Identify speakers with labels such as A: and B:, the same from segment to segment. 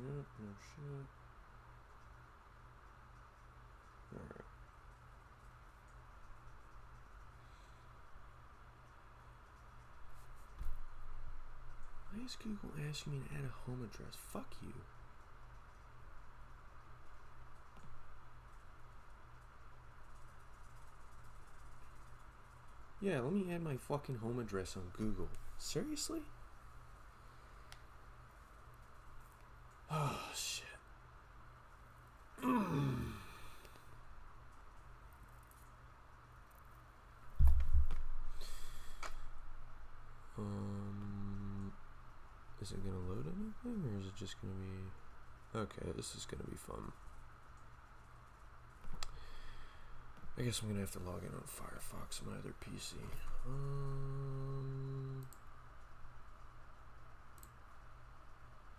A: Yep, no shit. Alright. Why is Google asking me to add a home address? Fuck you. Yeah, let me add my fucking home address on Google. Seriously? Oh, shit. Is it gonna load anything, or is it just gonna be... Okay, this is gonna be fun. I guess I'm gonna have to log in on Firefox on my other PC.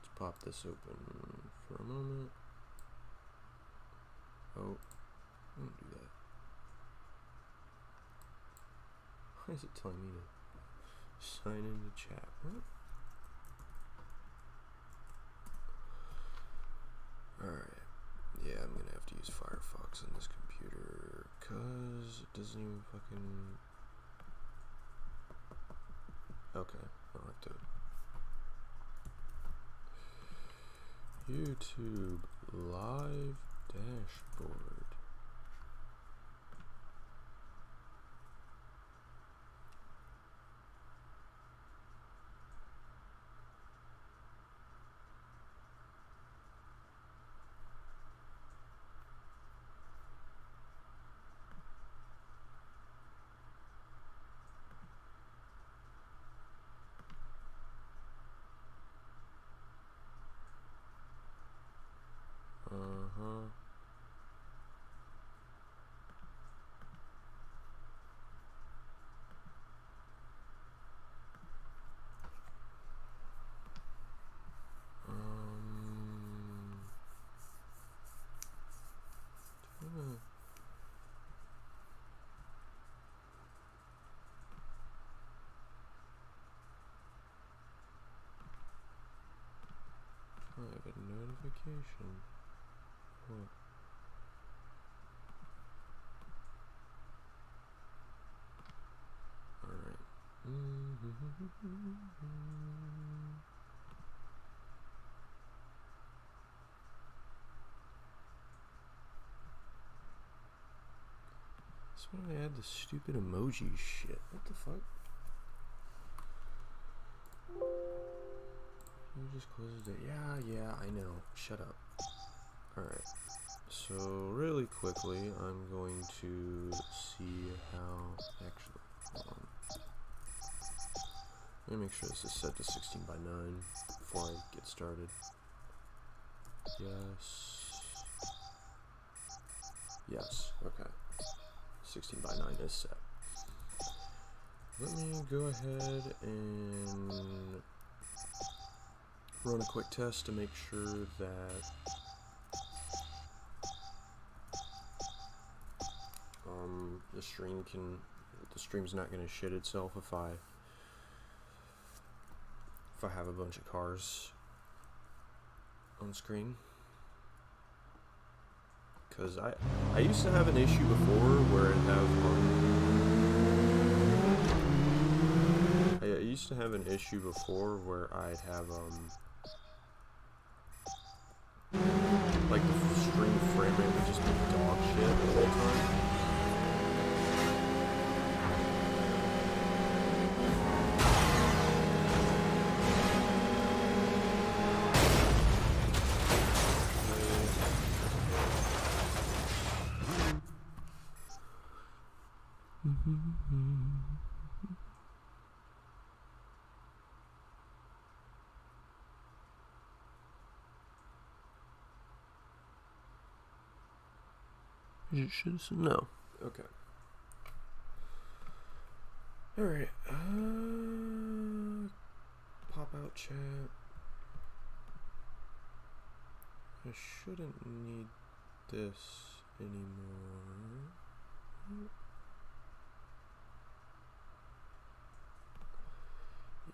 A: Let's pop this open for a moment. Oh, don't do that. Why is it telling me to sign into chat? What? Alright. Yeah, I'm gonna have to use Firefox on this computer because it doesn't even fucking... Okay, I'll have to... YouTube live dashboard. I have a notification. What? Alright. So why did I add the stupid emoji shit? What the fuck? You just closed it. Yeah, I know. Shut up. Alright. So, really quickly, I'm going to see how... Actually, hold on. Let me make sure this is set to 16 by 9 before I get started. Yes. Yes, okay. 16 by 9 is set. Let me go ahead and run a quick test to make sure that the stream's not gonna shit itself if I have a bunch of cars on screen. Cause I used to have an issue before where I used to have an issue before where I'd have like the stream frame rate would just be dog shit the whole time. It should no. Okay. Alright. Pop out chat. I shouldn't need this anymore.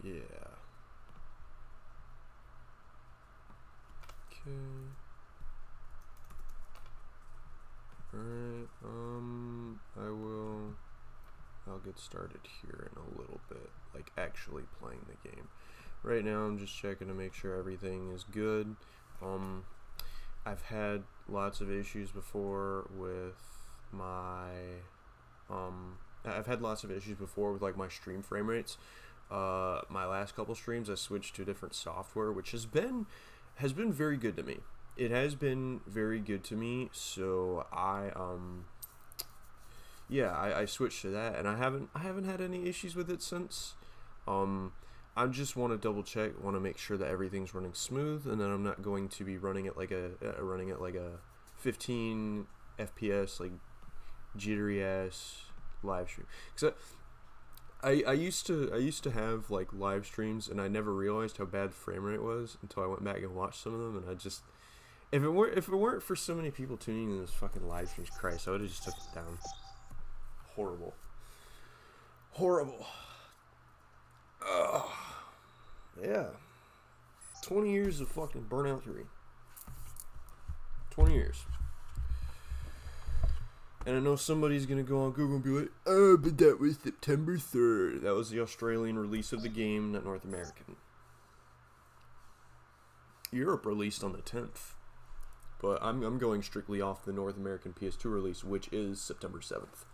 A: Yeah. Alright, I'll get started here in a little bit, like actually playing the game. Right now I'm just checking to make sure everything is good. I've had lots of issues before with my like my stream frame rates. My last couple streams I switched to different software, which has been very good to me. It has been very good to me, so I switched to that, and I haven't had any issues with it since. I just want to double check, want to make sure that everything's running smooth, and then I'm not going to be running it like a 15 FPS like jittery ass live stream. Cause I used to have like live streams, and I never realized how bad the frame rate was until I went back and watched some of them, and I just, if it weren't for so many people tuning in those fucking live streams, Christ, I would have just took it down. Horrible. Yeah. 20 years of fucking Burnout 3. 20 years. And I know somebody's gonna go on Google and be like, oh, but that was September 3rd. That was the Australian release of the game, not North American. Europe released on the 10th. But I'm going strictly off the North American PS2 release, which is September 7th.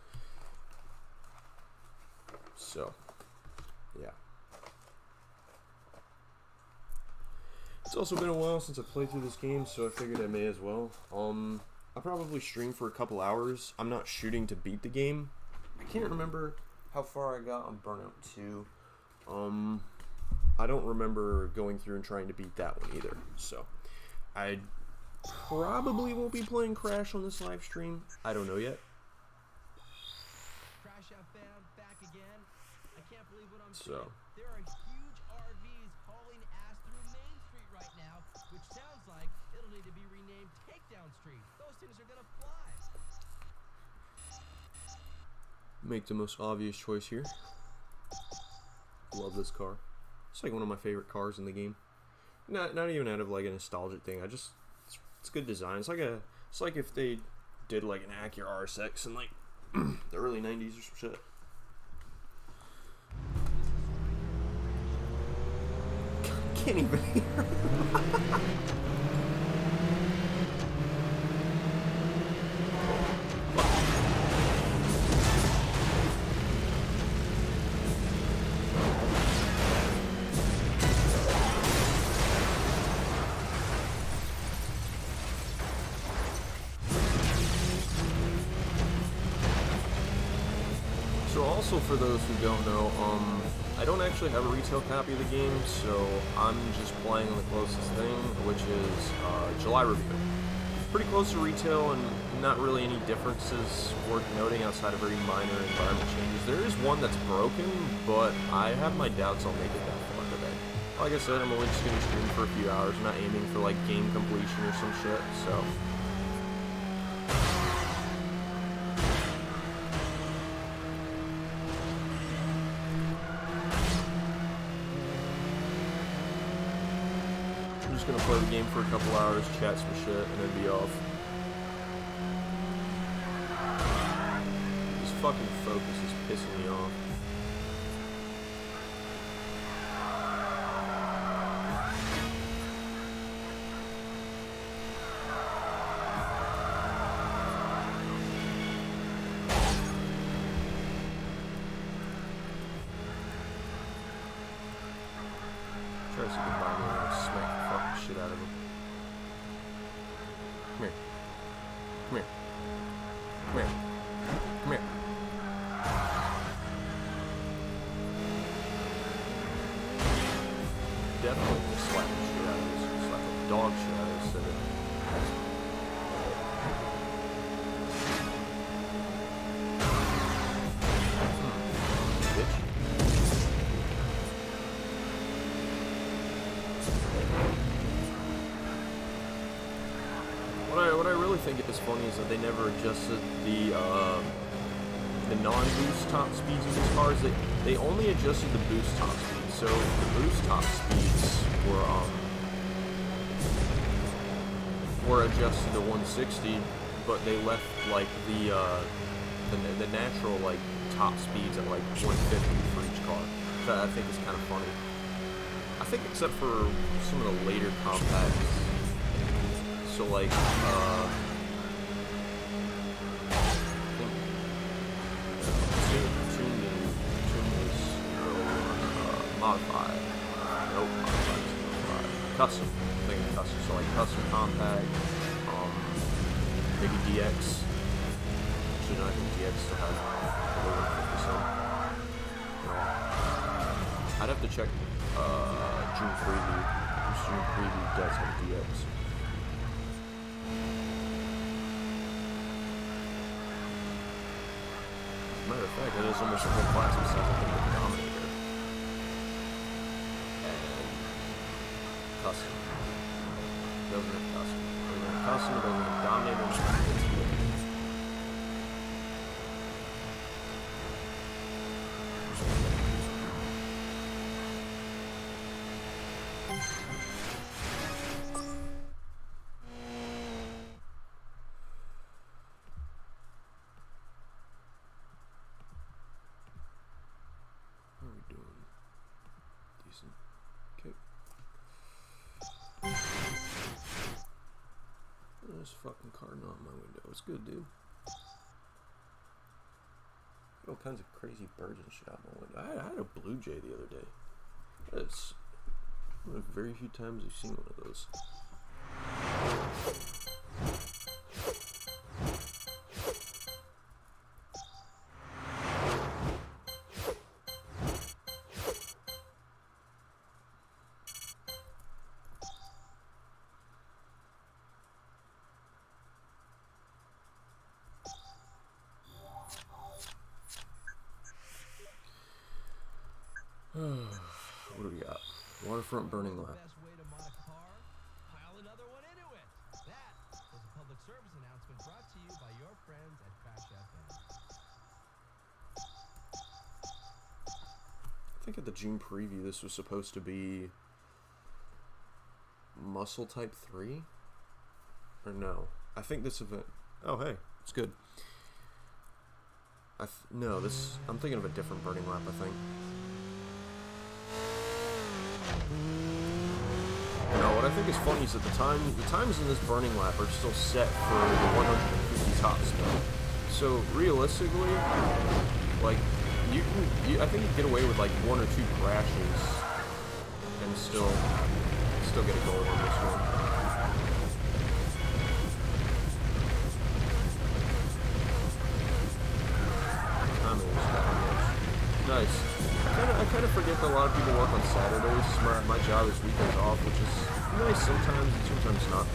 A: So, yeah. It's also been a while since I played through this game, so I figured I may as well. I'll probably stream for a couple hours. I'm not shooting to beat the game. I can't remember how far I got on Burnout 2. I don't remember going through and trying to beat that one either. So, I probably won't be playing Crash on this live stream. I don't know yet.
B: Crash FM back again. I can't believe what I'm
A: So.
B: saying. There are huge RVs hauling ass through Main Street right now, which sounds like it'll need to be renamed Takedown Street. Those things are gonna fly.
A: Make the most obvious choice here. Love this car. It's like one of my favorite cars in the game. Not even out of like a nostalgic thing. It's good design. It's like if they did like an Acura RSX in like the early 90s or some shit. Can't even hear. So also for those who don't know, I don't actually have a retail copy of the game, so I'm just playing on the closest thing, which is July review. Pretty close to retail, and not really any differences worth noting outside of very minor environment changes. There is one that's broken, but I have my doubts I'll make it that far today. Like I said, I'm only just going to stream for a few hours. I'm not aiming for like game completion or some shit, so... gonna play the game for a couple hours, chat some shit, and then be off. This fucking focus is pissing me off. Try to see if I can buy me and smack the fucking shit out of him. Come here. Come here. Come here. Come here. Definitely gonna slap the shit out of this. Slap the dog shit out of this thing. Bitch. What I really think is funny is that they never adjusted the non-boost top speeds of these cars. They only adjusted the boost top speeds. So the boost top speeds were were adjusted to 160, but they left like the natural like top speeds at like 150 for each car. That I think is kind of funny. I think except for some of the later compacts. So like I think tuned was modified. Nope, modified is modified. Custom. I think it's custom. So like custom compact, maybe DX. Actually, no, I think DX still has over 50%. I'd have to check June preview. June preview does have DX. As a matter of fact, that is almost a whole class besides I think the Dominator. And custom. Doesn't have custom. Doesn't have custom, it doesn't have Dominator. There's a fucking car not in my window. It's good, dude. Got all kinds of crazy birds and shit out my window. I had a blue jay the other day. That's one of the very few times I've seen one of those. What do we got? Waterfront burning lap.
B: Best way to mod a car? Pile another one into it. That was a public service announcement brought to you by your friends at Crash FM.
A: I think at the June preview this was supposed to be Muscle Type 3? Or no? I think this event... Oh, hey. It's good. No, this... I'm thinking of a different burning lap, I think. No, what I think is funny is that the times in this burning lap are still set for the 150 top speed. So realistically, like I think you get away with like 1 or 2 crashes and still get a goal on this one. Nice. I kind of forget that a lot of people work on Saturdays. My job is weekends off, which is nice sometimes and sometimes not.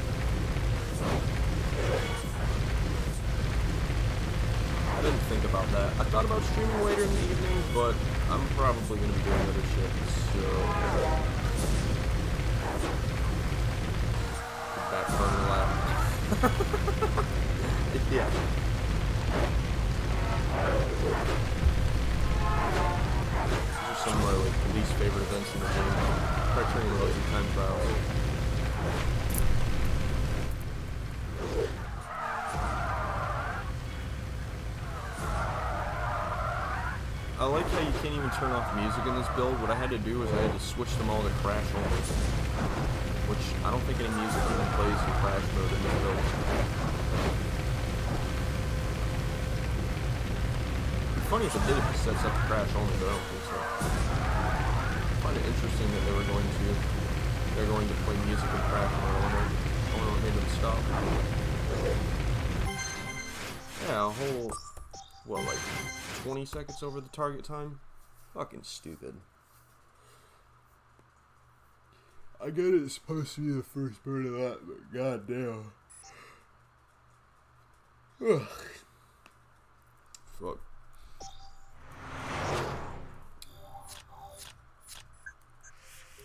A: I didn't think about that. I thought about streaming later in the evening, but I'm probably going to be doing other shit, so... Back burner lap. Yeah. Some of my least favorite events in the game. Criterion loads and time trials. I like how you can't even turn off music in this build. What I had to do was I had to switch them all to crash only. Which I don't think any music even plays in crash mode in this build. Funny if it did, if it sets up the crash only, but I don't think so. I find it interesting that they're going to play music and crash and I want to them to stop. Yeah, a whole, what, like 20 seconds over the target time? Fucking stupid. I get it's supposed to be the first bird of that, but goddamn. Ugh. Fuck.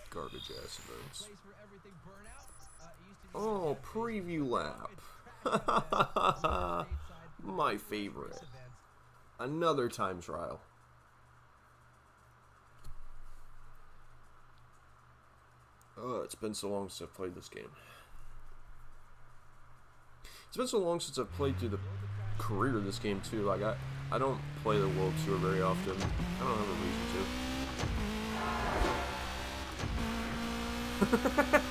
A: Garbage ass events. Oh, preview lap. My favorite. Another time trial. Oh, it's been so long since I've played this game. It's been so long since I've played through the career of this game too. Like I don't play the World Tour very often. I don't have a reason to.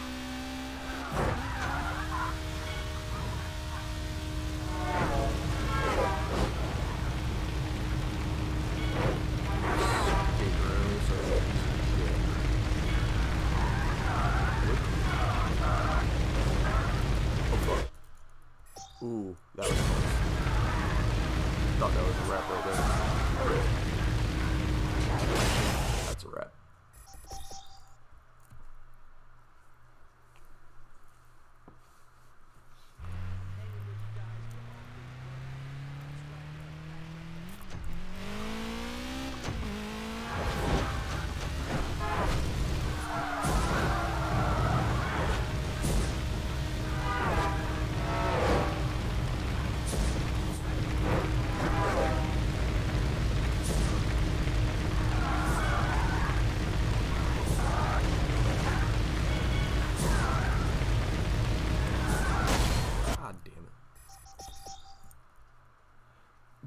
A: Ooh, that was close. Thought that was a wrap right there. That's a wrap.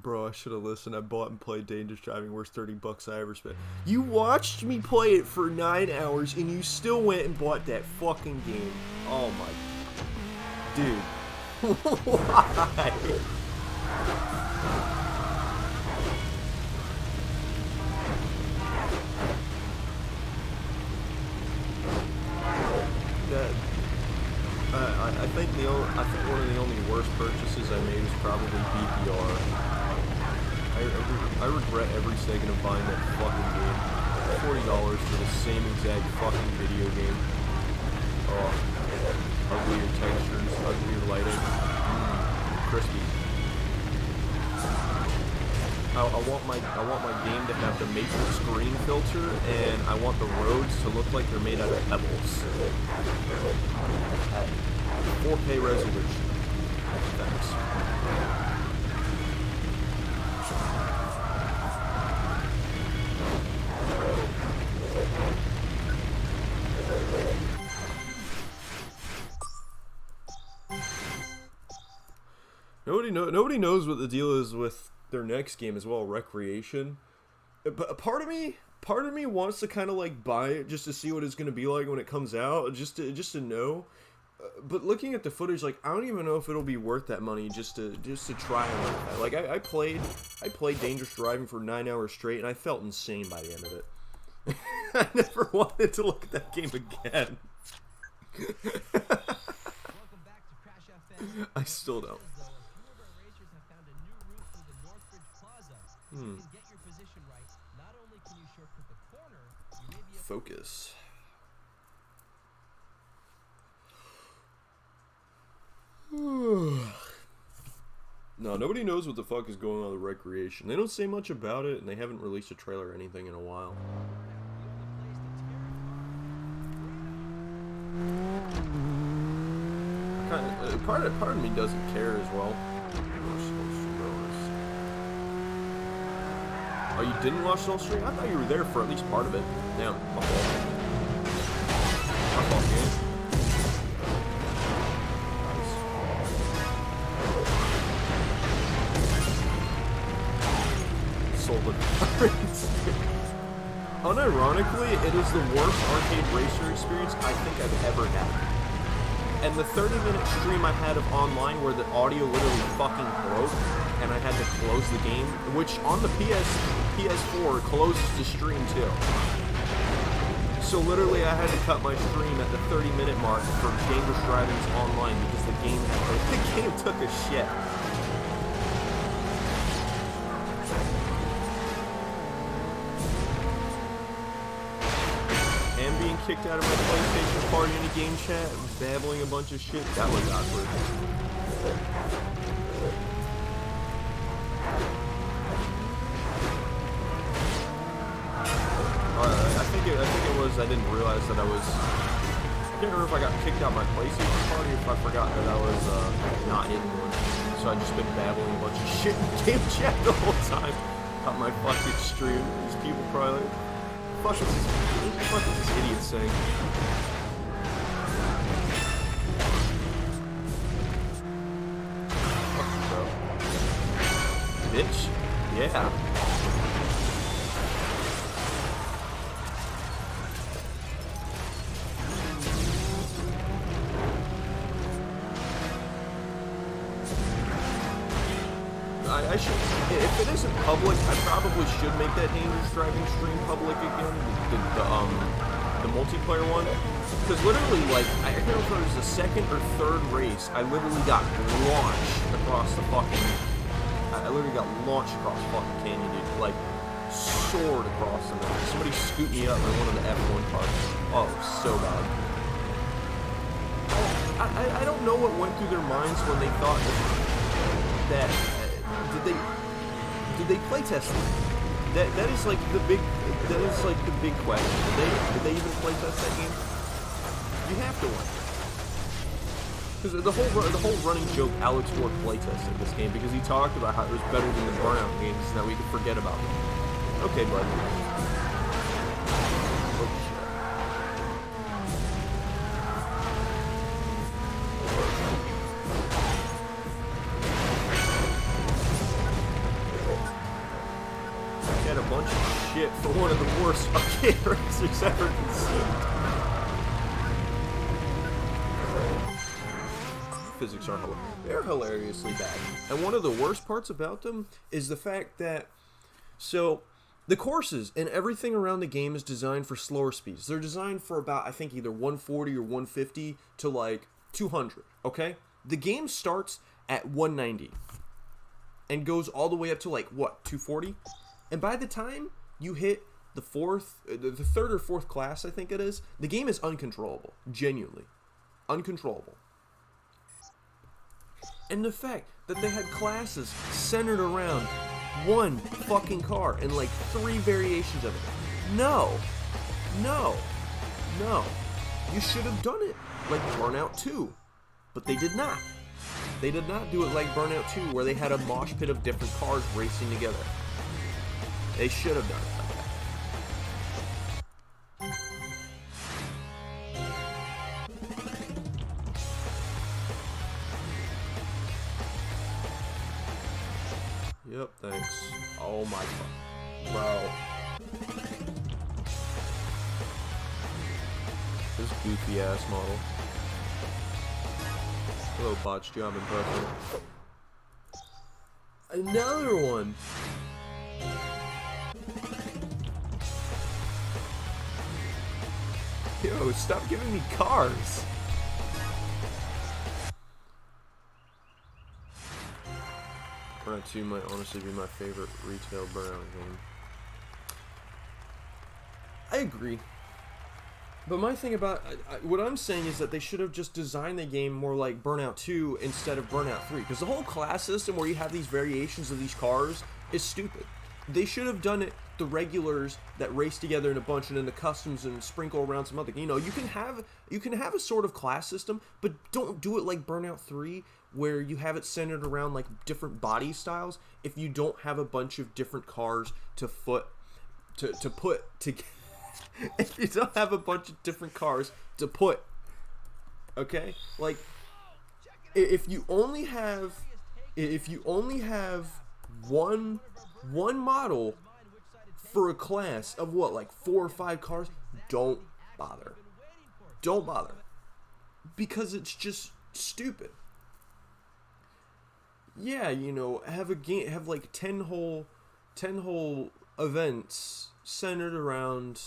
A: Bro, I should have listened. I bought and played Dangerous Driving, worst $30 I ever spent. You watched me play it for 9 hours, and you still went and bought that fucking game. Oh my... Dude. Why? I think one of the only worst purchases I made was probably BPR. I regret every second of buying that fucking game. $40 for the same exact fucking video game. Oh, uglier textures, uglier lighting, crispy. I want my game to have the matrix green filter, and I want the roads to look like they're made out of pebbles. At 4K resolution. Thanks. Nobody knows what the deal is with their next game as well, Recreation. But part of me wants to kind of like buy it just to see what it's going to be like when it comes out, just to know. But looking at the footage, like I don't even know if it'll be worth that money just to try and like that. Like I played Dangerous Driving for 9 hours straight, and I felt insane by the end of it. I never wanted to look at that game again. I still don't. Focus. No, nobody knows what the fuck is going on with Recreation. They don't say much about it, and they haven't released a trailer or anything in a while. Part of me doesn't care as well. Oh, you didn't watch the whole stream? I thought you were there for at least part of it. Damn, my fault. My fault, game. Nice. Sold it. Unironically, it is the worst arcade racer experience I think I've ever had. And the 30-minute stream I had of online where the audio literally fucking broke, and I had to close the game, which on the PS4 closes the stream too. So literally I had to cut my stream at the 30-minute mark for Dangerous Driving's online because the game took a shit. And being kicked out of my PlayStation party in a game chat, babbling a bunch of shit, that was awkward. I think it was, I didn't realize that I was, I can't remember if I got kicked out my PlayStation party or if I forgot that I was not in one. So I just been babbling a bunch of shit in game chat the whole time on my fucking stream. These people probably like, what the fuck is this idiot saying? bitch. Yeah. I should, if it isn't public, I probably should make that dangerous driving stream public again, the multiplayer one, because literally, like, I can't remember if it was the second or third race, I literally got launched across the fucking, I literally got launched across the fucking canyon, dude, like, soared across the road. Somebody scooped me up in one of the F1 cars. Oh, so bad. I don't know what went through their minds when they thought that did they play test it? That is like the big question. Did they even play test that game? You have to wonder. Because the whole running joke, Alex Ward play tested this game because he talked about how it was better than the Burnout games and that we could forget about them. Okay, bud. For one of the worst fucking racers ever conceived. Physics are hilarious. They're hilariously bad. And one of the worst parts about them is the fact that, so, the courses and everything around the game is designed for slower speeds. They're designed for about, I think, either 140 or 150 to like 200, okay? The game starts at 190 and goes all the way up to like, what, 240? And by the time you hit the third or fourth class, I think it is, the game is uncontrollable. Genuinely. Uncontrollable. And the fact that they had classes centered around one fucking car and like 3 variations of it. No. No. No. You should have done it like Burnout 2. But they did not. They did not do it like Burnout 2 where they had a mosh pit of different cars racing together. They should have done it like that. Yep, thanks. Oh my god. Bro. This goofy ass model. Hello, botch job impressive. Another one! Yo, stop giving me cars! Burnout 2 might honestly be my favorite retail Burnout game. I agree. But my thing about what I'm saying is that they should have just designed the game more like Burnout 2 instead of Burnout 3. Because the whole class system where you have these variations of these cars is stupid. They should have done it the regulars that race together in a bunch and then the customs and sprinkle around some other. You know, you can have a sort of class system, but don't do it like Burnout 3 where you have it centered around like different body styles. If you don't have a bunch of different cars to put together. If you don't have a bunch of different cars to put, okay, like if you only have one model for a class of what, like 4 or 5 cars, don't bother, because it's just stupid. Yeah, you know, have a game, have like 10 whole events centered around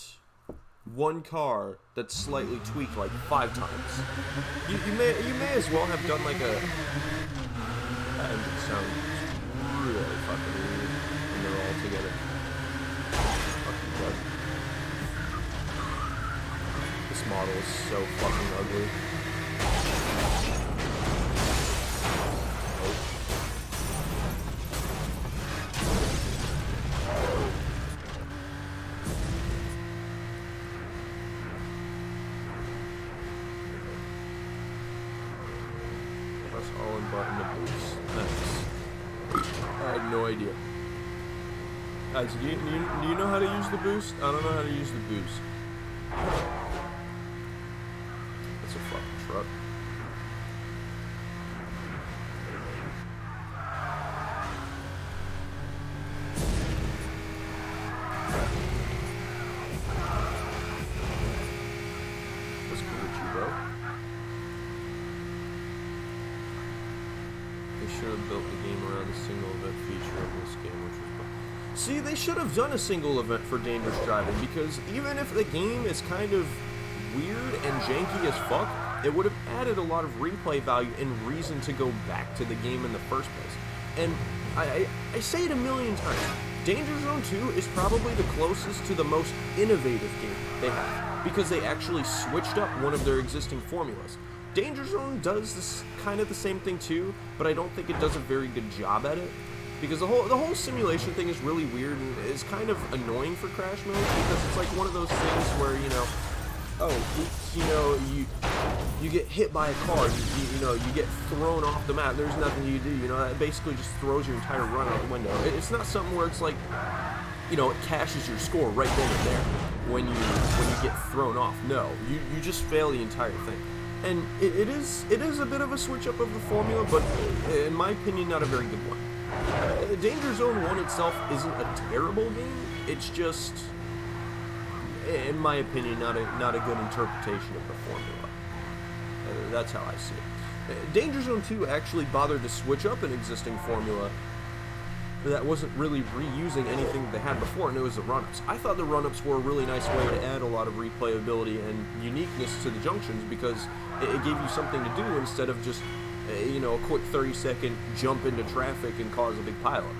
A: one car that's slightly tweaked like 5 times. You may as well have done like a. That engine sounds really fucking weird when they're all together. Fucking bug. This model is so fucking ugly. Button to boost. Thanks. I had no idea. Guys, do you know how to use the boost? I don't know how to use the boost. That's a fucking truck. should have built the game around the single event feature of this game, which was... See, they should have done a single event for dangerous driving, because even if the game is kind of weird and janky as fuck, it would have added a lot of replay value and reason to go back to the game in the first place. And I say it a million times, Danger Zone 2 is probably the closest to the most innovative game they have, because they actually switched up one of their existing formulas. Danger Zone does this kind of the same thing too, but I don't think it does a very good job at it, because the whole simulation thing is really weird and is kind of annoying for Crash Mode, because it's like one of those things where, you know, you get hit by a car, you get thrown off the map, there's nothing you do, it basically just throws your entire run out the window. It's not something where it's like, it cashes your score right then and there when you get thrown off. No, you just fail the entire thing. And it is a bit of a switch up of the formula, but in my opinion, not a very good one. Danger Zone 1 itself isn't a terrible game, it's just, in my opinion, not a good interpretation of the formula. That's how I see it. Danger Zone 2 actually bothered to switch up an existing formula that wasn't really reusing anything that they had before, and it was the run-ups. I thought the run-ups were a really nice way to add a lot of replayability and uniqueness to the junctions, because it gave you something to do instead of just, a quick 30-second jump into traffic and cause a big pileup,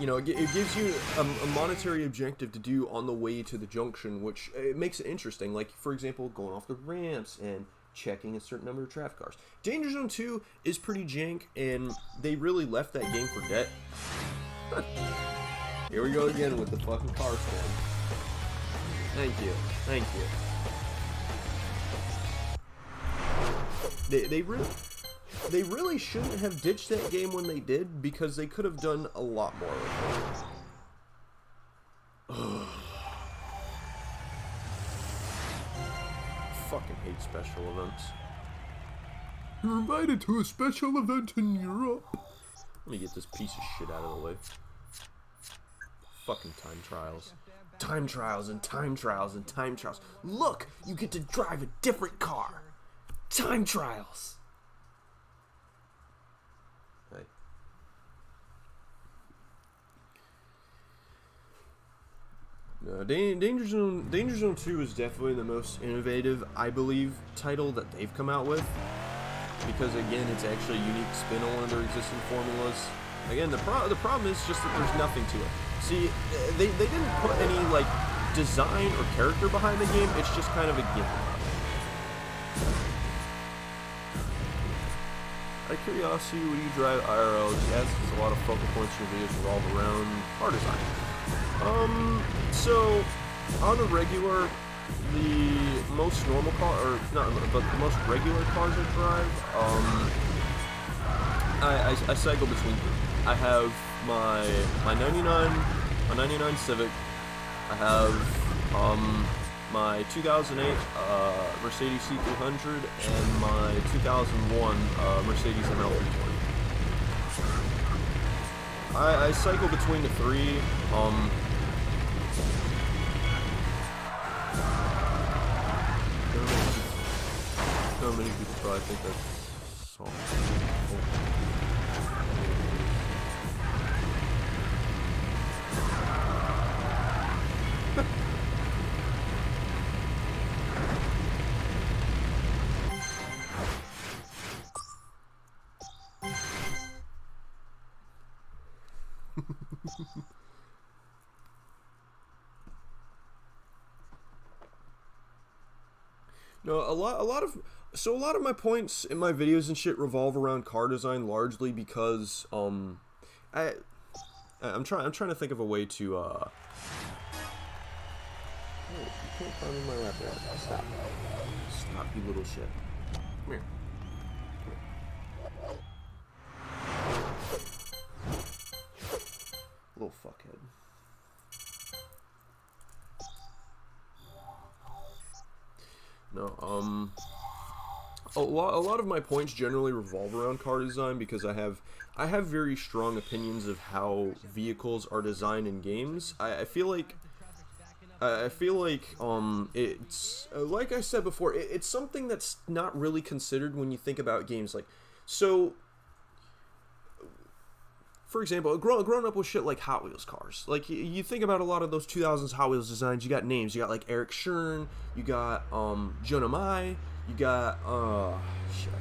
A: It gives you a monetary objective to do on the way to the junction, which it makes it interesting. Like, for example, going off the ramps and checking a certain number of traffic cars. Danger Zone 2 is pretty jank, and they really left that game for dead. Here we go again with the fucking car stand. Thank you. They really shouldn't have ditched that game when they did, because they could have done a lot more with it. Fucking hate special events. You're invited to a special event in Europe. Let me get this piece of shit out of the way. Fucking time trials. Time trials and time trials and time trials. Look, you get to drive a different car. Time trials. Hey. No, Danger Zone 2 is definitely the most innovative, I believe, title that they've come out with. Because again, it's actually a unique spin on one of their existing formulas. Again, the problem is just that there's nothing to it. See, they didn't put any, like, design or character behind the game, it's just kind of a gimmick. Out of curiosity, when you drive IRL, yes, there's a lot of focal points in your videos revolve around car design. So, on the regular, the most normal car, or not, but the most regular cars I drive, I cycle between two. I have my 99 Civic. I have my 2008 Mercedes C300 and my 2001 Mercedes ML320. I cycle between the three. So many people probably think that's so No, a lot of my points in my videos and shit revolve around car design, largely because I'm trying to think of a way to oh, you can't climb in my lap. Stop, you little shit. Come here. Little fuckhead. No, a lot of my points generally revolve around car design because I have very strong opinions of how vehicles are designed in games. I feel like I feel like it's like I said before, it's something that's not really considered when you think about games. Like, so for example, growing up with shit like Hot Wheels cars, like you think about a lot of those 2000s Hot Wheels designs. You got names. You got like Eric Schern. You got Jonah Mai. You got shit.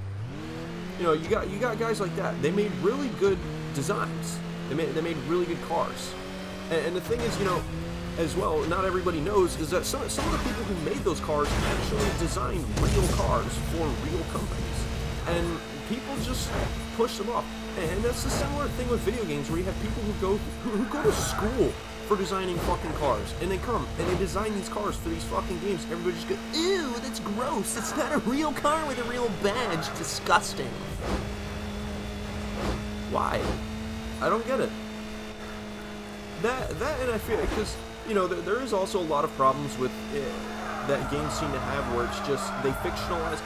A: You know, you got guys like that. They made really good designs. They made really good cars. And the thing is, you know, as well, not everybody knows, is that some of the people who made those cars actually designed real cars for real companies. And people just push them off. And that's the similar thing with video games, where you have people who go to school for designing fucking cars, and they come and they design these cars for these fucking games. Everybody just goes, ew, that's gross. It's not a real car with a real badge. Disgusting. Why? I don't get it. That and I feel, because, you know, there is also a lot of problems with that games seem to have, where it's just they fictionalize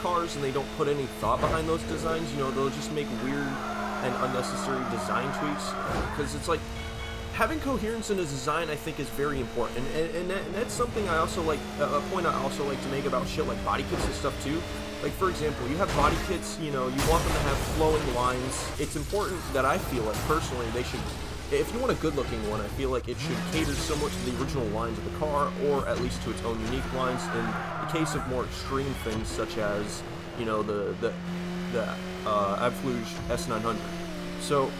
A: cars, and they don't put any thought behind those designs. You know, they'll just make weird and unnecessary design tweaks, because it's like, having coherence in a design, I think, is very important, and that's something I also like, a point I also like to make about shit like body kits and stuff too. Like, for example, you have body kits, you know, you want them to have flowing lines. It's important that I feel like, personally, they should, if you want a good-looking one, I feel like it should cater somewhat to the original lines of the car, or at least to its own unique lines. In the case of more extreme things, such as, you know, the Abfluge S900. So,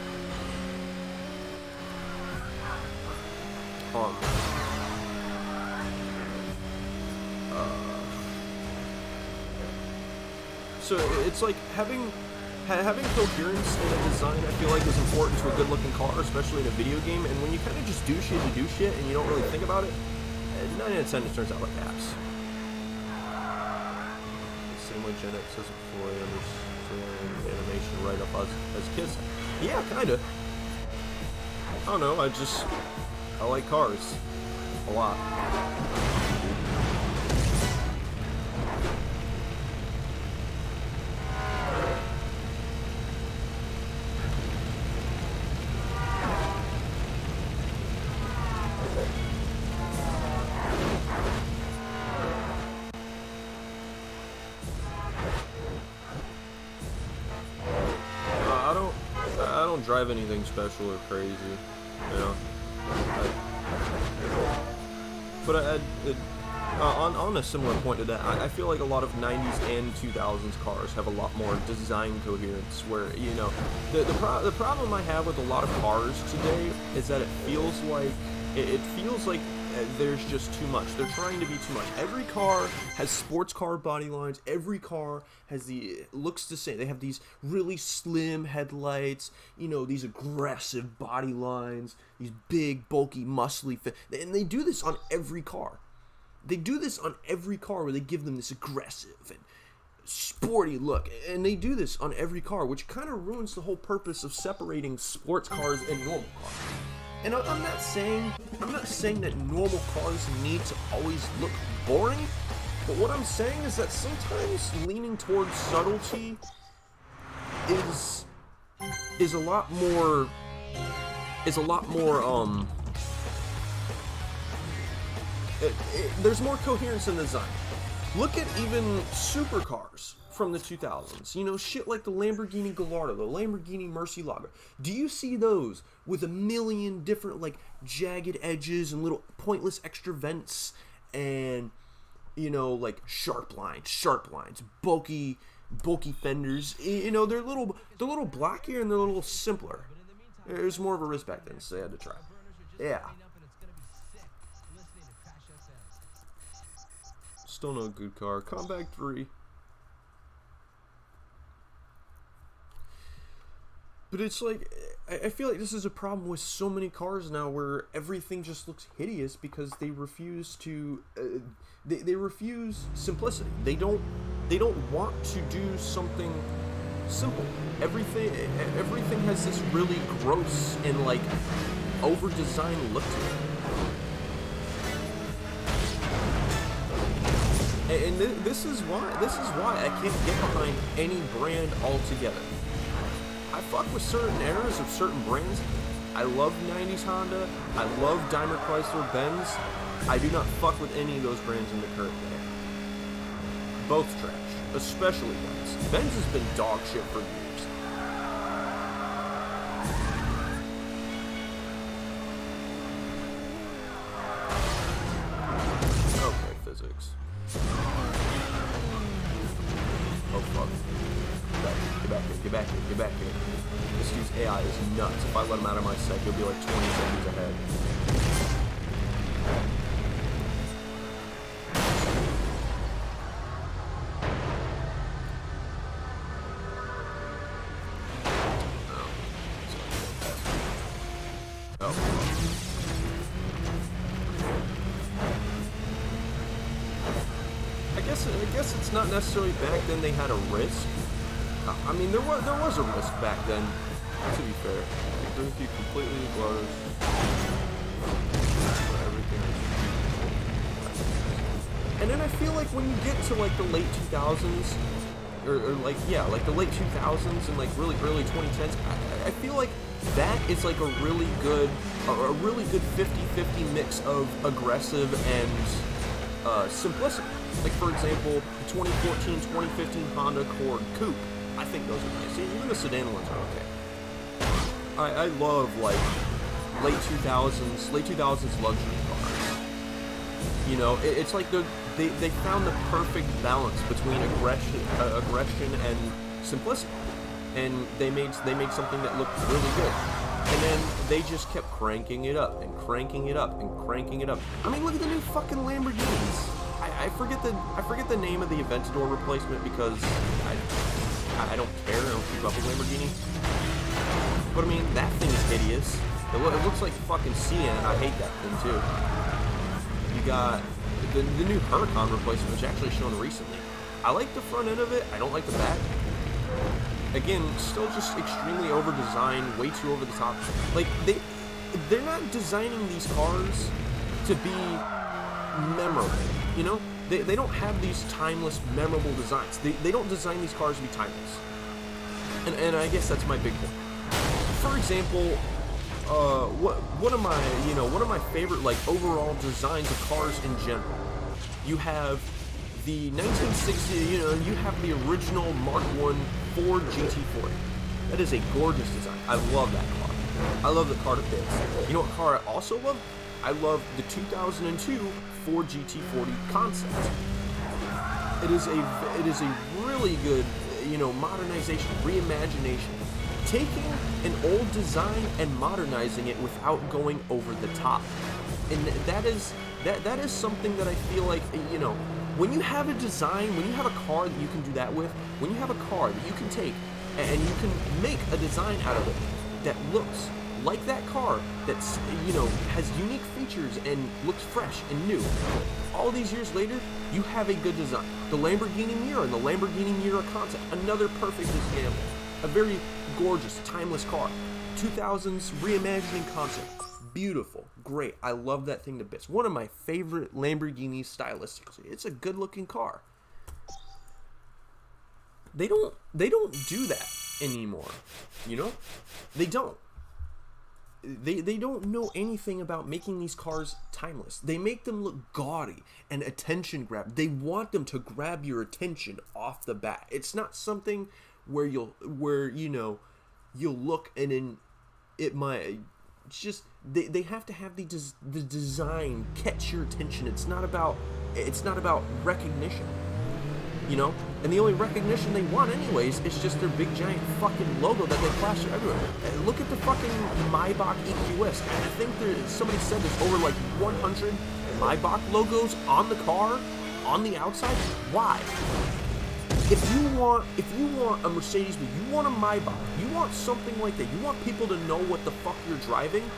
A: so it's like having coherence in a design, I feel like, is important to a good-looking car, especially in a video game. And when you kind of just do shit to do shit, and you don't really think about it, 9 out of 10 it turns out like ass. Same way Gen X says before, I understand animation right up as kids. Yeah, kinda. I don't know, I like cars. A lot. I don't drive anything special or crazy, you know. But on a similar point to that, I feel like a lot of 90s and 2000s cars have a lot more design coherence, where, you know, the problem I have with a lot of cars today is that it feels like there's just too much. They're trying to be too much. Every car has sports car body lines. Every car has looks the same. They have these really slim headlights, you know, these aggressive body lines, these big, bulky, muscly and they do this on every car. They do this on every car, where they give them this aggressive and sporty look, and they do this on every car, which kind of ruins the whole purpose of separating sports cars and normal cars. And I'm not saying that normal cars need to always look boring, but what I'm saying is that sometimes leaning towards subtlety is a lot more there's more coherence in the design. Look at even supercars from the 2000s. You know, shit like the Lamborghini Gallardo, the Lamborghini Murcielago. Do you see those with a million different, like, jagged edges and little pointless extra vents, and, you know, like, sharp lines, bulky fenders? You know, they're a little blockier and they're a little simpler. There's more of a respect in, so they had to try. Yeah. Still no good car. Compact 3. But it's like, I feel like this is a problem with so many cars now, where everything just looks hideous because they refuse to, they refuse simplicity. They don't want to do something simple. Everything has this really gross and, like, over-designed look to it. And this is why I can't get behind any brand altogether. I fuck with certain eras of certain brands. I love 90s Honda. I love Daimler Chrysler Benz. I do not fuck with any of those brands in the current day. Both trash, especially Benz. Benz has been dog shit for years. Okay, physics. Oh fuck. Get back here, get back here, get back here. This dude's AI is nuts. If I let him out of my sight, he'll be like 20 seconds ahead. I guess it's not necessarily back then they had a risk. I mean, there was a risk back then, to be fair. It doesn't keep completely closed. Everything is... And then I feel like when you get to like the late 2000s, or like, yeah, like the late 2000s and like really early 2010s, I feel like that is like a really good 50-50 mix of aggressive and simplicity. Like, for example, the 2014, 2015 Honda Accord Coupe. I think those are nice. Even the sedan ones are okay. I love, like, late 2000s luxury cars. You know, it's like they found the perfect balance between aggression and simplicity. And they made something that looked really good. And then they just kept cranking it up and cranking it up and cranking it up. I mean, look at the new fucking Lamborghinis. I forget the name of the Aventador replacement because I don't care. I don't keep up with Lamborghini. But I mean, that thing is hideous. It looks like fucking Cyan. I hate that thing too. You got the new Huracan replacement, which actually shown recently. I like the front end of it. I don't like the back. Again, still just extremely over-designed, way too over the top. Like they're not designing these cars to be memorable. You know, they don't have these timeless, memorable designs. They don't design these cars to be timeless. And I guess that's my big point. For example, one of my favorite like overall designs of cars in general. You have the 1960, you have the original Mark I Ford GT40. That is a gorgeous design. I love that car. I love the car to bits. You know what car I also love? I love the 2002 Ford GT40 concept. It is a really good, modernization, reimagination. Taking an old design and modernizing it without going over the top. And that is something that I feel like, when you have a design, when you have a car that you can do that with, when you have a car that you can take and you can make a design out of it that looks like that car, that's, has unique features and looks fresh and new. All these years later, you have a good design. The Lamborghini Miura and the Lamborghini Miura concept, another perfect example. A very gorgeous, timeless car. 2000s reimagining concept. Beautiful, great. I love that thing to bits. One of my favorite Lamborghinis stylistically. It's a good-looking car. They don't do that anymore. They don't. They don't know anything about making these cars timeless. They make them look gaudy and attention grab. They want them to grab your attention off the bat. It's not something where you'll look and then it might. It's just they have to have the design catch your attention. It's not about recognition. And the only recognition they want anyways is just their big giant fucking logo that they plaster everywhere. Look at the fucking Maybach EQS. I think somebody said there's over like 100 Maybach logos on the car, on the outside. Why? If you want a Mercedes, but you want a Maybach, you want something like that, you want people to know what the fuck you're driving,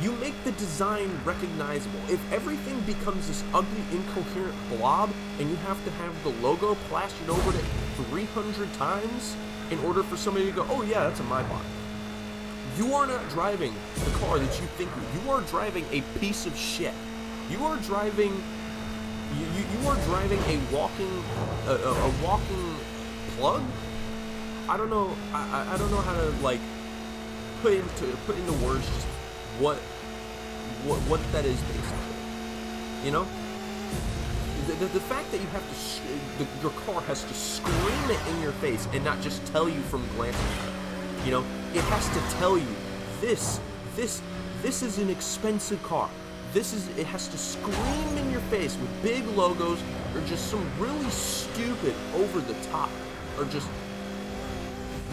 A: you make the design recognizable. If everything becomes this ugly, incoherent blob, and you have to have the logo plastered over it 300 times in order for somebody to go, oh yeah, that's a Maybach. You are not driving the car that you think you are driving a piece of shit. You are driving a walking plug. I don't know how to like put into words just what that is basically. You know, the fact that you have to, your car has to scream it in your face and not just tell you from glancing at it. You know, it has to tell you this is an expensive car. It has to scream in your face with big logos or just some really stupid over the top or just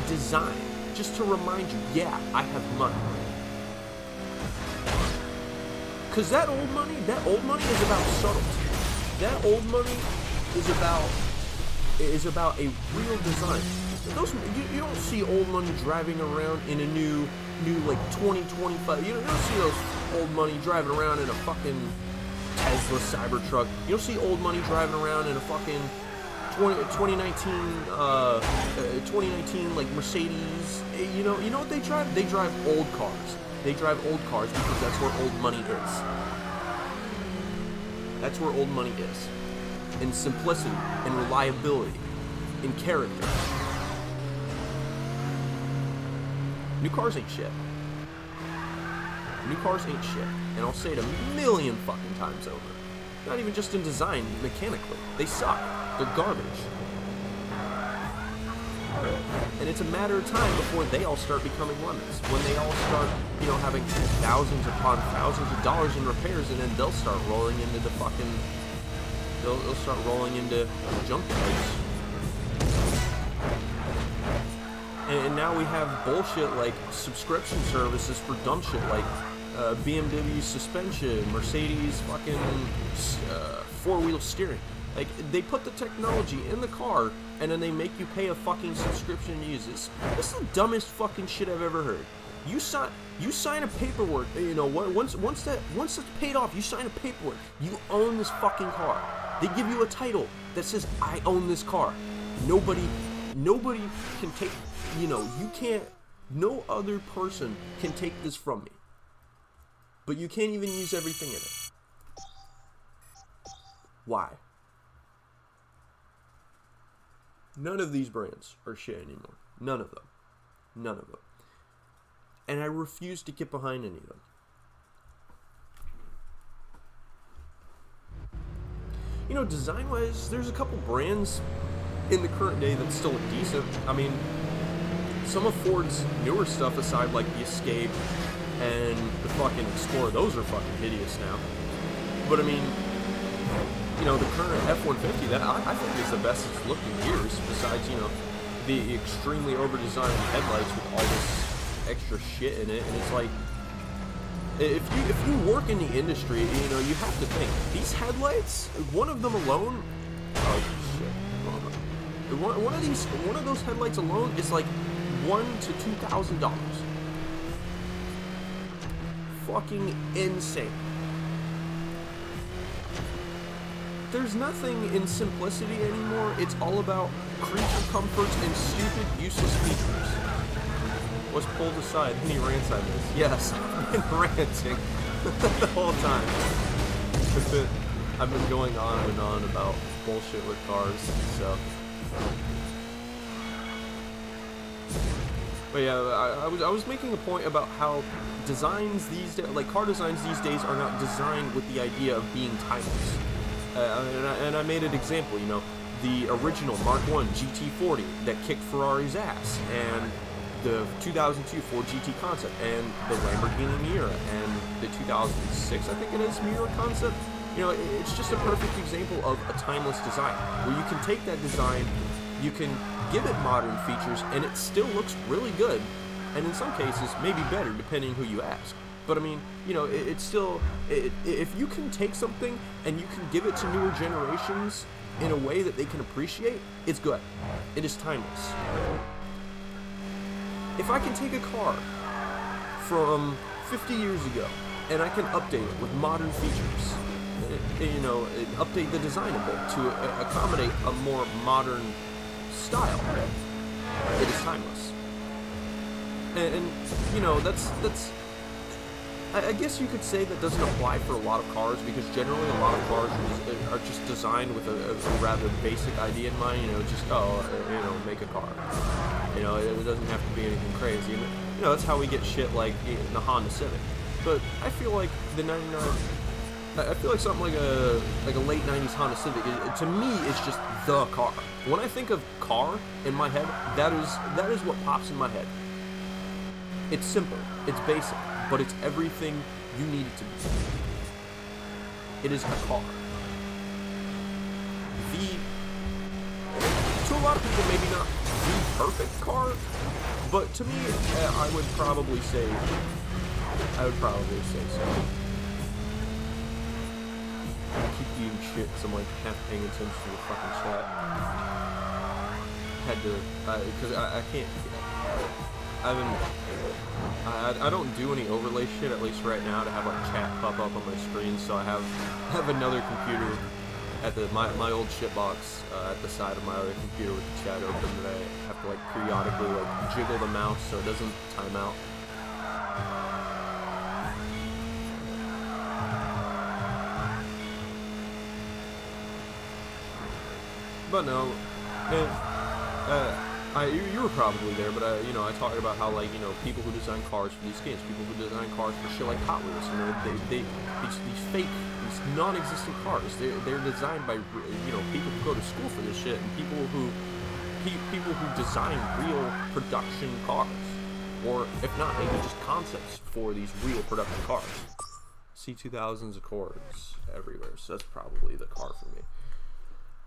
A: design just to remind you, yeah, I have money. Cause that old money is about subtlety. That old money is about a real design. You don't see old money driving around in a new like 2025. You don't see those old money driving around in a fucking Tesla Cybertruck. You don't see old money driving around in a fucking 2019 like Mercedes. You know what they drive? They drive old cars. They drive old cars because that's where old money is. That's where old money is. In simplicity, in reliability, in character. New cars ain't shit. New cars ain't shit. And I'll say it a million fucking times over. Not even just in design, mechanically. They suck. They're garbage. And it's a matter of time before they all start becoming lemons. When they all start, having thousands upon thousands of dollars in repairs, and then they'll start rolling into the fucking... They'll start rolling into junkyards. And now we have bullshit like subscription services for dumb shit like BMW suspension, Mercedes fucking four-wheel steering. Like, they put the technology in the car, and then they make you pay a fucking subscription to use this. This is the dumbest fucking shit I've ever heard. You sign a paperwork, once it's paid off, you sign a paperwork. You own this fucking car. They give you a title that says, I own this car. Nobody can take, no other person can take this from me. But you can't even use everything in it. Why? None of these brands are shit anymore. None of them. None of them. And I refuse to get behind any of them. Design-wise, there's a couple brands in the current day that still look decent. I mean, some of Ford's newer stuff aside, like the Escape and the fucking Explorer, those are fucking hideous now. But I mean, the current F-150, that I think is the best it's looked in years, besides, the extremely over-designed headlights with all this extra shit in it. And it's like, if you work in the industry, you have to think, these headlights, one of them alone, oh shit, one of those headlights alone is like $1,000 to $2,000. Fucking insane. There's nothing in simplicity anymore. It's all about creature comforts and stupid, useless features. Was pulled aside. Any rants I missed? Yes, I've been ranting the whole time. I've been going on and on about bullshit with cars, so. But yeah, I was making a point about how designs these days, like car designs these days, are not designed with the idea of being timeless. And I made an example, the original Mark I GT40 that kicked Ferrari's ass, and the 2002 Ford GT concept, and the Lamborghini Miura, and the 2006, I think it is, Miura concept. It's just a perfect example of a timeless design, where you can take that design, you can give it modern features, and it still looks really good, and in some cases, maybe better, depending who you ask. But I mean, it's still, if you can take something and you can give it to newer generations in a way that they can appreciate, it's good. It is timeless. If I can take a car from 50 years ago and I can update it with modern features, update the design a bit to accommodate a more modern style, it is timeless. And that's I guess you could say that doesn't apply for a lot of cars, because generally a lot of cars are just designed with a rather basic idea in mind, just, make a car. It doesn't have to be anything crazy. And, that's how we get shit like the Honda Civic. But I feel like the I feel like something like a late '90s Honda Civic. To me, it's just the car. When I think of car in my head, that is what pops in my head. It's simple, it's basic, but it's everything you need it to be. It is a car. To a lot of people, maybe not the perfect car, but to me, I would probably say so. I keep eating shit because I'm like half paying attention to the fucking chat. Had to, because I can't. I don't do any overlay shit, at least right now, to have like chat pop up on my screen. So I have another computer at my old shitbox at the side of my other computer with the chat open that I have to like periodically like jiggle the mouse so it doesn't time out. But no, you were probably there, but I talked about how, like, people who design cars for these games, people who design cars for shit like Hot Wheels, these fake, these non-existent cars, they're designed by, people who go to school for this shit, and people who design real production cars, or if not, maybe just concepts for these real production cars. C2000s Accords everywhere, so that's probably the car for me.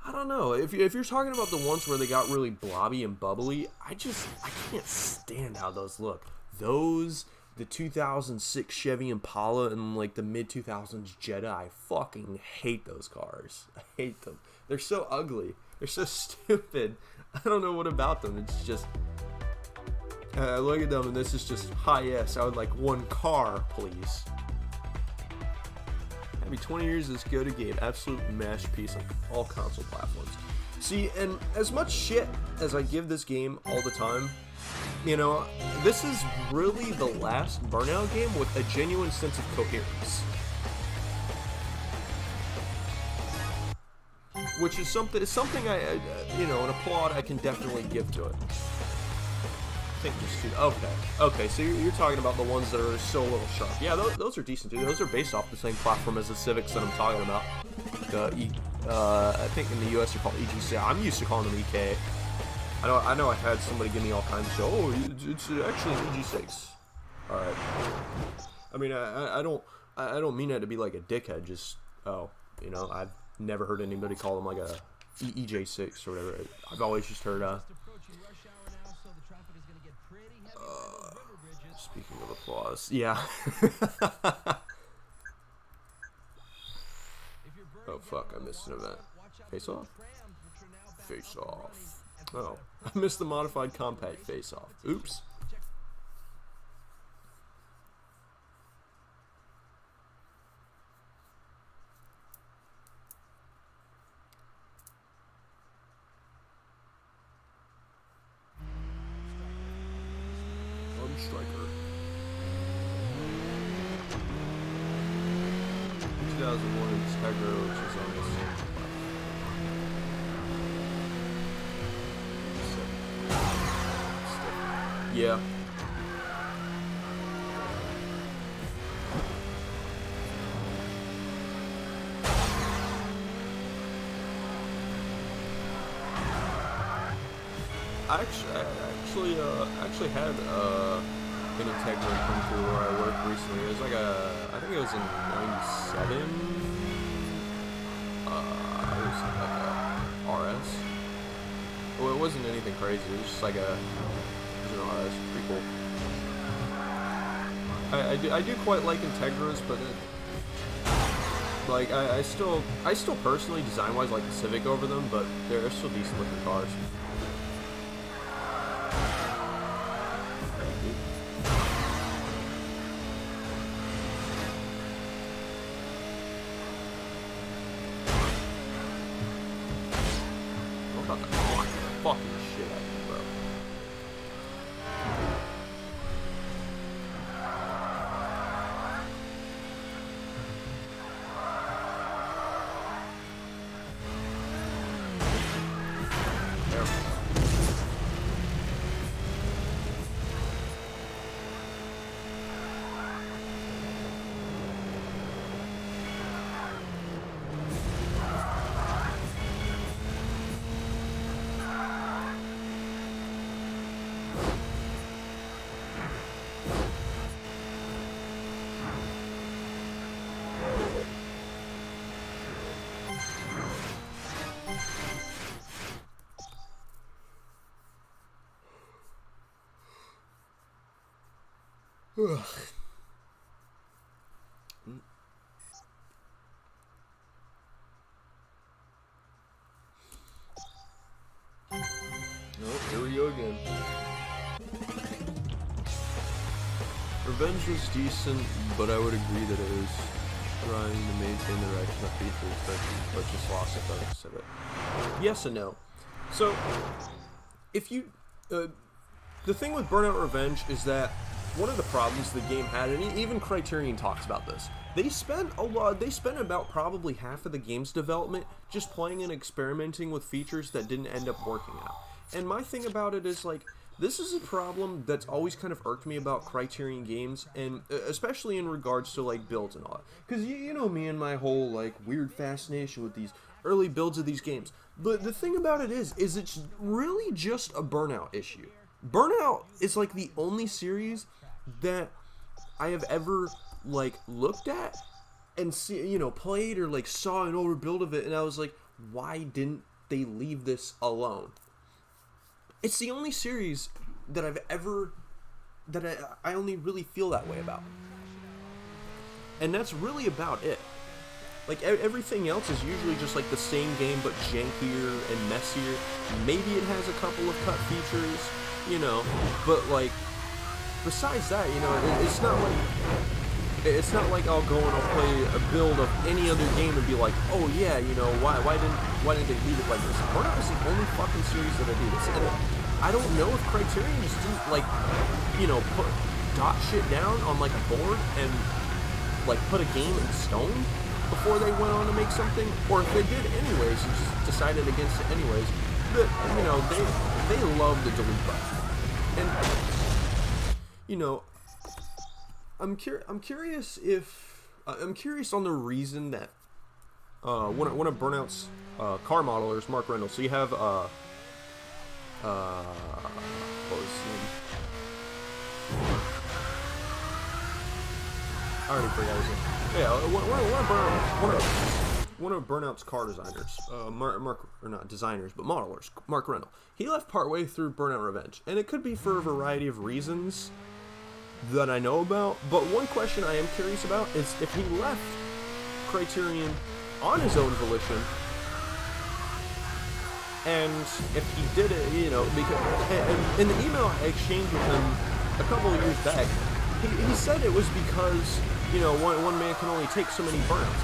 A: I don't know, if you're talking about the ones where they got really blobby and bubbly, I can't stand how those look. The 2006 Chevy Impala and like the mid-2000s Jetta, I fucking hate those cars. I hate them. They're so ugly. They're so stupid. I don't know what about them. It's just, I look at them and this is just, hi yes, I would like one car, please. Happy 20 years of this go-to game, absolute masterpiece on all console platforms. See, and as much shit as I give this game all the time, this is really the last Burnout game with a genuine sense of coherence. Which is something I an applaud I can definitely give to it. Okay, so you're talking about the ones that are so a little sharp. Yeah, those are decent too. Those are based off the same platform as the Civics that I'm talking about. I think in the US they're called EGC. I'm used to calling them EK. I know I had somebody give me all kinds of shit. Oh, it's actually an EG6. All right. I mean, I don't mean that to be like a dickhead. Just I've never heard anybody call them like a EJ6 or whatever. I've always just heard speaking of applause, yeah. Oh fuck, I missed an event. Face off? Face off. Oh, I missed the modified compact face off. Oops. Striker. 2001 Integra, which is on the same platform. Yeah. I actually had an Integra come through where I worked recently. It was like I think it was in '97. It was like a RS. Well, it wasn't anything crazy. It was just like an RS. Pretty cool. I do quite like Integras, but I still personally design-wise like the Civic over them, but they're still decent looking cars. Fucking shit out of me, bro. There we go. Ugh. Oh, here we go again. Revenge was decent, but I would agree that it was trying to maintain the direction of features, but just lost the focus of it. Yes and no. So, if you... the thing with Burnout Revenge is that one of the problems the game had, and even Criterion talks about this, they spent about probably half of the game's development just playing and experimenting with features that didn't end up working out. And my thing about it is, like, this is a problem that's always kind of irked me about Criterion games, and especially in regards to, like, builds and all that. Because you know me and my whole, like, weird fascination with these early builds of these games. But the thing about it is it's really just a Burnout issue. Burnout is, like, the only series that I have ever, like, looked at and see, you know, played or, like, saw an overbuild of it, and I was like, why didn't they leave this alone? It's the only series that I've ever, that I only really feel that way about. And that's really about it. Like, everything else is usually just like the same game, but jankier and messier. Maybe it has a couple of cut features, you know, but, like, besides that, you know, it's not like I'll go and I'll play a build of any other game and be like, oh yeah, you know, why didn't they leave it like this? Burnout is the only fucking series that I do this. And I don't know if Criterion just didn't, like, you know, dot shit down on, like, a board and, like, put a game in stone before they went on to make something, or if they did anyways and just decided against it anyways. But, you know, they love the delete button. And, you know, I'm curious on the reason that one of Burnout's car modelers, Mark Reynolds. So you have what was his name? I already forgot his name. Yeah, one of Burnout's car designers, modelers, Mark Reynolds. He left partway through Burnout Revenge, and it could be for a variety of reasons that I know about, but one question I am curious about is if he left Criterion on his own volition, and if he did it, you know, because in the email I exchanged with him a couple of years back, he said it was because, you know, one man can only take so many burnouts,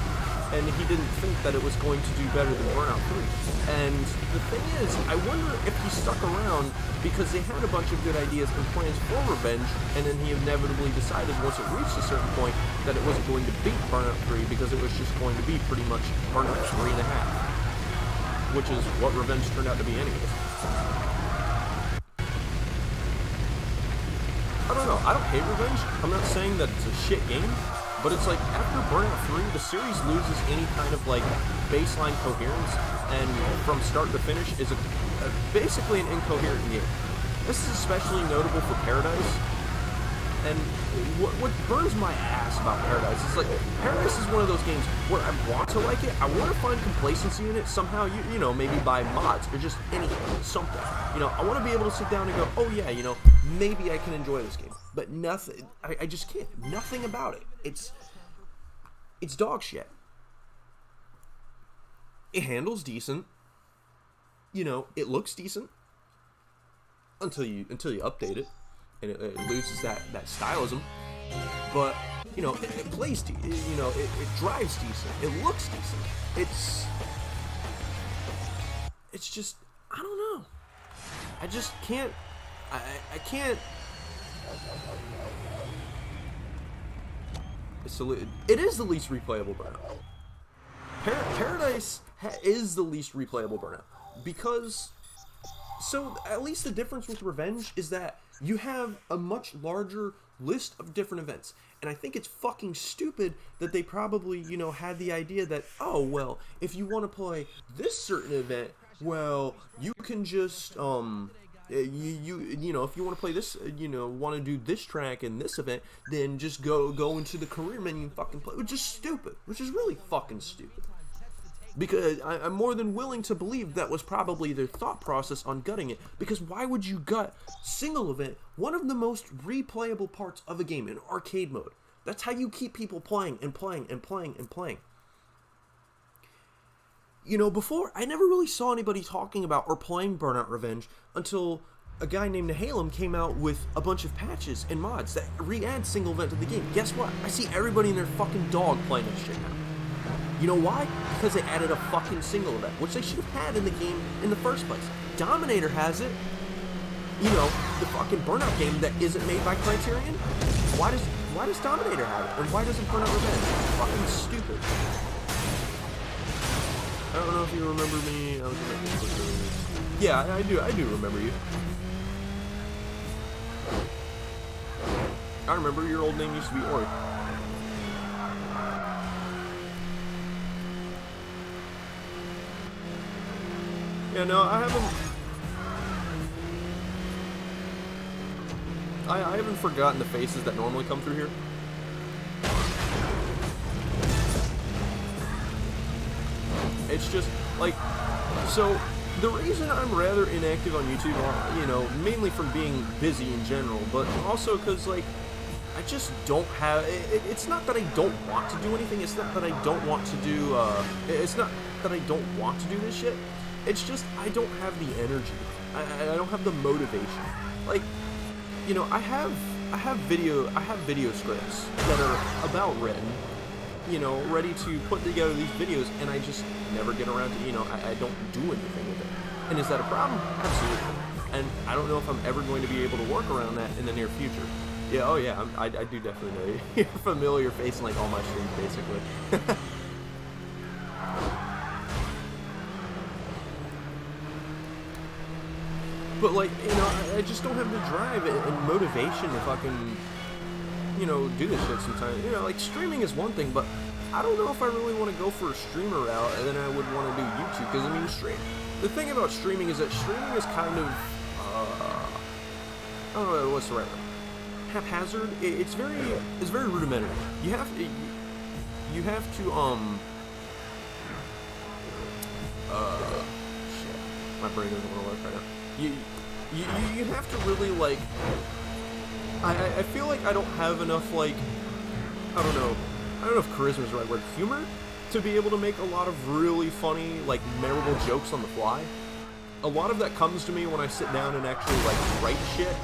A: and he didn't think that it was going to do better than Burnout 3. And the thing is, I wonder if he stuck around because they had a bunch of good ideas and plans for Revenge, and then he inevitably decided once it reached a certain point that it wasn't going to beat Burnout 3 because it was just going to be pretty much Burnout 3.5, which is what Revenge turned out to be anyways. I don't know, I don't hate Revenge. I'm not saying that it's a shit game, but it's like, after Burnout 3, the series loses any kind of, like, baseline coherence, and from start to finish is basically an incoherent game. This is especially notable for Paradise, and what burns my ass about Paradise is, like, Paradise is one of those games where I want to like it, I want to find complacency in it somehow, you know, maybe by mods, or just anything, something. You know, I want to be able to sit down and go, oh yeah, you know, maybe I can enjoy this game. But nothing, I just can't. Nothing about it. It's dog shit. It handles decent. You know, it looks decent until you update it, and it loses that stylism. But, you know, it plays decent. You know, it drives decent. It looks decent. It's just, I don't know. I just can't. I can't. It is the least replayable Burnout. Paradise is the least replayable Burnout because, so at least the difference with Revenge is that you have a much larger list of different events, and I think it's fucking stupid that they probably, you know, had the idea that, oh well, if you want to play this certain event, well, you can just you know, if you want to play this, you know, want to do this track in this event, then just go into the career menu and fucking play, which is stupid, which is really fucking stupid. Because I'm more than willing to believe that was probably their thought process on gutting it. Because why would you gut single event, one of the most replayable parts of a game in arcade mode? That's how you keep people playing and playing and playing and playing. You know, before, I never really saw anybody talking about or playing Burnout Revenge until a guy named Nahalem came out with a bunch of patches and mods that re-add single event to the game. Guess what? I see everybody and their fucking dog playing this shit now. You know why? Because they added a fucking single event, which they should have had in the game in the first place. Dominator has it. You know, the fucking Burnout game that isn't made by Criterion. Why does Dominator have it? And why doesn't Burnout Revenge? It's fucking stupid. I don't know if you remember me. Yeah, I do remember you. I remember your old name used to be Ori. Yeah, no, I haven't forgotten the faces that normally come through here. It's just, like, so, the reason I'm rather inactive on YouTube, you know, mainly from being busy in general, but also because, like, I just don't have, it's not that I don't want to do anything, it's not that I don't want to do, it's not that I don't want to do this shit, it's just I don't have the energy, I don't have the motivation. Like, you know, I have video scripts that are about written, you know, ready to put together these videos, and I just never get around to, you know, I don't do anything with it. And is that a problem? Absolutely. And I don't know if I'm ever going to be able to work around that in the near future. Yeah, oh yeah, I do definitely know you. You're a familiar face in, like, all my streams, basically. But, like, you know, I just don't have the drive and motivation to fucking, you know, do this shit sometimes. You know, like, streaming is one thing, but I don't know if I really want to go for a streamer route and then I would want to do YouTube. Because, I mean, the thing about streaming is that streaming is kind of, I don't know what's the right word. Haphazard. It's very rudimentary. You have to, shit. My brain doesn't want to work right now. You have to really, like, I feel like I don't have enough, like, I don't know if charisma is the right word, humor, to be able to make a lot of really funny, like, memorable jokes on the fly. A lot of that comes to me when I sit down and actually, like, write shit.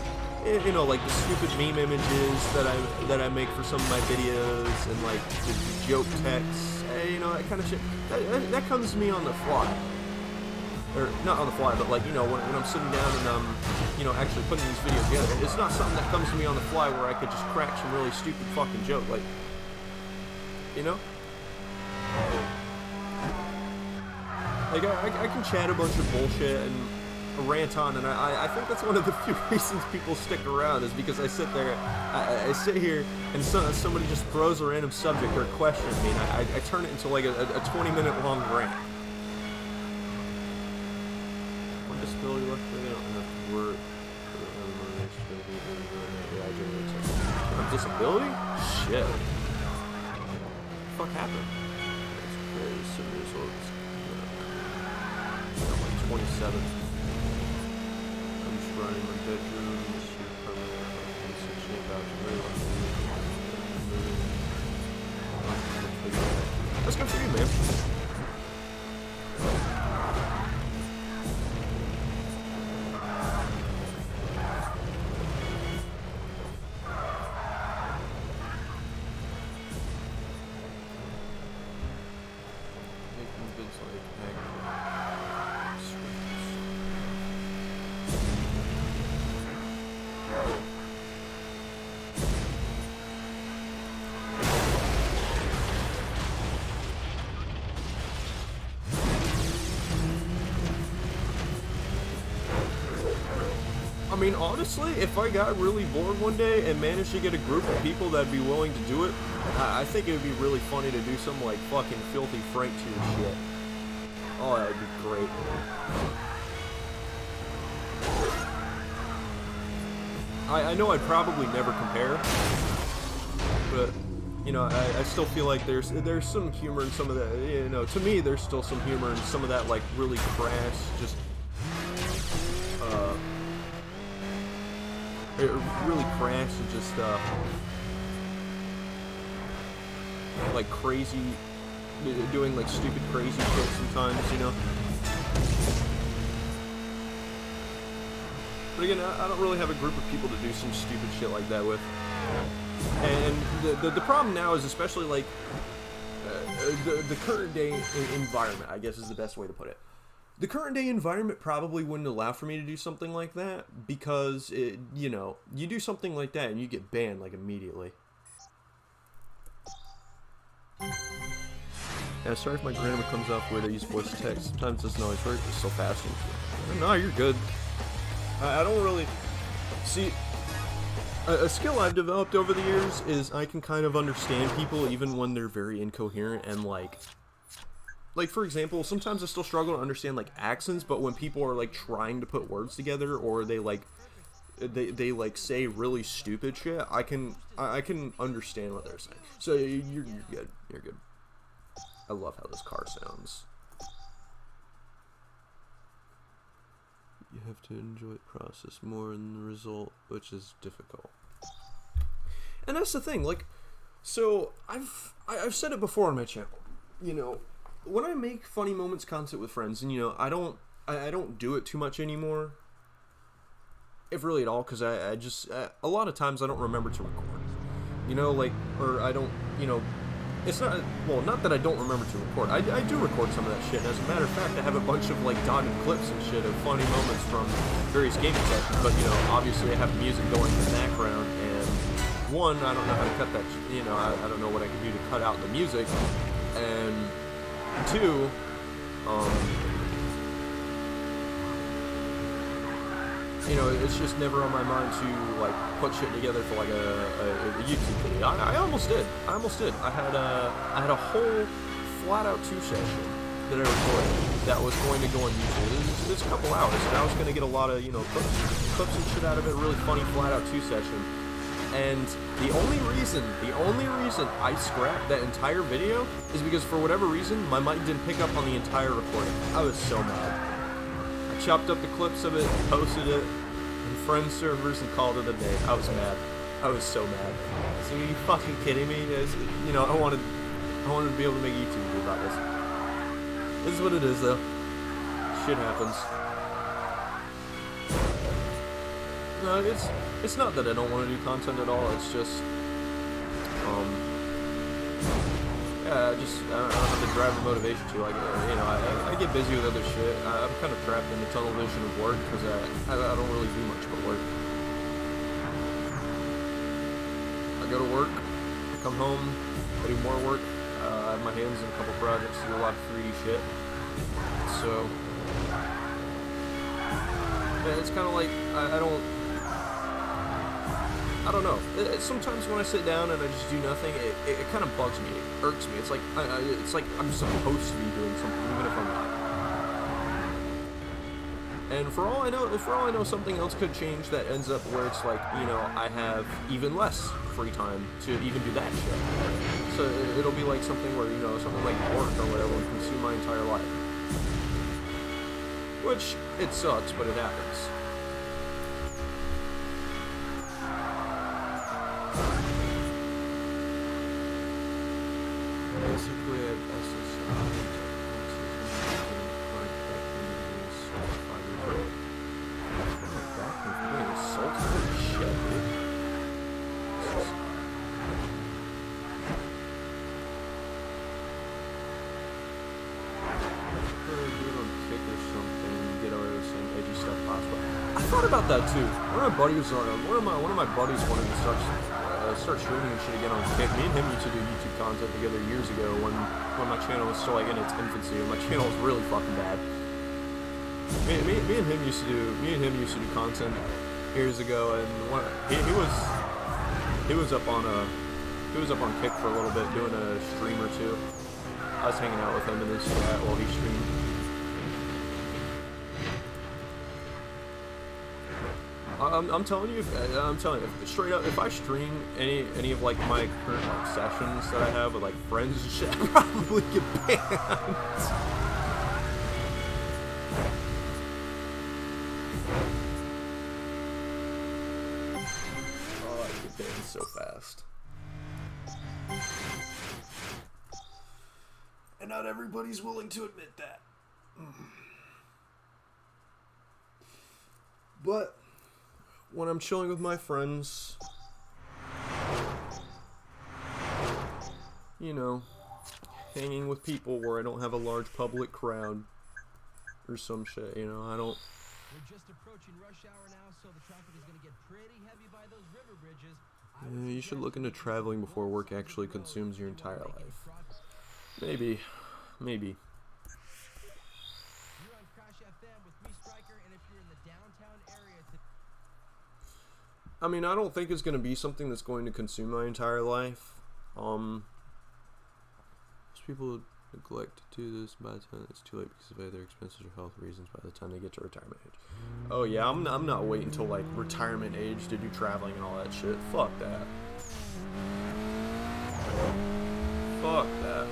A: You know, like the stupid meme images that I make for some of my videos, and like the joke texts, you know, that kind of shit. That comes to me on the fly. Or not on the fly, but like, you know, when I'm sitting down and you know, actually putting these videos together. It's not something that comes to me on the fly where I could just crack some really stupid fucking joke, like, you know? Like, I can chat a bunch of bullshit and rant on, and I think that's one of the few reasons people stick around, is because I sit there, I sit here, and somebody just throws a random subject or a question at me, and I turn it into like a 20-minute long rant. One disability left, they don't have to work. Disability? Shit. What the fuck happened? That's very serious. I'm like 27. I'm just running my bedroom. That's good for you, man. I mean, honestly, if I got really bored one day and managed to get a group of people that'd be willing to do it, I think it would be really funny to do some, like, fucking filthy Frank tier shit. Oh, that would be great. I know I'd probably never compare, but you know, I still feel like there's some humor in some of that. You know, to me, there's still some humor in some of that, like really crass, just really crass and just like crazy, doing like stupid crazy shit sometimes, you know. But again, I don't really have a group of people to do some stupid shit like that with. And the problem now is especially like the current day environment, I guess is the best way to put it. The current day environment probably wouldn't allow for me to do something like that because, you know, you do something like that and you get banned like immediately. Yeah, sorry if my grammar comes off weird. I use voice to text. Sometimes it's noise. It's so fast. No, you're good. I don't really see. A skill I've developed over the years is I can kind of understand people even when they're very incoherent and like for example, sometimes I still struggle to understand like accents, but when people are like trying to put words together or they like say really stupid shit, I can understand what they're saying. So you're good. You're good. I love how this car sounds. You have to enjoy the process more than the result, which is difficult. And that's the thing, like, so I've said it before on my channel, you know, when I make funny moments content with friends, and you know, I don't do it too much anymore, if really at all, because I just a lot of times I don't remember to record, you know, like, or I don't, you know. It's not, well, not that I don't remember to record. I do record some of that shit. As a matter of fact, I have a bunch of, like, dotted clips and shit of funny moments from various gaming sessions. But, you know, obviously I have music going in the background. And, one, I don't know how to cut that, you know, I don't know what I can do to cut out the music. And, two, you know, it's just never on my mind to, like, put shit together for, like, a YouTube video. I almost did. I had a whole Flatout 2 session that I recorded that was going to go on YouTube. It was a couple hours, and I was going to get a lot of, you know, clips and shit out of it. A really funny Flatout 2 session. And the only reason I scrapped that entire video is because, for whatever reason, my mic didn't pick up on the entire recording. I was so mad. Chopped up the clips of it, posted it in friend servers, and called it a day. I was mad. I was so mad. So are you fucking kidding me? You know, I wanted to be able to make a YouTube video about this. This is what it is, though. Shit happens. No, it's not that I don't want to do content at all. It's just, yeah, I don't have the drive or motivation to. Like, you know, I get busy with other shit. I'm kind of trapped in the tunnel vision of work because I don't really do much but work. I go to work, I come home, I do more work. I have my hands in a couple projects, do a lot of 3D shit. So, yeah, it's kind of like I don't know. Sometimes when I sit down and I just do nothing, it kind of bugs me. It irks me. It's like I'm supposed to be doing something, even if I'm not. And for all I know, something else could change that ends up where it's like, you know, I have even less free time to even do that shit. So it'll be like something where, you know, something like work or whatever will consume my entire life. Which, it sucks, but it happens. Basically, I thought about that too. One of my buddies wanted to start streaming and shit again on Kick. Me and him used to do YouTube content together years ago when my channel was still like in its infancy and my channel was really fucking bad. Me and him used to do content years ago, and he was up on Kick for a little bit doing a stream or two. I was hanging out with him in his chat while he streamed. I'm telling you, straight up, if I stream any of like my current like sessions that I have with like friends and shit, I'd probably get banned. Oh, I get banned so fast. And not everybody's willing to admit that. But when I'm chilling with my friends, you know, hanging with people where I don't have a large public crowd or some shit, you know, I don't.
B: We're just approaching rush hour now, so the traffic is going to get pretty heavy by those river bridges.
A: You should look into traveling before work actually consumes your entire life. Maybe. Maybe.
B: You're on Crash FM with me, Striker, and if you're in the downtown area
A: I mean, I don't think it's going to be something that's going to consume my entire life. Most people neglect to do this by the time it's too late because of either expenses or health reasons by the time they get to retirement age. Oh yeah, I'm not waiting until like retirement age to do traveling and all that shit. Fuck that. Fuck that.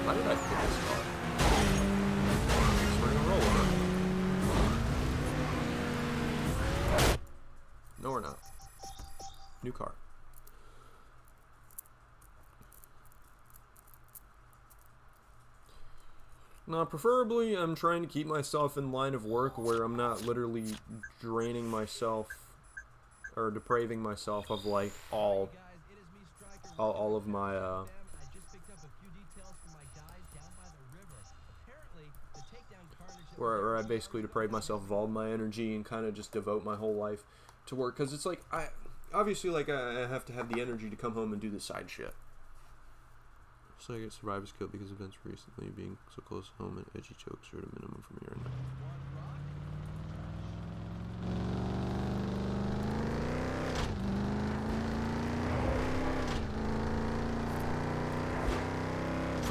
A: How did I pick this car? Swing and roll over. No, we're not. New car. Now, preferably, I'm trying to keep myself in line of work where I'm not literally draining myself or depraving myself of like all of my where I basically deprave myself of all my energy and kind of just devote my whole life to work, because it's like I have to have the energy to come home and do the side shit. So I get survivor's guilt because events recently being so close to home and edgy jokes are at a minimum from here on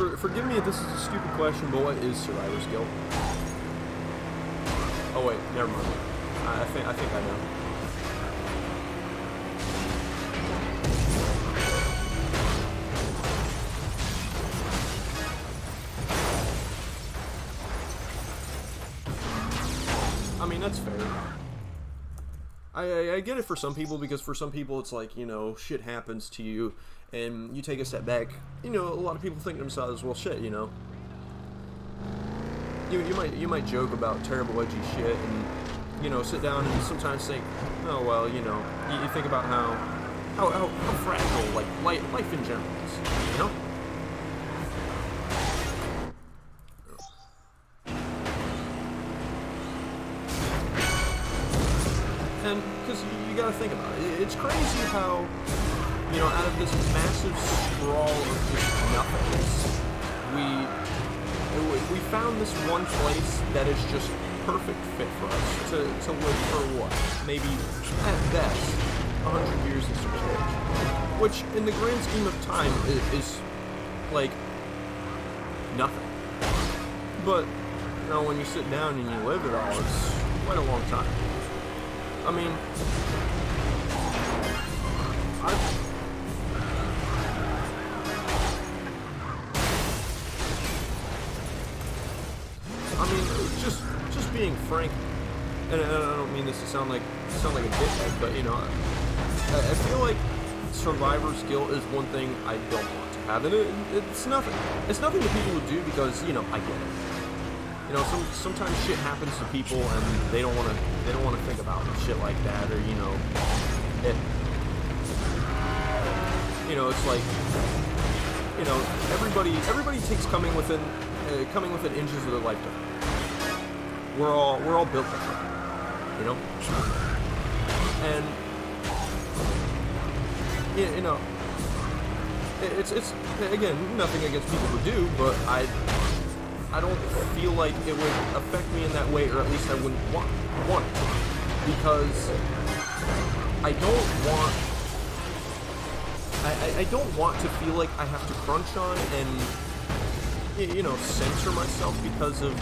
A: out. Forgive me if this is a stupid question, but what is survivor's guilt? Oh wait, never mind. I think I know. I mean, that's fair. I get it for some people, because for some people it's like, you know, shit happens to you and you take a step back. You know, a lot of people think to themselves, well, shit, you know, you might joke about terrible edgy shit and, you know, sit down and sometimes think, oh well, you know, you think about how fragile like life in general is, you know. And because you gotta think about it, it's crazy how, you know, out of this massive sprawl of just nothingness, we found this one place that is just perfect fit for us to live for what, maybe at best 100 years and some change, which in the grand scheme of time is like nothing. But you know, when you sit down and you live it all, it's quite a long time. I mean, just being frank, and I don't mean this to sound like a dickhead, but you know, I feel like survivor's guilt is one thing I don't want to have, and it's nothing. It's nothing that people would do because, you know, I get it. You know, sometimes shit happens to people and they don't want to think about shit like that, or you know, it's like, you know, everybody takes coming within inches of their lifetime. We're all built different, you know, and you know, it's again nothing against people who do, but I don't feel like it would affect me in that way, or at least I wouldn't want it to, because I don't want to feel like I have to crunch on and, you know, censor myself because of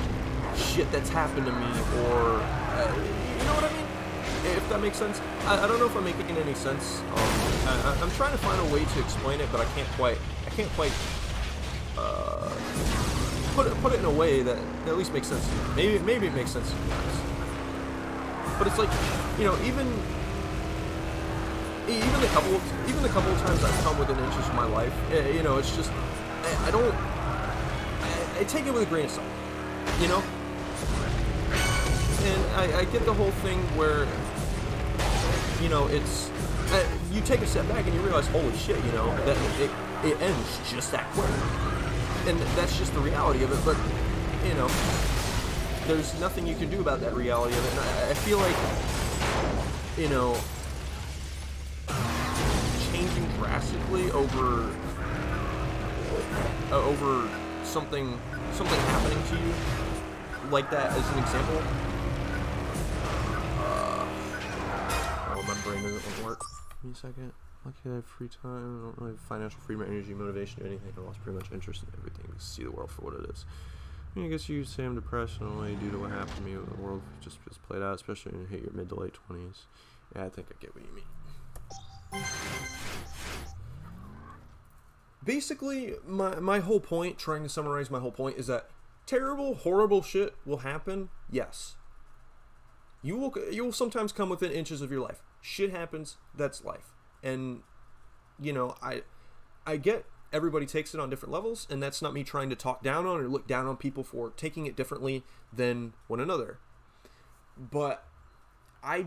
A: shit that's happened to me, or you know what I mean? If that makes sense. I don't know if I'm making any sense. I'm trying to find a way to explain it, but I can't quite put it in a way that at least makes sense to you. Maybe it makes sense to you guys. But it's like, you know, even the couple of times I've come within inches of my life, you know, it's just I take it with a grain of salt, you know. And I get the whole thing where, you know, it's you take a step back and you realize, holy shit, you know, that it ends just that quick, and that's just the reality of it. But you know, there's nothing you can do about that reality of it. And I feel like, you know, changing drastically over something happening to you like that, as an example. Oh, my brain doesn't work. Give me a second. Lucky I have free time. I don't really have financial freedom, energy, motivation to do anything. I lost pretty much interest in everything to see the world for what it is. I mean, I guess you could say I'm depressed in a way due to what happened to me. The world just played out, especially when you hit your mid to late 20s. Yeah, I think I get what you mean. Basically, my whole point, trying to summarize my whole point, is that terrible, horrible shit will happen. Yes. You will sometimes come within inches of your life. Shit happens. That's life. And, you know, I get everybody takes it on different levels, and that's not me trying to talk down on or look down on people for taking it differently than one another. But I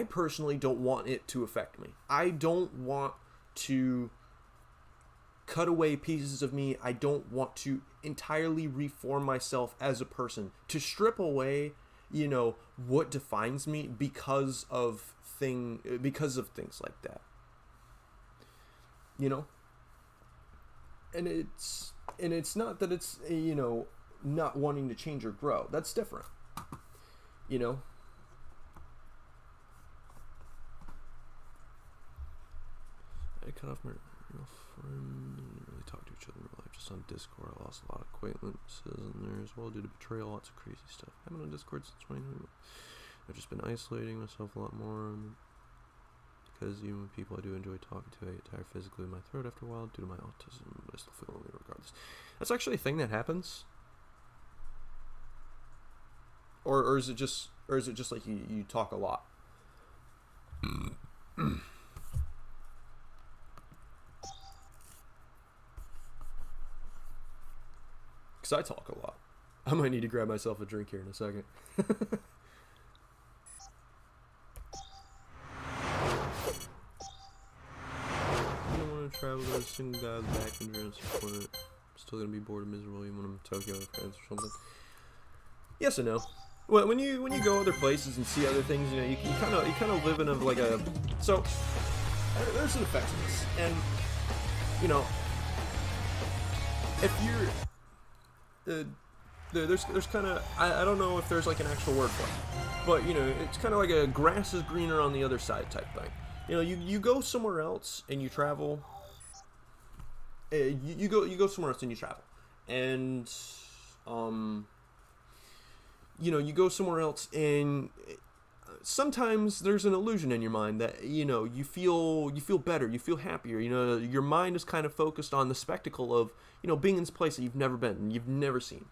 A: personally don't want it to affect me. I don't want to cut away pieces of me. I don't want to entirely reform myself as a person, to strip away, you know, what defines me because of things like that. You know? And it's not that it's, you know, not wanting to change or grow. That's different. You know? I cut off my real friend. Didn't really talk to each other in real life, just on Discord. I lost a lot of acquaintances in there as well due to betrayal, lots of crazy stuff. I've been on Discord since 2020. I've just been isolating myself a lot more, because even with people I do enjoy talking to, I get tired physically in my throat after a while due to my autism, but I still feel lonely regardless. That's actually a thing that happens? Or is it just like you talk a lot? Because I talk a lot. I might need to grab myself a drink here in a second. Travel to a single guy's back and join support. Still gonna be bored and miserable even when I'm in Tokyo with friends or something. Yes and no. Well, when you go other places and see other things, you know, you kind of live in a so there's an effect to this, and you know, if you're there's kind of I don't know if there's like an actual word for it, but you know, it's kind of like a grass is greener on the other side type thing. You know, you go somewhere else and you travel. You go somewhere else and you travel, and you know, you go somewhere else and sometimes there's an illusion in your mind that, you know, you feel better, you feel happier. You know, your mind is kind of focused on the spectacle of, you know, being in this place that you've never been and you've never seen.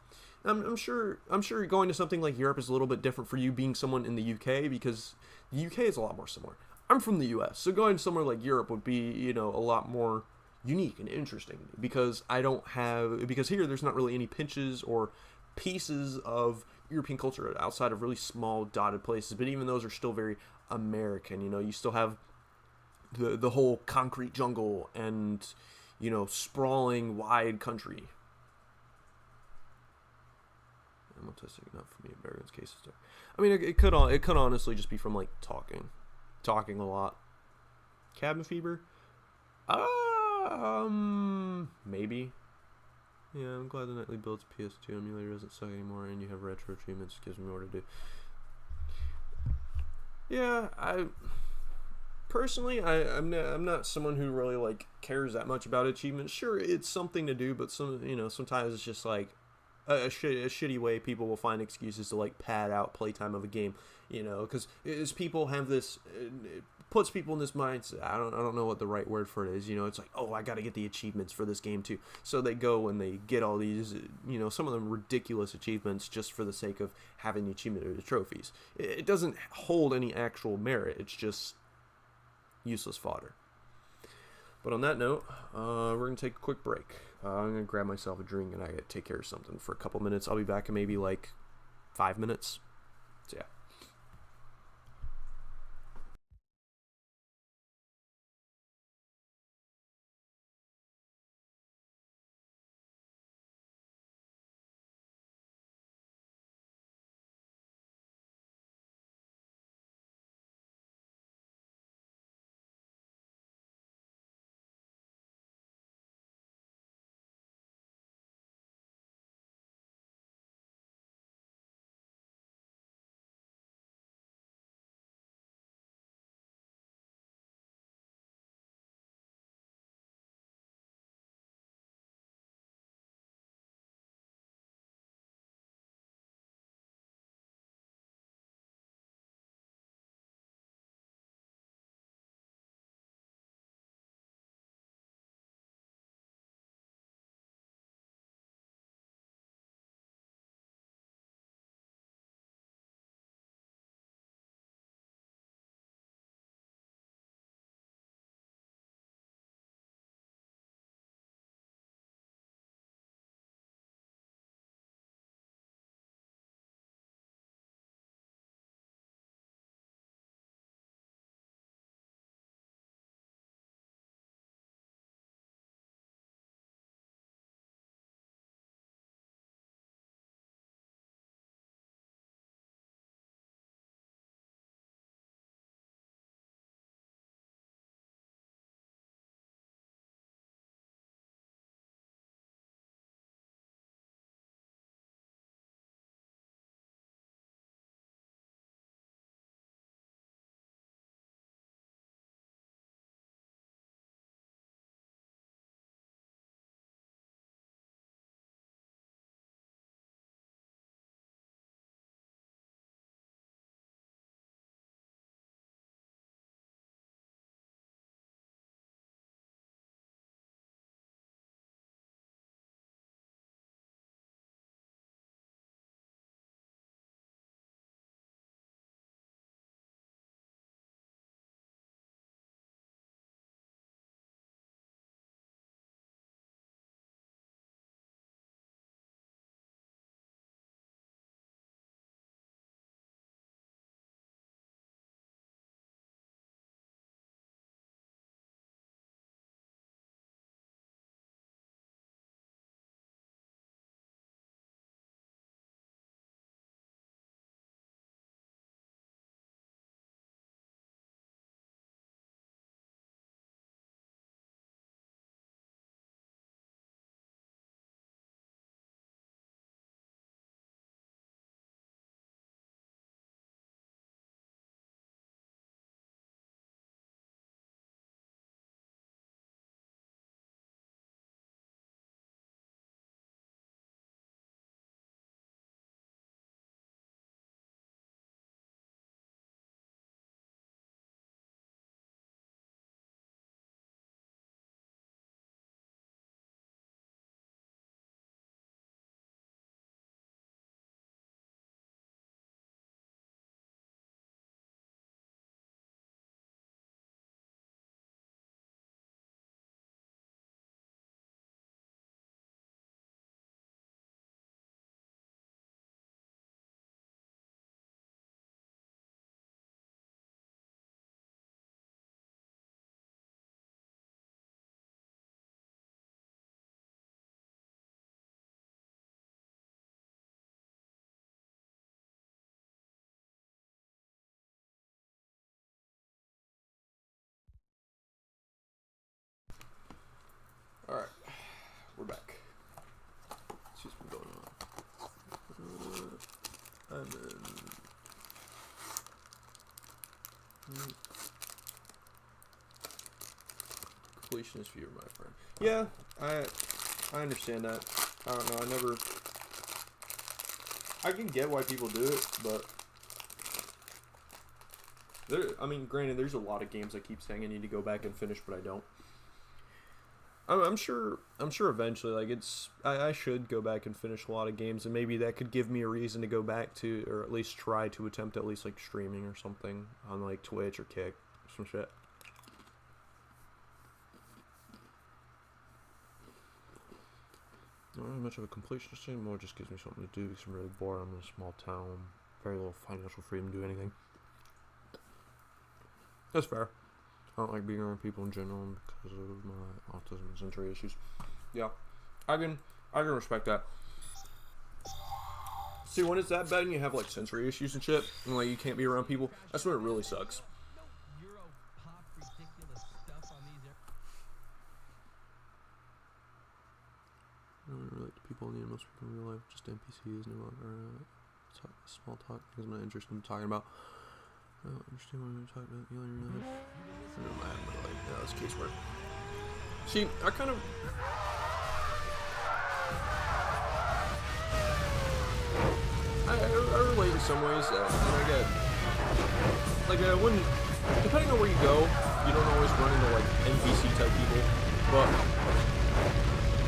A: I'm sure going to something like Europe is a little bit different for you, being someone in the UK, because the UK is a lot more similar. I'm from the US, so going somewhere like Europe would be, you know, a lot more unique and interesting, because because here there's not really any pinches or pieces of European culture outside of really small dotted places, but even those are still very American. You know, you still have the whole concrete jungle and, you know, sprawling wide country. I'm autistic enough for me in Barron's cases there. I mean, it could honestly just be from like talking a lot. Cabin fever? Maybe. Yeah, I'm glad the nightly build's PS2 emulator doesn't suck anymore, and you have retro treatments. Gives me more to do. Yeah, personally, I'm not someone who really like cares that much about achievements. Sure, it's something to do, but sometimes it's just like, a shitty way people will find excuses to like pad out playtime of a game, you know, because as people have this, it puts people in this mindset. I don't know what the right word for it is. You know, it's like, oh, I got to get the achievements for this game too. So they go and they get all these, you know, some of them ridiculous achievements just for the sake of having the achievement or the trophies. It doesn't hold any actual merit. It's just useless fodder. But on that note, we're going to take a quick break. I'm going to grab myself a drink and I got to take care of something for a couple minutes. I'll be back in maybe like 5 minutes. So yeah. Alright, we're back. Let's see what's going on. And then... completionist viewer, my friend. Yeah, I understand that. I don't know, I never I can get why people do it, but I mean, granted, there's a lot of games I keep saying I need to go back and finish, but I don't. I'm sure eventually, like, I should go back and finish a lot of games, and maybe that could give me a reason to go back to, or at least try to attempt at least, like, streaming or something on, like, Twitch or Kick or some shit. Not really much of a completionist anymore, just gives me something to do because I'm really bored. I'm in a small town, very little financial freedom to do anything. That's fair. I don't like being around people in general because of my autism and sensory issues. Yeah, I can respect that. See, when it's that bad and you have like sensory issues and shit, and like you can't be around people, that's when it really sucks. I don't really relate to people in most people in real life, just NPCs, no longer small talk because I'm not interested in talking about. I don't understand what I'm talking about. You in real life? Never mind, but like, yeah, that's casework. See, I kind of. I relate in some ways, and I get. Like, when. Depending on where you go, you don't always run into like NPC type people, but.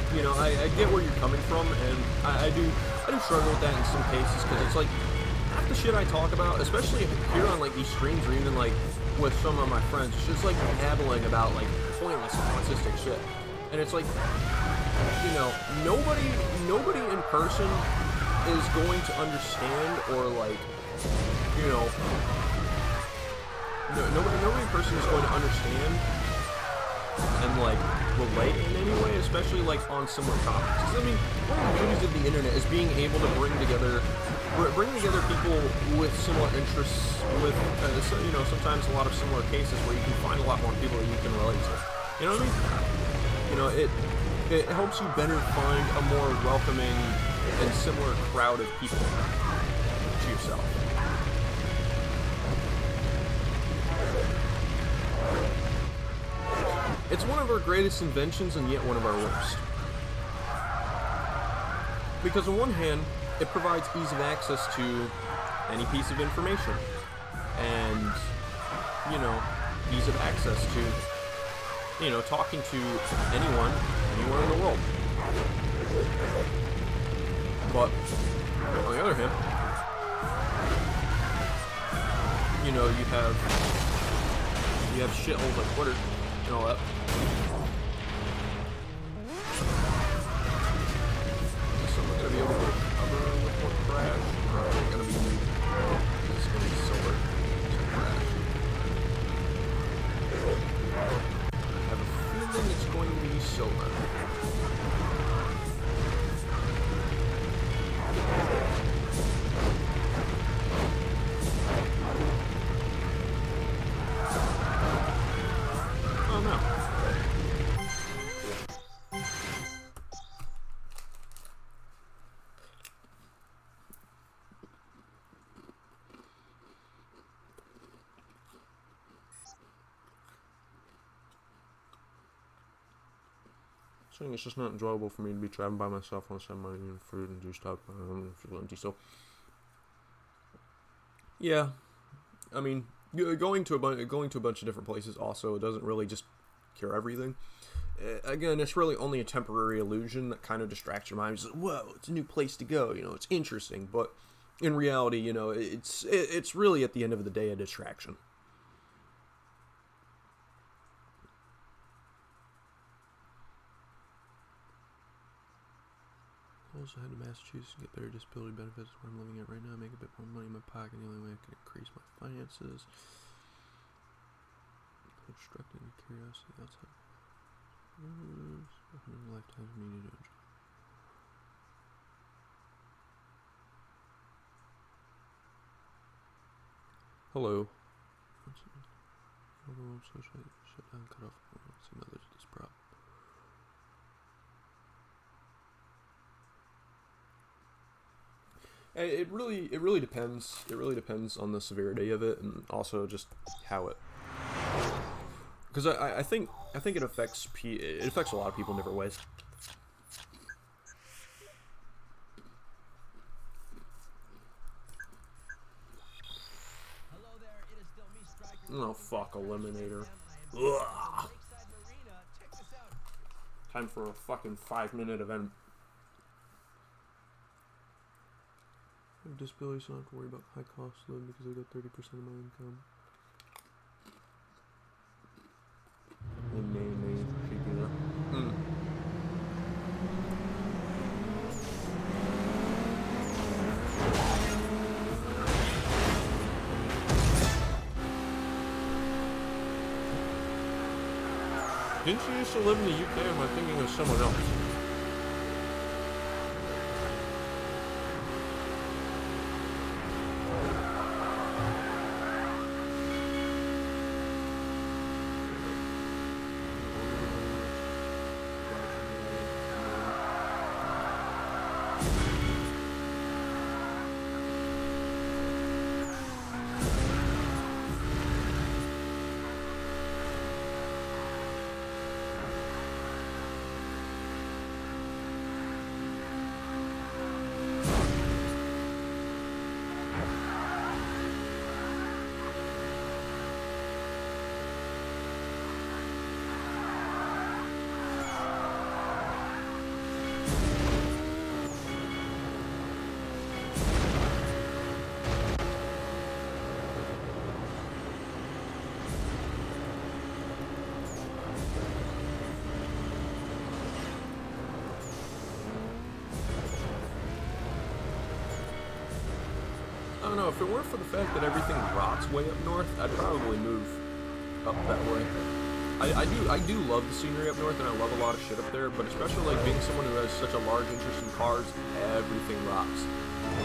A: You know, I get where you're coming from, and I do struggle with that in some cases, because it's like, half the shit I talk about, especially here on like these streams, or even like with some of my friends, it's just like babbling about like pointless autistic shit. And it's like, you know, nobody in person is going to understand, or like, you know, nobody in person is going to understand and like relate in any way, especially like on similar topics. I mean, one of the beauties of the internet is being able to bring together people with similar interests, with you know, sometimes a lot of similar cases where you can find a lot more people that you can relate to. You know what I mean? You know, it helps you better find a more welcoming and similar crowd of people to yourself. It's one of our greatest inventions and yet one of our worst. Because on one hand, it provides ease of access to any piece of information. And, you know, ease of access to, you know, talking to anyone, anywhere in the world. But, on the other hand, you know, you have shitholes like Twitter and all that. So we're gonna be able to cover with more crash, or are we gonna be it's gonna be solar to crash? I have a feeling it's going to be solar. It's just not enjoyable for me to be traveling by myself unless I have money and food and do stuff. I don't feel empty. So, yeah, I mean, going to a bunch of different places also doesn't really just cure everything. Again, it's really only a temporary illusion that kind of distracts your mind. It's like, whoa, it's a new place to go. You know, it's interesting, but in reality, you know, it's really at the end of the day a distraction. Also head to Massachusetts and get better disability benefits where I'm living at right now. Make a bit more money in my pocket. The only way I can increase my finances. Constructing curiosity outside. Lifetime meaning to enjoy. Hello. Overwhelmed social shut down, cut off. Some others of this problem. It really depends. It really depends on the severity of it, and also just how it. Because I think it affects a lot of people in different ways. Oh, fuck, Eliminator. Ugh. Time for a fucking 5-minute event. I have disability, so I don't have to worry about high cost load because I got 30% of my income. Didn't you used to live in the UK, or am I thinking of someone else? I don't know, if it weren't for the fact that everything rots way up north, I'd probably move up that way. I do love the scenery up north, and I love a lot of shit up there, but especially, like, being someone who has such a large interest in cars, everything rots.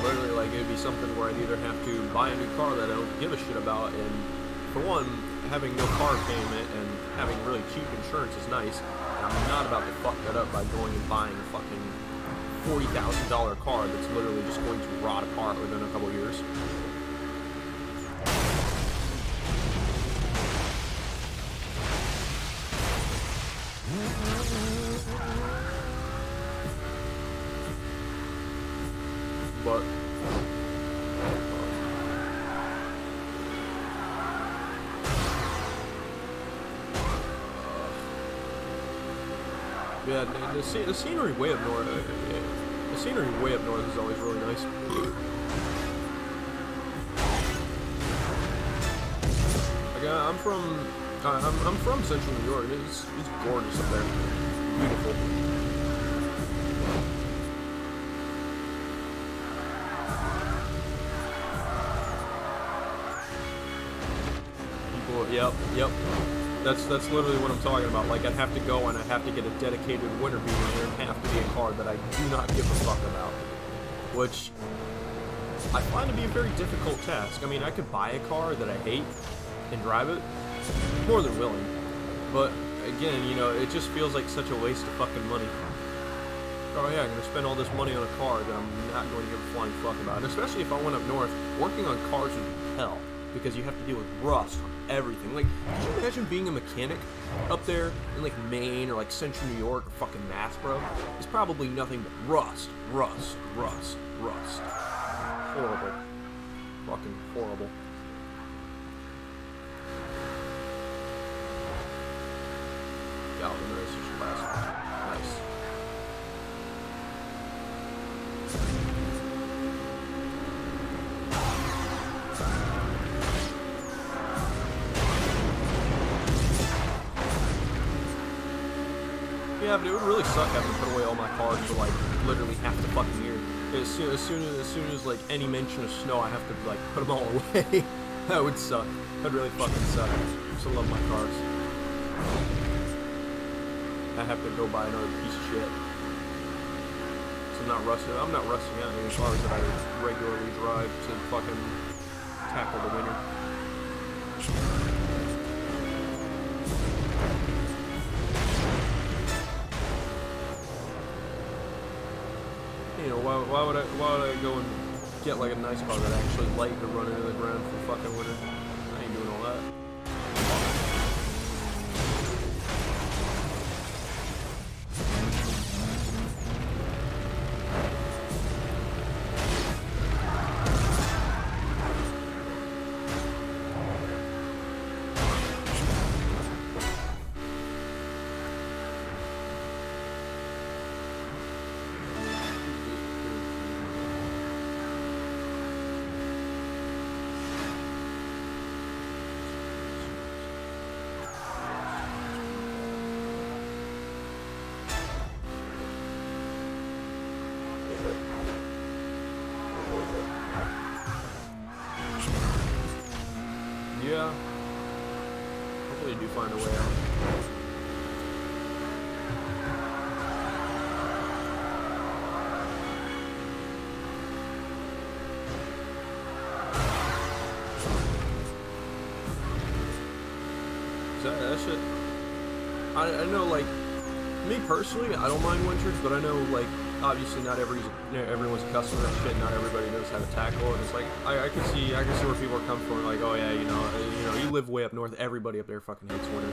A: Literally, like, it'd be something where I'd either have to buy a new car that I don't give a shit about, and for one, having no car payment and having really cheap insurance is nice, and I'm not about to fuck that up by going and buying a fucking $40,000 car that's literally just going to rot apart within a couple years. But yeah, the scenery way up north. The scenery way up north is always really nice. Like, I'm from Central New York. It's gorgeous up there. Beautiful. People, yep. That's literally what I'm talking about. Like, I'd have to go and I'd have to get a dedicated winter beater, and it'd have to be a car that I do not give a fuck about. Which I find to be a very difficult task. I mean, I could buy a car that I hate and drive it, more than willing. But again, you know, it just feels like such a waste of fucking money. Oh yeah, I'm gonna spend all this money on a car that I'm not going to give a flying fuck about. And especially if I went up north, working on cars would be hell, because you have to deal with rust on everything. Like, could you imagine being a mechanic up there in like Maine or like Central New York or fucking Mass, bro? It's probably nothing but rust. Horrible. Fucking horrible. Galvin Racer's class. Nice. Yeah, but it would really suck having to put away all my cars for like literally half the fucking year. As soon as like any mention of snow, I have to like put them all away. That would suck. That'd really fucking suck. I still love my cars. I have to go buy another piece of shit. So I'm not rusting out any cars that I regularly drive to fucking tackle the winter. You know, why would I go and get like a nice car that actually light to run into the ground for fucking winter? I ain't doing all that. Yeah. Hopefully you do find a way out. That shit. I know, like, me personally, I don't mind winters, but I know, like, obviously not everyone's accustomed to that shit. Not everybody knows how to tackle it. And it's like I can see where people are coming from. Like, oh yeah, you know, you live way up north. Everybody up there fucking hates winter.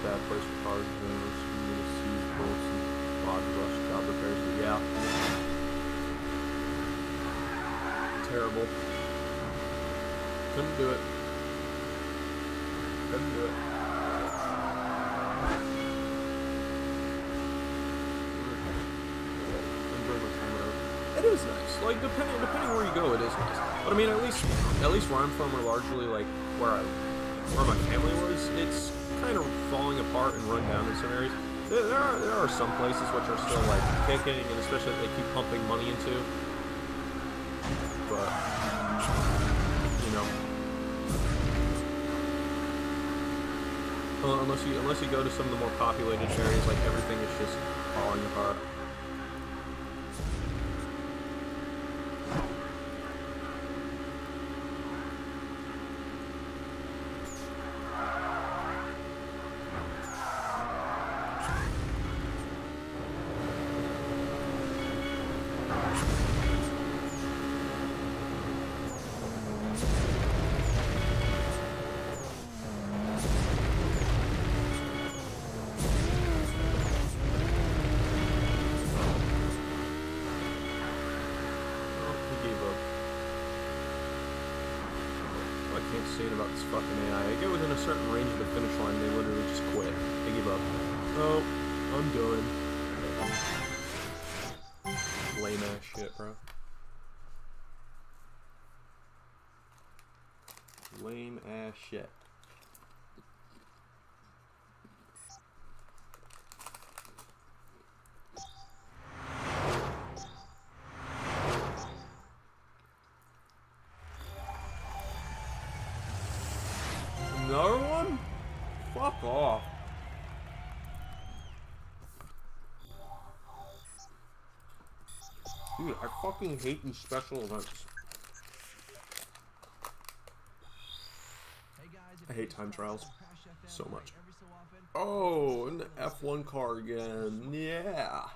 A: Bad place for cars and things. You need to see bolts and body rush job repairs. But yeah. Terrible. Couldn't do it. Couldn't do it. Enjoy my time out. It is nice. Like depending where you go, it is nice. But I mean, at least where I'm from, or largely like where my family was, it's kind of falling apart and run down in some areas. There are some places which are still like kicking, and especially they keep pumping money into. But you know, unless you go to some of the more populated areas, like everything is just falling apart. About this fucking AI. I get within a certain range of the finish line, they literally just quit. They give up. Oh, I'm done. Lame ass shit, bro. Lame ass shit. Another one? Fuck off. Dude, I fucking hate these special events. I hate time trials so much. Oh, and the F1 car again. Yeah.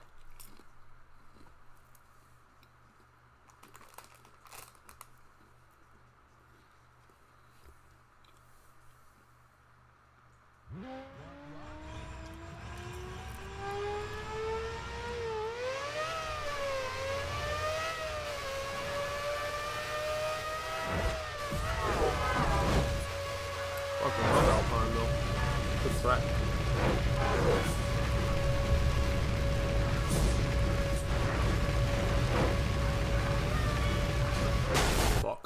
A: Fucking love Alpine though. Good track. Fuck.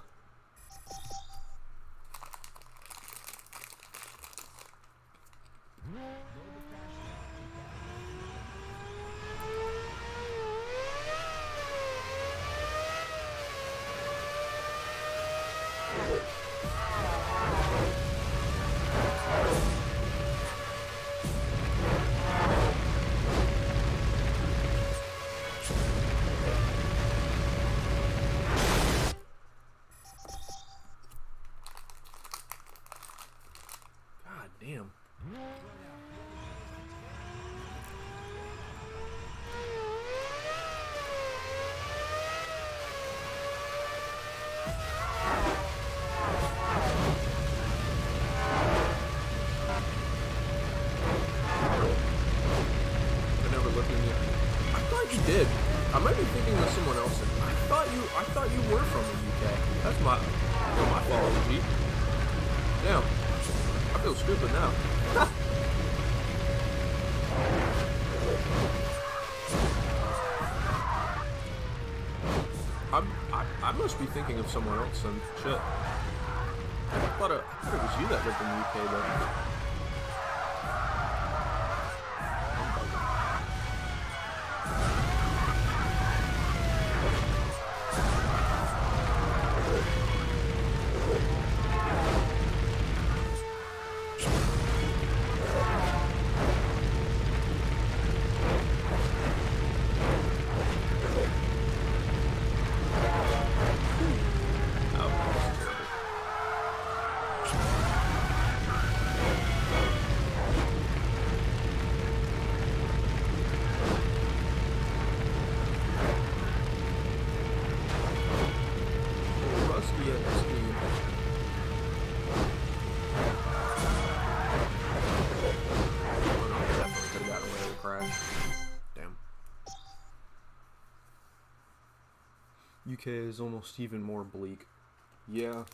A: someone else in. I thought you were from the UK. That's my fault, G. Damn. I feel stupid now. I must be thinking of someone else and shit. I thought it was you that lived in the UK though. UK is almost even more bleak. Yeah.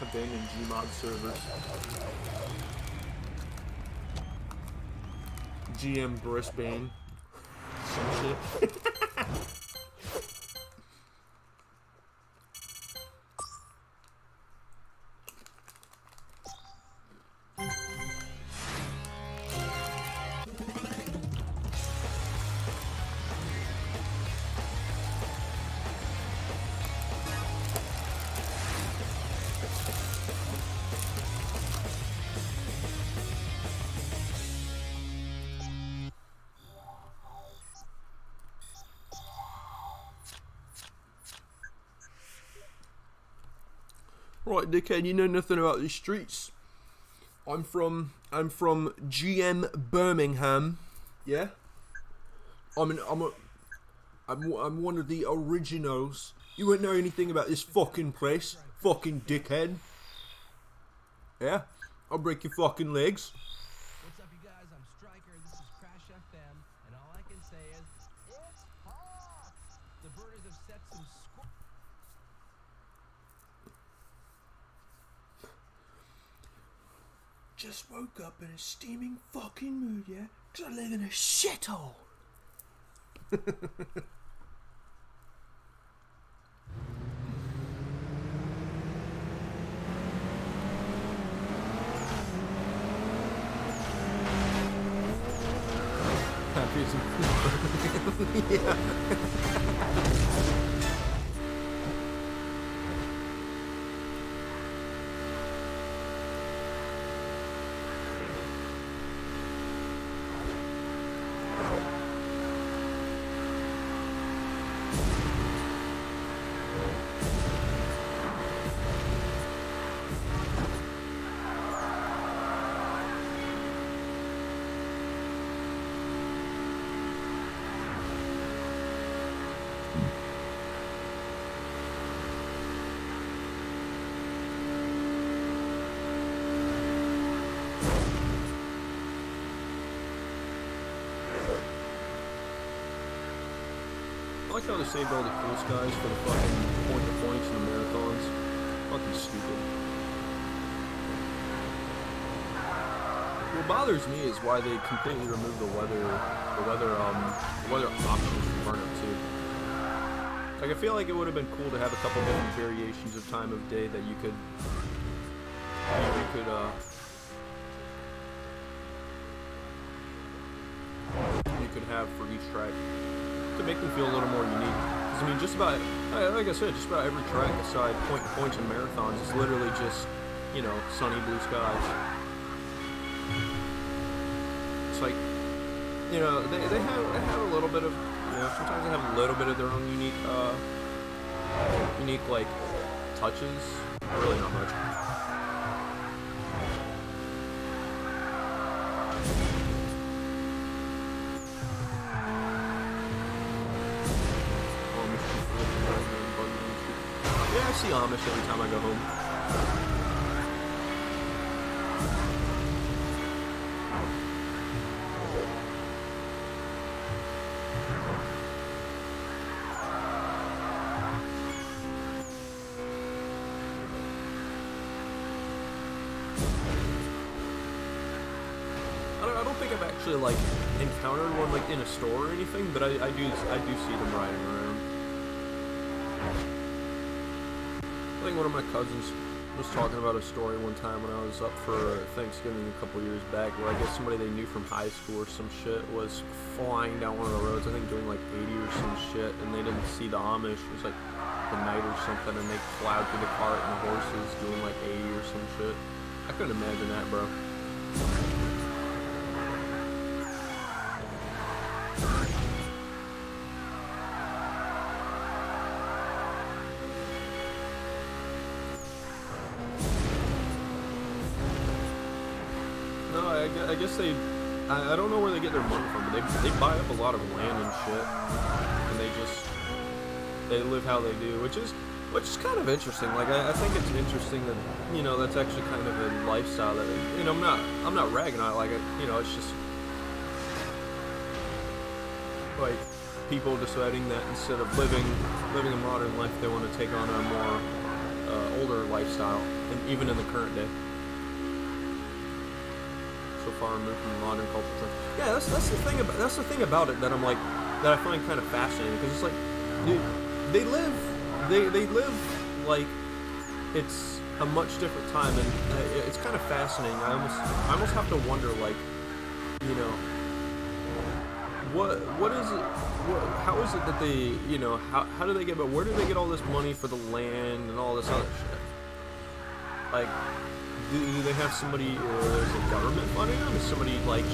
A: Abandoned Gmod servers. GM Brisbane. Some shit. Right, dickhead, you know nothing about these streets. I'm from GM Birmingham. Yeah. I'm one of the originals. You wouldn't know anything about this fucking place, fucking dickhead. Yeah. I'll break your fucking legs.
B: What's up, you guys? I'm Striker. This is Crash FM, and all I can say is it's hot. The birders have set some
A: Just woke up in a steaming fucking mood, yeah? 'Cause I live in a shithole. Happy as a yeah. I like how they saved all the cool skies for the fucking point-to-points and the marathons. Fucking stupid. What bothers me is why they completely removed the weather options from Burnout 2. Like, I feel like it would have been cool to have a couple different variations of time of day that you could have for each track to make them feel a little more unique. Because I mean, just about, like I said, just about every track aside points and marathons is literally just, you know, sunny blue skies. It's like, you know, they have a little bit of, you know, sometimes they have a little bit of their own unique like touches. Really not much. Yeah, I see Amish every time I go home. think I've actually like encountered one like in a store or anything, but I do see them riding around. I think one of my cousins was talking about a story one time when I was up for Thanksgiving a couple years back, where I guess somebody they knew from high school or some shit was flying down one of the roads, I think doing like 80 or some shit, and they didn't see the Amish. It was like the night or something, and they plowed through the cart and the horses doing like 80 or some shit. I couldn't imagine that, bro. I guess they, I don't know where they get their money from, but they buy up a lot of land and shit, and they live how they do, which is kind of interesting. Like I think it's interesting that, you know, that's actually kind of a lifestyle that, you know, I'm not ragging on it, like, you know, it's just like people deciding that instead of living a modern life, they want to take on a more older lifestyle, and even in the current day. So far removed from the modern culture. Yeah, that's the thing about it that I'm like, that I find kind of fascinating, because it's like, dude, they live like it's a much different time, and it's kind of fascinating. I almost have to wonder, like, you know, what is it? How is it that they, you know, how do they get? But where do they get all this money for the land and all this other shit? Like, do they have somebody, or is it government funding them? Is somebody like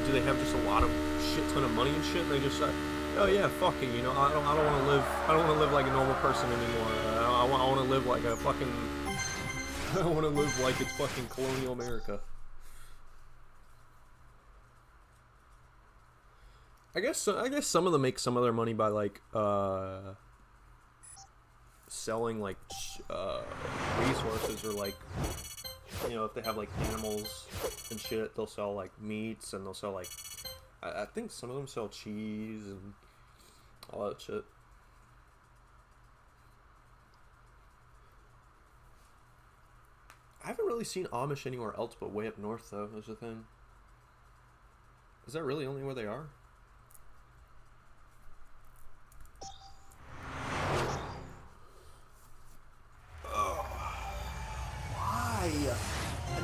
A: do they have just a lot of shit ton of money and shit? And they just say, oh yeah, fucking, you know, I don't want to live like a normal person anymore. I want to live like a fucking, I want to live like it's fucking colonial America. I guess some of them make some of their money by like selling like resources, or like, you know, if they have like animals and shit, they'll sell like meats, and they'll sell like, I think some of them sell cheese and all that shit. I haven't really seen Amish anywhere else but way up north, though, is the thing. Is that really only where they are?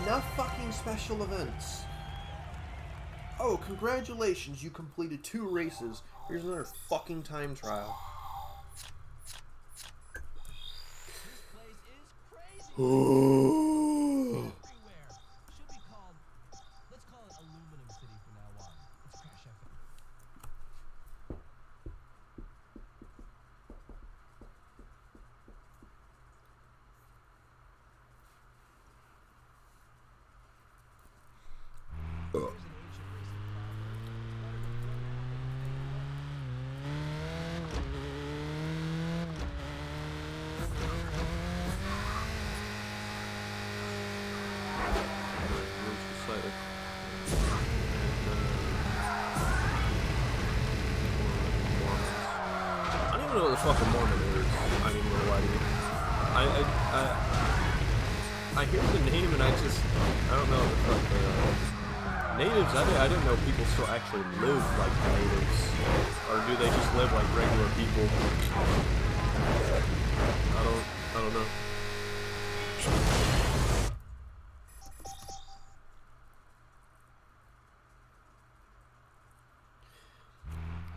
A: Enough fucking special events. Oh, congratulations, you completed 2 races. Here's another fucking time trial.
B: This place is crazy. Everywhere. Should be called, let's call it Aluminum City from now on. It's Crash FM.
A: I don't know what the fucking Mormon is. I ain't even gonna lie to you. I hear the name and I don't know what the fuck they are. Natives, I didn't know people still actually live like natives. Or do they just live like regular people? I don't know.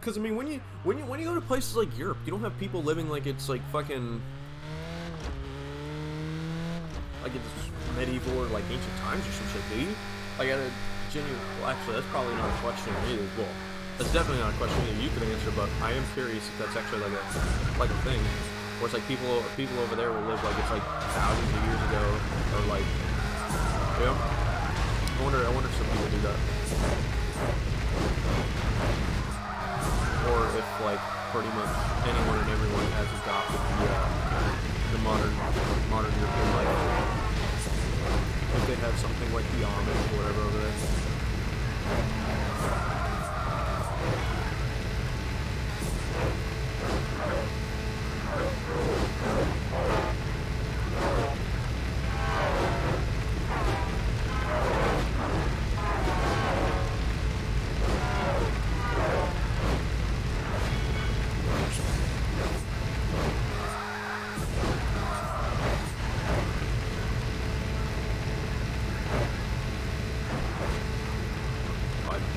A: Because I mean, when you go to places like Europe, you don't have people living like it's like fucking, like it's medieval or like ancient times or some shit, do you? Like, at a genuine, well, actually, that's probably not a question either. Well, that's definitely not a question that you can answer, but I am curious if that's actually like a thing, where it's like people over there will live like it's like thousands of years ago, or like, you know, I wonder if some people do that. Or if, like, pretty much anyone and everyone has adopted the modern European life. If they have something like the Amish or whatever over there.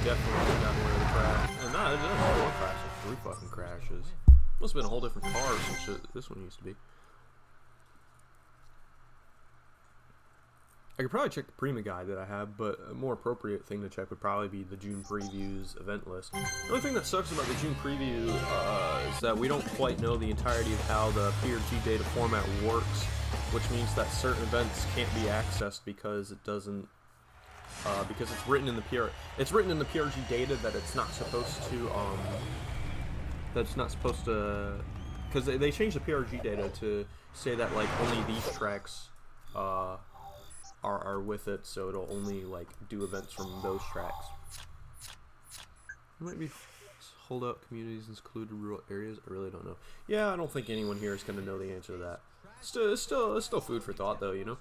A: definitely got away with a crash. And nah, it does 4 crashes, 3 fucking crashes. Must have been a whole different car since this one used to be. I could probably check the Prima guide that I have, but a more appropriate thing to check would probably be the June previews event list. The only thing that sucks about the June preview is that we don't quite know the entirety of how the PRG data format works, which means that certain events can't be accessed because it doesn't, because it's written in the PRG data that it's not supposed to, because they changed the PRG data to say that like only these tracks are with it, so it'll only like do events from those tracks. Might be holdout communities included rural areas. I really don't know. Yeah, I don't think anyone here is gonna know the answer to that. It's still food for thought, though, you know.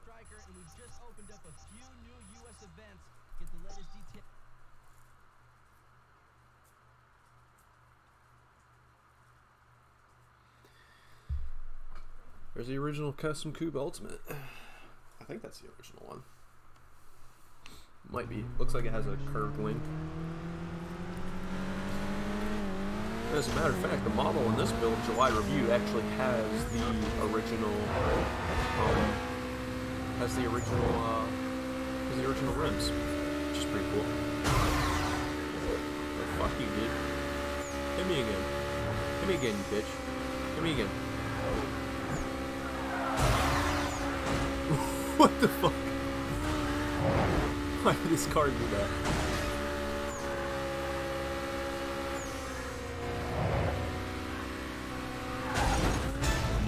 A: There's the original Custom Coupe Ultimate. I think that's the original one. Might be. Looks like it has a curved wing. As a matter of fact, the model in this build, July review, actually has the original rims, which is pretty cool. Oh, fuck you, dude. Hit me again. Hit me again, you bitch. Hit me again. What the fuck? Why did this car do that?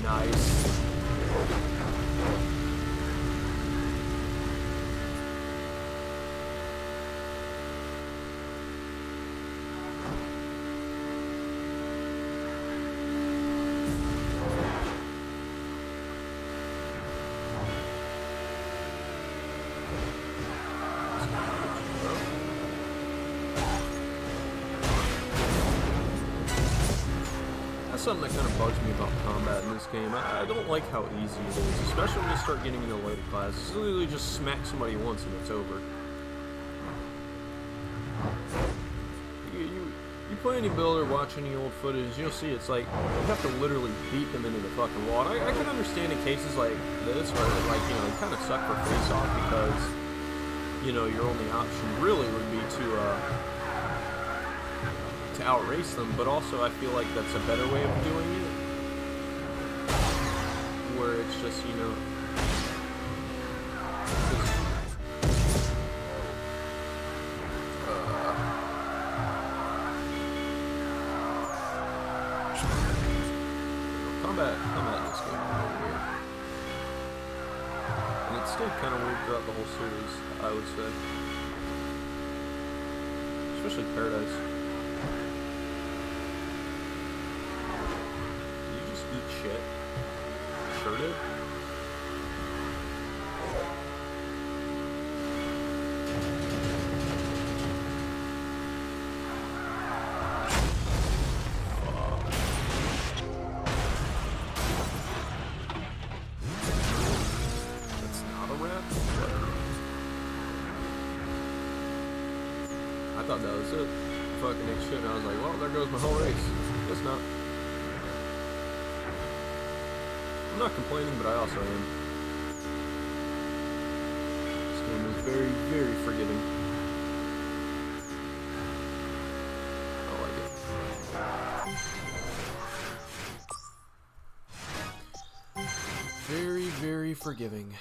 A: Nice. Something that kind of bugs me about combat in this game. I don't like how easy it is, especially when you start getting into later classes. It's literally just smack somebody once and it's over. You play any build or watch any old footage, you'll see it's like you have to literally beat them into the fucking wall. And I can understand in cases like this where, like, you know, you kind of suck for face off because, you know, your only option really would be to outrace them, but also I feel like that's a better way of doing it, where it's just, you know, combat in this game is really weird, and it's stayed kind of weird throughout the whole series, I would say, especially Paradise. Shit. Sure did. That's not a wrap? I thought that was it. Fucking ate shit, and I was like, well, there goes my whole race. Guess not. I'm not complaining, but I also am. This game is very, very forgiving. I like it. Very, very forgiving.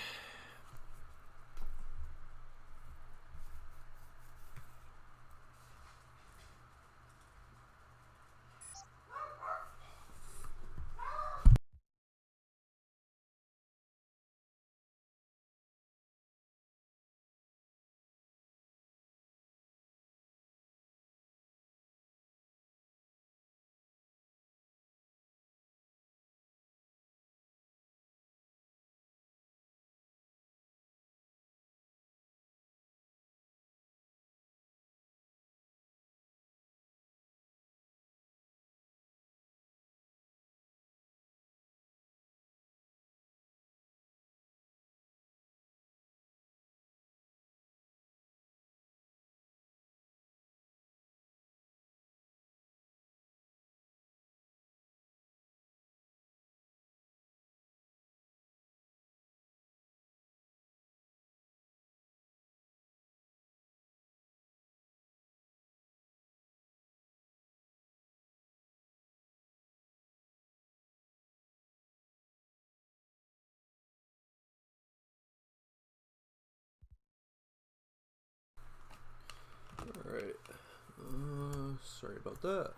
A: Sorry about that.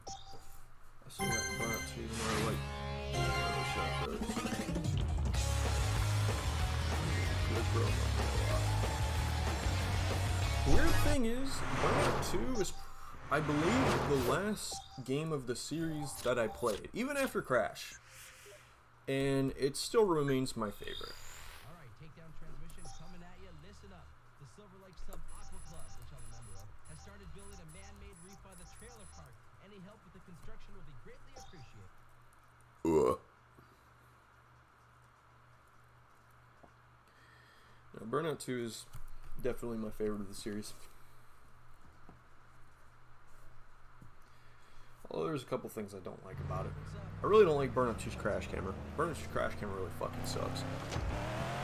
A: I see that Burnout 2 is more like the weird thing is, Burnout 2 is, I believe, the last game of the series that I played, even after Crash. And it still remains my favorite.
B: Alright, takedown transmission coming at you. Listen up. The Silver Lake Sub Aqua Club, which I'm a member of, has started building a man-made reef by the trailer park. Any help with the construction will be greatly appreciated.
A: Now, Burnout 2 is definitely my favorite of the series. Although there's a couple things I don't like about it. I really don't like Burnout 2's crash camera. Burnout 2's crash camera really fucking sucks.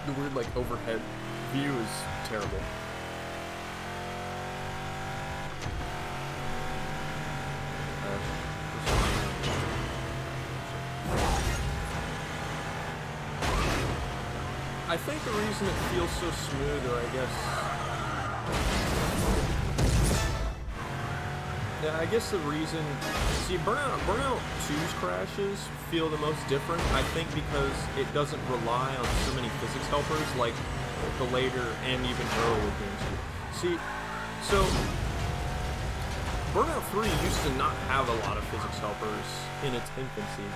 A: The weird, like, overhead view is terrible. I think the reason it feels so smooth, or I guess the reason, see, Burnout 2's crashes feel the most different, I think, because it doesn't rely on so many physics helpers like the later and even earlier games do. See, so Burnout 3 used to not have a lot of physics helpers in its infancy.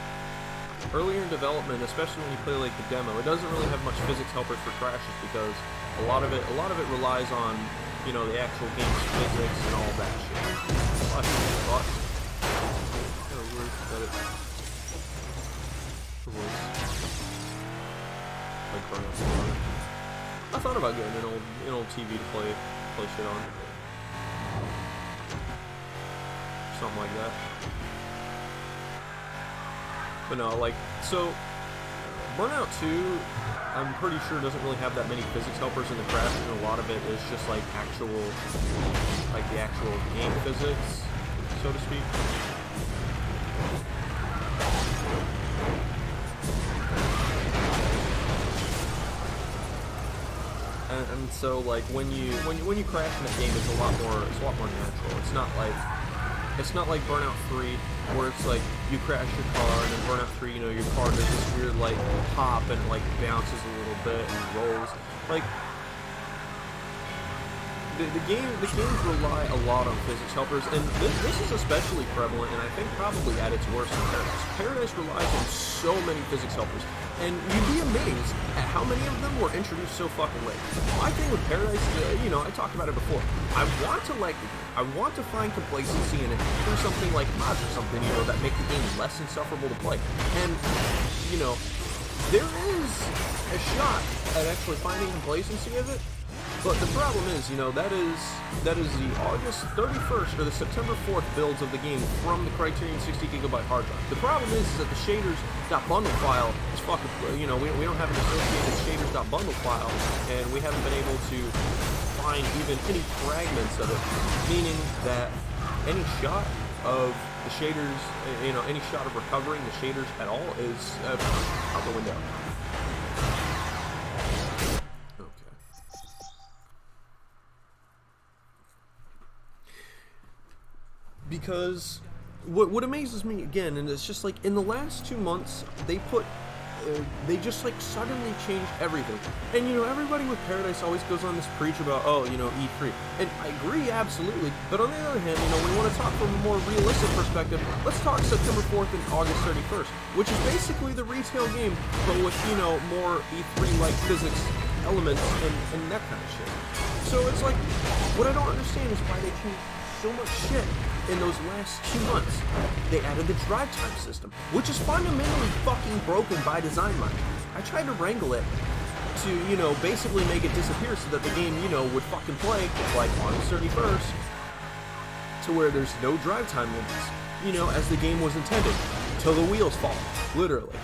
A: Earlier in development, especially when you play like the demo, it doesn't really have much physics helpers for crashes because a lot of it relies on, you know, the actual game's physics and all that shit. I thought about getting an old TV to play shit on. Something like that. But no, like, so Burnout 2, I'm pretty sure doesn't really have that many physics helpers in the crashes, and a lot of it is just like the actual game physics, so to speak. And so like when you crash in a game, it's a lot more natural. It's not like Burnout 3, where it's like you crash your car, and then Burnout 3, you know, your car does this weird like pop and like bounces a little bit and rolls. Like the games rely a lot on physics helpers, and this is especially prevalent, and I think probably at its worst in Paradise. Paradise relies on so many physics helpers, and you'd be amazed at how many of them were introduced so fucking late. My thing with Paradise, you know, I talked about it before. I want to find complacency in it through something like mods or something, you know, that make the game less insufferable to play. And, you know, there is a shot at actually finding complacency of it. But the problem is, you know, that is the August 31st or the September 4th builds of the game from the Criterion 60GB hard drive. The problem is that the shaders.bundle file is fucking, you know, we don't have an associated shaders.bundle file, and we haven't been able to find even any fragments of it, meaning that any shot of the shaders, you know, any shot of recovering the shaders at all is out the window. Because what amazes me again, and it's just like in the last 2 months, they just like suddenly changed everything. And you know, everybody with Paradise always goes on this preach about, oh, you know, E3. And I agree, absolutely. But on the other hand, you know, we want to talk from a more realistic perspective. Let's talk September 4th and August 31st, which is basically the retail game, but with, you know, more E3-like physics elements and that kind of shit. So it's like, what I don't understand is why they changed so much shit in those last 2 months. They added the drive time system, which is fundamentally fucking broken by design, mind you. I tried to wrangle it to, you know, basically make it disappear so that the game, you know, would fucking play like August 31st to where there's no drive time limits, you know, as the game was intended, till the wheels fall, literally.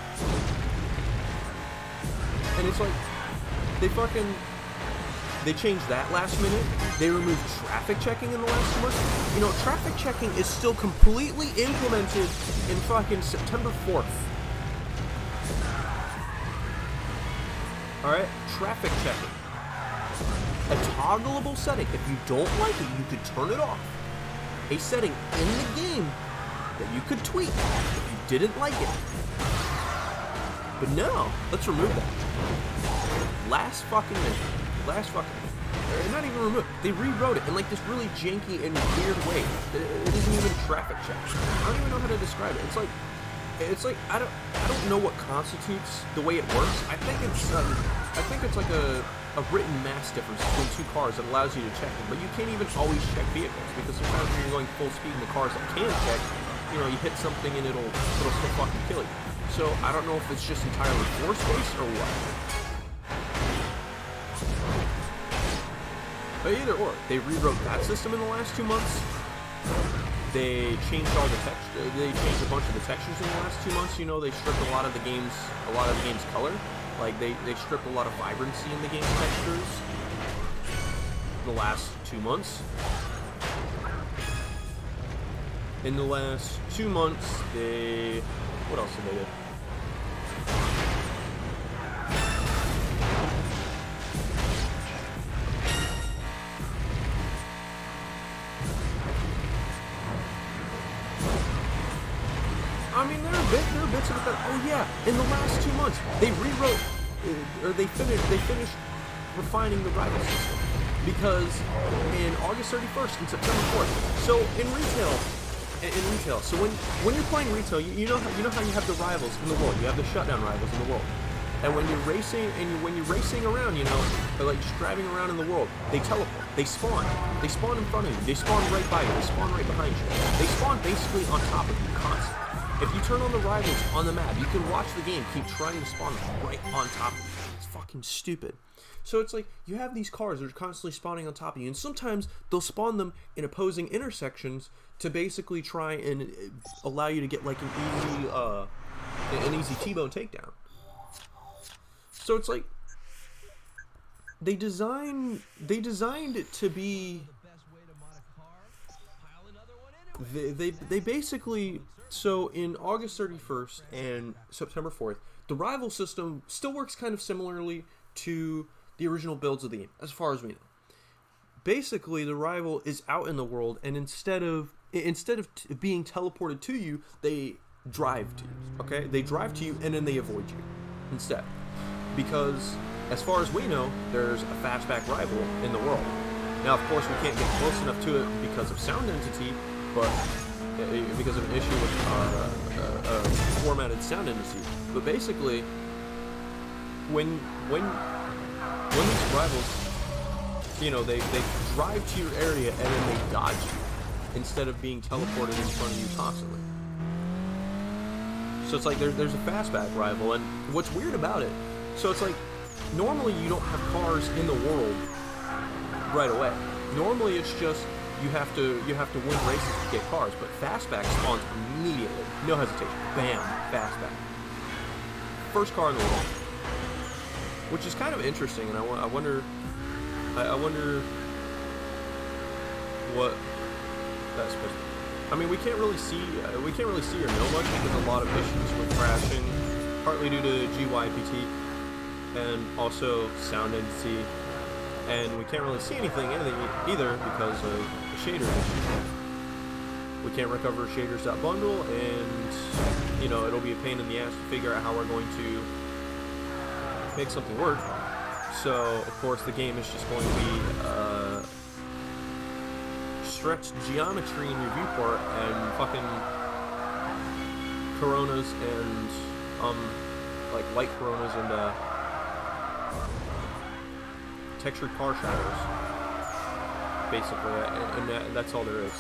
A: And it's like, they changed that last minute. They removed traffic checking in the last 2 months. You know, traffic checking is still completely implemented in fucking September 4th. Alright? Traffic checking. A toggleable setting. If you don't like it, you could turn it off. a setting in the game that you could tweak if you didn't like it. But no, let's remove that. Last fucking minute. Not even removed. They rewrote it in like this really janky and weird way. It isn't even traffic checks. I don't even know how to describe it. It's like I don't know what constitutes the way it works. I think it's like a written mass difference between two cars that allows you to check them, but you can't even always check vehicles because sometimes when you're going full speed in the cars that can check, you know, you hit something and it'll still fucking kill you. So I don't know if it's just entirely force-based or what. But either or, they rewrote that system in the last 2 months. They changed all the texture. They changed a bunch of the textures in the last 2 months. You know, they stripped a lot of the game's color. Like they stripped a lot of vibrancy in the game's textures in the last 2 months. In the last 2 months, what else did they do? I mean, there are bits of it that, oh yeah, in the last 2 months, they rewrote, or they finished refining the rival system. Because in August 31st and September 4th, so in retail, so when you're playing retail, you know how you have the rivals in the world, you have the shutdown rivals in the world. And when you're racing, around, you know, or like just driving around in the world, they teleport, they spawn in front of you, they spawn right by you, they spawn right behind you, they spawn basically on top of you constantly. If you turn on the rivals on the map, you can watch the game keep trying to spawn right on top of you. It's fucking stupid. So it's like, you have these cars that are constantly spawning on top of you, and sometimes they'll spawn them in opposing intersections to basically try and allow you to get like an easy T-bone takedown. So it's like, they designed it to be, they basically, so in August 31st and September 4th, the rival system still works kind of similarly to the original builds of the game, as far as we know. Basically, the rival is out in the world, and instead of being teleported to you, they drive to you, okay? They drive to you, and then they avoid you instead. Because, as far as we know, there's a fastback rival in the world. Now, of course, we can't get close enough to it because of sound entity, but because of an issue with formatted sound entity. But basically, when these rivals, you know, they drive to your area and then they dodge you instead of being teleported in front of you constantly. So it's like there's a fastback rival, and what's weird about it, so it's like, normally you don't have cars in the world right away. Normally it's just you have to win races to get cars, but fastback spawns immediately, no hesitation, bam, fastback. First car in the world, which is kind of interesting, and I wonder what that's supposed to be. I mean, we can't really see or know much because a lot of issues with crashing, partly due to GYPT and also sound entity, and we can't really see anything either because of the shader issues. We can't recover shaders.bundle, and you know, it'll be a pain in the ass to figure out how we're going to make something work. So of course the game is just going to be stretched geometry in your viewport and fucking coronas and like light coronas and textured car shadows, basically, and that's all there is.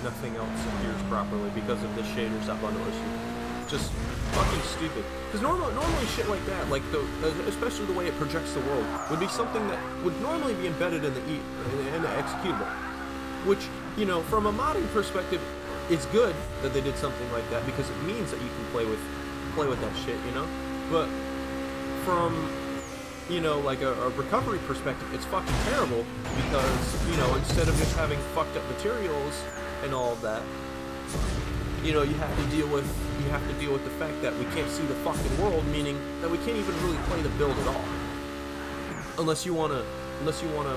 A: Nothing else appears properly because of the shaders.bundle issue. Just fucking stupid. Because normally shit like that, like especially the way it projects the world, would be something that would normally be embedded in the executable. Which, you know, from a modding perspective, it's good that they did something like that because it means that you can play with that shit, you know. But from, you know, like a recovery perspective, it's fucking terrible because, you know, instead of just having fucked up materials and all of that, you know, you have to deal with the fact that we can't see the fucking world, meaning that we can't even really play the build at all. Unless you wanna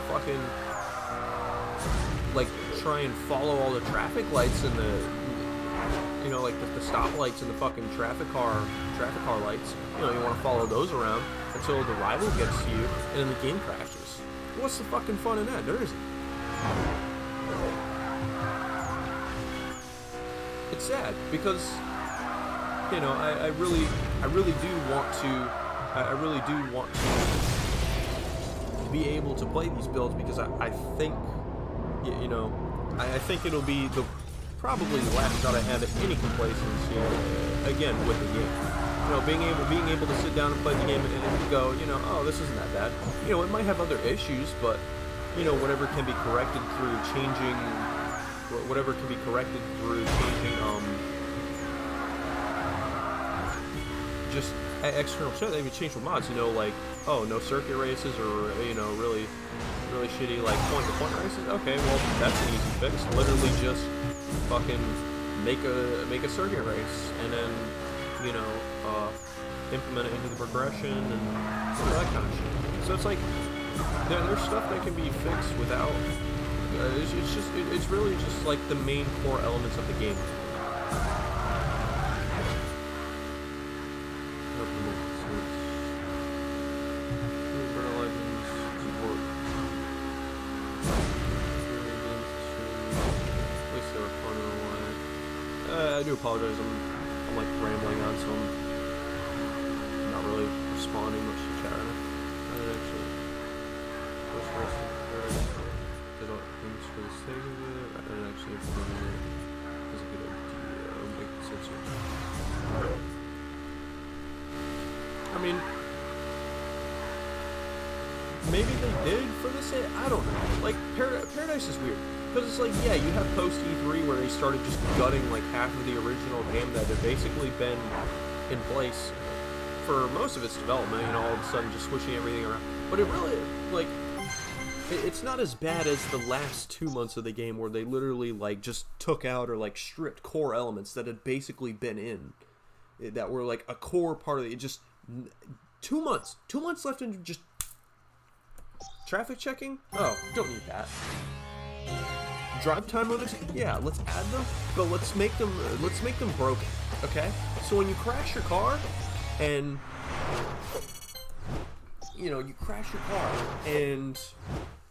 A: fucking like try and follow all the traffic lights and the, you know, like the stoplights and the fucking traffic car lights. You know, you want to follow those around until the rival gets to you, and then the game crashes. What's the fucking fun in that? There isn't. It's sad because, you know, I really do want to be able to play these builds, because I think, you know, I think it'll be probably the last shot I have at any complacency again with the game. You know, being able to sit down and play the game and go, you know, oh, this isn't that bad. You know, it might have other issues, but, you know, whatever can be corrected through changing, just external shit. They even change with mods, you know, like, oh, no circuit races, or, you know, really shitty, like, point-to-point races. Okay, well, that's an easy fix. Literally just fucking make a circuit race, and then, you know, implement it into the progression, and that kind of shit. So it's like, there's stuff that can be fixed without, it's really just like the main core elements of the game. I do apologize, I'm like rambling on, so I'm not really responding much to chat. I didn't actually push racing first. Did all things for the sake of it. I didn't actually implement it. It was a good idea. I'll make the sensor. I mean, maybe they did for the sake. I don't know. Like, Paradise is weird. Because it's like, yeah, you have post E3 where they started just gutting like half of the original game that had basically been in place for most of its development, and all of a sudden just switching everything around. But it really, like, it's not as bad as the last 2 months of the game where they literally like just took out or like stripped core elements that had basically been in, that were like a core part of it. Just 2 months left in just traffic checking. Oh, don't need that. Drive time limits, yeah, let's add them, but let's make them broken, okay? So when you crash your car, and, you know,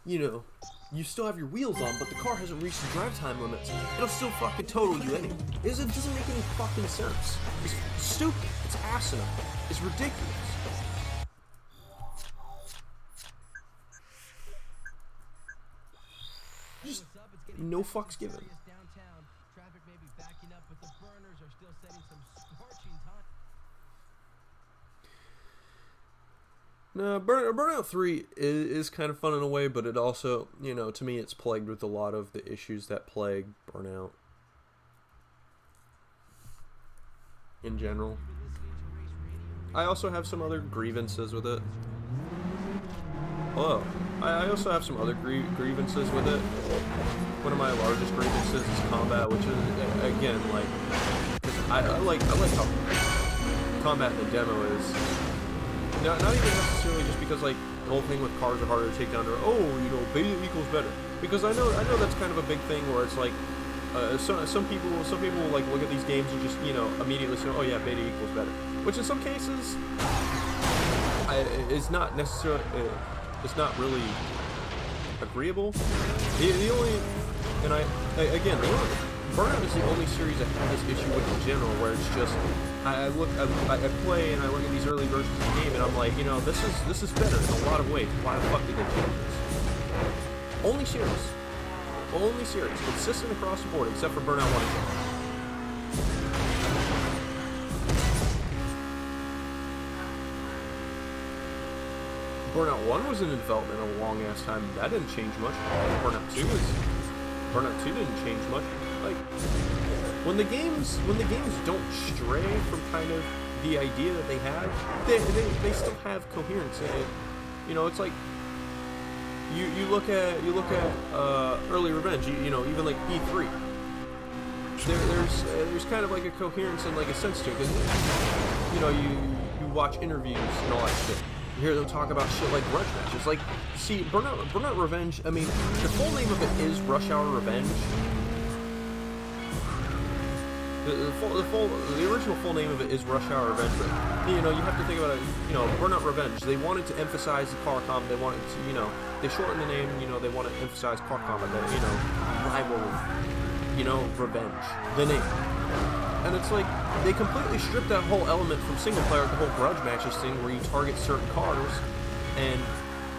A: you know, you still have your wheels on, but the car hasn't reached the drive time limits, it'll still fucking total you anyway. It doesn't make any fucking sense. It's stupid, it's asinine, it's ridiculous. Just no fucks given.
B: Traffic may be backing up, but the burners are still setting some scorching time.
A: No, Burnout 3 is kind of fun in a way, but it also, you know, to me it's plagued with a lot of the issues that plague Burnout in general. I also have some other grievances with it. Hello. I also have some other grievances with it. One of my largest grievances is combat, which is, again, like, I like how combat in the demo is. Not even necessarily just because, like, the whole thing with cars are harder to take down, or, oh, you know, beta equals better. Because I know that's kind of a big thing where it's like, some people will, like, look at these games and just, you know, immediately say, oh yeah, beta equals better. Which in some cases is not necessarily, it's not really agreeable. The only, and again, Burnout is the only series that has this issue with in general, where it's just, I play and I look at these early versions of the game and I'm like, you know, this is better in a lot of ways. Why the fuck did they change this? Only series, consistent across the board, except for Burnout 1 and 2. Burnout 1 was in development a long ass time. That didn't change much. Burnout 2 didn't change much. Like, when the games don't stray from kind of the idea that they have, they still have coherence in it. You know, it's like you look at Early Revenge. You know, even like E3. There's kind of like a coherence and like a sense to it, because, you know, you watch interviews and all that shit. You hear them talk about shit like grudge matches. Like, see, Burnout Revenge, I mean, the full name of it is Rush Hour Revenge. The original full name of it is Rush Hour Revenge, but, you know, you have to think about it, you know, Burnout Revenge. They wanted to emphasize the car combat, they wanted to, you know, they shortened the name, you know, they want to emphasize car combat, you know, rivalry, you know, revenge, the name. And it's like, they completely stripped that whole element from single player, the whole grudge matches thing, where you target certain cars, and,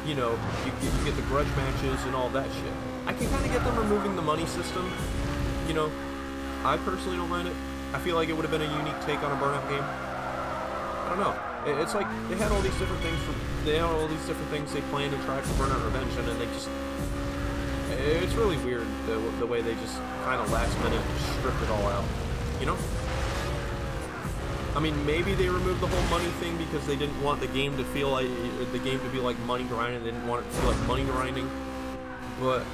A: you know, you get the grudge matches and all that shit. I can kind of get them removing the money system, you know. I personally don't mind it. I feel like it would have been a unique take on a Burnout game. I don't know. It's like, they had all these different things they planned and tried for Burnout Revenge, and then they just, it's really weird, the way they just kind of last minute stripped it all out. You know? I mean, maybe they removed the whole money thing because they didn't want the game to feel like, be like money grinding. They didn't want it to feel like money grinding. But,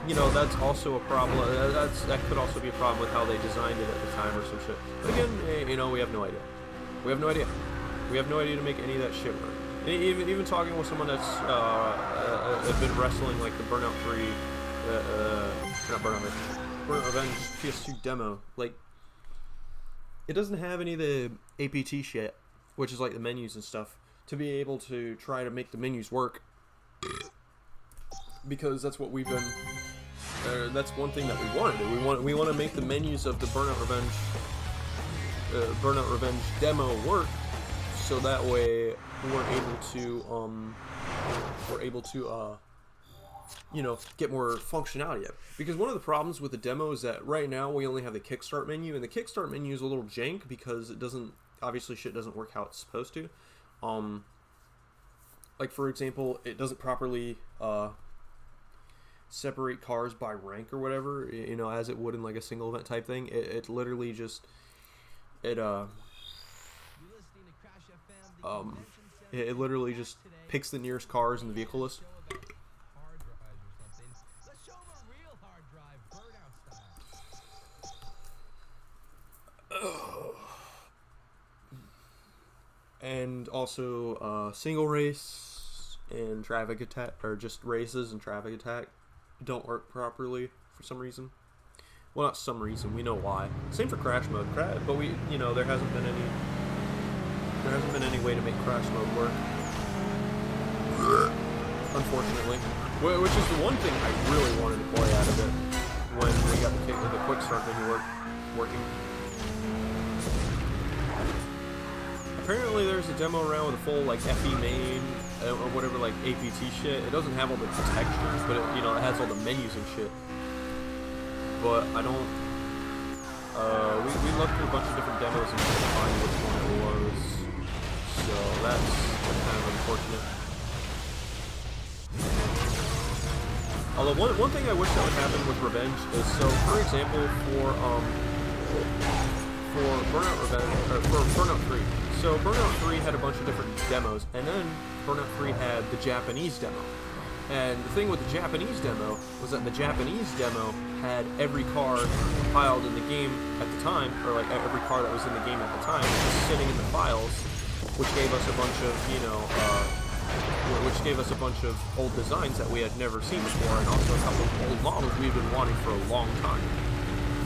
A: you know, that's also a problem. That could also be a problem with how they designed it at the time or some shit. But again, you know, we have no idea. We have no idea. We have no idea to make any of that shit work. Even talking with someone that's been wrestling like the Burnout 3, not Burnout 3, Burnout Revenge PS2 demo, like, it doesn't have any of the APT shit, which is like the menus and stuff, to be able to try to make the menus work. Because that's what we've been. That's one thing that we want to do. We want to make the menus of the Burnout Revenge demo work, so that way we're able to you know, get more functionality out. Because one of the problems with the demo is that right now we only have the kickstart menu, and the kickstart menu is a little jank because it doesn't, obviously shit doesn't work how it's supposed to. Like for example, it doesn't properly separate cars by rank or whatever, you know, as it would in like a single event type thing. It literally just, it literally just picks the nearest cars in the vehicle list. And also single race and traffic attack, or just races and traffic attack don't work properly for some reason. Well, not some reason, we know why. Same for crash mode, but we, you know, there hasn't been any way to make crash mode work, unfortunately. Which is the one thing I really wanted to play out of it when we got the quick start menu working. Apparently there's a demo around with a full like FE main or whatever, like APT shit. It doesn't have all the textures, but it, you know, it has all the menus and shit. But I don't. We looked through a bunch of different demos and couldn't find which one it was. So that's kind of unfortunate. Although one thing I wish that would happen with Revenge is, so for example, for Burnout Revenge, or for Burnout 3. So Burnout 3 had a bunch of different demos, and then Burnout 3 had the Japanese demo. And the thing with the Japanese demo was that the Japanese demo had every car compiled in the game at the time, or like every car that was in the game at the time, just sitting in the files, which gave us a bunch of, you know, which gave us a bunch of old designs that we had never seen before, and also a couple of old models we've been wanting for a long time.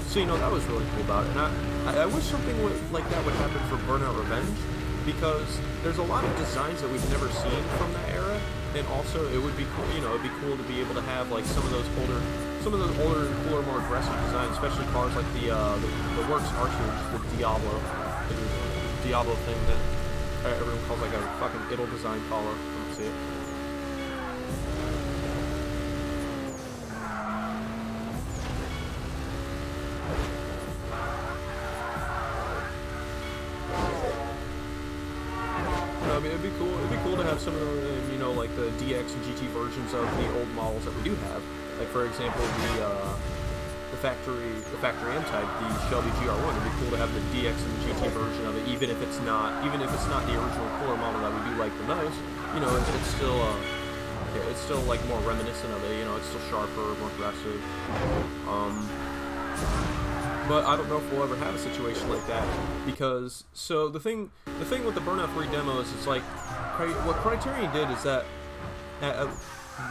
A: So, you know, that was really cool about it. And I wish something like that would happen for Burnout Revenge, because there's a lot of designs that we've never seen from that era, and also it would be cool, you know, it'd be cool to be able to have like some of those older and cooler, more aggressive designs, especially cars like the Works R2, which is the Diablo thing that everyone calls like a fucking idle design collar. Let's see it. It'd be cool to have some of the, you know, like the DX and GT versions of the old models that we do have. Like for example, the factory M type, the Shelby GR1. It'd be cool to have the DX and the GT version of it, even if it's not the original cooler model that we do like the most. You know, it's still like more reminiscent of it. You know, it's still sharper, more aggressive. But I don't know if we'll ever have a situation like that, because, so the thing with the Burnout 3 demo is, it's like, what Criterion did is that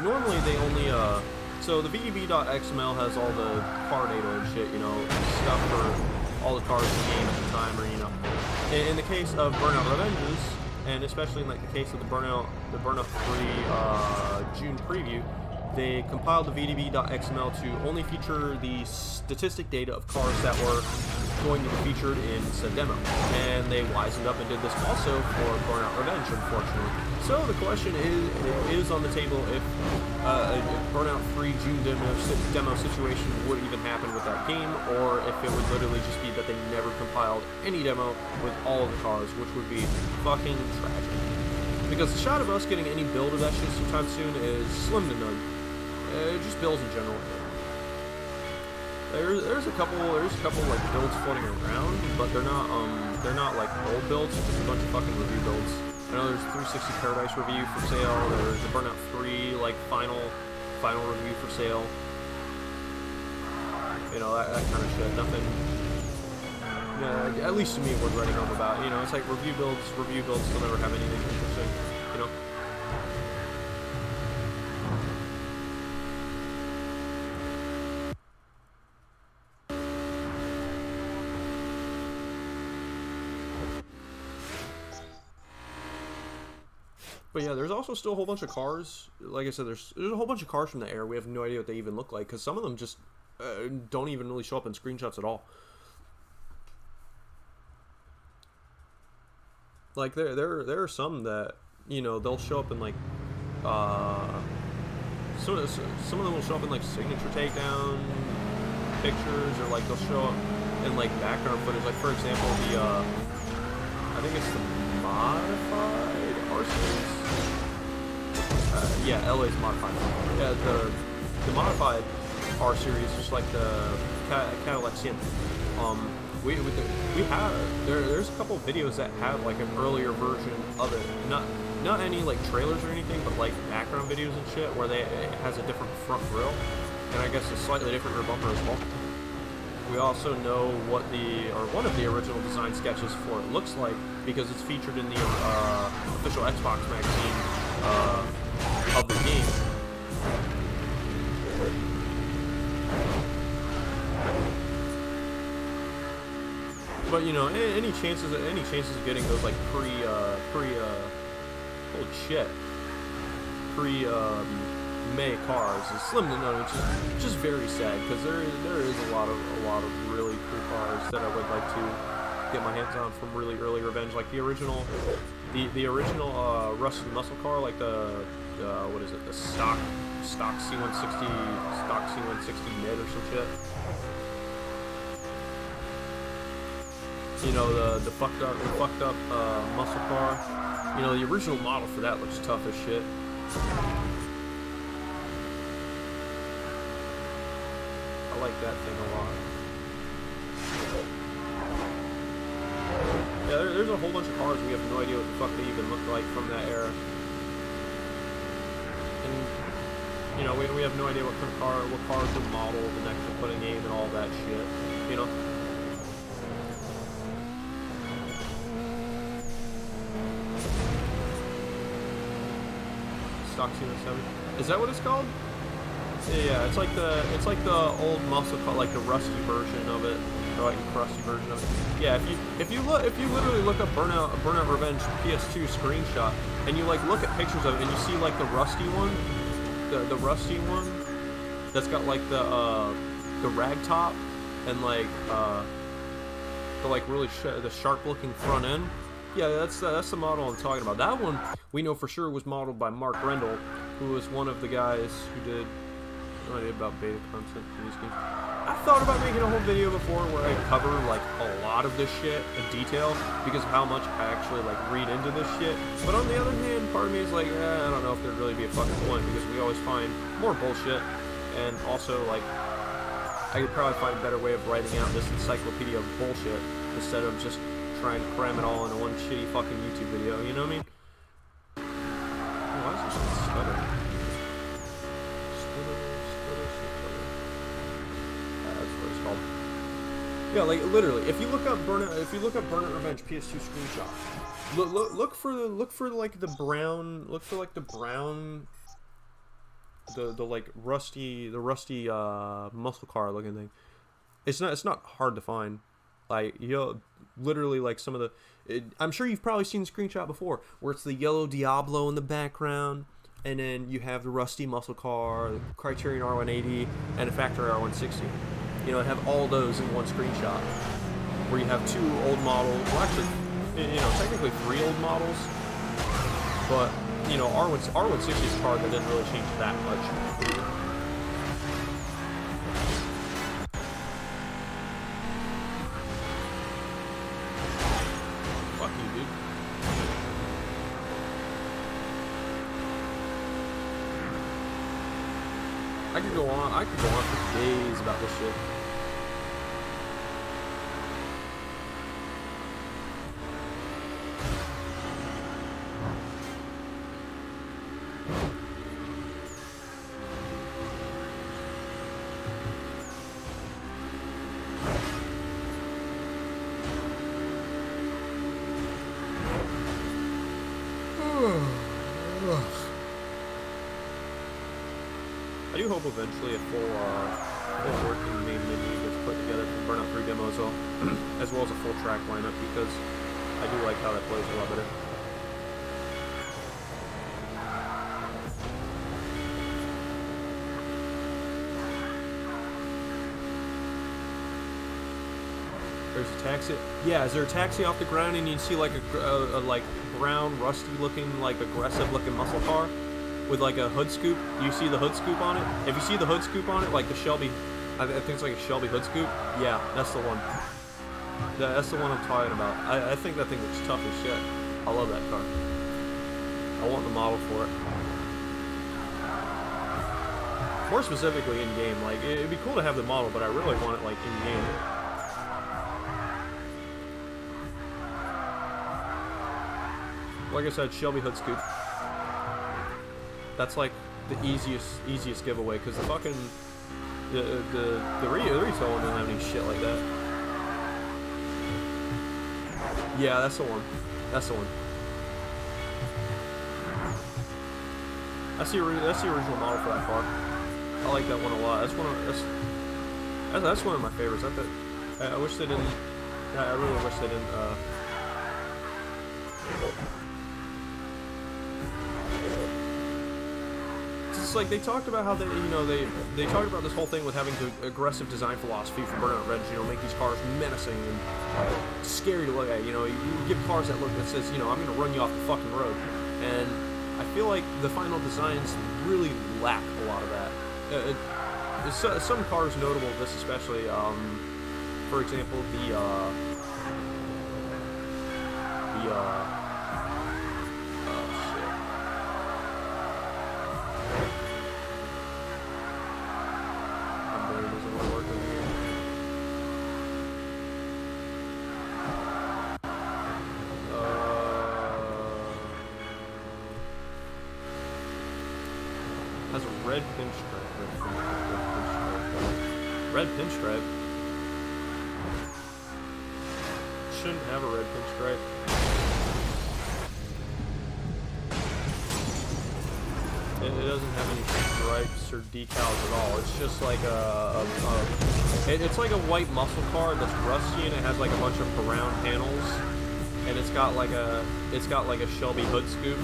A: normally they only so the VDB.xml has all the car data and shit, you know, stuff for all the cars in the game at the time, or you know, in the case of Burnout Revenges, and especially in like the case of the Burnout 3 June preview, they compiled the VDB.xml to only feature the statistic data of cars that were going to be featured in said demo. And they wisened up and did this also for Burnout Revenge, unfortunately. So the question is on the table if a Burnout 3 June demo situation would even happen with that game, or if it would literally just be that they never compiled any demo with all of the cars, which would be fucking tragic. Because the shot of us getting any build of that shit sometime soon is slim to none. Just builds in general. There's a couple like builds floating around, but they're not like old builds. It's just a bunch of fucking review builds. I know there's 360 Paradise review for sale. There's the Burnout 3 like final review for sale. You know, that kind of shit. Nothing. At least to me, worth writing home about. You know, it's like review builds still never have anything interesting. You know. But yeah, there's also still a whole bunch of cars. Like I said, there's a whole bunch of cars from the air. We have no idea what they even look like, because some of them just don't even really show up in screenshots at all. Like there are some that, you know, they'll show up in like some of them will show up in like signature takedown pictures, or like they'll show up in like background footage. Like for example, the I think it's the modified R series. Yeah, LA's modified. Yeah, the modified R series, just like the Cadillac Sienna. We have there's a couple of videos that have like an earlier version of it. Not any like trailers or anything, but like background videos and shit where it has a different front grille, and I guess a slightly different rear bumper as well. We also know what one of the original design sketches for it looks like, because it's featured in the official Xbox magazine of the game. But you know, any chances of getting those like pre May cars is slim to none, which is just very sad, because there is a lot of really cool cars that I would like to get my hands on from really early Revenge, like the original Rusted Muscle car, like the what is it, the stock C160 mid or some shit. You know, the fucked up muscle car. You know, the original model for that looks tough as shit. I like that thing a lot. Yeah, there's a whole bunch of cars we have no idea what the fuck they even look like from that era. And you know, we have no idea what cars were modeled and actually put a name and all that shit. You know. Stock C170. Is that what it's called? Yeah, it's like the old muscle car, like the rusty version of it, or like the crusty version of it. Yeah, if you literally look up Burnout Revenge PS2 screenshot, and you like look at pictures of it, and you see like the rusty one, the rusty one that's got like the rag top and like the like really the sharp looking front end. Yeah, that's the model I'm talking about. That one we know for sure was modeled by Mark Rendell, who was one of the guys who did no idea about beta content in these games. I thought about making a whole video before where I cover like a lot of this shit in detail, because of how much I actually like read into this shit. But on the other hand, part of me is like, I don't know if there'd really be a fucking point, because we always find more bullshit, and also like I could probably find a better way of writing out this encyclopedia of bullshit instead of just trying to cram it all into one shitty fucking YouTube video. You know what I mean? Why is this shit stuttering? That's what it's called. Yeah, like literally, if you look up Burnout Revenge PS2 screenshot, look for like the brown. Look for like the brown. The like rusty muscle car looking thing. It's not hard to find. Like you'll literally like some of the. I'm sure you've probably seen the screenshot before where it's the yellow Diablo in the background, and then you have the rusty muscle car, the Criterion R180, and a factory R160. You know, have all those in one screenshot, where you have two old models. Well, actually, you know, technically three old models, but you know, R160 is a car that didn't really change that much. Fuck you, dude. I could go on for days about this shit. I do hope eventually a full working main menu gets put together for Burnout 3 demo as well as a full track lineup, because I do like how that plays a lot better. There's a taxi. Yeah, is there a taxi off the ground and you see like a like brown, rusty looking, like aggressive looking muscle car with like a hood scoop? Do you see the hood scoop on it? If you see the hood scoop on it, like the Shelby, I think it's like a Shelby hood scoop. Yeah, that's the one. That's the one I'm talking about. I think that thing looks tough as shit. I love that car. I want the model for it. More specifically in game, like it'd be cool to have the model, but I really want it like in game. Like I said, Shelby hood scoop. That's like the easiest giveaway, because the fucking the retail one doesn't have any shit like that. Yeah, that's the one. That's the one. That's the original model for that car. I like that one a lot. That's one of my favorites. I wish they didn't. I really wish they didn't. It's like they talked about how they talked about this whole thing with having the aggressive design philosophy for Burnout Reg, make these cars menacing and scary to look at. You give cars that look that says, I'm gonna run you off the fucking road. And I feel like the final designs really lack a lot of that. Some cars notable of this, especially, for example, has a red pinstripe. Red pinstripe? Shouldn't have a red pinstripe. It doesn't have any stripes or decals at all. It's just like it's like a white muscle car that's rusty, and it has like a bunch of brown panels, and it's got like a Shelby hood scoop.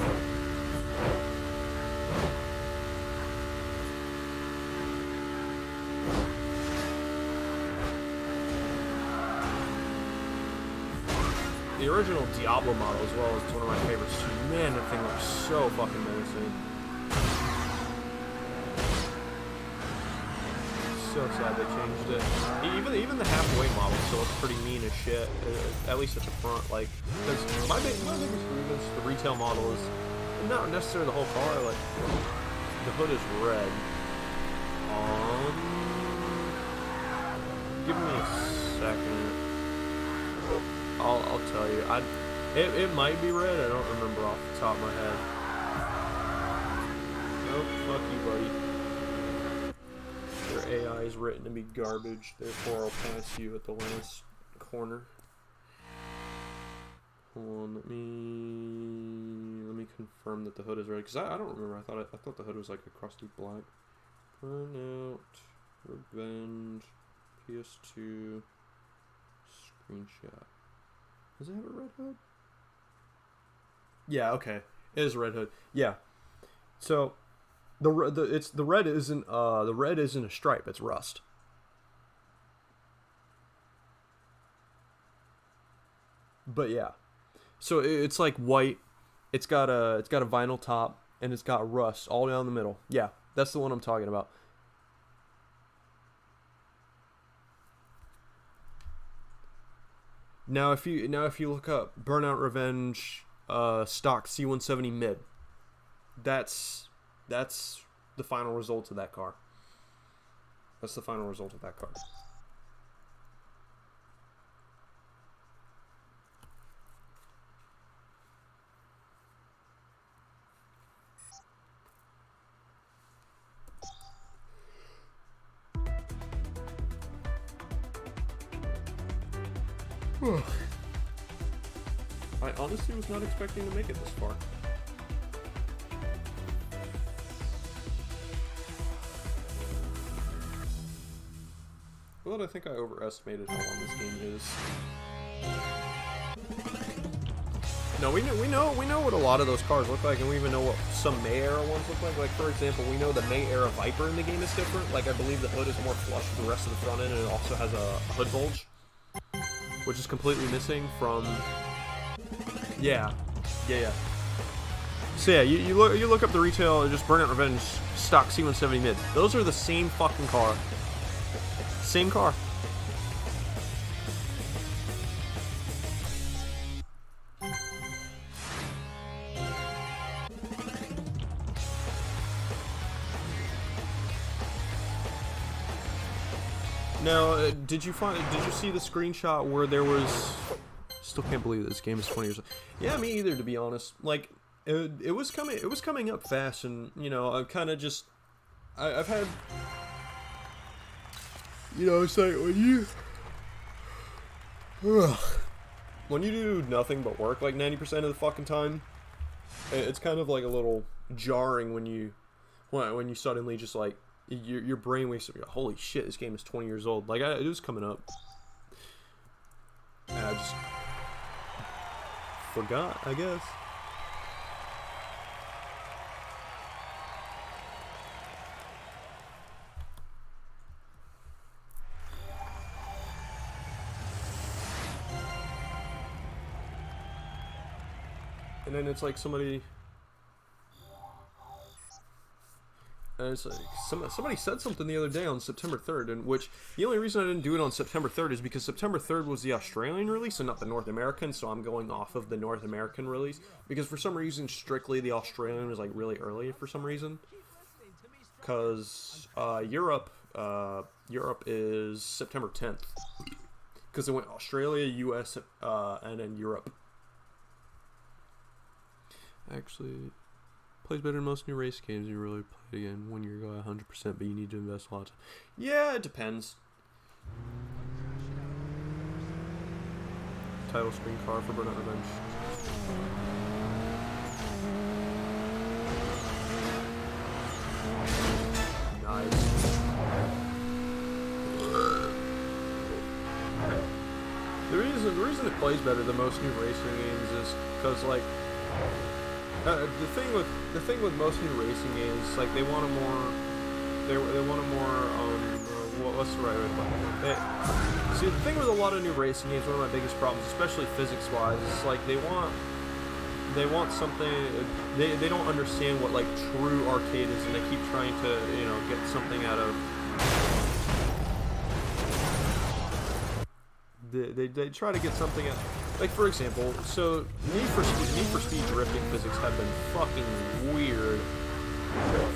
A: The original Diablo model as well is one of my favorites. Man, that thing looks so fucking menacing. So sad they changed it. Even the halfway model still looks pretty mean as shit. At least at the front, like, because my biggest grievance, the retail model is not necessarily the whole car. Like, the hood is red. Give me a second. I'll tell you. It might be red. I don't remember off the top of my head. Nope. Fuck you, buddy. Your AI is written to be garbage. Therefore, I'll pass you at the last corner. Hold on, let me confirm that the hood is red, because I don't remember. I thought the hood was like a crusty black. Burnout, Revenge, PS2, screenshot. Does it have a red hood? Yeah, okay. It is a red hood. Yeah. So the red isn't a stripe, it's rust. But yeah. So it's like white. It's got a vinyl top and it's got rust all down the middle. Yeah, that's the one I'm talking about. Now if you look up Burnout Revenge stock C170 mid, that's the final result of that car. That's the final result of that car. I honestly was not expecting to make it this far. Well, I think I overestimated how long this game is. No, we know what a lot of those cars look like, and we even know what some May era ones look like. Like, for example, we know the May era Viper in the game is different. Like, I believe the hood is more flush with the rest of the front end, and it also has a hood bulge, which is completely missing from. Yeah. So yeah, you look up the retail, just Burnout Revenge stock C170 mid. Those are the same fucking car. Same car. Now, did you see the screenshot where there was? Still can't believe this game is 20 years old. Yeah, me either, to be honest. Like, it was coming up fast, and you know, I've kind of just, I've had, you know, it's like when you do nothing but work like 90% of the fucking time, it's kind of like a little jarring when you suddenly just like your brain wakes up. Holy shit, this game is 20 years old. Like it was coming up, and I just forgot, I guess. And then it's like somebody said something the other day on September 3rd, in which the only reason I didn't do it on September 3rd is because September 3rd was the Australian release and not the North American, so I'm going off of the North American release, because for some reason strictly the Australian was like really early for some reason, because Europe is September 10th, because it went Australia, US, and then Europe. Actually, plays better than most new race games. You really play it again when you're going 100%, but you need to invest a lot of time. Yeah, it depends. Title screen car for Burnout Revenge. Nice. The reason it plays better than most new racing games is because, like, the thing with most new racing games, like, they want a more what's the right way to put it? See, the thing with a lot of new racing games, one of my biggest problems, especially physics-wise, is like they want something. They don't understand what like true arcade is, and they keep trying to, you know, get something out of. They try to get something out. Like, for example, so Need for Speed drifting physics have been fucking weird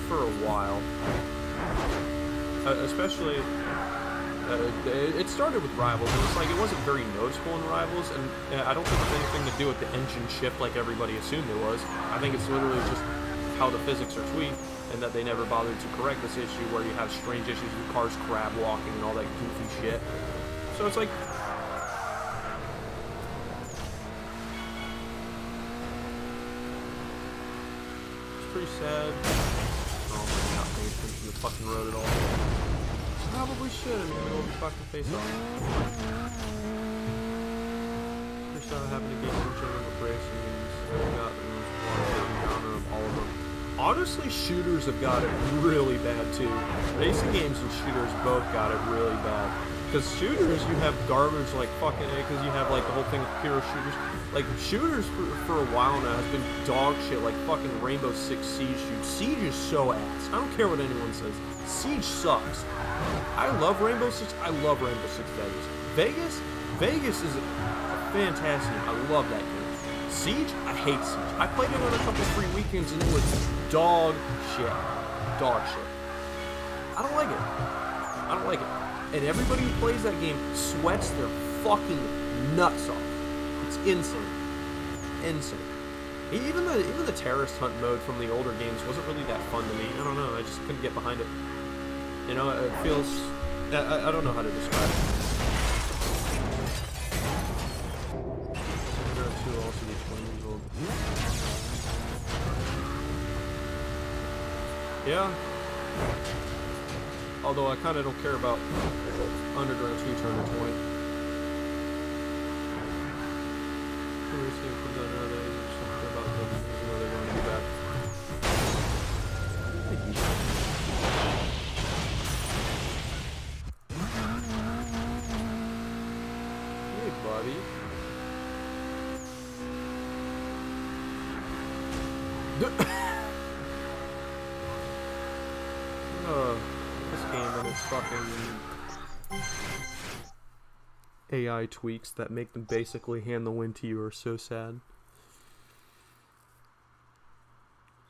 A: for a while. Especially, it started with Rivals, and it's like it wasn't very noticeable in Rivals, and I don't think it's anything to do with the engine shift like everybody assumed it was. I think it's literally just how the physics are tweaked, and that they never bothered to correct this issue where you have strange issues with cars crab walking and all that goofy shit. So it's like, pretty sad. Oh my god, paying attention to the fucking road at all. Probably should. I mean, I'm gonna fucking face off. First time I happened to get some children with racing games. I've got the most water-taking genre of all of them. Honestly, shooters have got it really bad too. Racing games and shooters both got it really bad. Because shooters, you have garbage like fucking, because you have like the whole thing with hero shooters. Like shooters for a while now has been dog shit, like fucking Rainbow Six Siege. Siege is so ass. I don't care what anyone says. Siege sucks. I love Rainbow Six. I love Rainbow Six Vegas. Vegas is fantastic. I love that game. Siege, I hate Siege. I played it on a couple free weekends and it was dog shit. Dog shit. I don't like it. I don't like it. And everybody who plays that game sweats their fucking nuts off. It's insane. Insane. Even the terrorist hunt mode from the older games wasn't really that fun to me. I don't know. I just couldn't get behind it. You know, it feels... I don't know how to describe it. Also gets 20 years old. Yeah. Although I kind of don't care about Underground 2 turning 20. Comes out nowadays or something about them. You know they're going to be back. Hey, buddy. This game and its fucking AI tweaks that make them basically hand the win to you are so sad.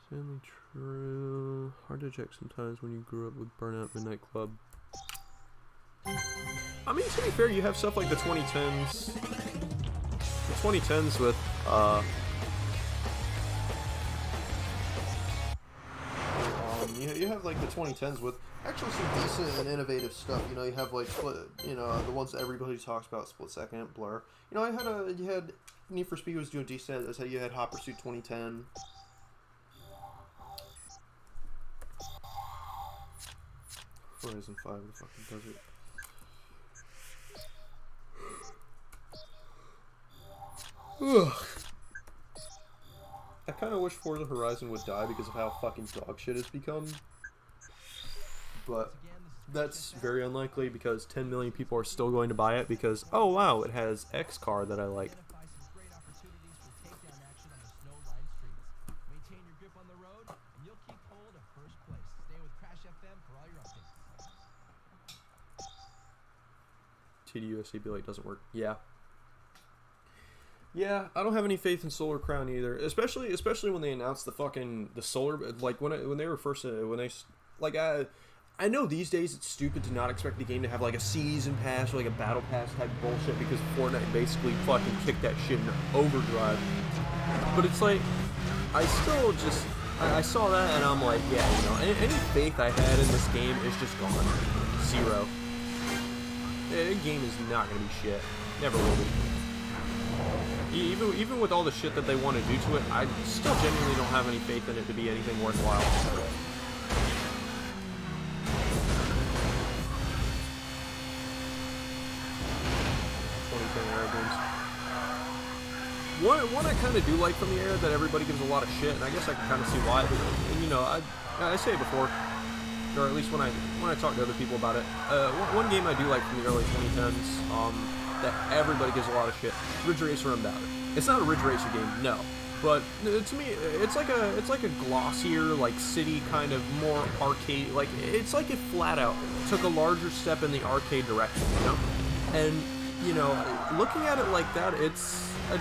A: Sadly true. Hard to check sometimes when you grew up with Burnout Midnight Club. I mean, to be fair, you have stuff like the 2010s. The 2010s with, you have like the 2010s with actually some decent and innovative stuff. You know, you have like the ones that everybody talks about, Split Second, Blur. You know, you had Need for Speed was doing decent. That's how you had Hot Pursuit 2010. Horizon 5, the fucking desert. Ugh. I kind of wish Forza Horizon would die because of how fucking dog shit it's become. But that's very unlikely because 10 million people are still going to buy it because, oh wow, it has X car that I like. TDUSD be like doesn't work. Yeah. Yeah, I don't have any faith in Solar Crown either. Especially when they announced the solar, like when they were first I know these days it's stupid to not expect the game to have like a season pass or like a battle pass type bullshit because Fortnite basically fucking kicked that shit in overdrive. But it's like I still just I saw that and I'm like, yeah, you know, any faith I had in this game is just gone. Zero. The game is not gonna be shit. Never will be. Even with all the shit that they want to do to it, I still genuinely don't have any faith in it to be anything worthwhile. 2010 era games. One I kind of do like from the era that everybody gives a lot of shit, and I guess I can kind of see why. But, you know, I say it before, or at least when I talk to other people about it. One game I do like from the early 2010s. That everybody gives a lot of shit. Ridge Racer and Flatout. It's not a Ridge Racer game, no. But to me, it's like a glossier, like city kind of more arcade. Like it's like if Flatout took a larger step in the arcade direction, you know. And you know, looking at it like that, it's a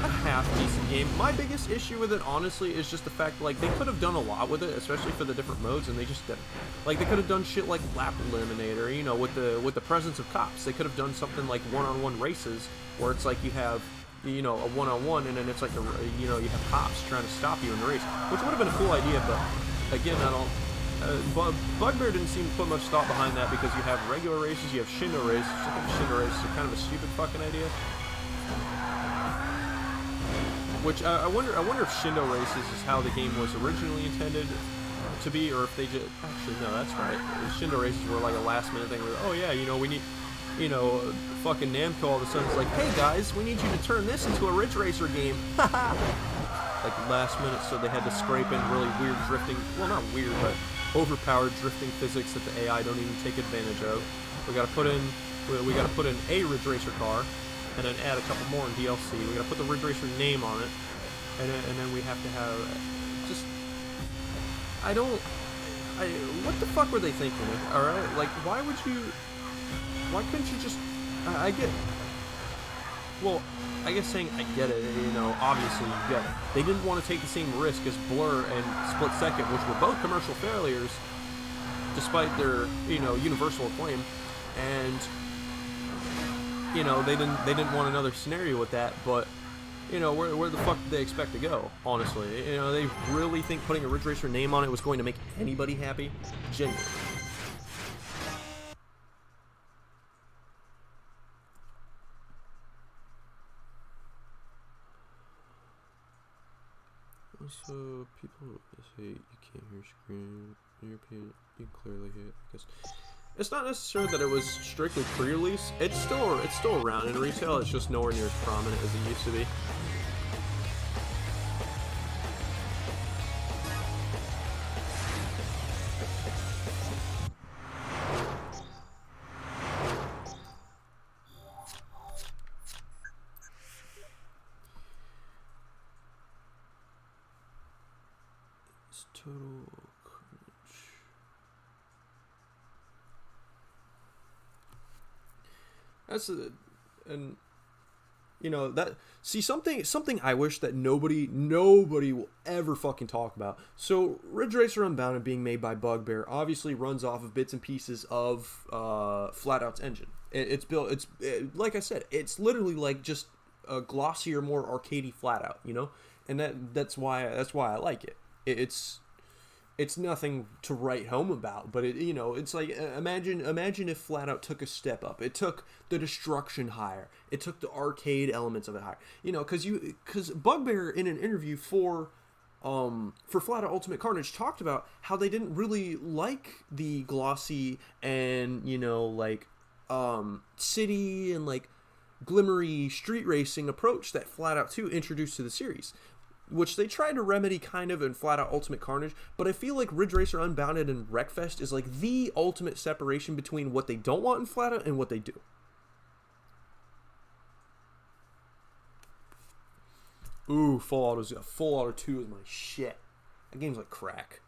A: half decent game. My biggest issue with it, honestly, is just the fact like they could have done a lot with it, especially for the different modes, and they just didn't. Like they could have done shit like Lap Eliminator, you know, with the presence of cops. They could have done something like one-on-one races where it's like you have, you know, a one-on-one, and then it's like you have cops trying to stop you in the race, which would have been a cool idea. But again, I don't. Bugbear didn't seem to put much thought behind that because you have regular races, you have Shindo races. I think Shindo races are kind of a stupid fucking idea. Which I wonder if Shindo Races is how the game was originally intended to be, or if they just actually no, that's right. Shindo Races were like a last minute thing where, oh yeah, you know, we need, you know, fucking Namco all of a sudden is like, hey guys, we need you to turn this into a Ridge Racer game. Like last minute, so they had to scrape in really weird drifting, well not weird, but overpowered drifting physics that the AI don't even take advantage of. We gotta put in a Ridge Racer car, and then add a couple more in DLC. We gotta put the Ridge Racer name on it, and then we have to have just. What the fuck were they thinking? All right, like why couldn't you just? I get. Well, I guess saying I get it. You know, obviously you get it. They didn't want to take the same risk as Blur and Split Second, which were both commercial failures, despite their universal acclaim, and. You know, they didn't want another scenario with that, but you know, where the fuck did they expect to go? Honestly, you know, they really think putting a Ridge Racer name on it was going to make anybody happy? Genuinely. Also, people say you can't hear screen. European, you clearly hear it. I guess. It's not necessarily that it was strictly pre-release. It's still around in retail. It's just nowhere near as prominent as it used to be. It's total. That's and you know that something I wish that nobody will ever fucking talk about. So Ridge Racer Unbounded being made by Bugbear obviously runs off of bits and pieces of Flatout's engine. It's built. Like I said, it's literally like just a glossier, more arcadey Flatout. You know, and that's why I like it. It's nothing to write home about, but it's like imagine if Flatout took a step up. It took the destruction higher. It took the arcade elements of it higher. You know, because Bugbear in an interview for Flatout Ultimate Carnage talked about how they didn't really like the glossy and city and like glimmery street racing approach that Flatout 2 introduced to the series, which they tried to remedy kind of in Flatout Ultimate Carnage, but I feel like Ridge Racer Unbounded and Wreckfest is like the ultimate separation between what they don't want in Flatout and what they do. Ooh, Full Auto 2 is my shit. That game's like crack.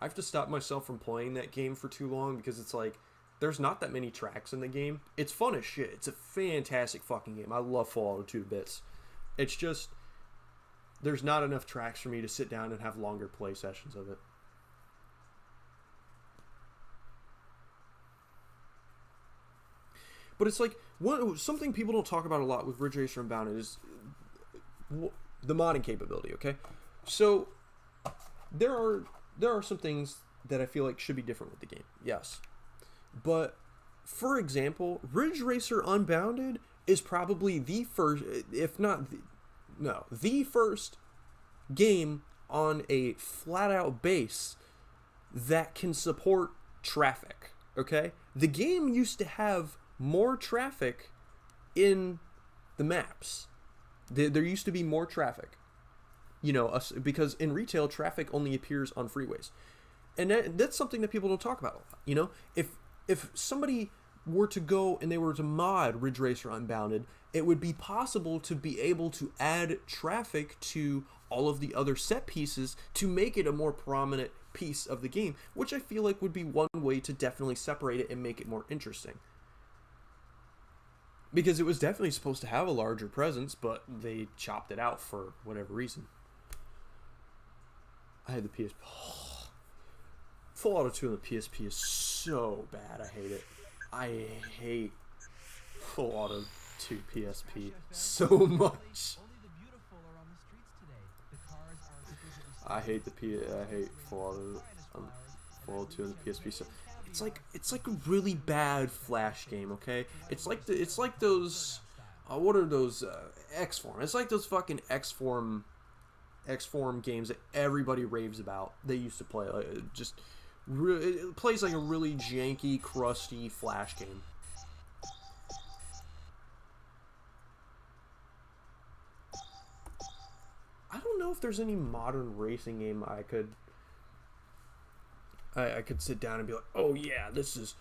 A: I have to stop myself from playing that game for too long because it's like, there's not that many tracks in the game. It's fun as shit. It's a fantastic fucking game. I love Full Auto 2 bits. It's just, there's not enough tracks for me to sit down and have longer play sessions of it. But it's like, something people don't talk about a lot with Ridge Racer Unbounded is the modding capability, okay? So, there are some things that I feel like should be different with the game, yes. But, for example, Ridge Racer Unbounded is probably the first, if not the first game on a flat-out base that can support traffic, okay? The game used to have more traffic in the maps. There used to be more traffic, because in retail, traffic only appears on freeways. And that's something that people don't talk about a lot, If somebody were to go and they were to mod Ridge Racer Unbounded, it would be possible to be able to add traffic to all of the other set pieces to make it a more prominent piece of the game, which I feel like would be one way to definitely separate it and make it more interesting. Because it was definitely supposed to have a larger presence, but they chopped it out for whatever reason. I had the PSP. Oh, Full Auto 2 on the PSP is so bad. I hate it. I hate Full Auto 2 PSP so much. I hate Full Auto 2 on the PSP. So it's like a really bad Flash game. Okay, it's like those what are those X-Form? It's like those fucking X-Form games that everybody raves about. They used to play it plays like a really janky, crusty Flash game. I don't know if there's any modern racing game I could sit down and be like, oh yeah, this is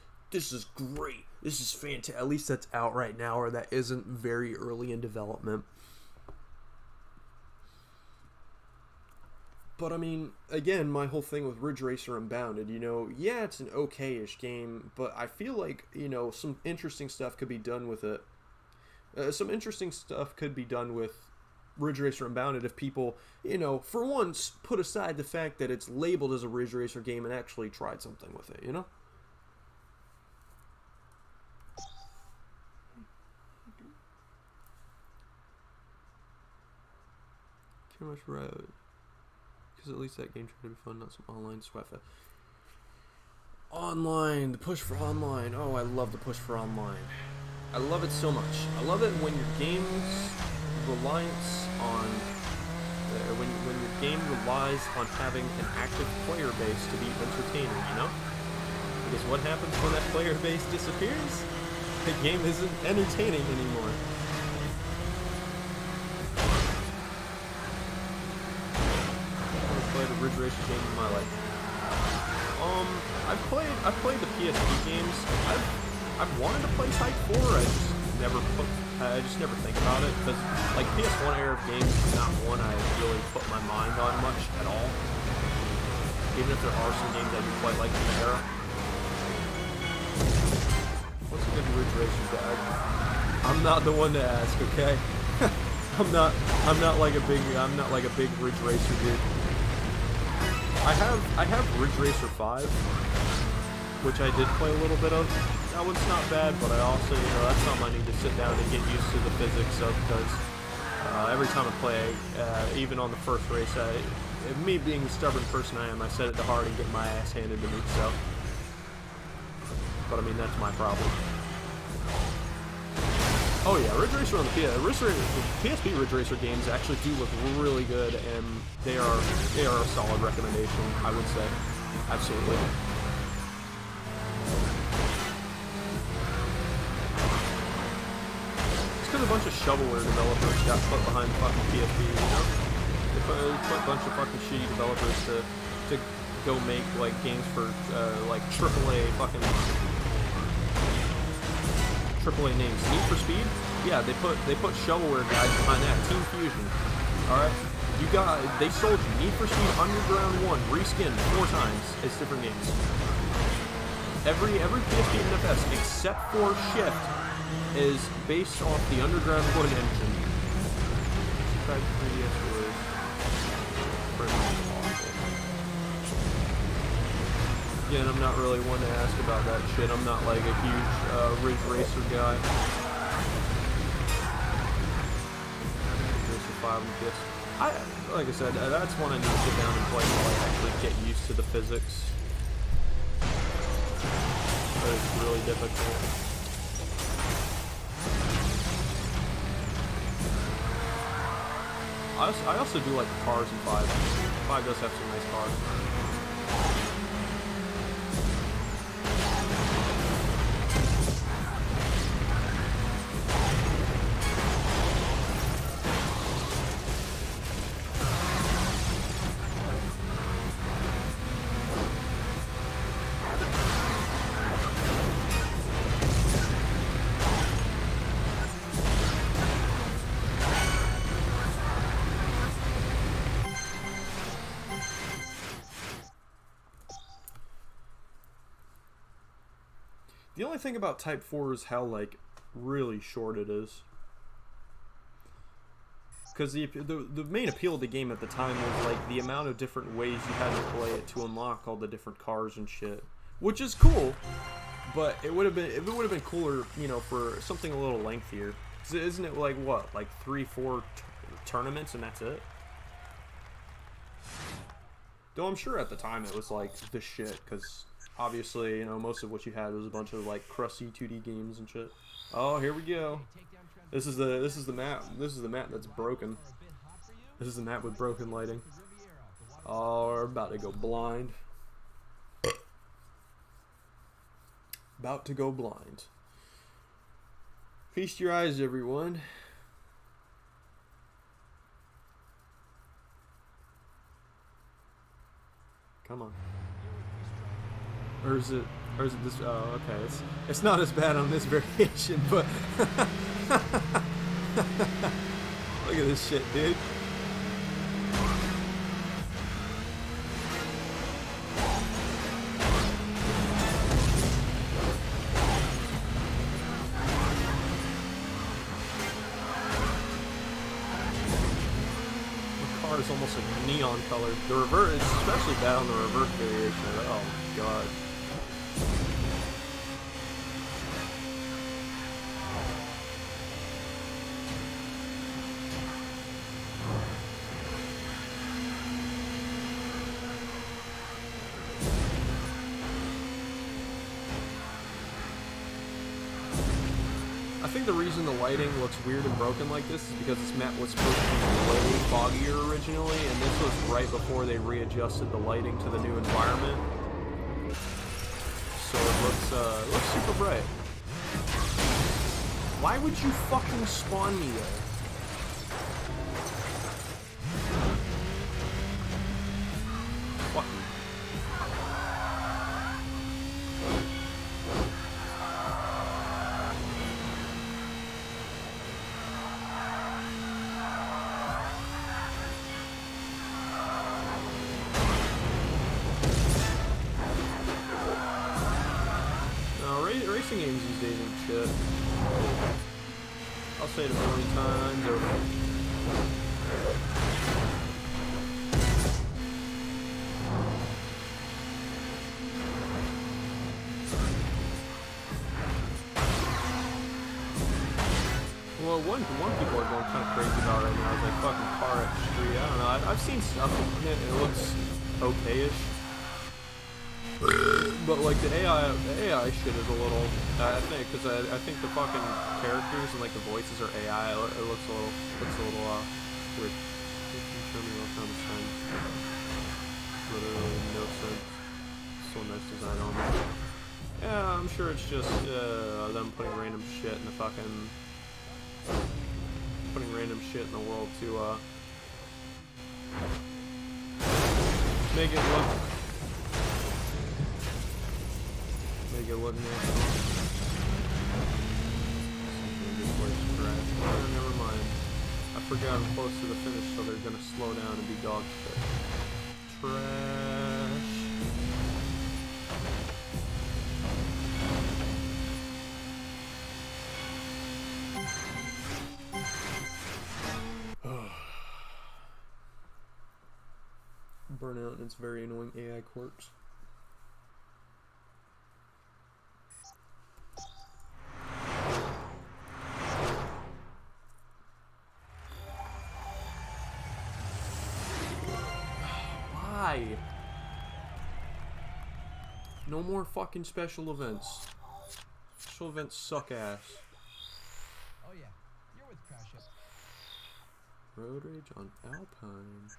A: great. This is fantastic. At least that's out right now, or that isn't very early in development. But I mean, again, my whole thing with Ridge Racer Unbounded, you know, yeah, it's an okay-ish game, but I feel like, you know, some interesting stuff could be done with it. Some interesting stuff could be done with Ridge Racer Unbounded if people, you know, for once, put aside the fact that it's labeled as a Ridge Racer game and actually tried something with it, you know? Too much road. Because at least that game tried to be fun, not some online sweat fest. Online, the push for online. Oh, I love the push for online. I love it so much. I love it when your game's reliance on when your game relies on having an active player base to be entertaining, you know? Because what happens when that player base disappears? The game isn't entertaining anymore. I've played a Ridge Racer game in my life. I've played the PSP games. I've wanted to play Type 4. I just never think about it, because like PS1 era of games is not one I really put my mind on much at all. Even if there are some games I do quite like in the era. What's a good Ridge Racer bag? I'm not the one to ask, okay? I'm not like a big Ridge Racer dude. I have Ridge Racer 5, which I did play a little bit of. That one's not bad, but I also, you know, that's something I need to sit down and get used to the physics of, because every time I play, even on the first race, me being the stubborn person I am, I set it to hard and get my ass handed to me, so. But I mean, that's my problem. Oh yeah, Ridge Racer on the PSP Ridge Racer games actually do look really good, and they are a solid recommendation, I would say. Absolutely. It's because a bunch of shovelware developers got put behind fucking PSP, you know? They put a bunch of fucking shitty developers to go make like games for like AAA fucking AAA names. Need for Speed? Yeah, they put shovelware guys behind that. Team Fusion. Alright? They sold you Need for Speed Underground 1 reskinned 4 times as different games. Every PSP NFS except for Shift is based off the Underground 1 engine. Tried 3DS was pretty awful. Again, I'm not really one to ask about that shit. I'm not like a huge Ridge Racer guy. Racer 5 and PS. Like I said, that's one I need to sit down and play while I actually get used to the physics. But it's really difficult. I also do like the cars in 5. 5 does have some nice cars. The only thing about Type 4 is how, like, really short it is. Because the main appeal of the game at the time was, like, the amount of different ways you had to play it to unlock all the different cars and shit. Which is cool, but it would have been cooler, you know, for something a little lengthier. Isn't it, like, what, like 3-4 tournaments and that's it? Though I'm sure at the time it was, like, the shit, because obviously, you know, most of what you had was a bunch of, like, crusty 2D games and shit. Oh, here we go. This is the map. This is the map that's broken. This is the map with broken lighting. Oh, we're about to go blind. About to go blind. Feast your eyes, everyone. Come on. Or is it this? Oh, okay. It's not as bad on this variation, but look at this shit, dude. The car is almost like neon colored. The reverse is especially bad on the reverse variation. Oh god. I think the reason the lighting looks weird and broken like this is because this map was supposed to be way foggier originally, and this was right before they readjusted the lighting to the new environment. So it looks super bright. Why would you fucking spawn me there? Fuck you. Racing games these days ain't shit. I'll say it a million times over. Well, one people are going kind of crazy about right now is like fucking car X3. I don't know. I've seen stuff on it and it looks okay-ish. But like the AI shit is a little, I think, because I think the fucking characters and like the voices are AI. It looks a little weird. Show me what kind of sign. Literally no sense. So nice design on it. Yeah, I'm sure it's just them putting random shit in the fucking in the world to make it look. Make it look nice. This place crashed. Oh, never mind. I forgot I'm close to the finish, so they're gonna slow down and be dog shit. Trash. Burnout and its very annoying AI quirks. No more fucking special events. Special events suck ass.
B: Oh yeah, you're with Craship.
A: Road rage on Alpine.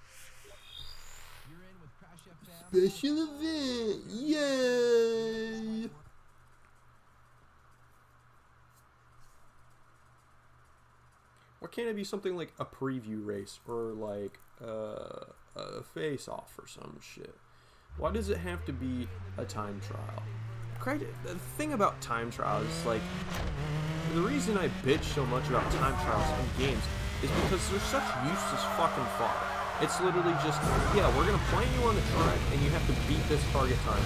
B: You're in with Craship, fam.
A: Special event! Yay! Why can't it be something like a preview race or like a face-off or some shit? Why does it have to be a time trial? The thing about time trials is like, the reason I bitch so much about time trials in games is because they're such useless fucking fodder. It's literally just, yeah, we're gonna plant you on the track and you have to beat this target time.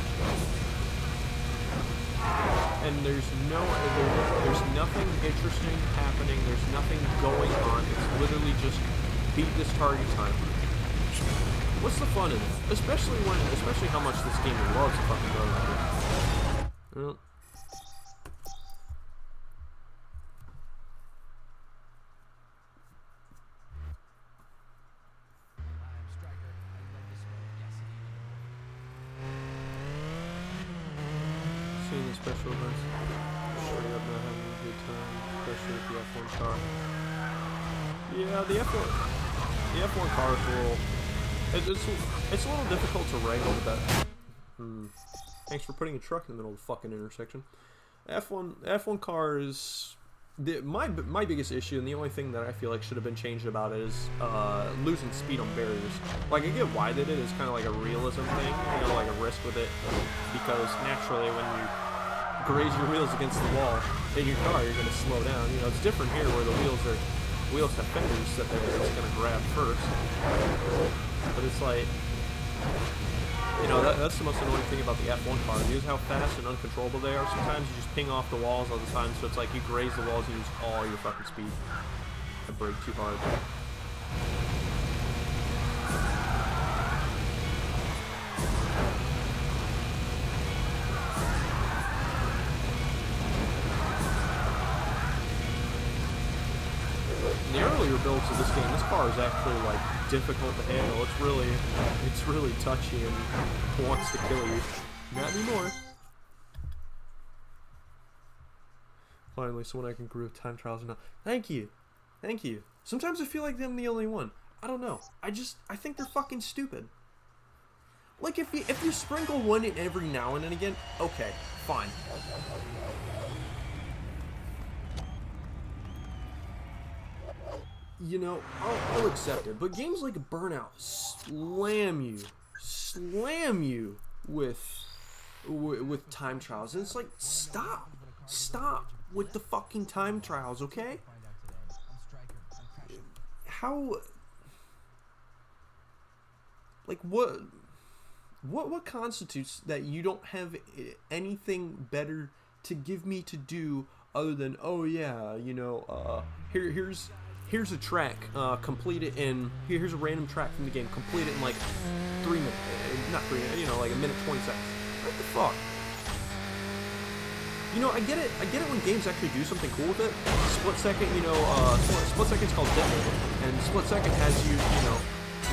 A: And there's nothing interesting happening, there's nothing going on, it's literally just beat this target time. What's the fun in it? Especially how much this game loves fucking Dominator. Well. Seeing the special events. Showing up not having a good time, especially with the F1 car. Yeah, the F1 car is a little. It's a little difficult to wrangle with that. Thanks for putting a truck in the middle of the fucking intersection. F1 cars. My biggest issue, and the only thing that I feel like should have been changed about it, is losing speed on barriers. Like, I get why they did it. It's kind of like a realism thing, you know, like a risk with it, because naturally when you graze your wheels against the wall in your car, you're going to slow down. You know, it's different here where the wheels have fenders that they're just going to grab first. But it's like, you know, that's the most annoying thing about the F1 cars. Use how fast and uncontrollable they are. Sometimes you just ping off the walls all the time, so it's like you graze the walls and use all your fucking speed and brake too hard. In the earlier builds of this game, this car is actually like difficult to handle. It's really touchy and wants to kill you. Not anymore. Finally, someone I can agree with time trials now. Thank you. Thank you. Sometimes I feel like I'm the only one. I don't know. I think they're fucking stupid. Like, if you sprinkle one in every now and then again, okay, fine. You know, I'll accept it, but games like Burnout slam you with time trials, and it's like, stop with the fucking time trials, okay? How, like, what constitutes that you don't have anything better to give me to do other than, oh yeah, you know, here's a track, complete it in, here's a random track from the game, complete it in like 3 minutes, not 3 minutes, you know, like a minute 20 seconds. What the fuck? You know, I get it when games actually do something cool with it. Split Second, you know, Split Second's called Demo, and Split Second has you know,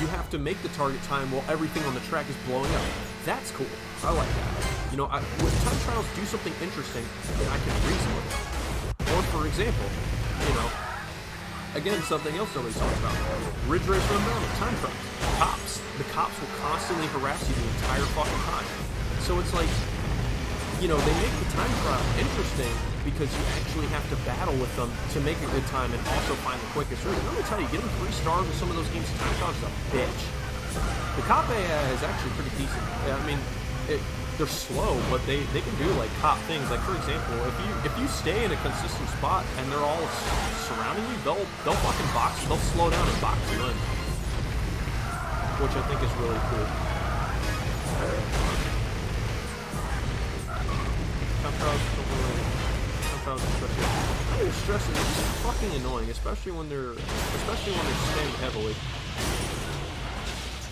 A: you have to make the target time while everything on the track is blowing up. That's cool. I like that. You know, when time trials do something interesting, then I can reason with it. Or, for example, you know, again, something else nobody talks about. Ridge Racer and Flatout, time trials. The cops will constantly harass you the entire fucking time. So it's like, you know, they make the time trial interesting because you actually have to battle with them to make a good time and also find the quickest route. Let me tell you, getting 3 stars with some of those games time trials is a bitch. The cop AI is actually pretty decent. I mean, they're slow, but they can do like cop things. Like, for example, if you stay in a consistent spot and they're all surrounding you, they'll fucking box you. They'll slow down and box you in, which I think is really cool. Time trials I'm stressing. It's just fucking annoying, especially when they're spammed heavily.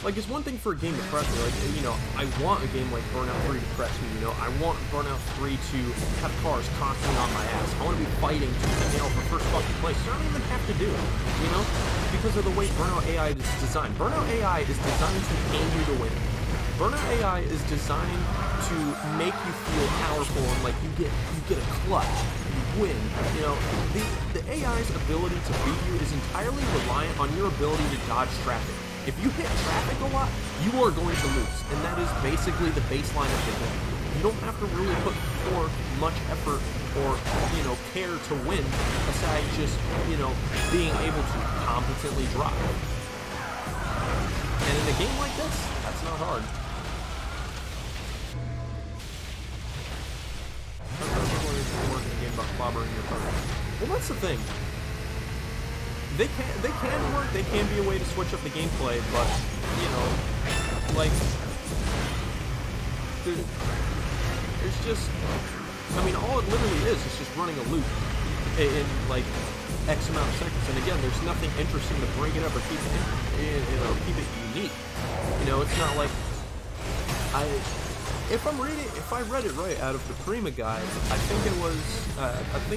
A: Like, it's one thing for a game to press me, like, you know, I want a game like Burnout 3 to press me, you know, I want Burnout 3 to have cars constantly on my ass, I want to be fighting tooth and nail for first fucking place, so I don't even have to do it, you know, because of the way Burnout AI is designed. Burnout AI is designed to aim you to win. Burnout AI is designed to make you feel powerful and like you get a clutch, you win, you know, the AI's ability to beat you is entirely reliant on your ability to dodge traffic. If you hit traffic a lot, you are going to lose, and that is basically the baseline of the game. You don't have to really put forth much effort or, you know, care to win, aside just, you know, being able to competently drive. And in a game like this, that's not hard. Work in a game about clobbering your opponent. Well, that's the thing. They can work, they can be a way to switch up the gameplay, but, you know, like, there's just, I mean, all it literally is just running a loop in like, X amount of seconds, and again, there's nothing interesting to break it up or keep it unique. You know, it's not like, if I read it right out of the Prima guide, I think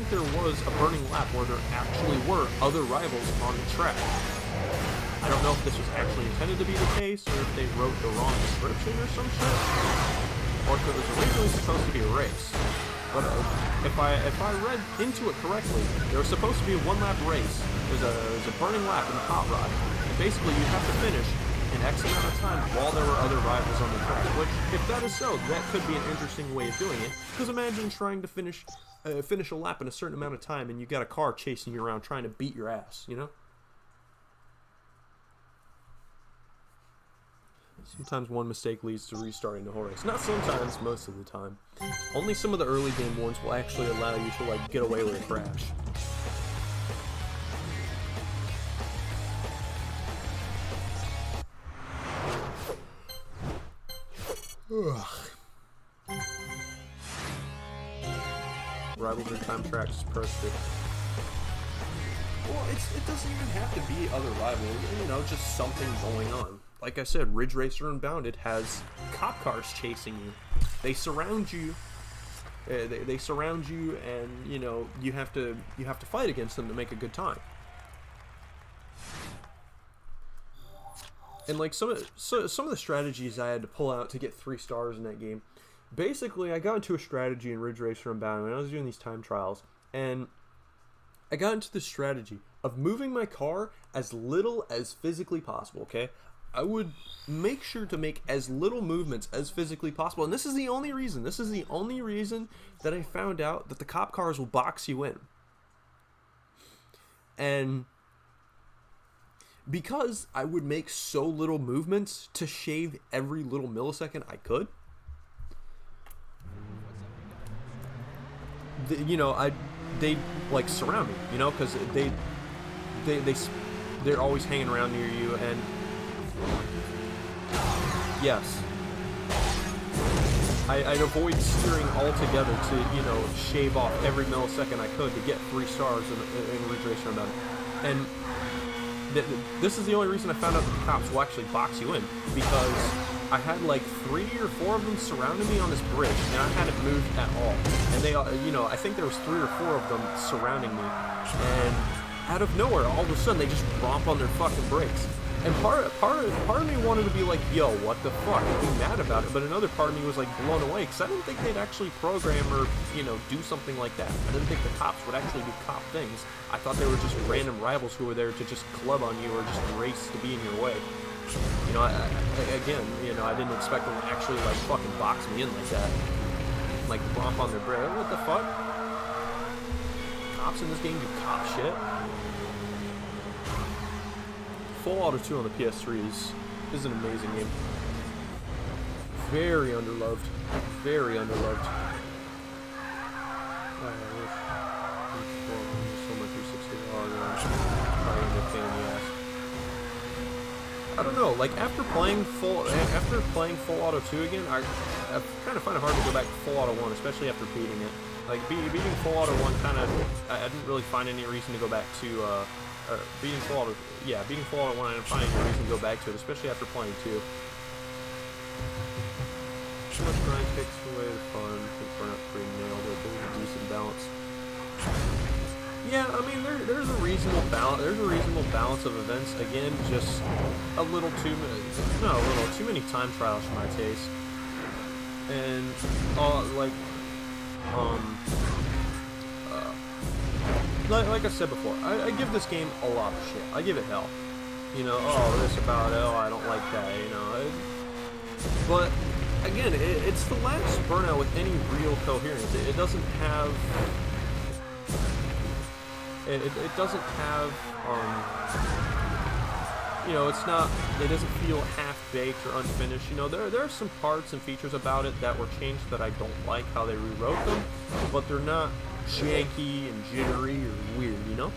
A: there was a burning lap where there actually were other rivals on the track. I don't know if this was actually intended to be the case, or if they wrote the wrong description or some shit, or if it was originally supposed to be a race. But if I read into it correctly, there was supposed to be a one-lap race. There's a burning lap in the hot rod, and basically you have to finish in X amount of time while there were other rivals on the track. Which, if that is so, that could be an interesting way of doing it. Because imagine trying to finish a lap in a certain amount of time, and you got a car chasing you around trying to beat your ass. You know. Sometimes one mistake leads to restarting the whole race. Not sometimes, most of the time. Only some of the early game ones will actually allow you to, like, get away with a crash. Ugh. Rivalry time tracks perfect. Well, it doesn't even have to be other rivals, you know, just something going on. Like I said, Ridge Racer Unbounded has cop cars chasing you. They surround you. They surround you, and you know you have to fight against them to make a good time. And like some of the strategies I had to pull out to get 3 stars in that game. Basically, I got into a strategy in Ridge Racer Unbounded when I was doing these time trials, and I got into the strategy of moving my car as little as physically possible. Okay. I would make sure to make as little movements as physically possible. And this is the only reason that I found out that the cop cars will box you in. And because I would make so little movements to shave every little millisecond I could, they like surround me, you know, because they're always hanging around near you. And yes, I'd avoid steering altogether to, you know, shave off every millisecond I could to get 3 stars in Ridge Racer Unbounded. And this is the only reason I found out that the cops will actually box you in, because I had like 3 or 4 of them surrounding me on this bridge, and I hadn't moved at all. And they, you know, I think there was 3 or 4 of them surrounding me, and out of nowhere, all of a sudden, they just romp on their fucking brakes. And part of me wanted to be like, yo, what the fuck? I'd be mad about it. But another part of me was like blown away, because I didn't think they'd actually program or, you know, do something like that. I didn't think the cops would actually do cop things. I thought they were just random rivals who were there to just club on you or just race to be in your way. You know, again, you know, I didn't expect them to actually like fucking box me in like that. Like romp on their brake. What the fuck? Cops in this game do cop shit. Full Auto 2 on the PS3 is an amazing game. Very underloved. Very underloved. I don't know, like after playing Full Auto 2 again, I kind of find it hard to go back to Full Auto 1, especially after beating it. Like beating Full Auto 1 kind of, I didn't really find any reason to go back to beating Full Auto 1, I didn't find any reason to go back to it, especially after playing 2. Too much grind takes away the fun. I think Burnout pretty nailed it. There's a decent balance. Yeah, I mean, there's a reasonable balance. There's a reasonable balance of events. Again, just a little too many time trials for my taste. And like I said before, I give this game a lot of shit. I give it hell. You know, oh, this about, oh, I don't like that, you know. But, again, it's the last Burnout with any real coherence. It doesn't have... It doesn't have, you know, it doesn't feel half-baked or unfinished. You know, there are some parts and features about it that were changed that I don't like how they rewrote them, but they're not janky and jittery or weird, you know?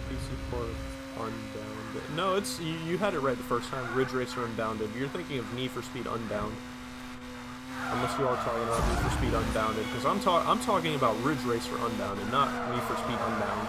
A: PC port Unbound. No, it's, you had it right the first time, Ridge Racer Unbounded. You're thinking of Need for Speed Unbound. Unless you are talking about Need for Speed Unbounded, because I'm talking about Ridge Racer Unbounded, not Need for Speed Unbound.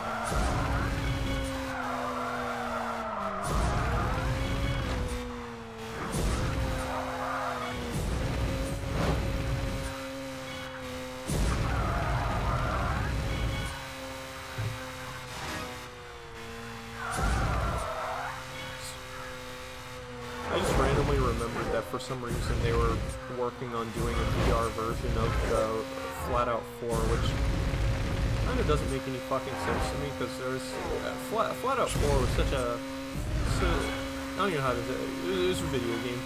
A: for some reason they were working on doing a VR version of the Flatout 4, which kind of doesn't make any fucking sense to me, because there's Flatout 4 was such a I don't know how to say it. It was a video game,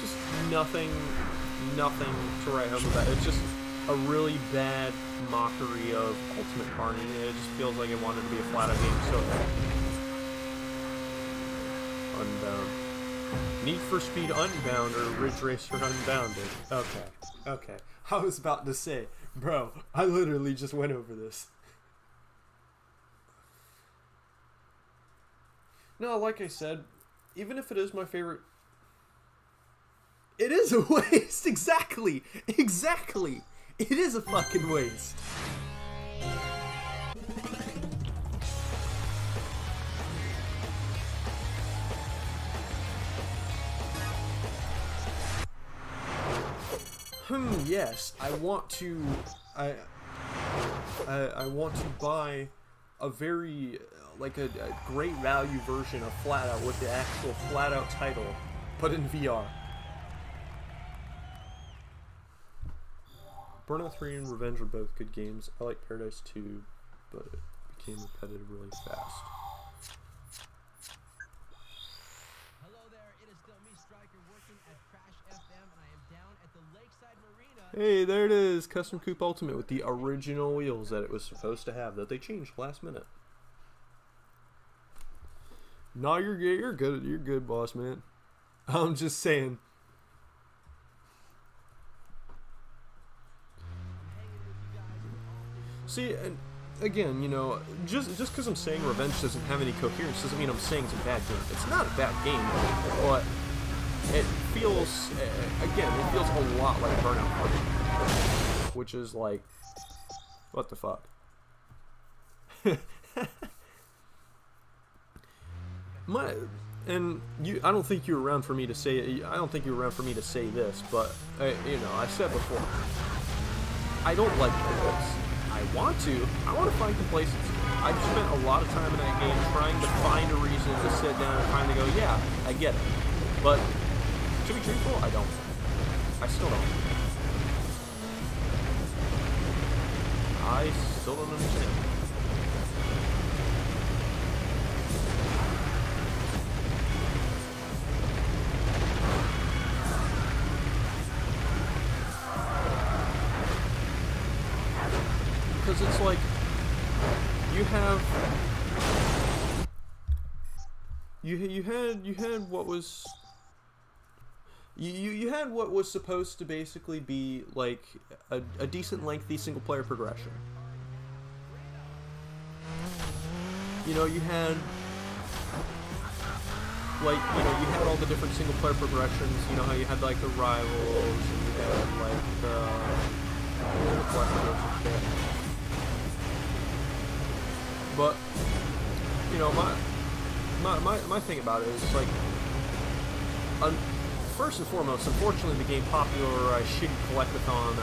A: just nothing to write home about. It's just a really bad mockery of Ultimate Carnage. It just feels like it wanted to be a Flatout game so bad. Unbound. Need for Speed Unbound or Ridge Racer Unbounded. Okay. I was about to say, bro, I literally just went over this. No, like I said, even if it is my favorite, it is a waste. Exactly. It is a fucking waste. Yes, I want to buy a very like a great value version of Flatout with the actual Flatout title, but in VR. Burnout 3 and Revenge are both good games. I like Paradise 2, but it became repetitive really fast.
B: Hello there, it is still me, Striker, working at Crash FM, and I am down at the Lakeside Marina.
A: Hey, there it is, Custom Coupe Ultimate with the original wheels that it was supposed to have that they changed last minute. No, you're good. You're good, boss man. I'm just saying. See, and again, you know, just because I'm saying Revenge doesn't have any coherence doesn't mean I'm saying it's a bad game. It's not a bad game, but it feels, again, it feels a lot like Burnout, which is like, what the fuck? I don't think you're around for me to say. I don't think you're around for me to say this, but you know, I said before, I don't like this. I want to find complacency. I've spent a lot of time in that game trying to find a reason to sit down and finally go, yeah, I get it. But to be truthful, I don't. I still don't. I still don't understand. Because it's like you had what was you had what was supposed to basically be like a decent lengthy single player progression. You know, you had all the different single player progressions. You know how you had like the rivals and you had like the collectibles and shit. But, you know, my thing about it is, like, first and foremost, unfortunately the game popularized shitty collectathon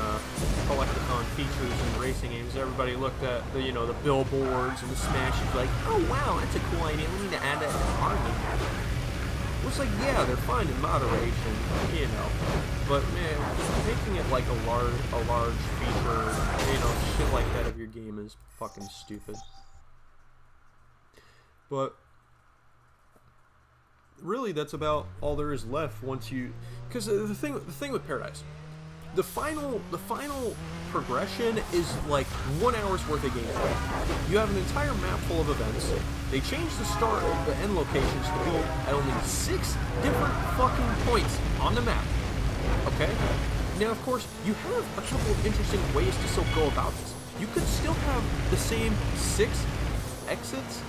A: features in racing games. Everybody looked at the, you know, the billboards and the smashes like, oh wow, that's a cool idea, we need to add that to the car game. It was like, yeah, they're fine in moderation, you know, but man, making it like a large feature, you know, shit like that of your game is fucking stupid. But really, that's about all there is left once you, because the thing with Paradise, the final progression is like 1 hour's worth of gameplay. You have an entire map full of events. They changed the start and the end locations to be at only 6 different fucking points on the map. Okay? Now, of course, you have a couple of interesting ways to still go about this. You could still have the same 6 exits,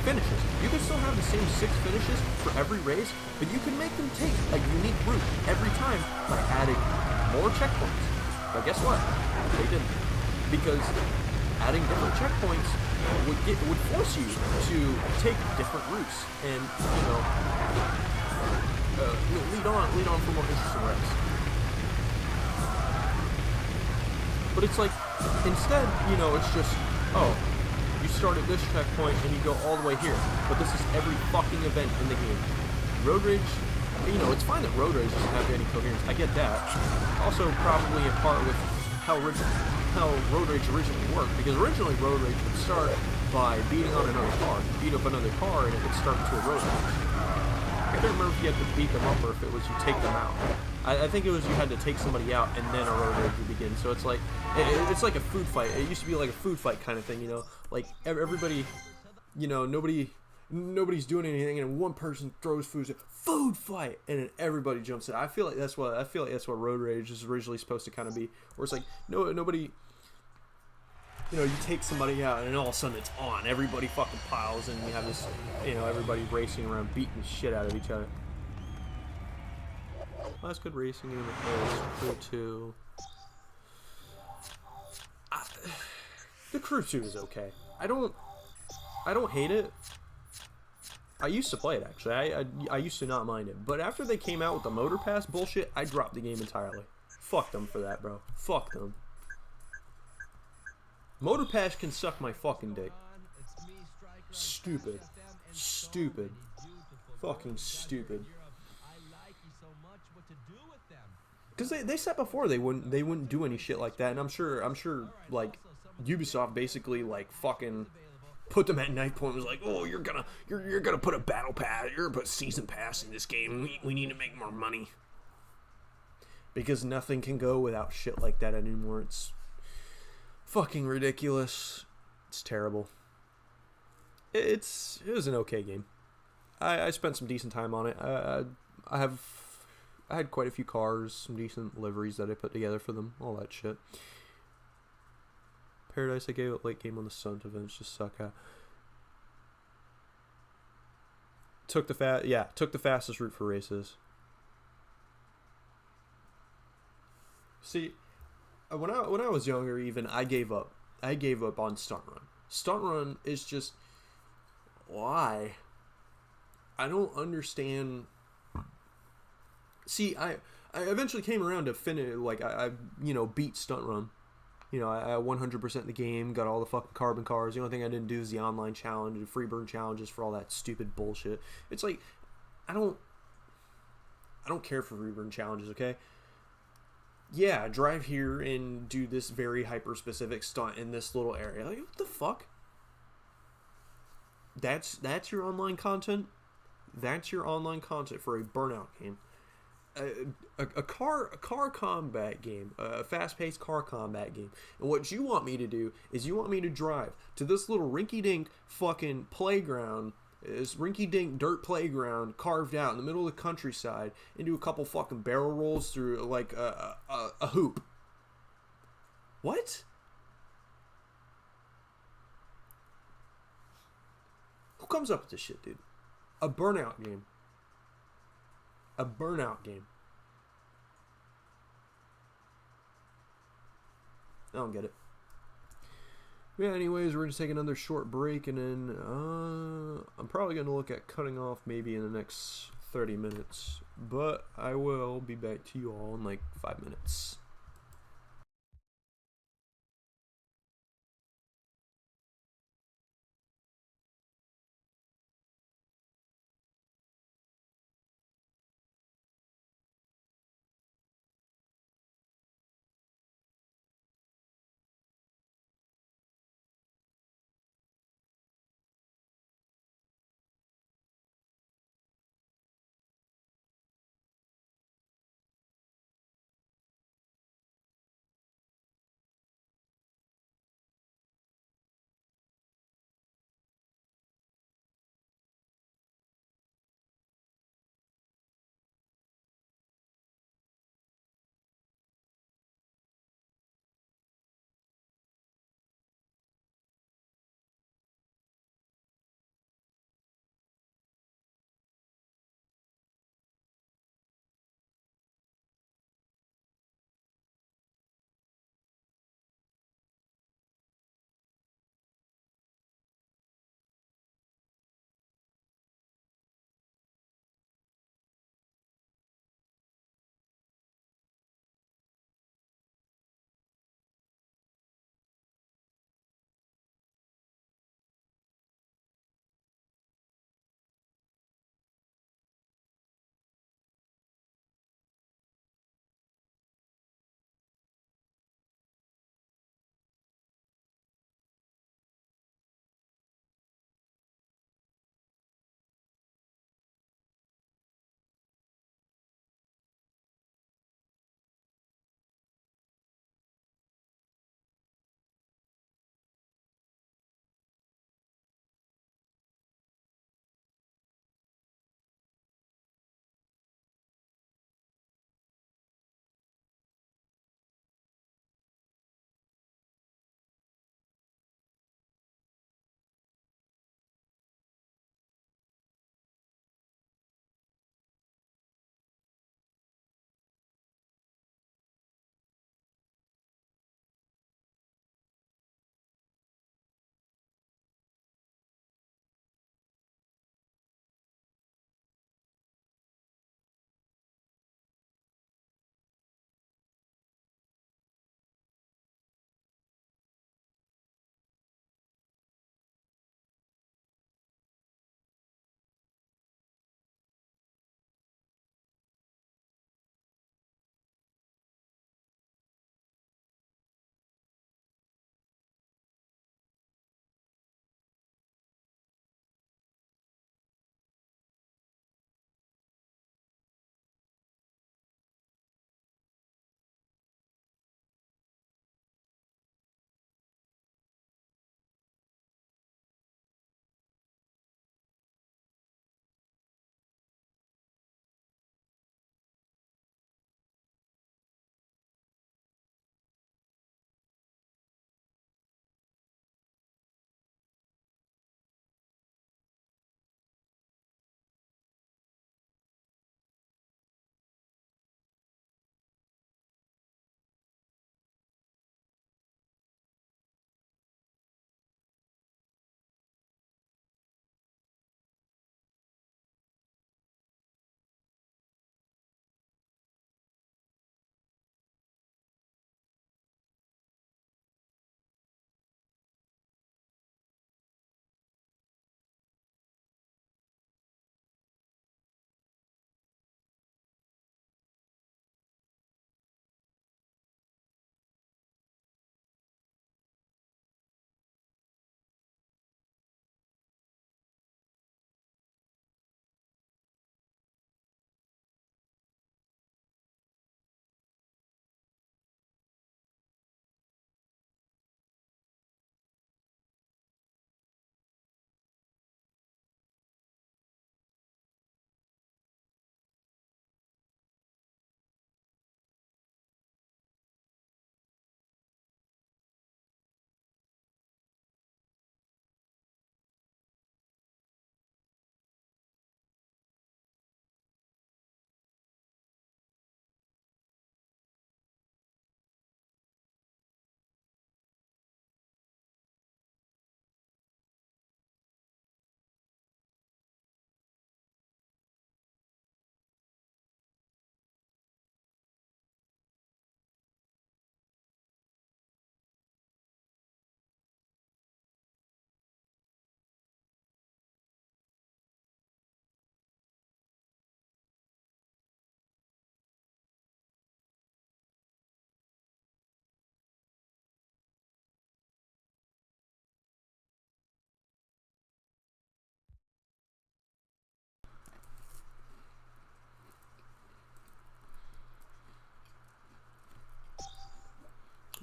A: finishes. You can still have the same 6 finishes for every race, but you can make them take a unique route every time by adding more checkpoints. But guess what? They didn't. Because adding different checkpoints would force you to take different routes and, you know, lead on for more interesting races. But it's like, instead, you know, it's just, oh, you start at this checkpoint and you go all the way here. But this is every fucking event in the game. Road Rage you know, it's fine that road rage doesn't have any coherence. I get that. Also, probably in part with how road rage originally worked, because originally road rage would start by beating on another car. You beat up another car, and it would start to a road rage. I can't remember if you had to beat them up or if it was you take them out. I think it was you had to take somebody out and then a road rage would begin. So it's like it's like a food fight. It used to be like a food fight kind of thing, you know. Like everybody, you know, nobody's doing anything, and one person throws food fight, and then everybody jumps in. I feel like that's what road rage is originally supposed to kind of be, where it's like nobody. You know, you take somebody out, and all of a sudden it's on. Everybody fucking piles, and you have this, you know, everybody racing around, beating the shit out of each other. Well, that's good racing in the Crew 2. The Crew 2 is okay. I don't hate it. I used to play it, actually. I used to not mind it. But after they came out with the Motor Pass bullshit, I dropped the game entirely. Fuck them for that, bro. Fuck them. Motor Pass can suck my fucking dick. Stupid. Stupid. Fucking stupid. Because they said before they wouldn't do any shit like that, and I'm sure like Ubisoft basically like fucking put them at knife point and was like, oh, you're gonna put a battle pass, you're gonna put season pass in this game. We need to make more money. Because nothing can go without shit like that anymore. It's fucking ridiculous. It's terrible. It was an okay game. I spent some decent time on it. I had quite a few cars, some decent liveries that I put together for them, all that shit. Paradise, I gave it late game on the Suns events, just suck out. Took the fastest route for races. See, when I was younger, even I gave up. I gave up on Stunt Run. Stunt Run is just why. I don't understand. See, I eventually came around to finish. Like I beat Stunt Run. You know, I 100% the game, got all the fucking carbon cars. The only thing I didn't do is the online challenge and free burn challenges for all that stupid bullshit. It's like I don't care for free burn challenges. Okay. Yeah, drive here and do this very hyper-specific stunt in this little area. Like, what the fuck? That's your online content? That's your online content for a Burnout game. A car combat game, a fast-paced car combat game. And what you want me to do is you want me to drive to this little rinky-dink fucking playground, this rinky-dink dirt playground carved out in the middle of the countryside, and do a couple fucking barrel rolls through like a hoop. What? Who comes up with this shit, dude? A Burnout game. A Burnout game. I don't get it. Yeah, anyways, we're going to take another short break, and then I'm probably going to look at cutting off maybe in the next 30 minutes. But I will be back to you all in like 5 minutes.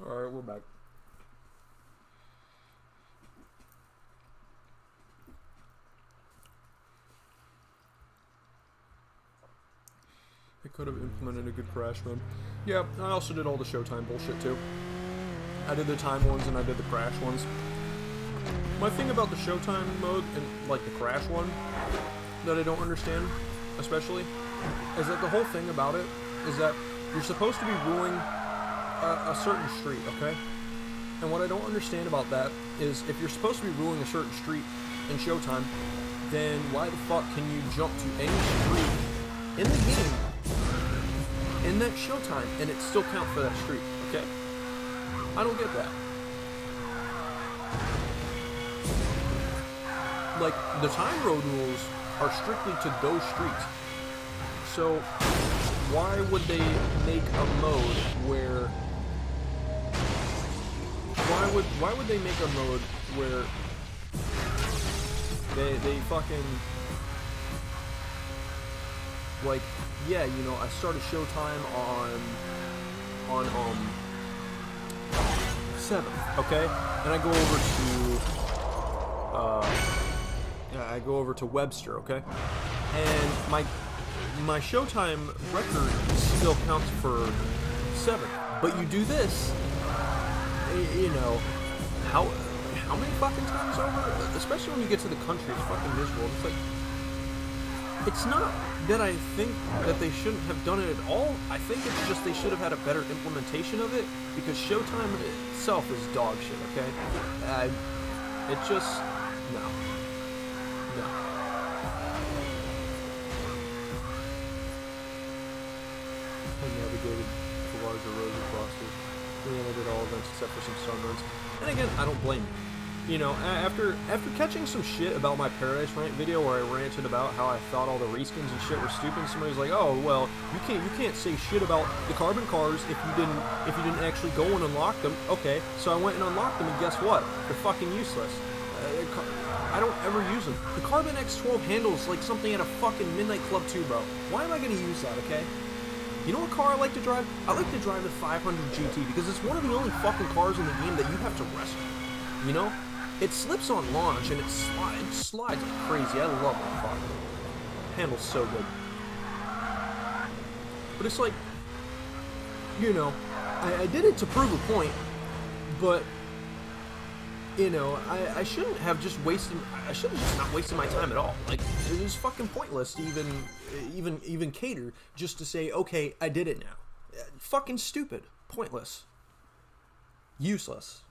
A: Alright, we're back. They could have implemented a good crash mode. Yeah, I also did all the Showtime bullshit too. I did the time ones and I did the crash ones. My thing about the Showtime mode and like the crash one that I don't understand, especially, is that the whole thing about it is that you're supposed to be ruling a certain street, okay? And what I don't understand about that is if you're supposed to be ruling a certain street in Showtime, then why the fuck can you jump to any street in the game in that Showtime and it still count for that street, okay? I don't get that. Like, the time road rules are strictly to those streets. So, why would they make a mode where... Why would they make a mode where they fucking... Like, yeah, you know, I started Showtime on 7th, okay? And I go over to Webster, okay? And my Showtime record still counts for 7. But you do this, you know, how many fucking times over? Especially when you get to the country, it's fucking miserable. It's like, it's not that I think that they shouldn't have done it at all. I think it's just they should have had a better implementation of it, because Showtime itself is dog shit, okay? It just... No. No. I navigated the larger roads and crosses. And then I did all events except for some stone runs. And again, I don't blame you. You know, after catching some shit about my Paradise Rant video where I ranted about how I thought all the reskins and shit were stupid, somebody's like, "Oh, well, you can't say shit about the carbon cars if you didn't actually go and unlock them." Okay, so I went and unlocked them, and guess what? They're fucking useless. I don't ever use them. The Carbon X12 handles like something at a fucking Midnight Club 2, bro. Why am I gonna use that, okay? You know what car I like to drive? I like to drive the 500 GT because it's one of the only fucking cars in the game that you have to rescue. You know? It slips on launch and it slides like crazy. I love that car. Handles so good. But it's like, you know, I did it to prove a point, but, you know, I shouldn't have just wasted, I should have just not wasted my time at all. Like, it was fucking pointless to even cater just to say, okay, I did it now. Fucking stupid. Pointless. Useless.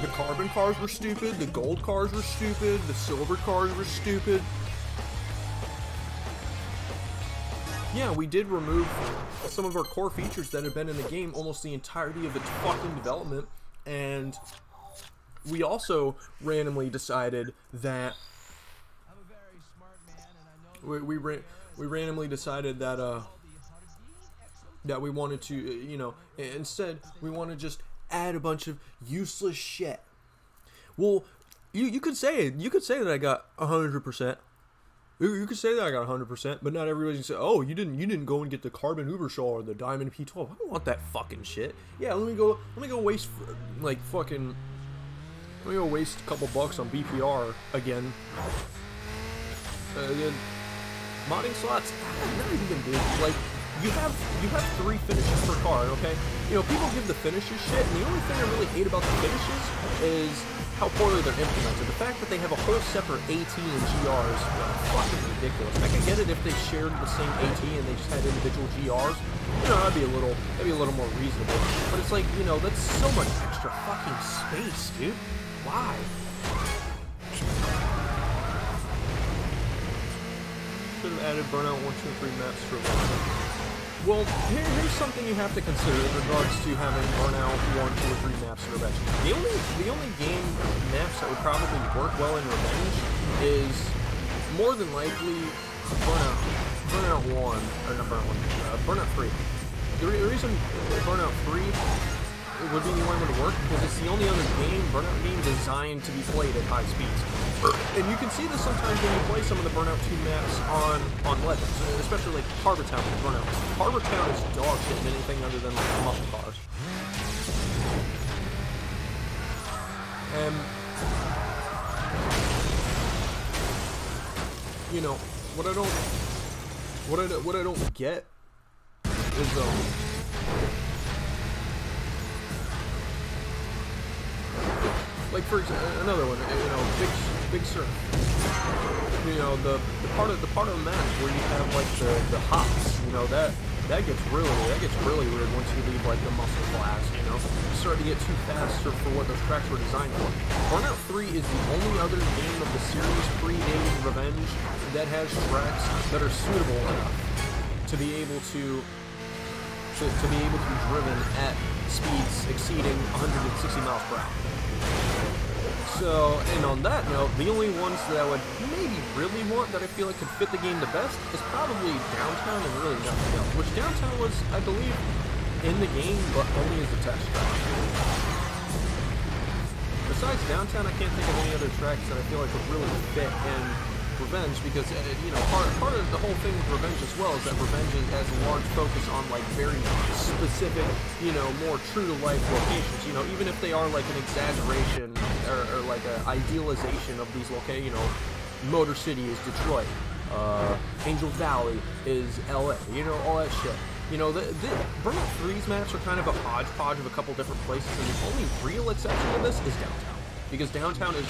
A: The carbon cars were stupid, the gold cars were stupid, the silver cars were stupid. Yeah, we did remove some of our core features that have been in the game almost the entirety of its fucking development, and we also randomly decided that we randomly decided that that we wanted to, you know, instead we want to just add a bunch of useless shit. Well, you could say that I got 100%. You could say that I got 100%, but not everybody can say, "Oh, you didn't go and get the Carbon Ubershaw or the Diamond P12." I don't want that fucking shit. Yeah, let me go waste like fucking. Let me go waste a couple bucks on BPR again. Again, modding slots. Not even, dude. Like, you have 3 finishes per car, okay? You know, people give the finishes shit, and the only thing I really hate about the finishes is how poorly they're implemented. The fact that they have a whole separate AT and GRs is fucking ridiculous. I could get it if they shared the same AT and they just had individual GRs. You know, that'd be a little more reasonable. But it's like, you know, that's so much extra fucking space, dude. Why? Should have added Burnout 1, 2, 3 maps for a Well, here's something you have to consider in regards to having Burnout 1, 2, or 3 maps in Revenge. The only game maps that would probably work well in Revenge is more than likely Burnout Burnout 1, or not Burnout 1, Burnout 3. The reason Burnout 3 would be the only one to work because it's the only other Burnout game designed to be played at high speeds. And you can see this sometimes when you play some of the Burnout 2 maps on Legends, especially like Harbor Town and Burnout. Harbor Town is dog shit in anything other than like muscle cars. And you know, what I don't get is like for example, another one, you know, Big Sur. You know, the part of the map where you have like the hops, you know, that gets really weird once you leave like the muscle class, you know. You start to get too fast for what those tracks were designed for. Burnout 3 is the only other game of the series predating Revenge that has tracks that are suitable enough to be able to be driven at speeds exceeding 160 miles per hour. So, and on that note, the only ones that I would maybe really want that I feel like could fit the game the best is probably Downtown and really nothing else. Which Downtown was, I believe, in the game, but only as a test track. Besides Downtown, I can't think of any other tracks that I feel like would really fit in Revenge, because you know, part of the whole thing with Revenge as well is that Revenge has a large focus on like very specific, you know, more true to life locations. You know, even if they are like an exaggeration or like an idealization of these locations. You know, Motor City is Detroit, Angel Valley is LA. You know, all that shit. You know, the Burnout 3's maps are kind of a hodgepodge of a couple different places, and the only real exception to this is Downtown, because Downtown is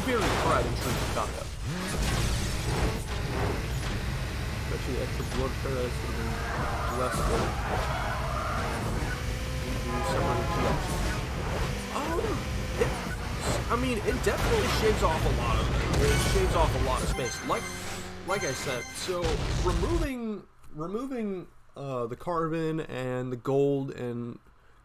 A: very tried and true to concept. Actually, extra blood paradise would have been less than I mean, it definitely shaves off a lot of it. It shaves off a lot of space. Like I said, so removing the carbon and the gold and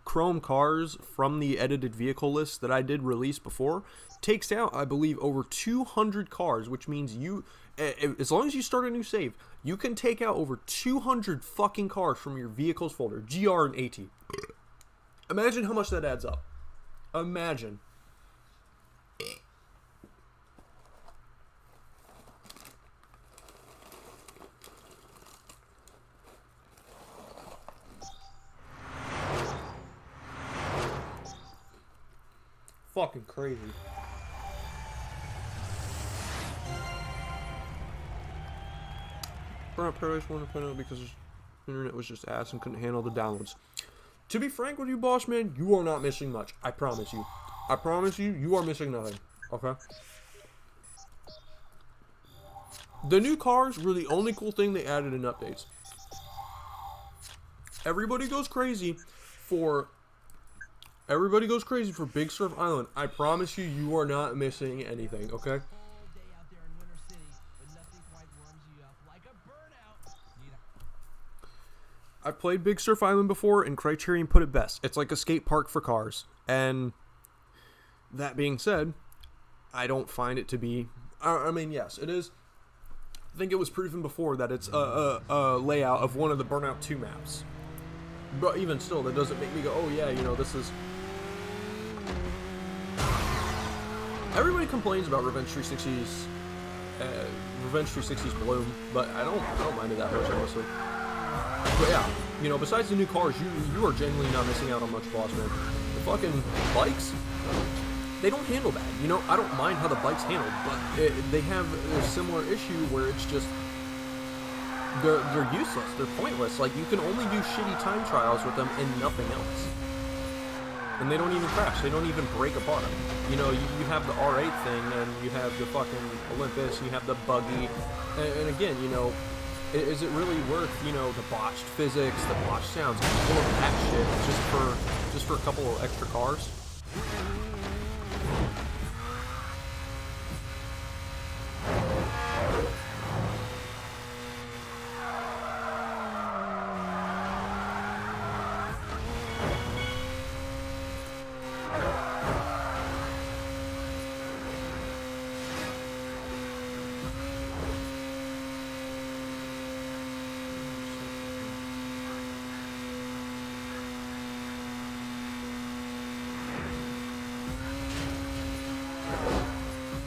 A: chrome cars from the edited vehicle list that I did release before takes out, I believe, over 200 cars, which means you, as long as you start a new save, you can take out over 200 fucking cars from your vehicles folder, GR and AT. Imagine how much that adds up. Imagine. Fucking crazy. Burnout Paradise 1.0 because the internet was just ass and couldn't handle the downloads. To be frank with you, boss man, you are not missing much. I promise you. I promise you, you are missing nothing. Okay? The new cars were the only cool thing they added in updates. Everybody goes crazy for Big Surf Island. I promise you, you are not missing anything, okay? I've played Big Surf Island before, and Criterion put it best. It's like a skate park for cars. And that being said, I don't find it to be... I mean, yes, it is. I think it was proven before that it's a layout of one of the Burnout 2 maps. But even still, that doesn't make me go, oh yeah, you know, this is... Everybody complains about Revenge 360's bloom, but I don't mind it that much, honestly. But yeah, you know, besides the new cars, you are genuinely not missing out on much, boss man. The fucking bikes, they don't handle bad. You know, I don't mind how the bikes handle, but they have a similar issue where it's just they're useless, they're pointless. Like, you can only do shitty time trials with them and nothing else. And they don't even crash, they don't even break apart. You know, you have the R8 thing, and you have the fucking Olympus, and you have the buggy, and again, you know, is it really worth, you know, the botched physics, the botched sounds, all of that shit, just for a couple of extra cars?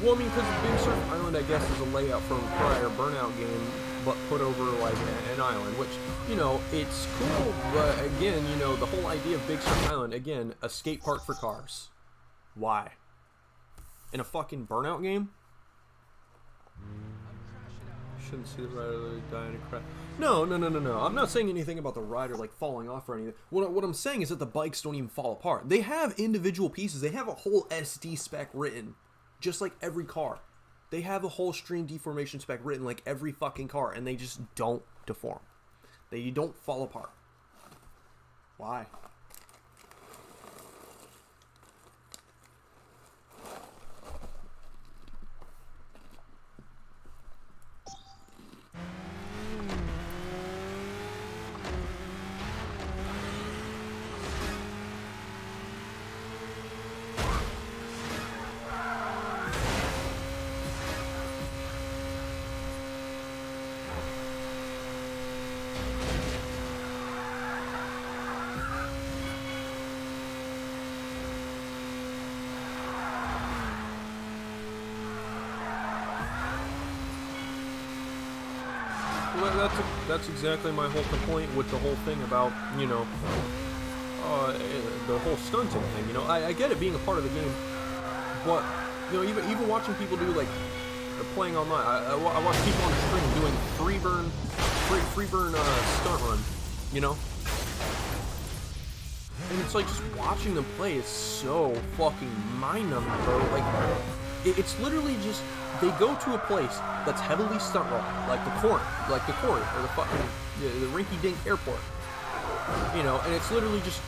A: Well, I mean, because Big Surf Island, I guess, is a layout from a prior Burnout game, but put over, like, an island, which, you know, it's cool, but again, you know, the whole idea of Big Surf Island, again, a skate park for cars. Why? In a fucking Burnout game? Shouldn't see the rider die in a crash. No. I'm not saying anything about the rider, like, falling off or anything. What I'm saying is that the bikes don't even fall apart. They have individual pieces. They have a whole SD spec written, just like every car. They have a whole stream deformation spec written like every fucking car, and they just don't deform. They don't fall apart. Why? Well, that's exactly my whole complaint with the whole thing about, you know, the whole stunting thing. You know, I get it being a part of the game, but, you know, even watching people do, like, playing online, I watch people on the stream doing free burn stunt run, you know? And it's like, just watching them play is so fucking mind-numbing, bro. Like, it's literally just, they go to a place that's heavily stunt roll, like the quarry, or the fucking, the rinky-dink airport. You know, and it's literally just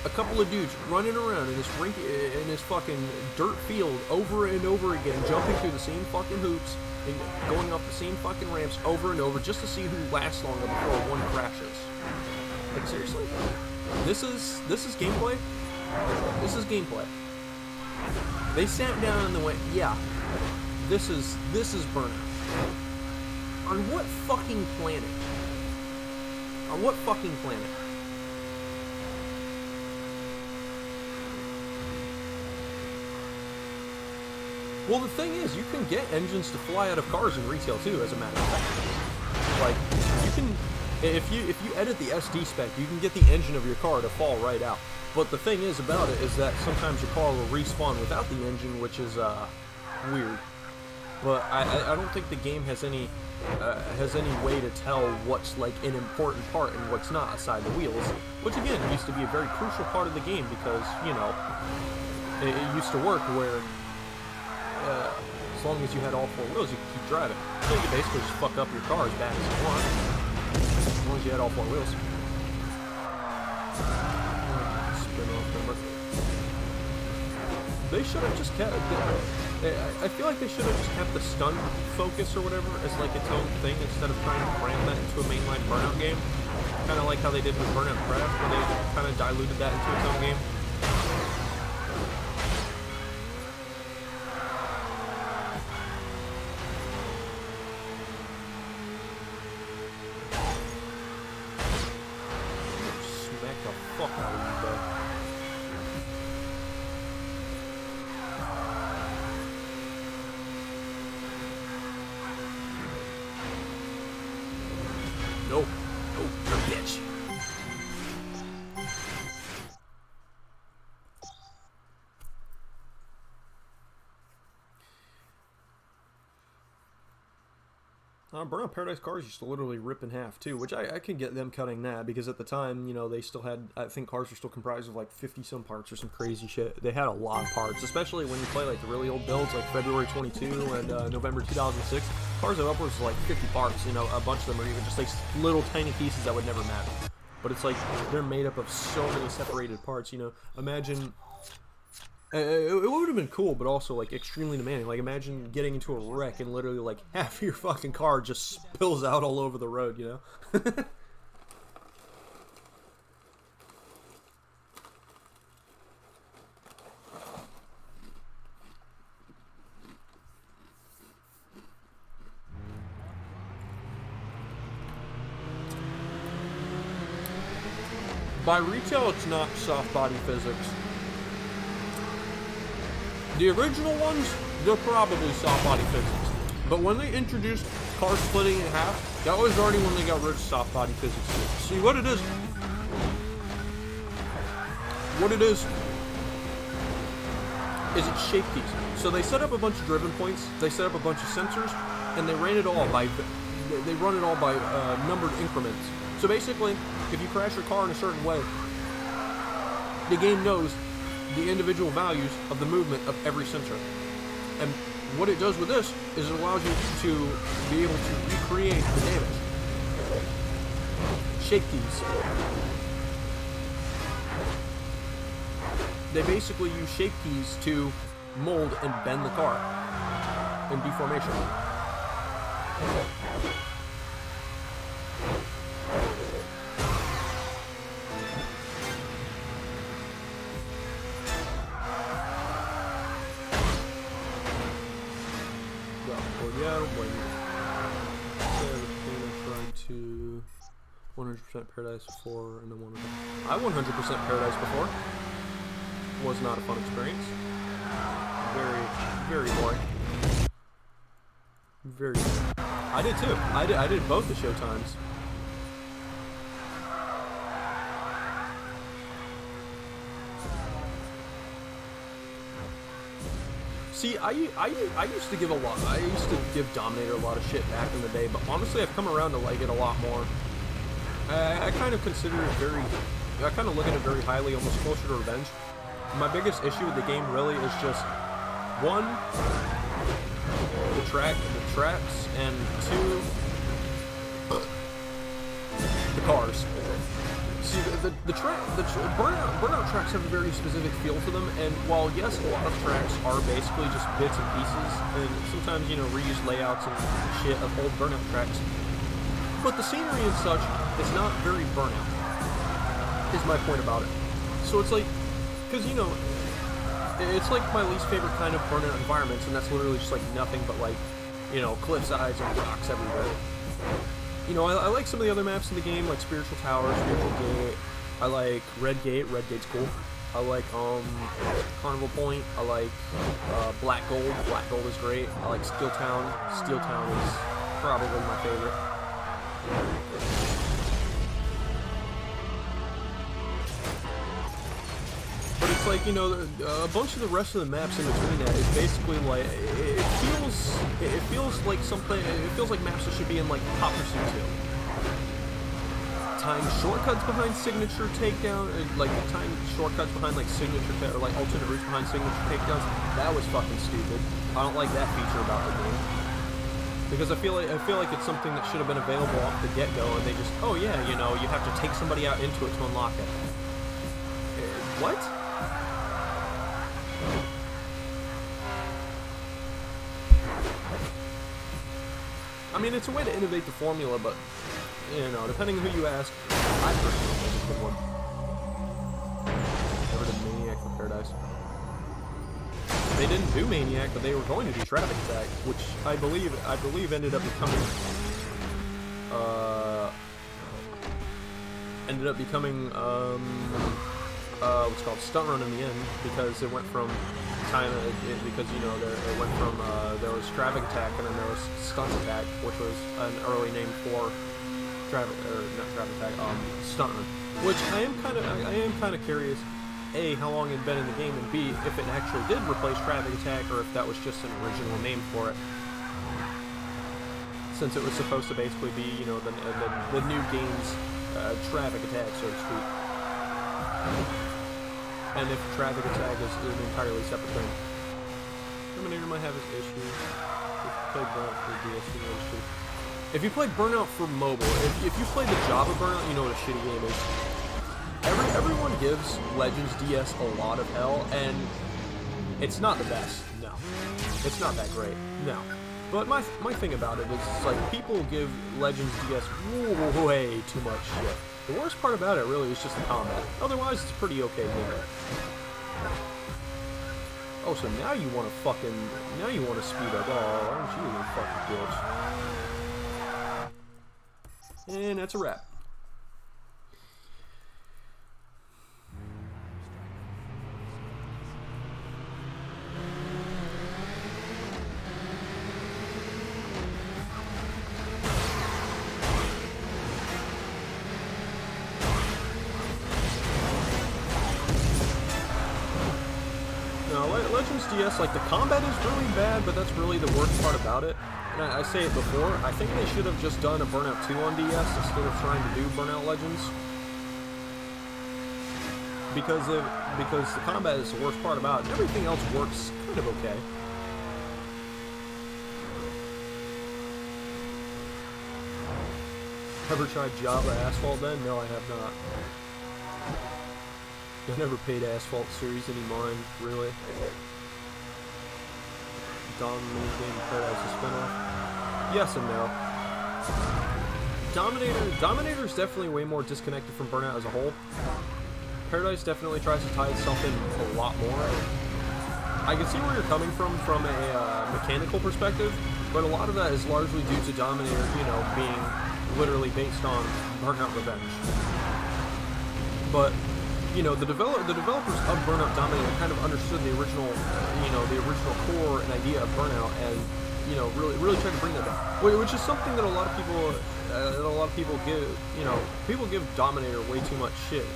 A: a couple of dudes running around in this fucking dirt field over and over again, jumping through the same fucking hoops and going off the same fucking ramps over and over just to see who lasts longer before one crashes. Like, seriously? This is gameplay? This is gameplay. They sat down and they went, yeah, this is Burnout. On what fucking planet? On what fucking planet? Well, the thing is, you can get engines to fly out of cars in retail too, as a matter of fact. Like, you can, if you edit the SD spec, you can get the engine of your car to fall right out. But the thing is about it is that sometimes your car will respawn without the engine, which is weird. But I don't think the game has any way to tell what's like an important part and what's not aside the wheels, which again used to be a very crucial part of the game because, you know, it used to work where as long as you had all four wheels, you could keep driving. So you could basically just fuck up your car as bad as you want, as long as you had all four wheels. Spin off number. They should have just kept. I feel like they should have just kept the stunt focus or whatever as like its own thing instead of trying to cram that into a mainline Burnout game. Kind of like how they did with Burnout Crash, where they kind of diluted that into its own game. Smack the fuck out of you, bro. No, you're a bitch. Burnout Paradise cars used to literally rip in half too, which I can get them cutting that because at the time, you know, they still had, I think cars were still comprised of like 50 some parts or some crazy shit. They had a lot of parts, especially when you play like the really old builds like February 22 and November 2006. Cars have upwards of like 50 parts, you know, a bunch of them are even just like little tiny pieces that would never matter. But it's like, they're made up of so many separated parts, you know. Imagine, it would have been cool, but also like extremely demanding. Like imagine getting into a wreck and literally like half of your fucking car just spills out all over the road, you know? By retail, it's not soft body physics. The original ones, they're probably soft body physics. But when they introduced car splitting in half, that was already when they got rid of soft body physics. See, what it is it's shape keys. So they set up a bunch of driven points, they set up a bunch of sensors, and they run it all by numbered increments. So basically, if you crash your car in a certain way, the game knows the individual values of the movement of every sensor. And what it does with this is it allows you to be able to recreate the damage. Shape keys. They basically use shape keys to mold and bend the car in deformation. Yeah, I don't blame you. I tried to 100% Paradise before, and then 100%. I 100% Paradise before. Was not a fun experience. Very boring. Very boring. I did too. I did both the show times. See, I used to give Dominator a lot of shit back in the day, but honestly, I've come around to like it a lot more. I kind of consider it I kind of look at it very highly, almost closer to Revenge. My biggest issue with the game really is just, one, the traps, and two, the cars. See, the Burnout tracks have a very specific feel to them, and while yes, a lot of tracks are basically just bits and pieces, and sometimes, you know, reuse layouts and shit of old Burnout tracks, but the scenery and such is not very Burnout, is my point about it. So it's like, because, you know, it's like my least favorite kind of Burnout environments, and that's literally just like nothing but like, you know, cliff sides and rocks everywhere. You know, I like some of the other maps in the game, like Spiritual Tower, Spiritual Gate. I like Red Gate. Red Gate's cool. I like Carnival Point. I like Black Gold. Black Gold is great. I like Steel Town. Steel Town is probably my favorite. But it's like, you know, a bunch of the rest of the maps in between that is basically like, it feels like something, it feels like maps that should be in like Hot Pursuit 2. Time shortcuts behind signature takedown, like time shortcuts behind like signature, or like alternate routes behind signature takedowns. That was fucking stupid. I don't like that feature about the game. Because I feel like it's something that should have been available off the get-go, and they just, oh yeah, you know, you have to take somebody out into it to unlock it. What? I mean, it's a way to innovate the formula, but, you know, depending on who you ask, I personally think it's a good one. Never did Maniac for Paradise. They didn't do Maniac, but they were going to do Traffic Attack, which I believe ended up becoming, what's called Stunt Run in the end, because it went from because, you know, it went from, there was Traffic Attack, and then there was Stunt Attack, which was an early name for Stunt Run, which I am kind of curious, A, how long it had been in the game, and B, if it actually did replace Traffic Attack, or if that was just an original name for it, since it was supposed to basically be, you know, the new game's Traffic Attack, so to speak. And if Traffic Attack is an entirely separate thing. Dominator might have his issues. If you played Burnout for mobile, if you played the Java Burnout, you know what a shitty game is. Everyone gives Legends DS a lot of hell, and it's not the best. No. It's not that great. No. But my thing about it is, it's like, people give Legends DS way too much shit. The worst part about it really is just the combat. Otherwise, it's a pretty okay game. Oh, so now you want to speed up. Oh, aren't you a fucking bitch? And that's a wrap. Legends DS, like, the combat is really bad, but that's really the worst part about it. And I say it before, I think they should have just done a Burnout 2 on DS instead of trying to do Burnout Legends. Because the combat is the worst part about it. Everything else works kind of okay. Ever tried Java Asphalt then? No, I have not. I never paid Asphalt Series any mind, really. Dominator Paradise is spinoff. Yes and no. Dominator is definitely way more disconnected from Burnout as a whole. Paradise definitely tries to tie itself in a lot more. I can see where you're coming from a mechanical perspective, but a lot of that is largely due to Dominator, you know, being literally based on Burnout Revenge. But you know, the developers of Burnout Dominator kind of understood the original, the original core and idea of Burnout, and you know, really tried to bring that back. Which is something that a lot of people give, people give Dominator way too much shit.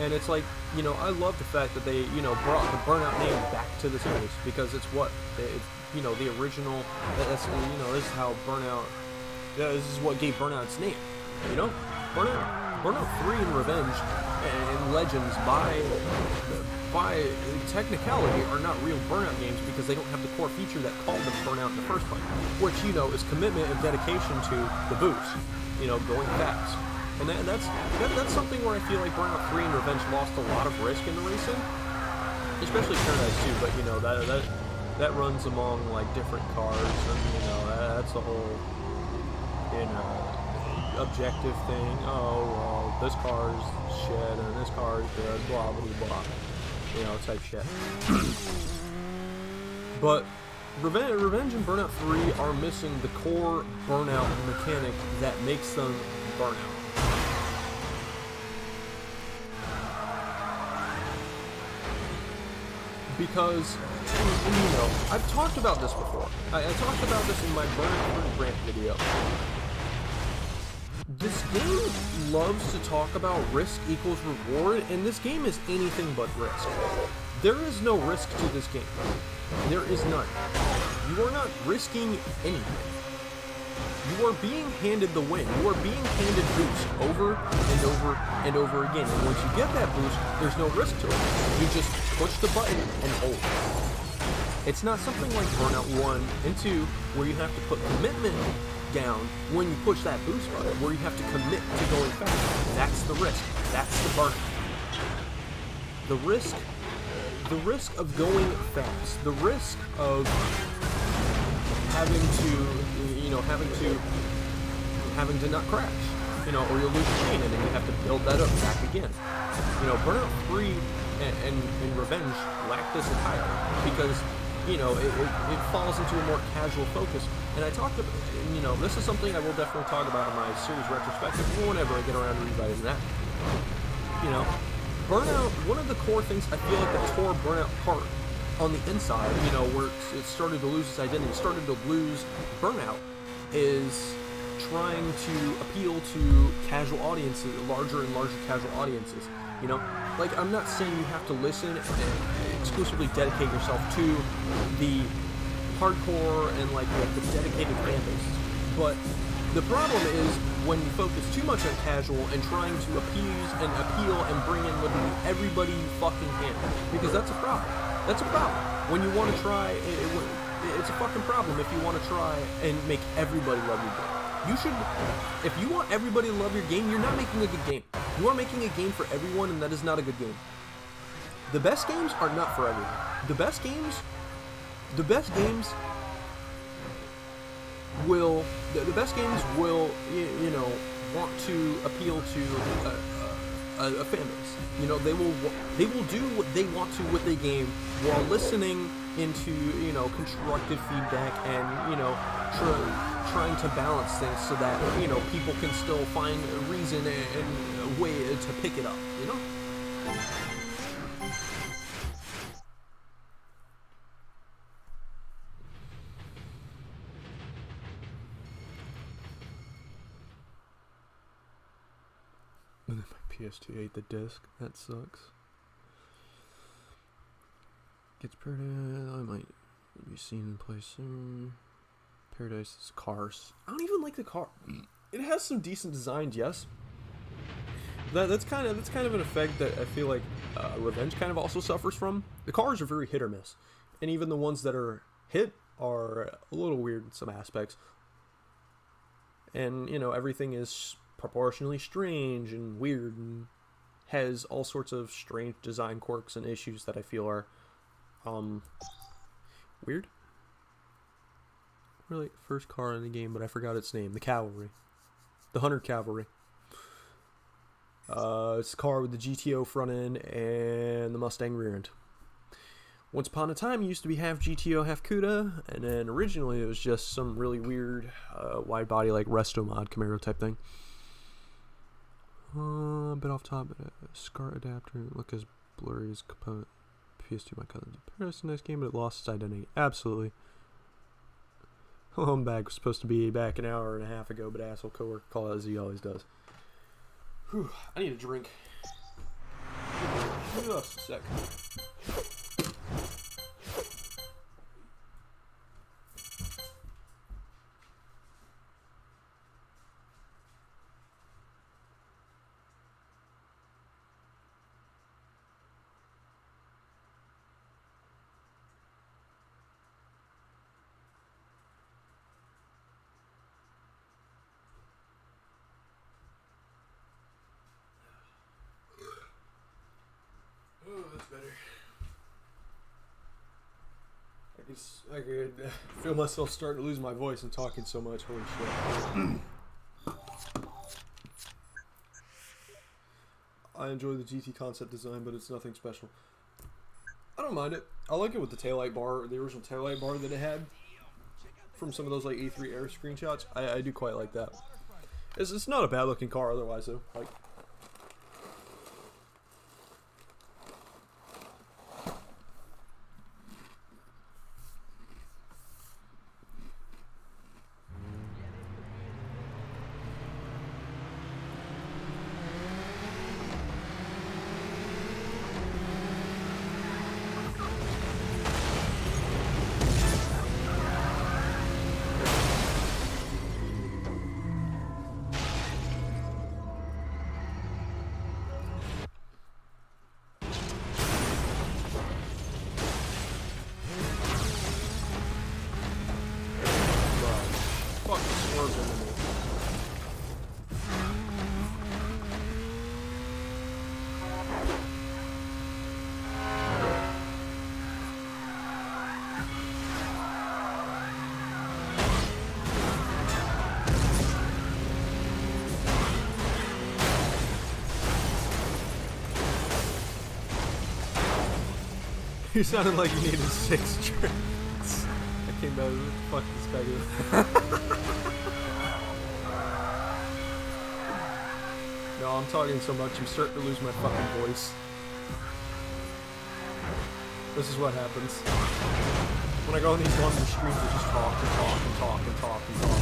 A: And it's like, you know, I love the fact that they, you know, brought the Burnout name back to the series, because it's what, you know, the original. That's, you know, this is how Burnout. This is what gave Burnout its name. You know, Burnout 3 and Revenge and Legends by technicality are not real Burnout games, because they don't have the core feature that called them Burnout in the first place, which, you know, is commitment and dedication to the boost, you know, going fast. And that's something where I feel like Burnout 3 and Revenge lost a lot of risk in the racing, especially Paradise 2. But you know, that runs among like different cars, and you know, that's the whole, you know, objective thing. Oh, well, this car's shit and this car's good, blah blah blah, you know, type shit. But Revenge and Burnout 3 are missing the core Burnout mechanic that makes them Burnout. Because, and you know, I've talked about this before. I talked about this in my Burnout rant video. This game loves to talk about risk equals reward, and this game is anything but risk. There is no risk to this game. There is none. You are not risking anything. You are being handed the win. You are being handed boosts over and over and over again. And once you get that boost, there's no risk to it. You just push the button and hold. It's not something like Burnout 1 and 2, where you have to put commitment down when you push that boost button, where you have to commit to going fast. That's the risk. That's the burn. The risk of going fast. The risk of having to not crash, you know, or you'll lose your chain, and then you have to build that up back again. You know, Burnout 3 and Revenge lack this entirely, because, you know, it falls into a more casual focus. And I talked about, you know, this is something I will definitely talk about in my series retrospective whenever I get around to rewriting that. You know, Burnout, one of the core things I feel like that tore Burnout apart on the inside, you know, where it started to lose its identity, started to lose Burnout, is trying to appeal to casual audiences, larger and larger casual audiences. You know, like, I'm not saying you have to listen and exclusively dedicate yourself to the hardcore and like the dedicated fan bases, but the problem is when you focus too much on casual and trying to appease and appeal and bring in literally everybody you fucking can, because that's a problem. That's a problem. When you want to try, it's a fucking problem if you want to try and make everybody love your game. You should, if you want everybody to love your game, you're not making a good game. You are making a game for everyone, and that is not a good game. The best games are not for everyone. The best games will, you know, want to appeal to a fan base. You know, they will do what they want to with the game while listening into, you know, constructive feedback and, you know, trying to balance things so that, you know, people can still find a reason and a way to pick it up, you know? My PS2 ate the disc. That sucks. It's Paradise. I might be seen in place soon. Paradise is cars. I don't even like the car. It has some decent designs, yes. That's kind of an effect that I feel like Revenge kind of also suffers from. The cars are very hit or miss, and even the ones that are hit are a little weird in some aspects. And you know, everything is proportionally strange and weird, and has all sorts of strange design quirks and issues that I feel are weird. Really, first car in the game, but I forgot its name. The Cavalry, the Hunter Cavalry. It's a car with the GTO front end and the Mustang rear end. Once upon a time, it used to be half GTO, half CUDA, and then originally it was just some really weird wide body like Resto mod Camaro type thing. A bit off top, SCART adapter, look as blurry as component. PS2, my cousin. Paradise, a nice game, but it lost its identity. Absolutely. Home bag was supposed to be back an hour and a half ago, but asshole coworker called it as he always does. Whew, I need a drink. Just a sec. Oh, that's better. I could feel myself starting to lose my voice and talking so much. Holy shit. I enjoy the GT concept design, but it's nothing special. I don't mind it. I like it with the taillight bar, the original taillight bar that it had from some of those like E3 Air screenshots. I do quite like that. It's not a bad looking car otherwise though. Like, you sounded like you needed 6 drinks. I came out of fuck this guy doing. No, I'm talking so much I'm starting to lose my fucking voice. This is what happens. When I go on these London streams, I just talk and talk and talk and talk and talk.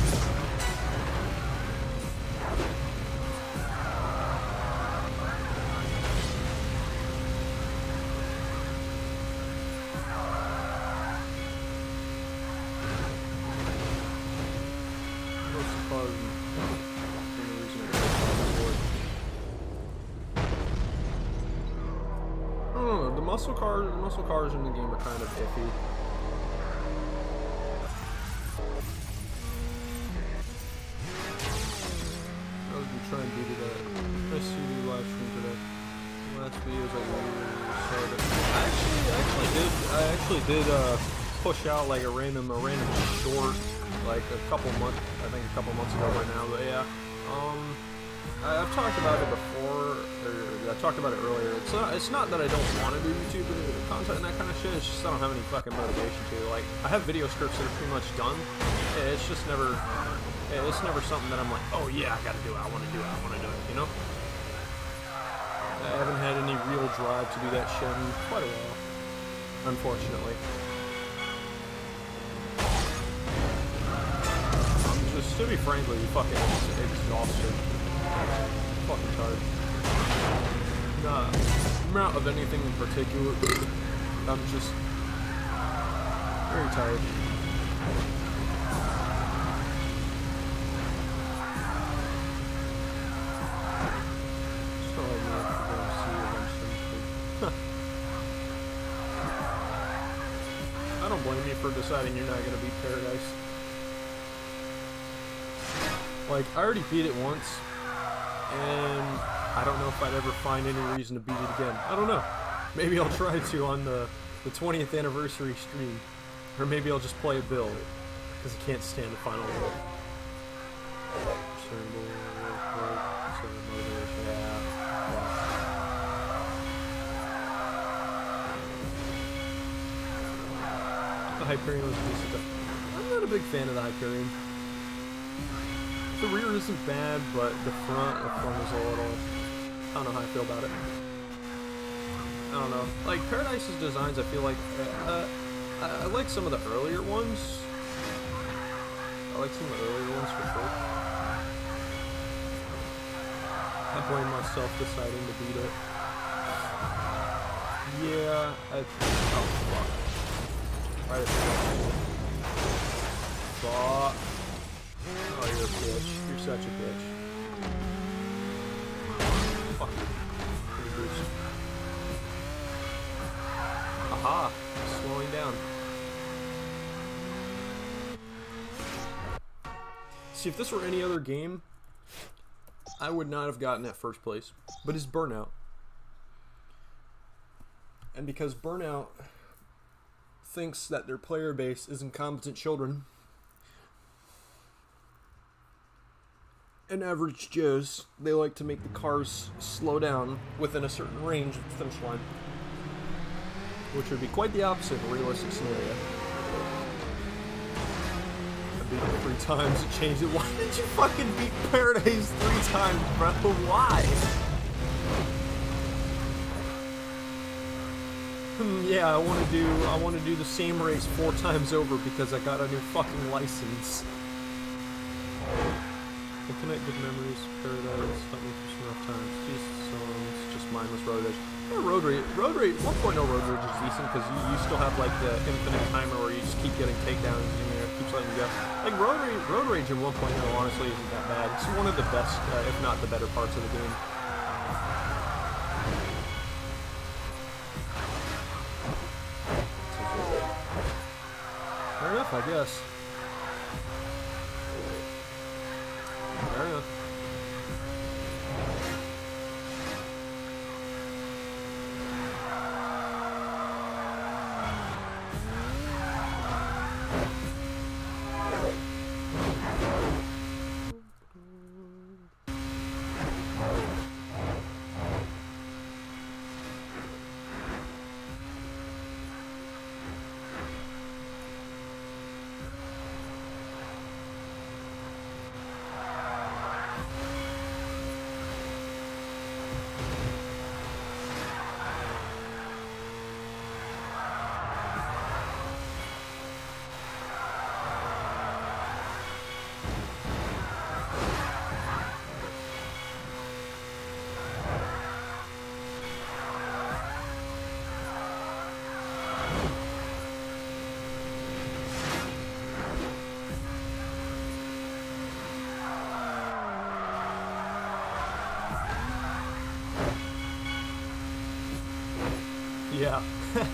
A: Muscle cars in the game are kind of iffy. I was gonna try and do that. Nice to see you live stream today. Last videos I actually did push out like a random short like a couple months ago right now, but yeah. I've talked about it before, or I talked about it earlier. It's not that I don't want to do YouTube and content and that kind of shit. It's just I don't have any fucking motivation to. Like, I have video scripts that are pretty much done. It's just never, it's never something that I'm like, oh yeah, I gotta do it. I want to do it. You know? I haven't had any real drive to do that shit in quite a while, unfortunately. Just to be frankly, fucking exhausted. Fucking tired. Nah, I'm not of anything in particular. I'm just Very tired. Still have enough to go see eventually. I don't blame you for deciding you're not going to beat Paradise. Like, I already beat it once, and I don't know if I'd ever find any reason to beat it again. I don't know. Maybe I'll try to on the 20th anniversary stream. Or maybe I'll just play a build, because I can't stand the final one. The Hyperion was decent. I'm not a big fan of the Hyperion. The rear isn't bad, but the front is a little... I don't know how I feel about it. I don't know. Like, Paradise's designs, I feel like... I like some of the earlier ones. I like some of the earlier ones for sure. I blame myself deciding to beat it. Yeah, oh fuck. Right at the fuck. Oh, you're a bitch. You're such a bitch. Fuck. Aha! Slowing down. See, if this were any other game, I would not have gotten at first place. But it's Burnout. And because Burnout thinks that their player base is incompetent children and average Joes, they like to make the cars slow down within a certain range of the finish line. Which would be quite the opposite of a realistic scenario. I beat it 3 times, it changed it. Why did you fucking beat Paradise 3 times, bro? Why? Yeah, I want to do the same race 4 times over because I got a new fucking license. The connected memories, Paradise, help me through some rough times. Jesus, songs, just mindless road rage. Yeah, road rage, 1.0 road rage is decent because you still have like the infinite timer where you just keep getting takedowns and it keeps letting you go. Like road rage in 1.0 honestly isn't that bad. It's one of the best, if not the better parts of the game. Fair enough, I guess. Fair enough. Yeah. I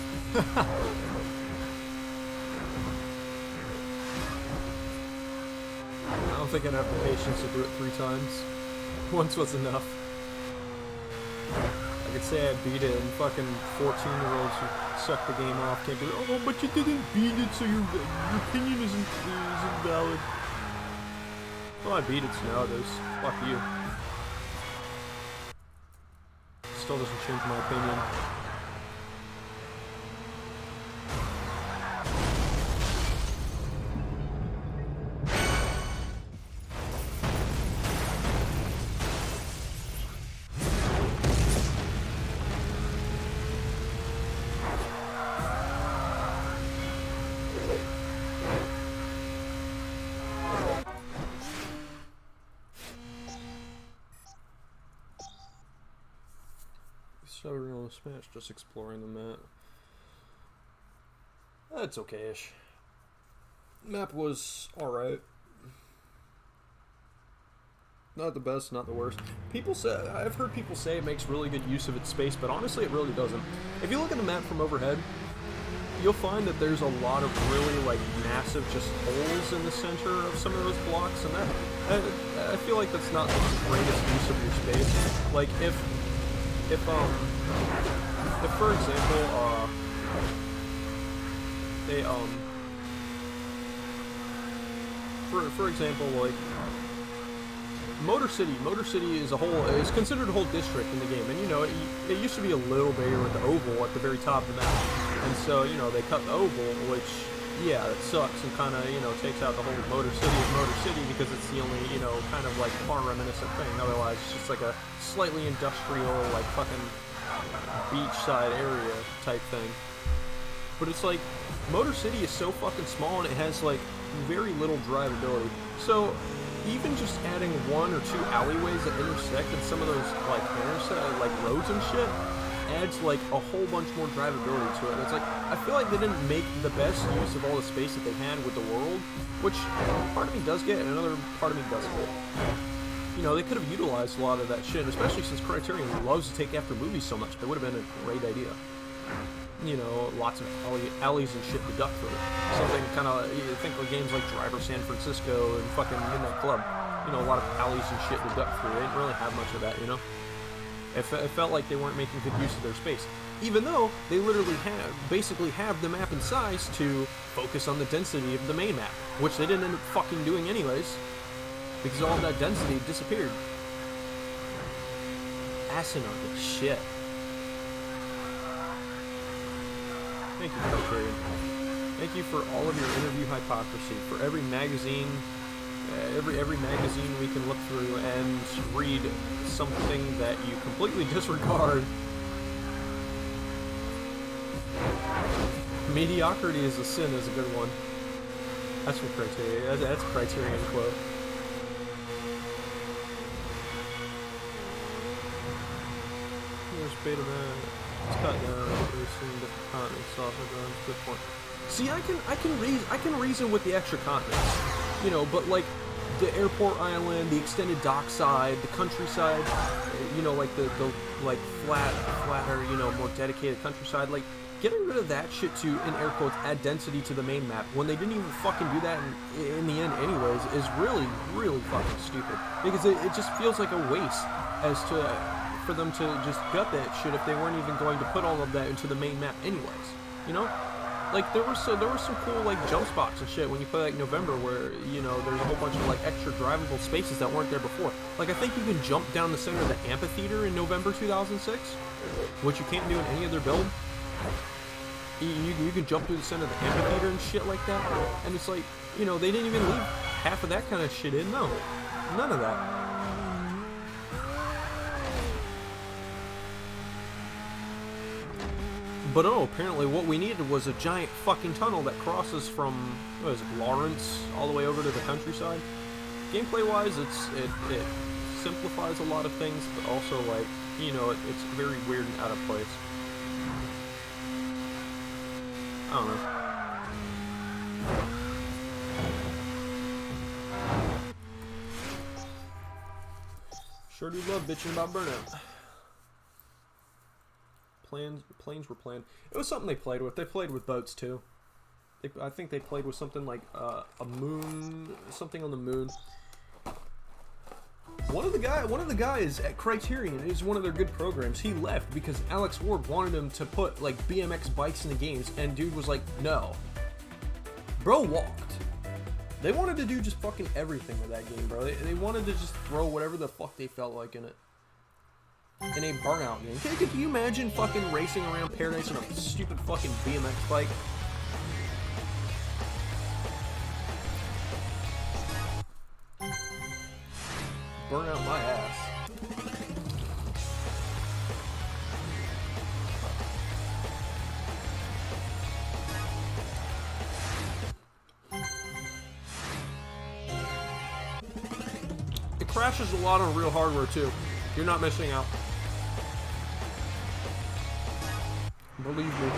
A: don't think I'd have the patience to do it 3 times. Once was enough. I could say I beat it, and fucking 14-year-olds who suck the game off can't be like, oh, but you didn't beat it, so your opinion isn't valid. Well, I beat it, so now it is. Fuck you. Still doesn't change my opinion. So we're gonna smash, just exploring the map. That's okay-ish. Map was alright. Not the best, not the worst. People say, I've heard people say it makes really good use of its space, but honestly it really doesn't. If you look at the map from overhead, you'll find that there's a lot of really like massive just holes in the center of some of those blocks, and that I feel like that's not the greatest use of your space. Like if for example for example, like Motor City is a whole, is considered a whole district in the game, and you know, it used to be a little bigger with the oval at the very top of the map, and so, you know, they cut the oval, which, yeah, it sucks, and kind of, you know, takes out the whole Motor City because it's the only, you know, kind of like farm reminiscent thing. Otherwise, it's just like a slightly industrial, like fucking beachside area type thing. But it's like, Motor City is so fucking small, and it has like very little drivability. So even just adding one or two alleyways that intersect in some of those like roads and shit adds like a whole bunch more drivability to it. And it's like, I feel like they didn't make the best use of all the space that they had with the world, which part of me does get and another part of me doesn't get. You know, they could have utilized a lot of that shit, especially since Criterion loves to take after movies so much. It would have been a great idea. You know, lots of alleys and shit to duck through. Something kind of, you think of games like Driver San Francisco and fucking Midnight Club. You know, a lot of alleys and shit to duck through. They didn't really have much of that, you know? It felt like they weren't making good use of their space. Even though they literally basically have the map in size to focus on the density of the main map, which they didn't end up fucking doing anyways, because all of that density disappeared. Asinine as shit. Thank you, Criterion. Thank you for all of your interview hypocrisy, for every magazine, every magazine we can look through and read something that you completely disregard. Mediocrity is a sin is a good one. That's for Criterion. That's a Criterion quote. There's Betamax. It's cut down. We've seen different continents, softer grounds. Good point. See, I can reason with the extra continents, you know, but like the airport island, the extended dockside, the countryside, you know, like the like flatter, you know, more dedicated countryside, like getting rid of that shit to, in air quotes, add density to the main map when they didn't even fucking do that in the end anyways is really, really fucking stupid, because it just feels like a waste as to for them to just gut that shit if they weren't even going to put all of that into the main map anyways, you know? Like, there were some cool, like, jump spots and shit when you play, like, November where, you know, there's a whole bunch of, like, extra drivable spaces that weren't there before. Like, I think you can jump down the center of the amphitheater in November 2006, which you can't do in any other build. You can jump through the center of the amphitheater and shit like that, and it's like, you know, they didn't even leave half of that kind of shit in, no. None of that. But oh, apparently what we needed was a giant fucking tunnel that crosses from, what is it, Lawrence all the way over to the countryside. Gameplay-wise, it simplifies a lot of things, but also, like, you know, it's very weird and out of place. I don't know. Sure do love bitching about Burnout. Planes were planned. It was something they played with. They played with boats too. I think they played with something like a moon, something on the moon. One of the guys at Criterion is one of their good programs. He left because Alex Ward wanted him to put like BMX bikes in the games, and dude was like, no. Bro walked. They wanted to do just fucking everything with that game, bro. They wanted to just throw whatever the fuck they felt like in it. In a Burnout game. Can you imagine fucking racing around Paradise on a stupid fucking BMX bike? Burn out my ass. It crashes a lot on real hardware too. You're not missing out. Believe me.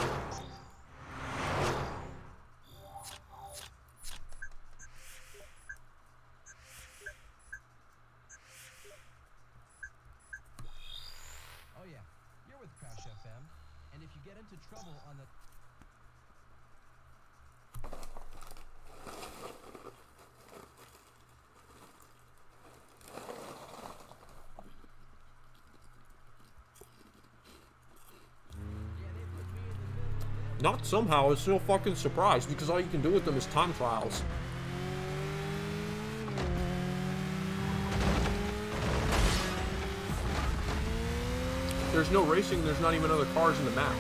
B: with Crash FM, and if you get into trouble on the
A: Not somehow, I was still fucking surprised because all you can do with them is time trials. There's no racing, there's not even other cars in the map.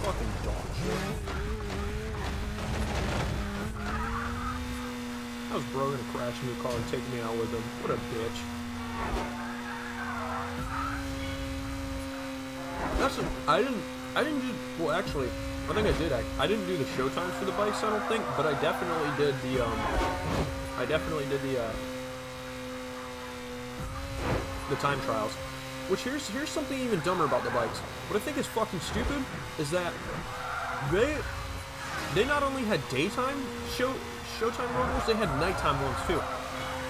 A: Fucking dog shit. How's bro gonna crash a new car and take me out with him? What a bitch. I didn't do, well actually, I think I did, I didn't do the show times for the bikes, I don't think, but I definitely did the time trials. Which here's something even dumber about the bikes. What I think is fucking stupid is that they not only had daytime showtime road rules, they had nighttime ones too.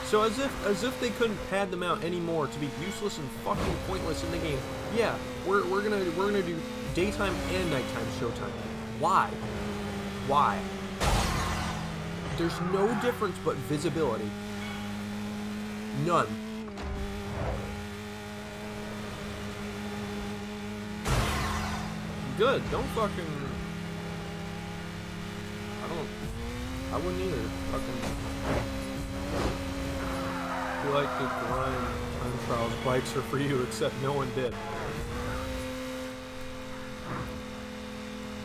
A: So as if they couldn't pad them out anymore to be useless and fucking pointless in the game. Yeah, we're gonna do daytime and nighttime showtime. Why? Why? There's no difference but visibility. None. Good. Don't fucking. I wouldn't either. Fucking. You like to grind time trials. Bikes are for you, except no one did.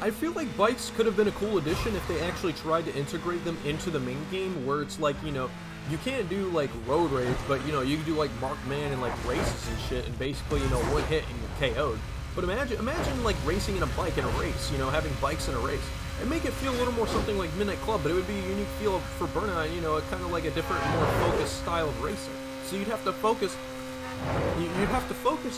A: I feel like bikes could have been a cool addition if they actually tried to integrate them into the main game, where it's like, you know, you can't do like road rage, but you know, you can do like marked man and like races and shit, and basically, you know, one hit and you're KO'd. But imagine like racing in a bike in a race, you know, having bikes in a race. And make it feel a little more something like Midnight Club, but it would be a unique feel for Burnout, you know, kind of like a different, more focused style of racing. So you'd have to focus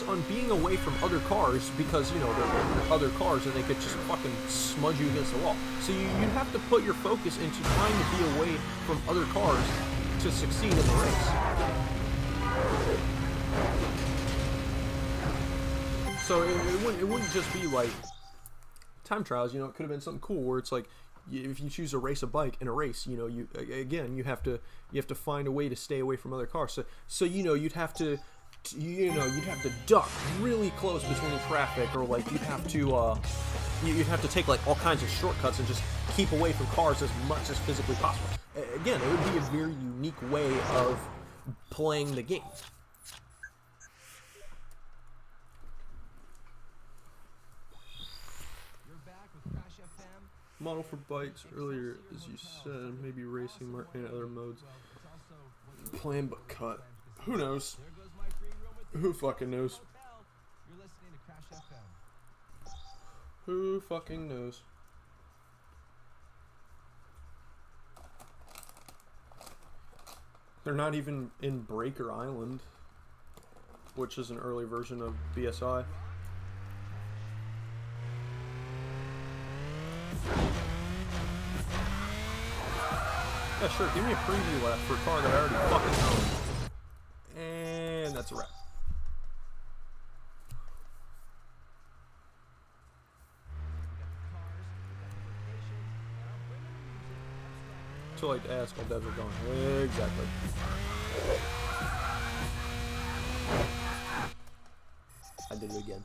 A: on being away from other cars because, you know, they're other cars and they could just fucking smudge you against the wall. So you'd have to put your focus into trying to be away from other cars to succeed in the race. So it wouldn't just be like time trials, you know. It could have been something cool where it's like, if you choose to race a bike in a race, you know, you have to find a way to stay away from other cars. So you know, you'd have to duck really close between traffic, or like you'd have to take like all kinds of shortcuts and just keep away from cars as much as physically possible. Again, it would be a very unique way of playing the game. Model for bikes earlier, as you said, maybe racing, marking, other modes. Plan but cut. Who knows? Who fucking knows? Who fucking knows? They're not even in Breaker Island, which is an early version of BSI. Yeah, sure, give me a preview lap for a car that I already fucking own. And that's a wrap. Too late to ask, all devs are gone. Exactly. I did it again.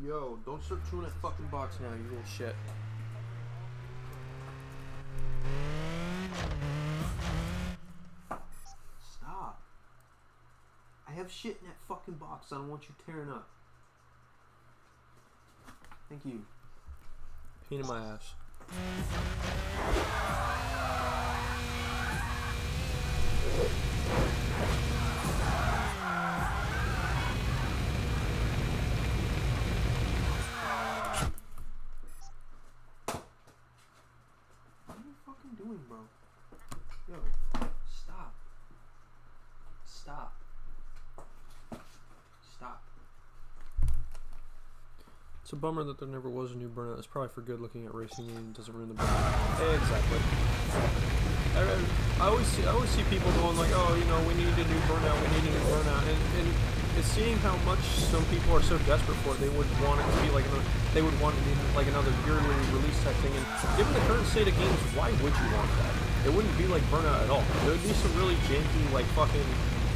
A: Yo, don't start chewing that fucking box now, you little shit. have shit in that fucking box. I don't want you tearing up. Thank you. Pain in my ass. What are you fucking doing, bro? Yo, stop. Stop. Stop. It's a bummer that there never was a new Burnout. It's probably for good looking at racing and doesn't ruin the Burnout. Exactly. I always see people going like, oh, you know, we need a new Burnout, we need a new Burnout, and it's seeing how much some people are so desperate for it. They would want it to be like another, they would want it to be like another yearly release type thing. And given the current state of games, why would you want that? It wouldn't be like Burnout at all. There would be some really janky, like fucking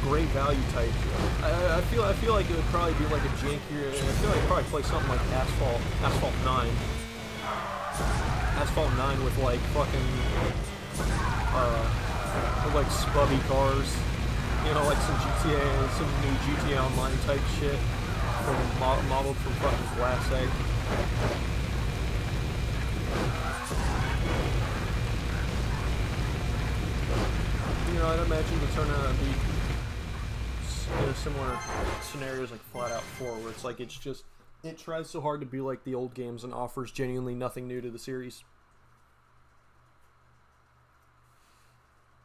A: great value type. I feel like it would probably be like a jankier. I feel like I'd probably play something like Asphalt 9 with like fucking with like spubby cars, you know, like some new GTA Online type shit modeled from fucking Glass Egg. You know, I'd imagine to turn out to be similar scenarios like Flatout 4, where it's like it tries so hard to be like the old games and offers genuinely nothing new to the series.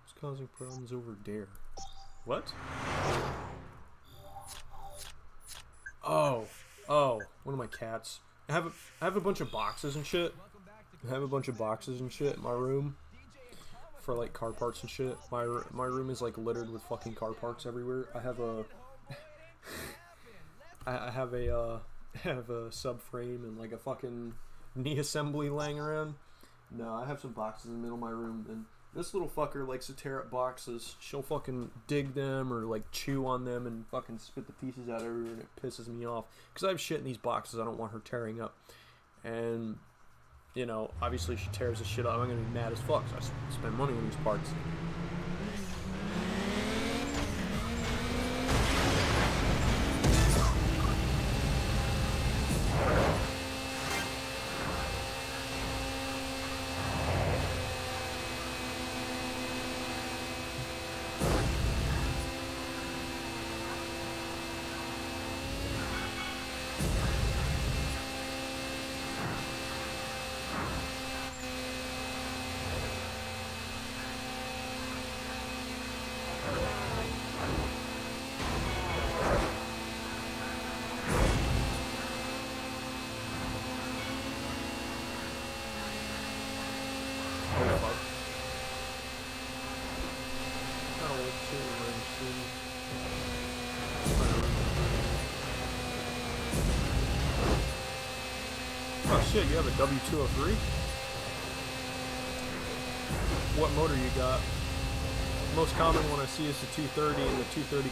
A: It's causing problems over Dare. What? Oh, one of my cats. I have a bunch of boxes and shit. In my room for like car parts and shit. My room is like littered with fucking car parts everywhere. I have a subframe and like a fucking knee assembly laying around. No, I have some boxes in the middle of my room, and this little fucker likes to tear up boxes. She'll fucking dig them or like chew on them and fucking spit the pieces out everywhere, and it pisses me off because I have shit in these boxes I don't want her tearing up. And you know, obviously she tears the shit up, I'm gonna be mad as fuck, so I spend money on these parts. Oh shit, you have a W203? What motor you got? Most common one I see is the 230, and the 230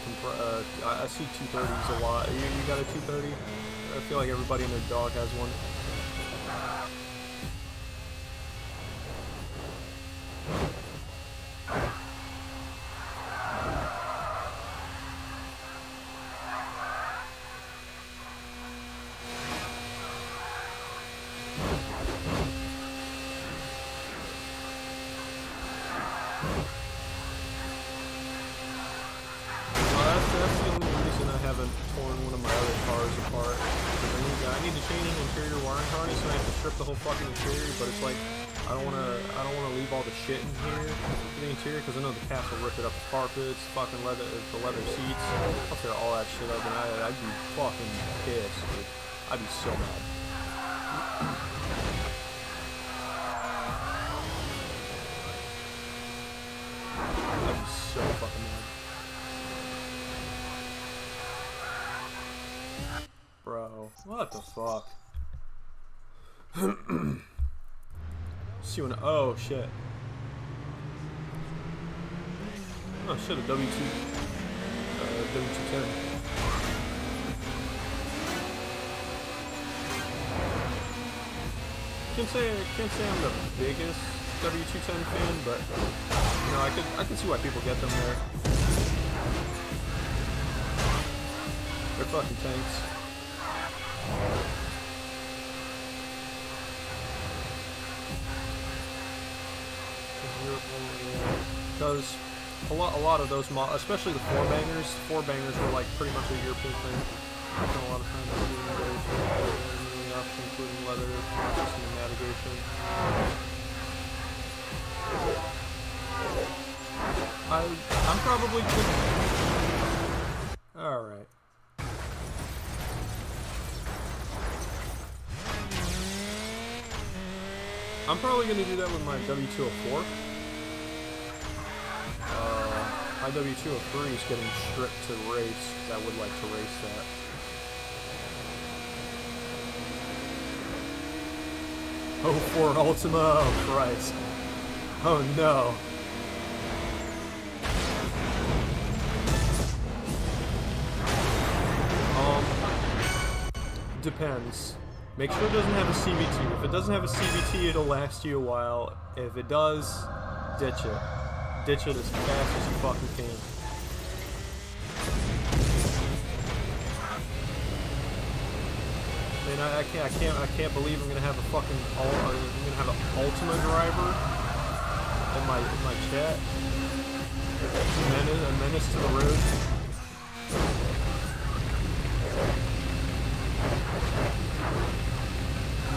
A: I see 230s a lot. You got a 230? I feel like everybody and their dog has one. Torn one of my other cars apart. I need to change an interior wiring harness, and I have to strip the whole fucking interior. But it's like I don't wanna leave all the shit in here in the interior because I know the cats will rip it up, the carpets, fucking the leather seats. I'll tear all that shit up, and I'd be fucking pissed. Dude. I'd be so mad. I'd be so fucking mad. Bro, what the fuck? See when? Oh shit! Oh shit! A W2, W210. Can't say I'm the biggest W210 fan, but you know I could see why people get them there. They're fucking tanks. Because a lot of those especially the four bangers were like pretty much a European thing. I spent a lot of time shooting those, including leather, system and navigation. I'm probably alright. I'm probably going to do that with my W204. My W203 is getting stripped to race. I would like to race that. Oh, Ford Ultima. Oh, Christ. Oh, no. Depends. Make sure it doesn't have a CVT. If it doesn't have a CVT, it'll last you a while. If it does, ditch it. Ditch it as fast as you fucking can. Man, I can't believe I'm gonna have a fucking an Ultima driver in my chat. A menace to the road.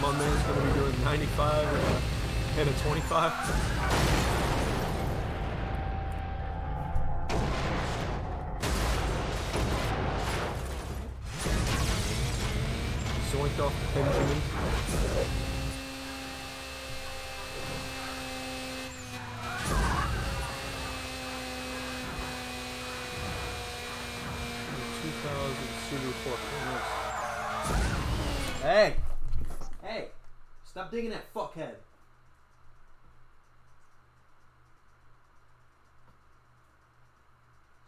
A: My man's gonna be doing 95 and a 25. Zoinked off the Benjamin. Hey! Hey! Stop digging that fuckhead!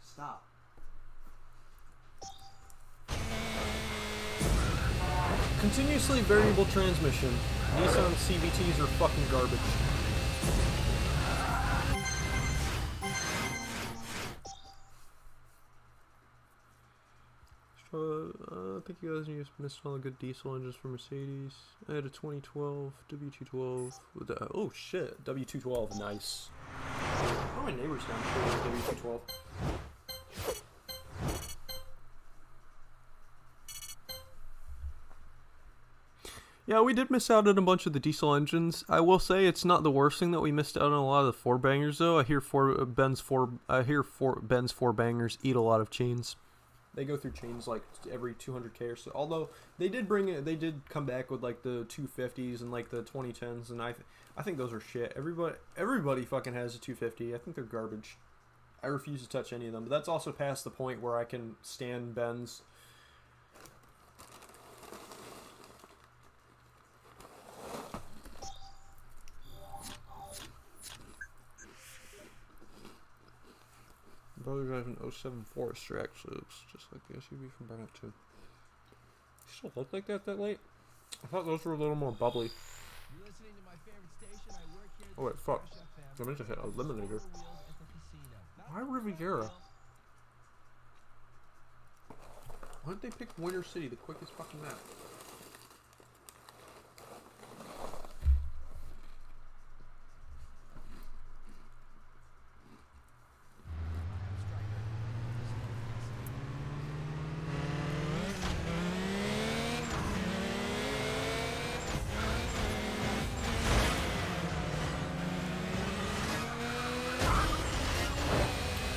A: Stop. Continuously variable transmission. Nissan CVTs are fucking garbage. I think you guys missed all the good diesel engines for Mercedes. I had a 2012 W212 with oh shit, W212, nice. Oh, my neighbor's down here with W212. Yeah, we did miss out on a bunch of the diesel engines. I will say it's not the worst thing that we missed out on a lot of the four bangers though. I hear Ben's four bangers eat a lot of chains. They go through chains like every 200k or so. Although they did come back with like the 250s and like the 2010s, and I think those are shit. Everybody fucking has a 250. I think they're garbage. I refuse to touch any of them. But that's also past the point where I can stand Benz. Brother drives an 07 Forester, actually. Looks just like the SUV from Burnout 2. Still look like that late? I thought those were a little more bubbly. Oh wait, fuck. I meant to hit Eliminator. Why Riviera? Why didn't they pick Winter City, the quickest fucking map?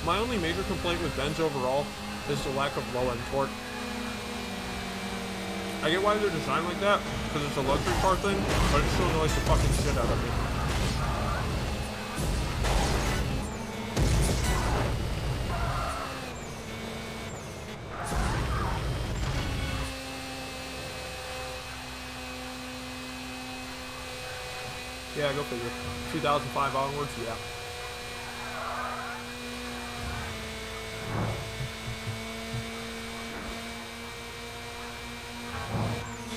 A: My only major complaint with Benz overall is the lack of low-end torque. I get why they're designed like that, because it's a luxury car thing, but it still annoys the fucking shit out of me. Yeah, go figure. 2005 onwards, yeah.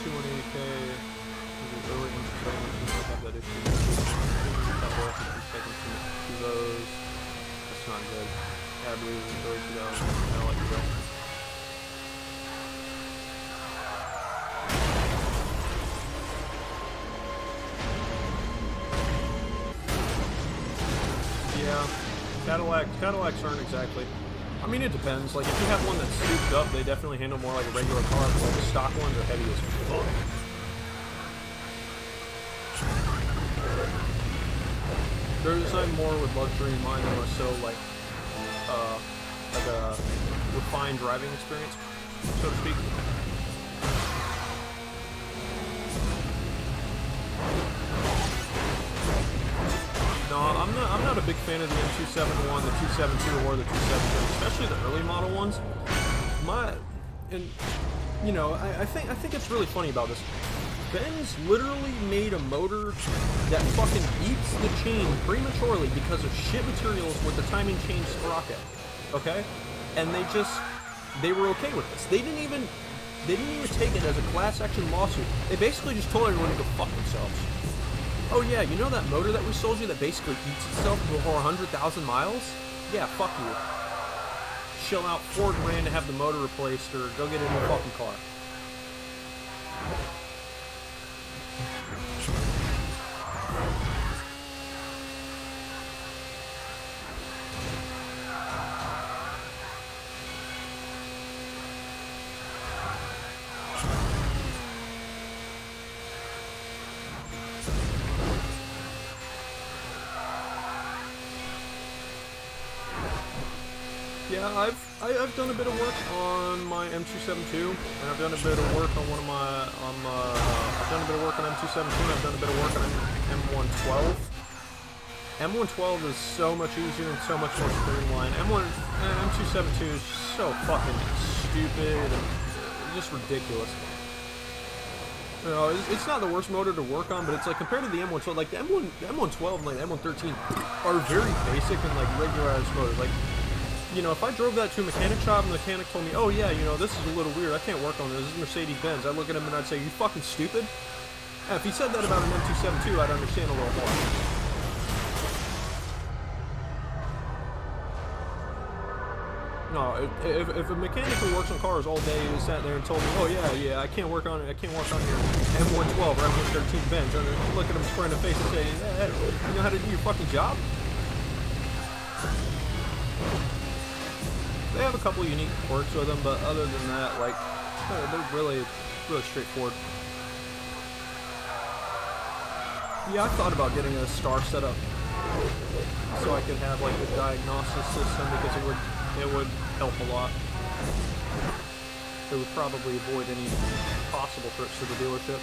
A: 280K, early have that issue. To those, that's not good. Yeah, I believe it's really 2000. I don't like to go. Yeah, Cadillacs aren't exactly. I mean, it depends. Like, if you have one that's souped up, they definitely handle more like a regular car. But like, the stock ones are heavy as fuck. They're designed more with luxury in mind, and more so like a refined driving experience, so to speak. No, I'm not a big fan of the M271, the 272, or the 273, especially the early model ones. I think it's really funny about this. Benz literally made a motor that fucking eats the chain prematurely because of shit materials with the timing chain sprocket. Okay? And they were okay with this. They didn't even take it as a class action lawsuit. They basically just told everyone to go fuck themselves. Oh yeah, you know that motor that we sold you that basically eats itself before 100,000 miles? Yeah, fuck you. Shell out $4,000 to have the motor replaced, or go get a new fucking car. Yeah, I've done a bit of work on my M272, and I've done a bit of work on one of my I've done a bit of work on M217. I've done a bit of work on M112. M112 is so much easier and so much more streamlined. M272 is so fucking stupid and just ridiculous. You know, it's not the worst motor to work on, but it's like compared to the M112, like the M112 and like the M113 are very basic and like regularized motors. Like, you know, if I drove that to a mechanic shop and the mechanic told me, oh yeah, you know, this is a little weird, I can't work on this, this is Mercedes-Benz, I'd look at him and I'd say, you fucking stupid? And if he said that about an M272, I'd understand a little more. No, if a mechanic who works on cars all day who sat there and told me, oh yeah, I can't work on your M112 or M113 Benz, and then look at him square in the face and say, hey, you know how to do your fucking job? They have a couple unique quirks with them, but other than that, like, they're really straightforward. Yeah, I thought about getting a star set up so I could have like a diagnosis system because it would help a lot. It would probably avoid any possible trips to the dealership.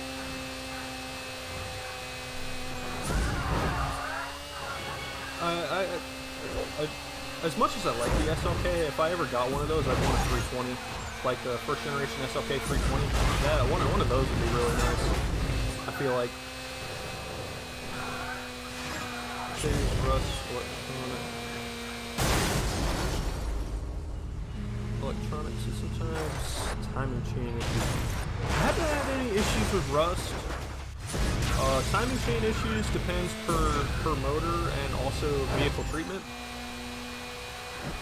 A: As much as I like the SLK, if I ever got one of those, I'd want a 320, like the first generation SLK 320. Yeah, one of those would be really nice. I feel like. Change rust, electronics is sometimes timing chain issues. I haven't had any issues with rust. Timing chain issues depends per motor and also vehicle treatment.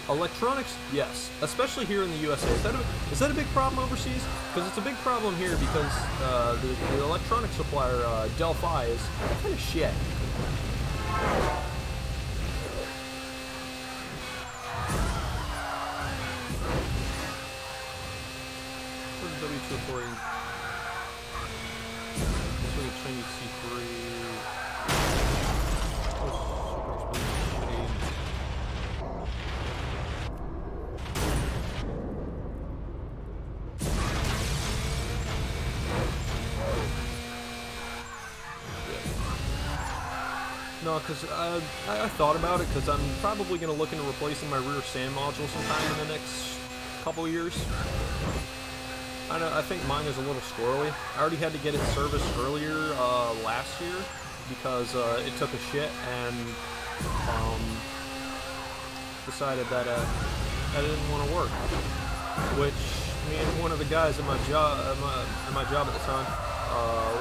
A: Electronics, yes, especially here in the USA. Is that a big problem overseas? Because it's a big problem here because the electronic supplier Delphi is kind of shit. Where's the W240? This is a Chinese C3. No, because I thought about it, because I'm probably going to look into replacing my rear SAM module sometime in the next couple of years. I think mine is a little squirrely. I already had to get it serviced earlier last year because it took a shit and decided that I didn't want to work. Which me and one of the guys at my job at the time,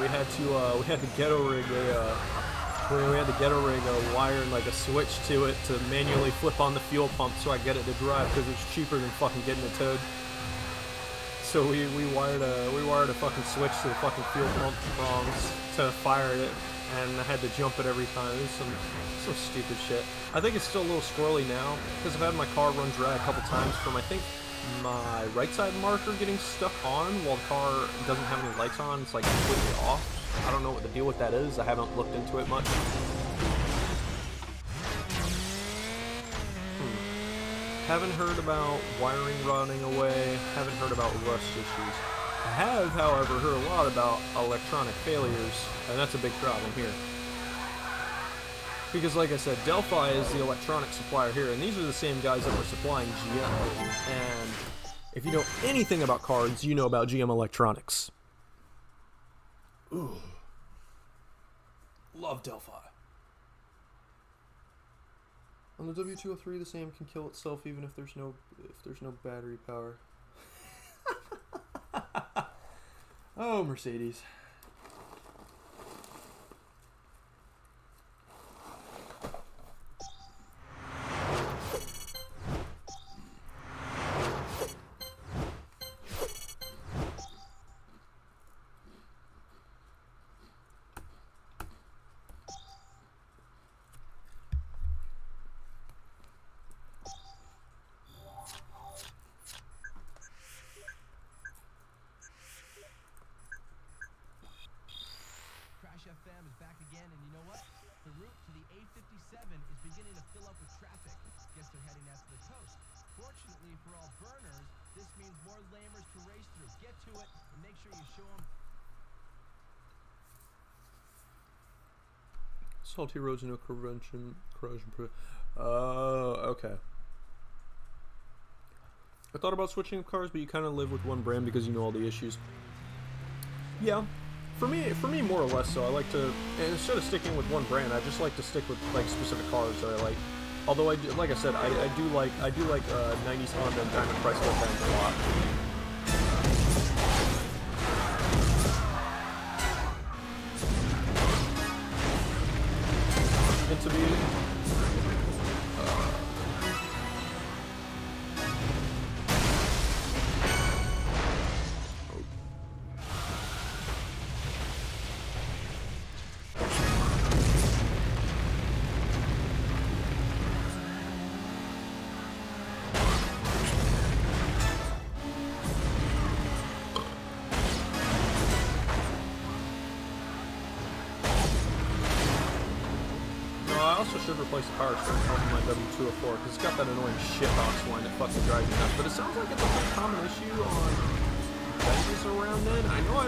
A: we had to ghetto rig a wire and like a switch to it to manually flip on the fuel pump so I get it to drive because it's cheaper than fucking getting it towed. So we wired a fucking switch to the fucking fuel pump prongs to fire it
C: and I had to jump it every time. It was some stupid shit. I think it's still a little squirrely now because I've had my car run dry a couple times from, I think, my right side marker getting stuck on while the car doesn't have any lights on. It's like completely off. I don't know what the deal with that is. I haven't looked into it much. Haven't heard about wiring rotting away. Haven't heard about rust issues. I have, however, heard a lot about electronic failures, and that's a big problem here. Because, like I said, Delphi is the electronic supplier here, and these are the same guys that were supplying GM. And if you know anything about cards, you know about GM Electronics. Ooh. Love Delphi. On the W203, the same can kill itself even if there's no battery power. Oh, Mercedes.
B: FM is back again, and you know what? The route to the A57 is beginning to fill up with traffic. Guess they're heading out to the coast. Fortunately for all burners, this means more lamers to race through. Get to it, and make sure you show them.
C: Salty roads, no corrosion. Okay. I thought about switching cars, but you kind of live with one brand because you know all the issues. Yeah. For me, more or less so. I like to, and instead of sticking with one brand, I just like to stick with like specific cars that I like. Although like I said, I do like 90s Honda and Diamond Chrysler brands a lot. And to me, should replace the power steering on my W204 because it's got that annoying shitbox line that fucking drives me nuts. But it sounds like it's a pretty common issue on benches around then. I know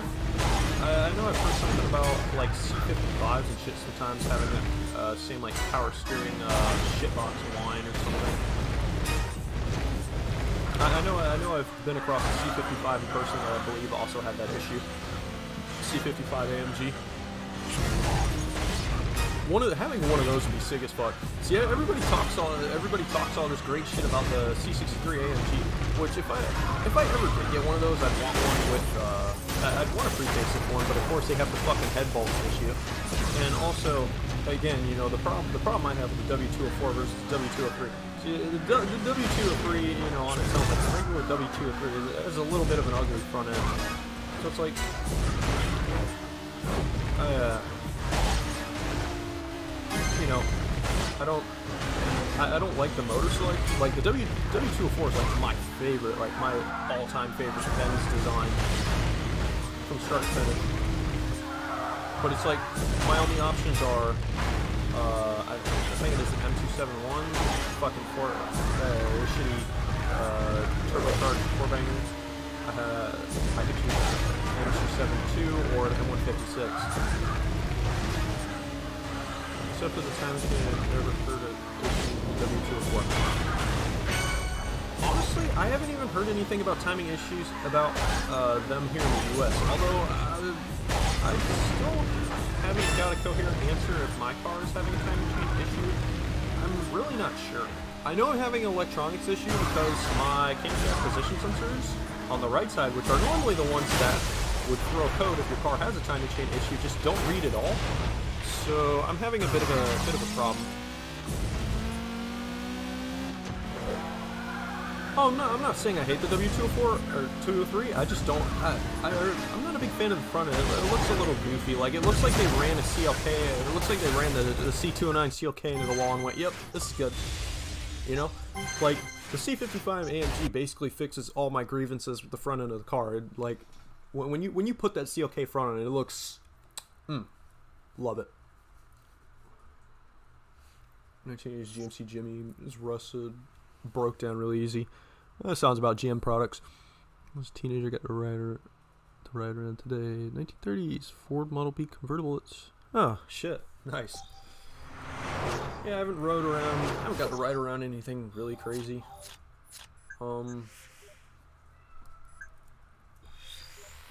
C: I've heard something about like C55s and shit sometimes having that same like power steering shitbox line or something. I know I've been across a C55 in person that I believe also had that issue. C55 AMG. Having one of those would be sick as fuck. See, everybody talks all this great shit about the C63 AMG, which if I ever did get one of those, I'd want one with I'd want a free basic one, but of course they have the fucking head bulge issue. And also, again, you know, the problem I have with the W204 versus the W203. See, the W203, you know, on its own, like the regular W203 has a little bit of an ugly front end. So it's like you know, I don't like the motor select. Like the W204 is like my favorite, like my all-time favorite Benz design from start to finish. But it's like my only options are I think it is an M271, fucking shitty turbocharged four bangers. I could choose an M272 or an M156. Except for the times when I've never heard of W204. Honestly, I haven't even heard anything about timing issues about them here in the US. Although I still haven't got a coherent answer if my car is having a timing chain issue. I'm really not sure. I know I'm having an electronics issue because my camshaft position sensors on the right side, which are normally the ones that would throw code if your car has a timing chain issue, just don't read at all. So I'm having a bit of a problem. Oh no, I'm not saying I hate the W204 or 203. I just don't. I'm not a big fan of the front end. It looks a little goofy. Like it looks like they ran a CLK. It looks like they ran the C209 CLK into the wall and went, "Yep, this is good." You know, like the C55 AMG basically fixes all my grievances with the front end of the car. It, like when you put that CLK front on it, it looks, love it. 1980s GMC Jimmy is rusted, broke down really easy. That sounds about GM products. This teenager got the rider in today. 1930s Ford Model B convertible. It's shit, nice. Yeah, I haven't rode around. I haven't got to ride around anything really crazy.
B: You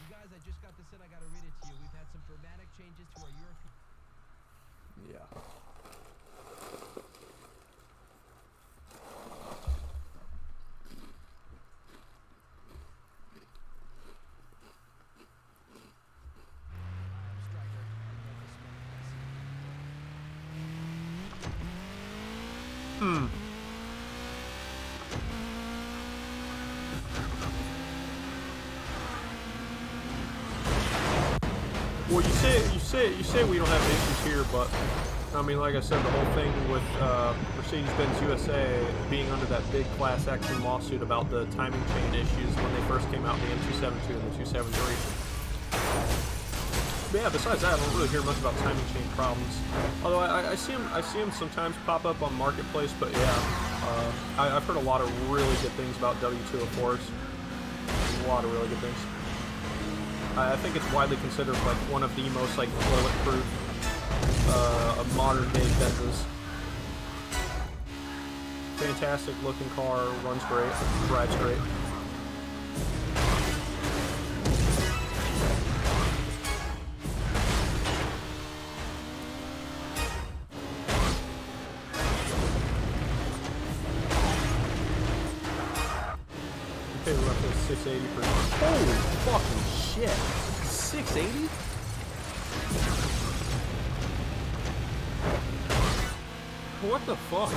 B: guys, I just got this in. I gotta read it to you. We've had some dramatic changes to our European.
C: Yeah. Well, you say we don't have issues here, but I mean, like I said, the whole thing with Mercedes-Benz USA being under that big class action lawsuit about the timing chain issues when they first came out, the M272 and the 273. But yeah, besides that, I don't really hear much about timing chain problems. Although I see them sometimes pop up on Marketplace, but yeah, I've heard a lot of really good things about W204s. A lot of really good things. I think it's widely considered like one of the most like bulletproof of modern day Benzes. Fantastic looking car, runs great, drives great. Okay, we're up to 680 per. Holy fucking shit! 680? What the fuck?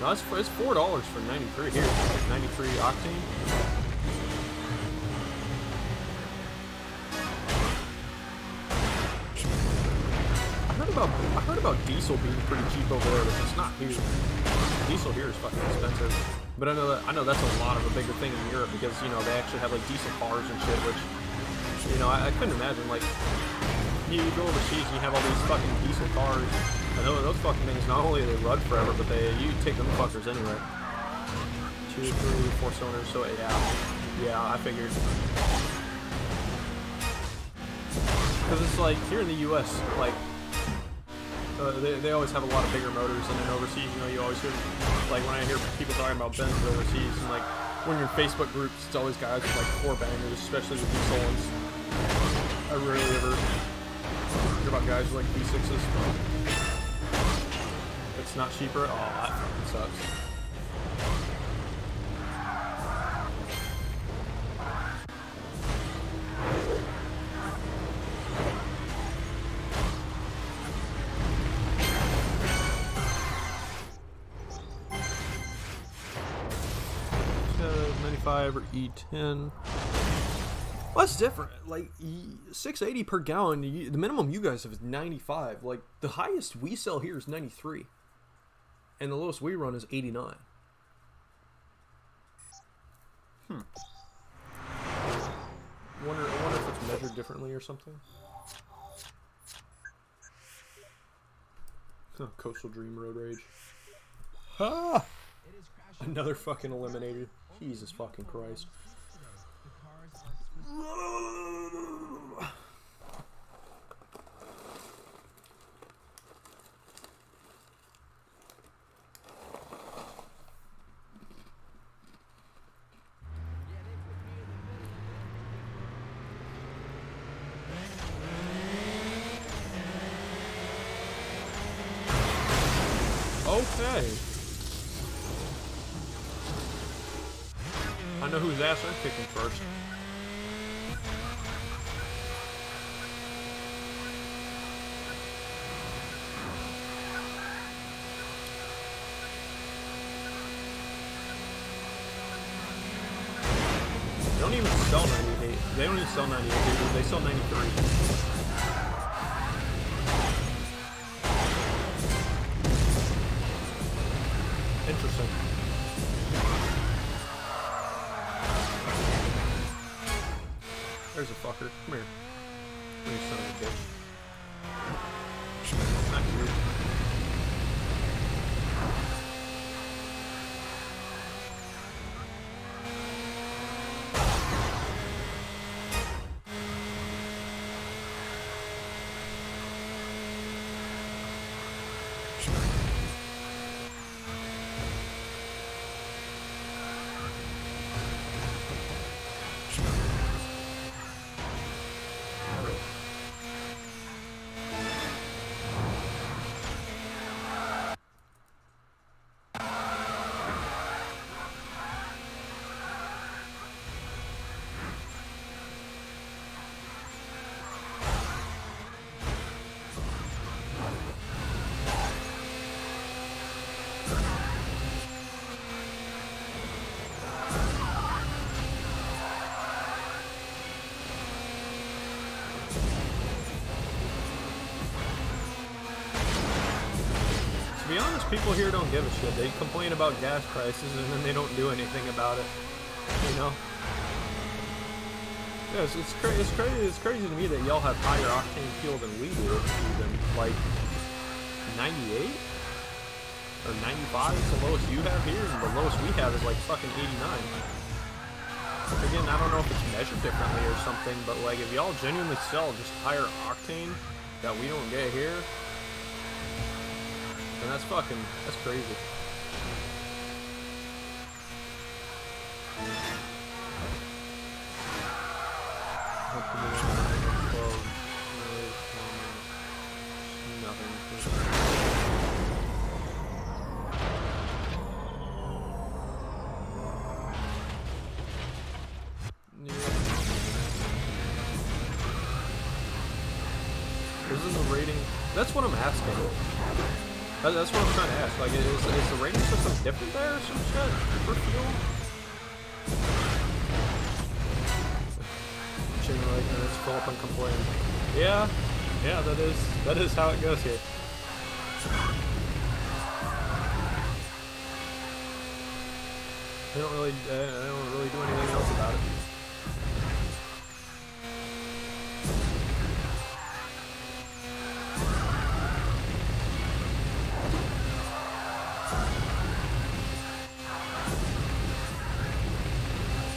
C: No, it's $4 for 93 here. 93 octane. I heard about diesel being pretty cheap over there, but it's not here. Diesel here is fucking expensive. But I know that's a lot of a bigger thing in Europe because, you know, they actually have like diesel cars and shit, which, you know, I couldn't imagine. Like, you go overseas and you have all these fucking diesel cars. I know those fucking things, not only do they run forever, but you take them fuckers anywhere. 2, 3, 4 cylinders, so yeah, I figured. Because it's like, here in the US, like, they always have a lot of bigger motors, and then overseas, you know, you always hear, like, when I hear people talking about Benz overseas, and like, when you're in Facebook groups, it's always guys with like 4 bangers, especially the diesel ones. I rarely ever hear about guys with like V6s. It's not cheaper. Oh, that fucking sucks. Or E10. Well, that's different. Like 680 per gallon. The minimum you guys have is 95. Like the highest we sell here is 93, and the lowest we run is 89. I wonder if it's measured differently or something. Oh, Coastal Dream Road Rage. Ah! Another fucking eliminator. Jesus fucking Christ. Okay. I know whose ass I'm kicking first. don't even sell 98. They don't even sell 98, dude. They sell 93. Interesting. There's a fucker. Come here. You son of a bitch. Not you. To be honest, people here don't give a shit. They complain about gas prices and then they don't do anything about it. You know? Yeah, it's crazy to me that y'all have higher octane fuel than we do. Even like 98 or 95 is the lowest you have here, and the lowest we have is like fucking 89. Again, I don't know if it's measured differently or something, but like if y'all genuinely sell just higher octane that we don't get here, and that's crazy. Isn't the rating? That's what I'm asking. That's what I'm trying to ask. Like, is the rating system different there or some shit for fuel? Like, let's pull up and complain. Yeah, that is how it goes here. They don't really do anything else about it.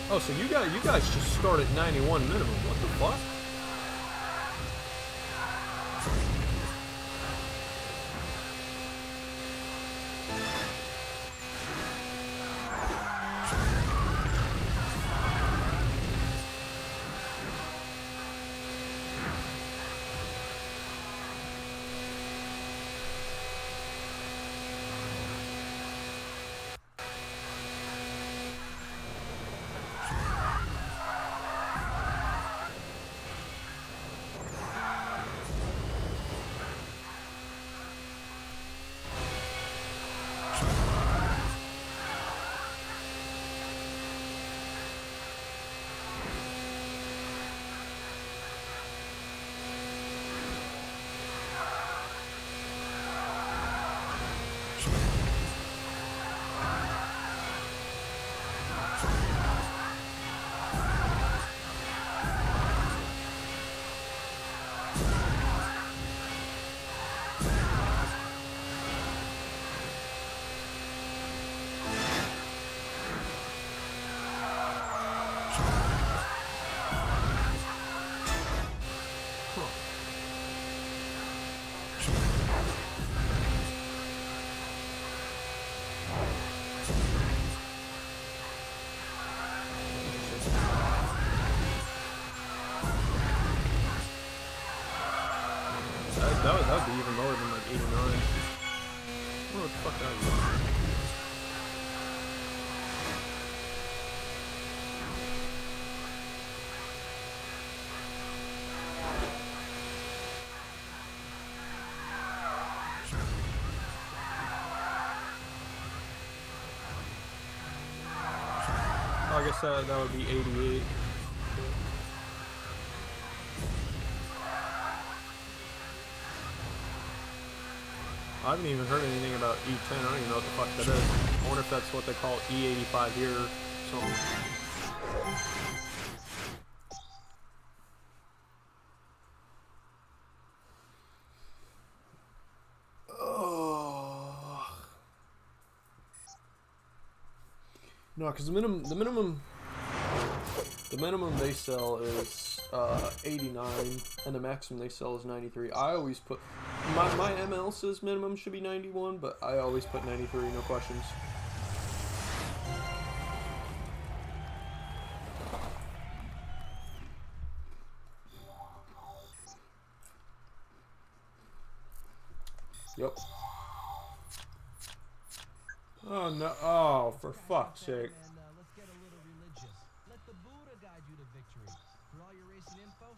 C: Oh, so you guys just start at 91 minimum. What the fuck? That would be even lower than like 89. What the fuck that is? Oh, I guess that would be 88. I haven't even heard anything about E10. I don't even know what the fuck that is. I wonder if that's what they call E85 here or something. No, because the minimum they sell is 89, and the maximum they sell is 93. I always put my ML says minimum should be 91, but I always put 93, no questions. Yep. Oh no! Oh, for fuck's sake!
B: Let's get a little religious. Let the Buddha guide you to victory. For all your racing info,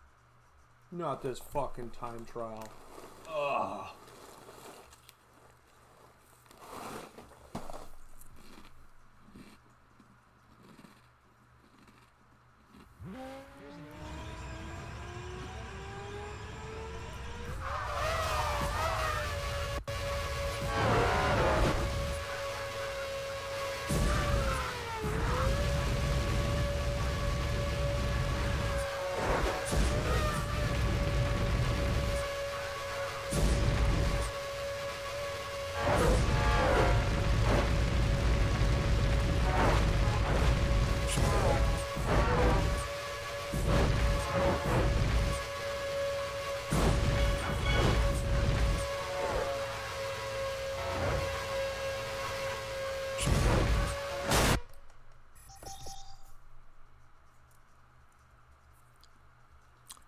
C: Not this fucking time trial. Ugh.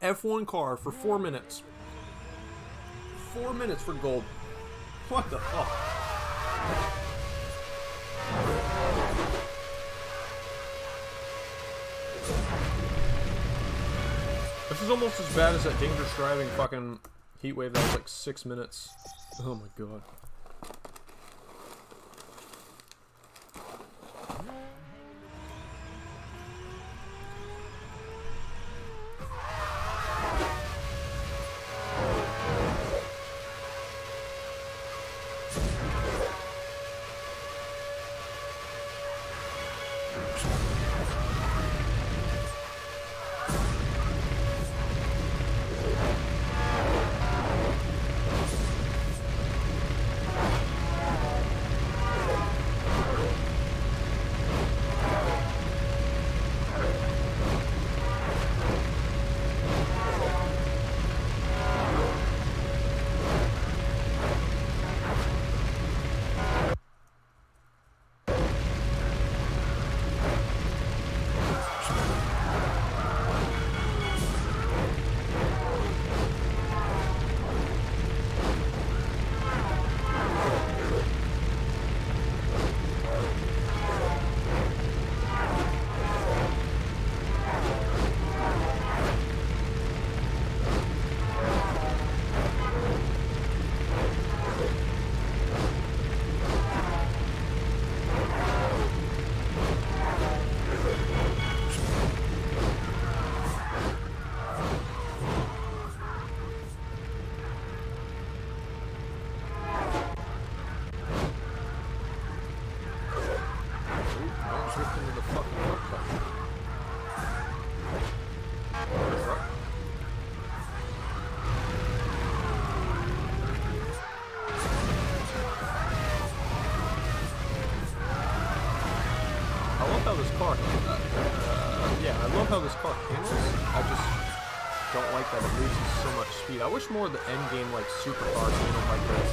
C: F1 car for 4 minutes. 4 minutes for gold. What the fuck? This is almost as bad as that dangerous driving fucking heat wave that was like 6 minutes. Oh my god. Yeah, I love how this car handles. I just don't like that it loses so much speed. I wish more of the end game like supercars handled like this.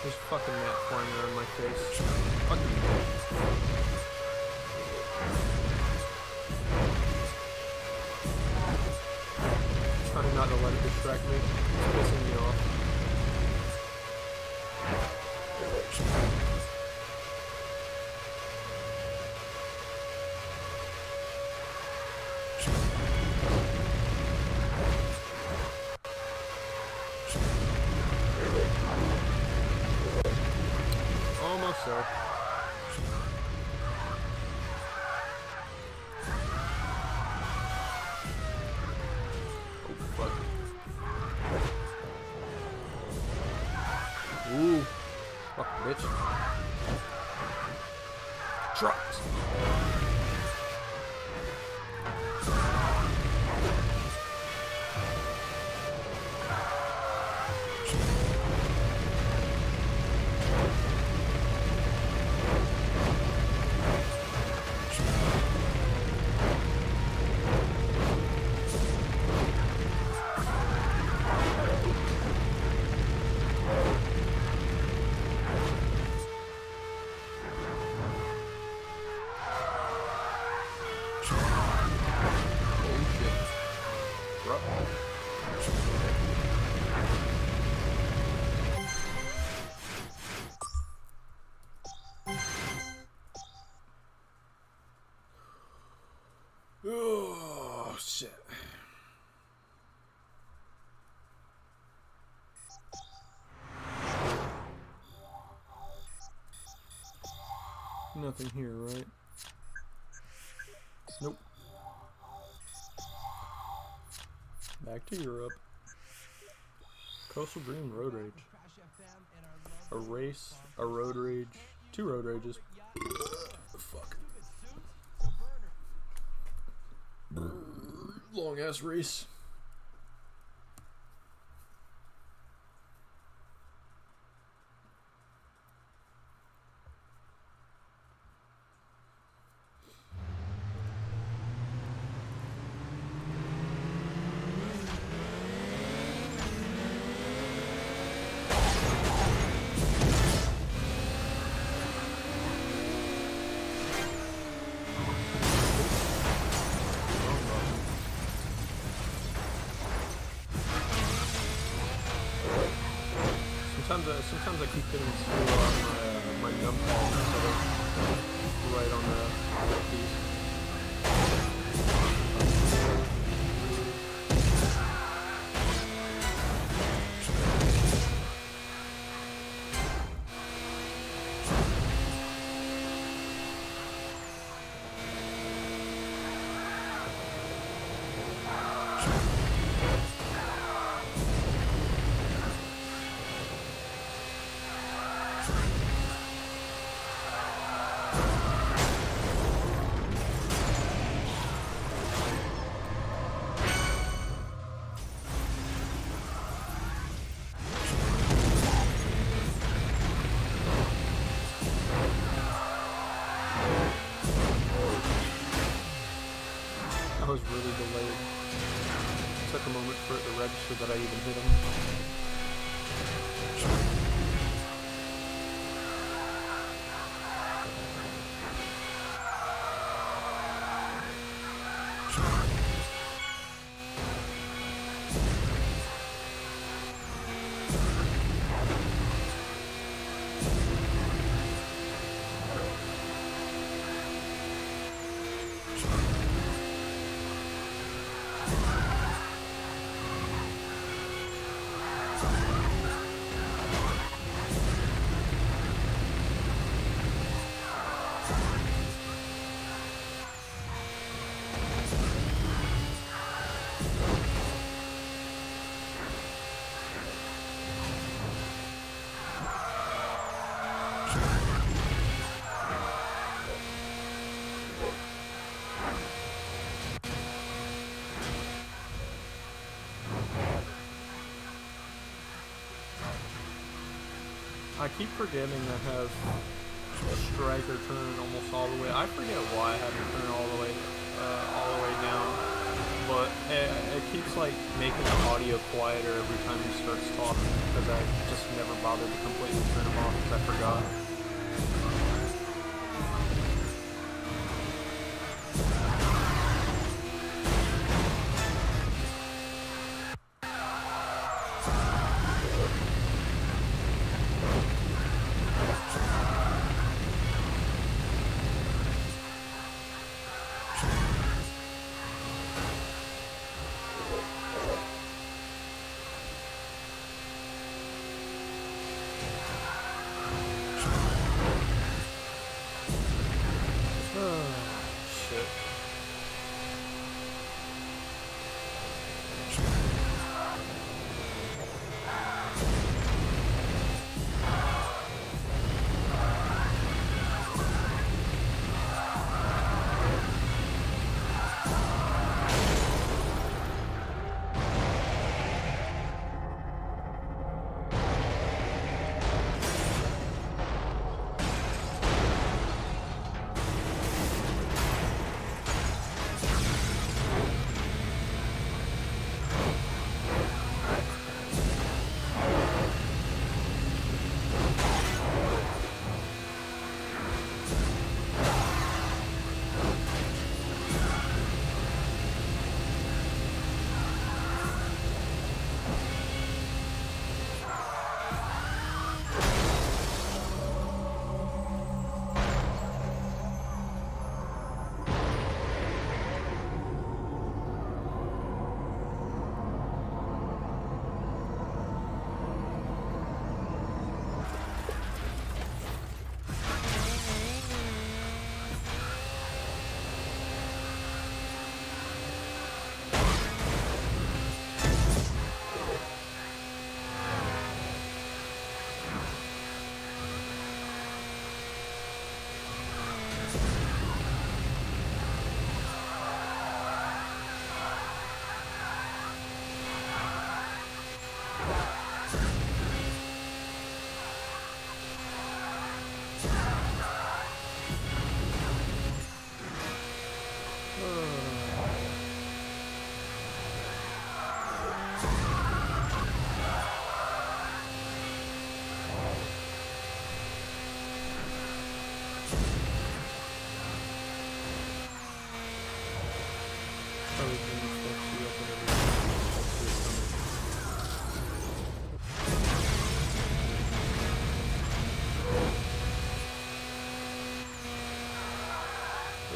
C: There's fucking Matt flying around my face. Fucking trying not to let it distract me. It's pissing me off. Almost there. Oh, fuck. Ooh. Fuck, bitch. Trucks. Oh, shit. Nothing here, right? Nope. Back to Europe. Coastal Dream Road Rage. A race, a road rage, 2 road rages. Fuck. Long ass race. Sometimes I keep hitting screw on my numpad instead of right on the piece. I was really delayed. It took a moment for it to register that I even hit him. I keep forgetting I have a striker turn almost all the way. I forget why I haven't turned all the way down, but it keeps like making the audio quieter every time he starts talking because I just never bothered to completely turn him off because I forgot.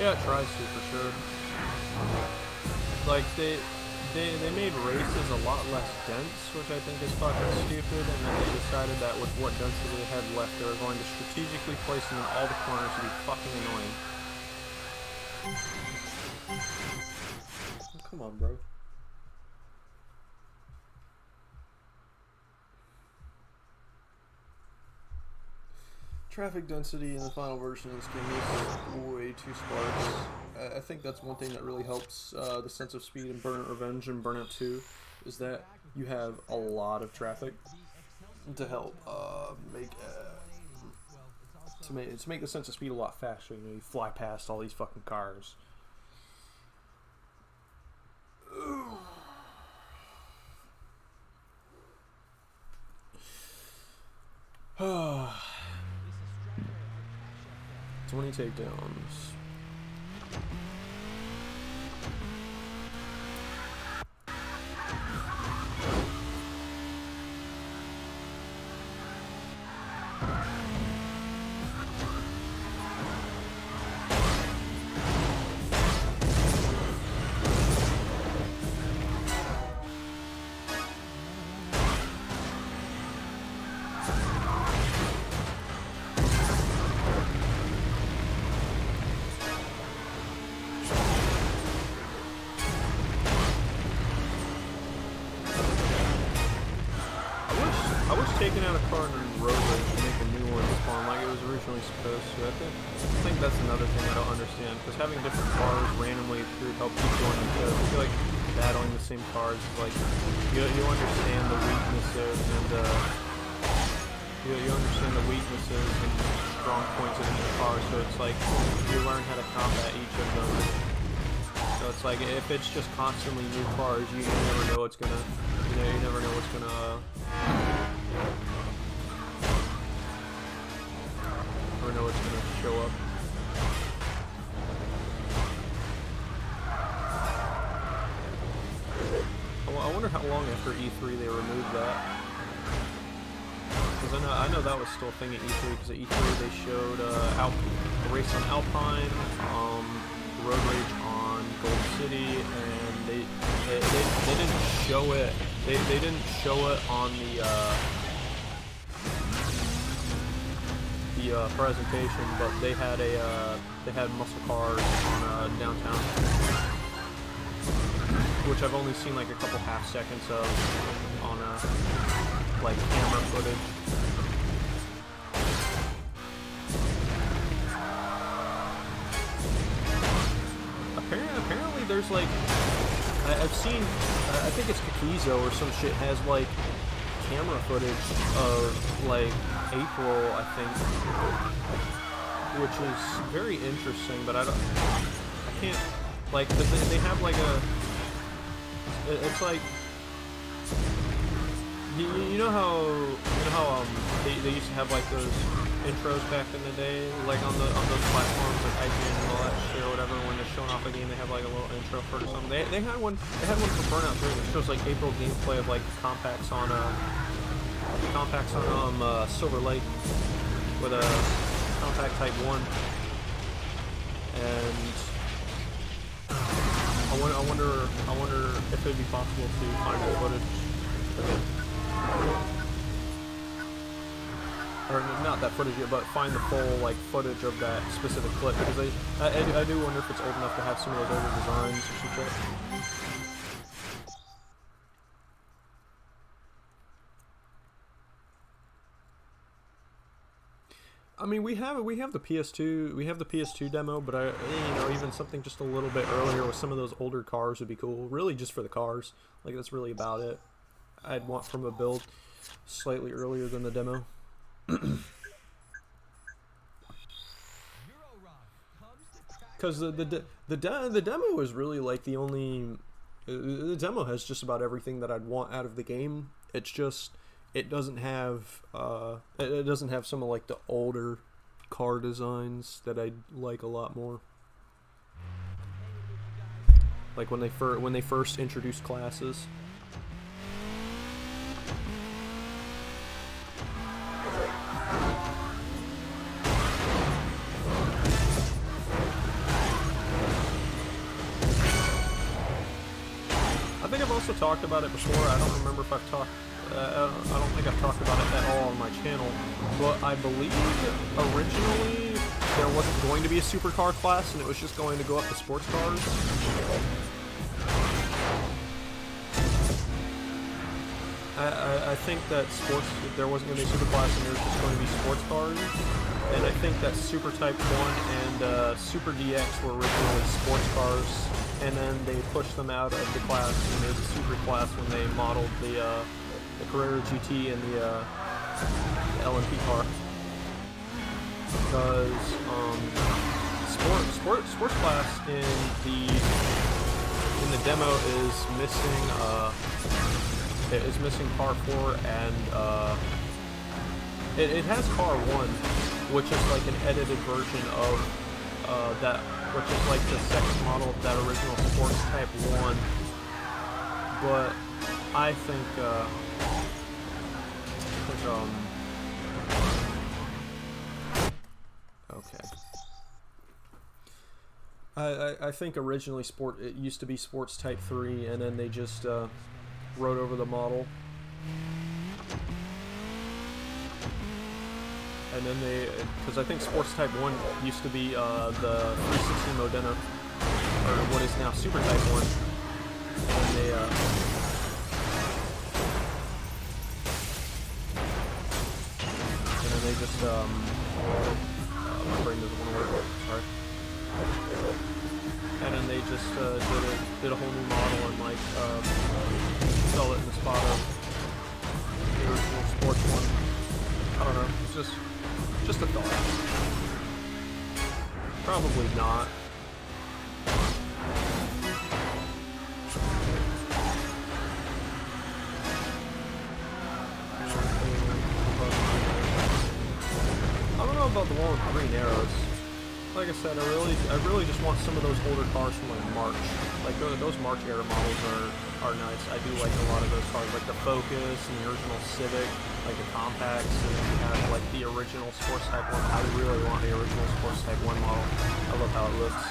C: Yeah, it tries to for sure. Like they made races a lot less dense, which I think is fucking stupid, and then they decided that with what density they had left, they were going to strategically place them in all the corners to be fucking annoying. Come on, bro. Traffic density in the final version of this game is way too sparse. I think that's one thing that really helps the sense of speed in Burnout Revenge and Burnout 2 is that you have a lot of traffic to help make the sense of speed a lot faster. You know, you fly past all these fucking cars. Oh. 20 takedowns. Taking out a car and road rage to make a new one spawn like it was originally supposed to. I think that's another thing I don't understand, because having different cars randomly appear to help keep going into it. I feel like battling the same cars is like you understand the weaknesses and you understand the weaknesses and strong points of each car, so it's like you learn how to combat each of them. So it's like if it's just constantly new cars, you never know what's gonna show up. I wonder how long after E3 they removed that. Because I know that was still a thing at E3. Because at E3 they showed a race on Alpine, road rage on Gold City, and they didn't show it. They didn't show it on the presentation, but they had muscle cars on downtown, which I've only seen like a couple half seconds of on like camera footage. Apparently there's like I've seen I think it's Kakizo or some shit has like camera footage of like April, I think, which is very interesting, but I can't, like, they have like it's like, you know how they used to have like those intros back in the day, like on those platforms like IGN and all that shit or whatever, when they're showing off a game, they have like a little intro for it or something. They had one for Burnout 3 that shows like April gameplay of like compacts on Silver Lake with a compact Type 1, and I wonder if it'd be possible to find that footage again. Or not that footage yet, but find the full like footage of that specific clip, because I do wonder if it's old enough to have some of those older designs or some shit. I mean, we have the PS2 demo, but even something just a little bit earlier with some of those older cars would be cool. Really, just for the cars. Like, that's really about it. I'd want from a build slightly earlier than the demo. Because the demo is really like the only. The demo has just about everything that I'd want out of the game. It's just. It doesn't have some of like the older car designs that I like a lot more. Like when they first introduced classes. I've also talked about it before. I don't remember if I've talked. I don't think I've talked about it at all on my channel. But I believe originally there wasn't going to be a supercar class, and it was just going to go up to sports cars. I think that there wasn't going to be a super class, and there was just going to be sports cars. And I think that Super Type 1 and Super DX were originally sports cars, and then they pushed them out of the class and made the super class when they modeled the Carrera GT and the LMP car. Because sports class in the demo is missing car 4 and it has car 1, which is like an edited version of that, which is like the sex model of that original sports type 1. But I think okay. I think originally it used to be sports type 3, and then they just wrote over the model. And then because I think Sports Type 1 used to be the 360 Modena, or what is now Super Type 1. And then they just, my brain doesn't want to work, sorry. And then they just did a whole new model and like sell it in the spot of the original sports one. I don't know, it's just a thought. Probably not. I don't know about the one with green arrows. Like I said, I really just want some of those older cars from like March. Like those March era models are nice. I do like a lot of those cars, like the Focus and the original Civic, like the compacts, and then you have like the original Sports Type 1. I really want the original Sports Type 1 model. I love how it looks.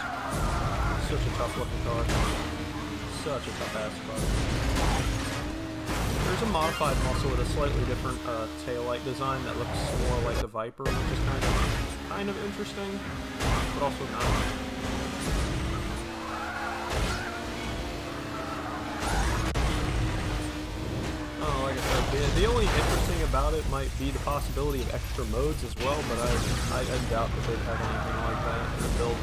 C: Such a tough looking car. Such a tough ass car. There's a modified muscle with a slightly different taillight design that looks more like the Viper, which is kind of interesting, but also not. Oh, like I said, the only interesting about it might be the possibility of extra modes as well, but I doubt that they'd have anything like that in the build.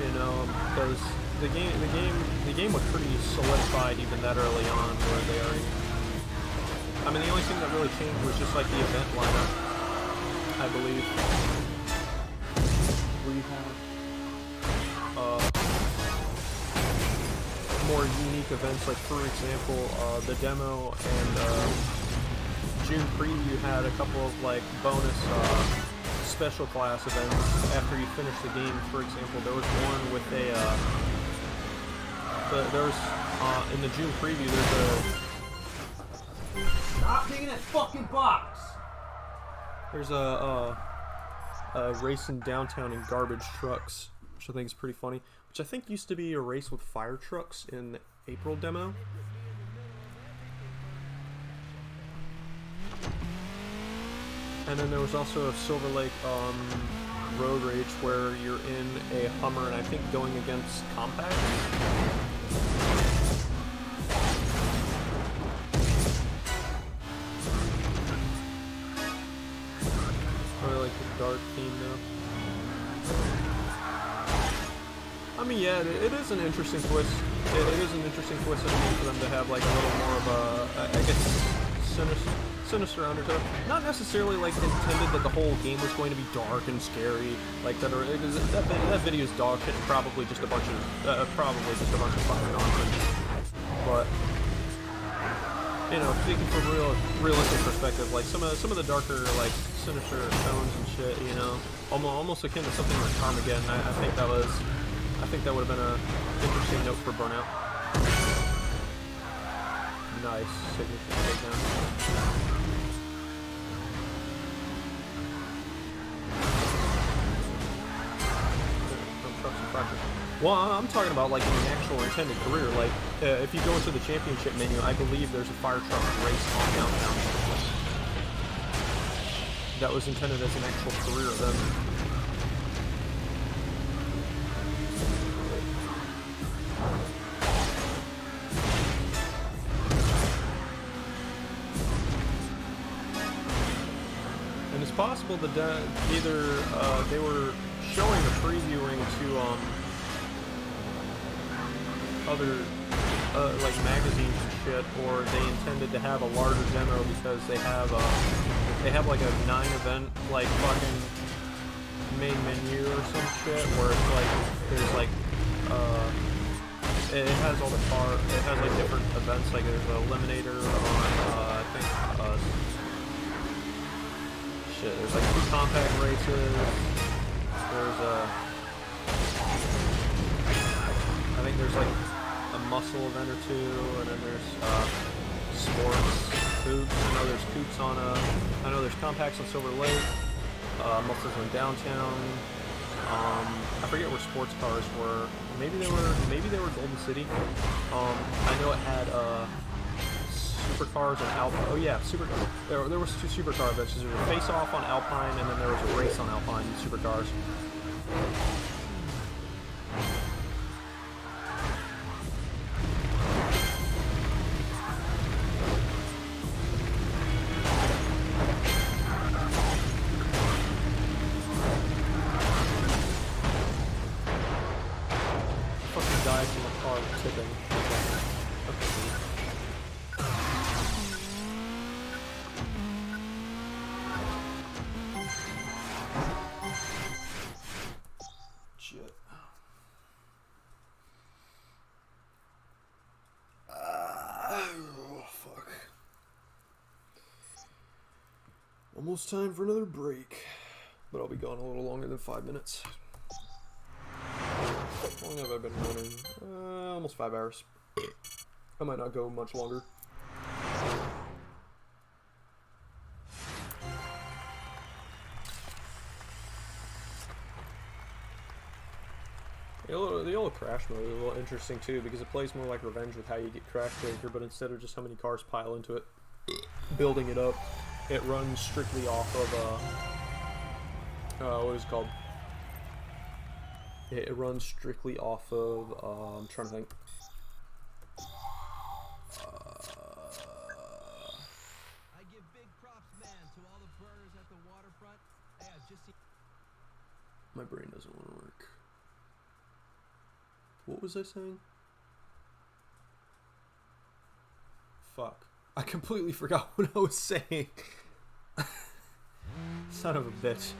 C: You know, because the game was pretty solidified even that early on where they already. I mean, the only thing that really changed was just like the event lineup, I believe. We have more unique events, like for example, the demo and June preview had a couple of like bonus special class events after you finish the game. For example, there was one with in the June preview, there's
B: Stop digging that fucking box!
C: there's a race in downtown in garbage trucks, which I think is pretty funny, which I think used to be a race with fire trucks in the April demo. And then there was also a Silver Lake road rage where you're in a Hummer and I think going against compacts. Really like the dark theme though. I mean, yeah, it is an interesting twist. It is an interesting twist in the game for them to have like a little more of a, I guess, sinister undertone. Not necessarily like intended that the whole game was going to be dark and scary, like that. That video's dog shit and probably just a bunch of fucking nonsense. But you know, speaking from realistic perspective, like some of the darker, like sinister tones and shit, you know, almost akin to something like Armageddon. I think that would have been a interesting note for Burnout. Nice signature takedown. Trucks fracture. Well, I'm talking about like in the actual intended career. Like, if you go into the championship menu, I believe there's a fire truck race on downtown. That was intended as an actual career event. And it's possible that either they were showing a previewing to other like magazines and shit, or they intended to have a larger demo because they have like a 9-event like fucking main menu or some shit where it's like there's like it has all the it has like different events, like there's a Eliminator on I think shit, there's like 2 compact races, there's I think there's like a muscle event or 2, and then there's sports, coops. I know there's coops on I know there's compacts on Silver Lake, muscles on downtown. I forget where sports cars were. Maybe they were Golden City. I know it had supercars on Alpine. Oh yeah, supercars. There was 2 supercar events. There was a face off on Alpine, and then there was a race on Alpine supercars. Died from a car tipping. Okay. Shit. Oh, fuck. Almost time for another break. But I'll be gone a little longer than 5 minutes. How long have I been running? Almost 5 hours. I might not go much longer. The yellow crash mode is a little interesting too, because it plays more like Revenge with how you get Crash Breaker, but instead of just how many cars pile into it, building it up, it runs strictly off of what is it called? It runs strictly off of, I'm trying to think.
B: I give big props, man, to all the burners at the waterfront. Hey, I've just seen...
C: My brain doesn't want to work. What was I saying? Fuck. I completely forgot what I was saying. Son of a bitch.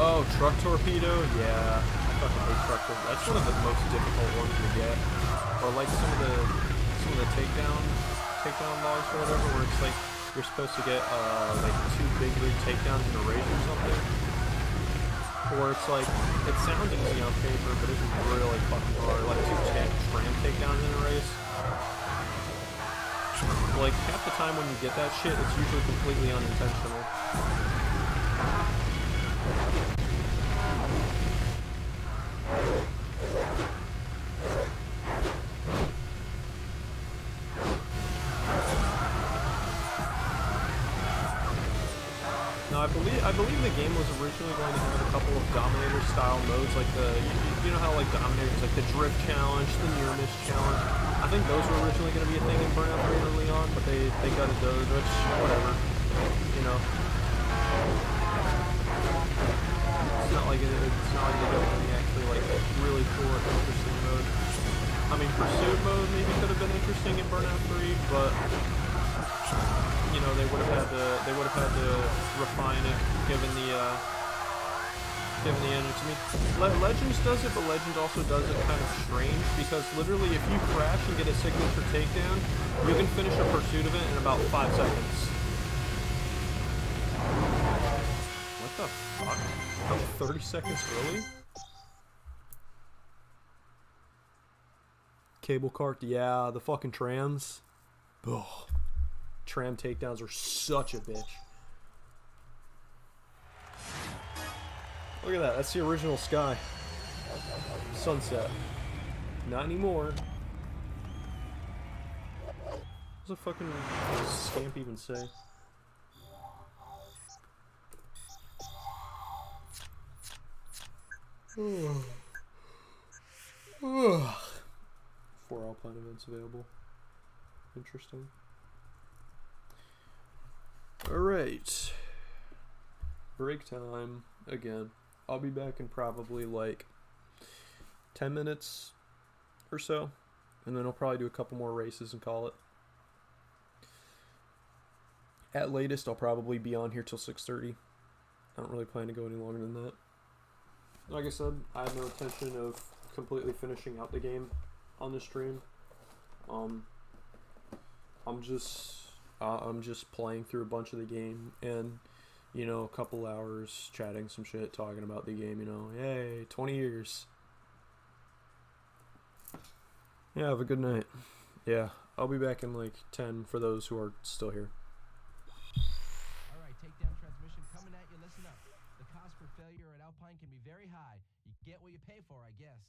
C: Oh, truck torpedo? Yeah. I fucking hate truck torpedo. That's one of the most difficult ones to get. Or like some of the takedown logs or whatever, where it's like you're supposed to get like 2 big rig takedowns in a race or something. Or it's like it sounds easy on paper, but it's really fucking hard. Like 2 tram takedowns in a race. Like half the time when you get that shit, it's usually completely unintentional. Now I believe the game was originally going to have a couple of Dominator style modes, like you know how like Dominator's like the drift challenge, the near miss challenge. I think those were originally going to be a thing in Burnout pretty early on, but they gutted those, which whatever, you know. It's not like they got any actually like really cool or interesting mode. I mean, pursuit mode maybe could have been interesting in Burnout 3, but you know, they would have had to refine it given the end. To me, Legends does it, but Legends also does it kind of strange because literally, if you crash and get a signature takedown, you can finish a pursuit event in about 5 seconds. What the fuck? Oh, 30 seconds early? Cable cart, yeah, the fucking trams. Ugh. Tram takedowns are such a bitch. Look at that, that's the original sky. Sunset. Not anymore. What's the fucking scamp even say? Ugh. 4 Alpine events available. Interesting. Alright. Break time. Again. I'll be back in probably like 10 minutes or so. And then I'll probably do a couple more races and call it. At latest, I'll probably be on here till 6:30. I don't really plan to go any longer than that. Like I said, I have no intention of completely finishing out the game on the stream. I'm just playing through a bunch of the game and, you know, a couple hours chatting some shit, talking about the game, you know. Yay, 20 years. Yeah, have a good night. Yeah, I'll be back in like 10 for those who are still here.
B: Alright, takedown transmission coming at you. Listen up. The cost for failure at Alpine can be very high. You get what you pay for, I guess.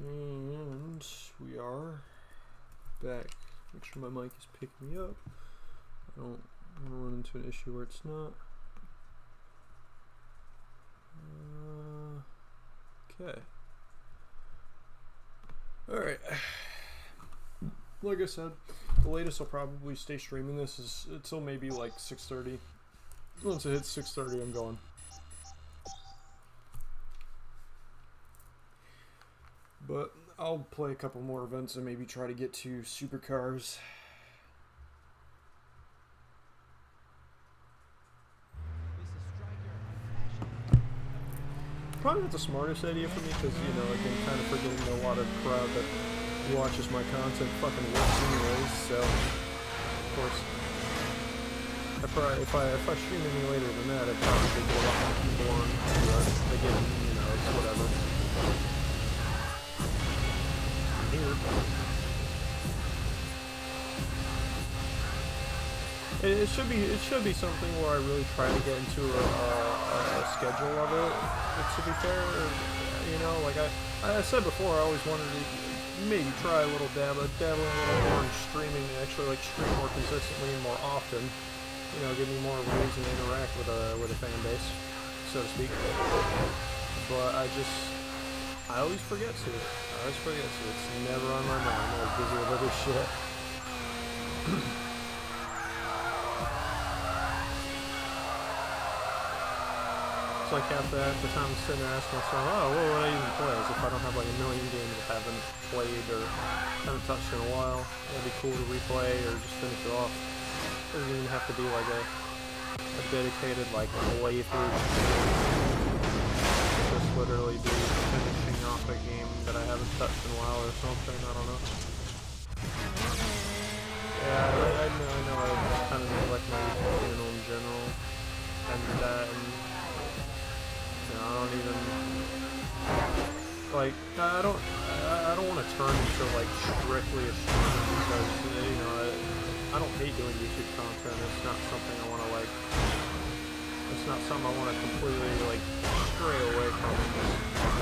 C: And we are back. Make sure my mic is picking me up. I don't want to run into an issue where it's not. Okay. Alright. Like I said, the latest I'll probably stay streaming this is until maybe like 6:30. Once it hits 6:30, I'm going. But I'll play a couple more events and maybe try to get to supercars. Probably not the smartest idea for me because, you know, again, kind of forgetting a lot of crowd that watches my content fucking works anyways, so, of course, if I stream any later than that, I'd probably get a lot more people on, but again, you know, it's whatever. Here. It should be something where I really try to get into a schedule of it. To be fair, you know, like I said before, I always wanted to maybe try a little dabbling a little more in streaming, actually like stream more consistently and more often. You know, give me more reason to interact with a fan base, so to speak. But I always forget to. It's never on my mind. I'm always busy with other shit. It's like half the time I'm sitting there asking myself, oh, what would I even play? As if I don't have like a million games I haven't played or haven't touched in a while. It'd be cool to replay or just finish it off. It doesn't even have to be like a dedicated like playthrough. Just literally be finishing off a game that I haven't touched in a while or something. I don't know. Yeah, I know. I kind of neglect my channel in general, and you know, I don't even like. I don't want to turn into like strictly a streamer because you know I don't hate doing YouTube content. It's not something I want to like. It's not something I want to completely like stray away from.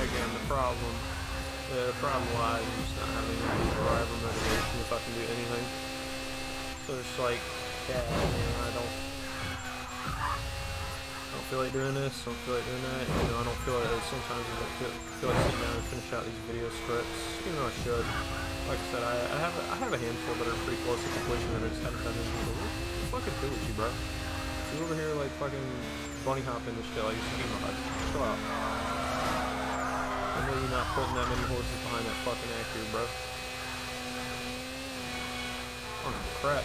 C: Again, the problem lies in just not having any drive or motivation if I can do anything. So it's like, yeah, man, I don't feel like doing this, don't feel like doing that, you know, I don't feel like, sometimes I don't feel like sitting down and finish out these video scripts, even though I should. Like I said, I have a handful that are pretty close to completion that I just haven't done anything, but what the fuck is good with you, bro? You over here, like, fucking bunny hopping this shit like a ski mod. Chill out. I know you're not putting that many horses behind that fucking actor, bro. Oh, crap.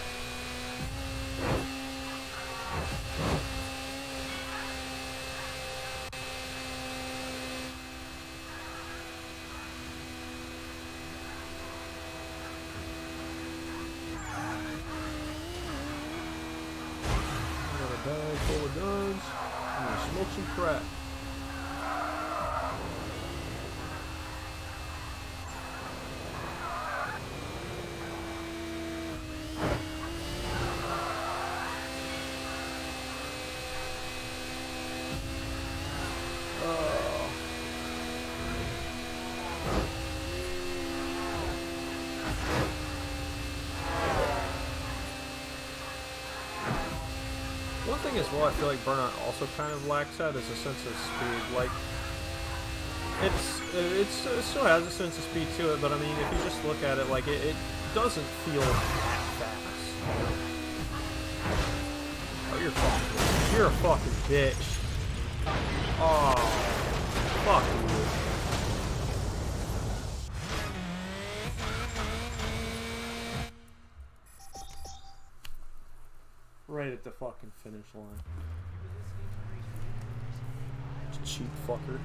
C: Bag full of guns. I'm gonna smoke some crack. One thing as well I feel like Burnout also kind of lacks at is a sense of speed. Like, it still has a sense of speed to it, but I mean, if you just look at it, like, it doesn't feel that fast. Oh, you're a fucking bitch. Oh, fuck you. Right at the fucking finish line. Cheap fucker.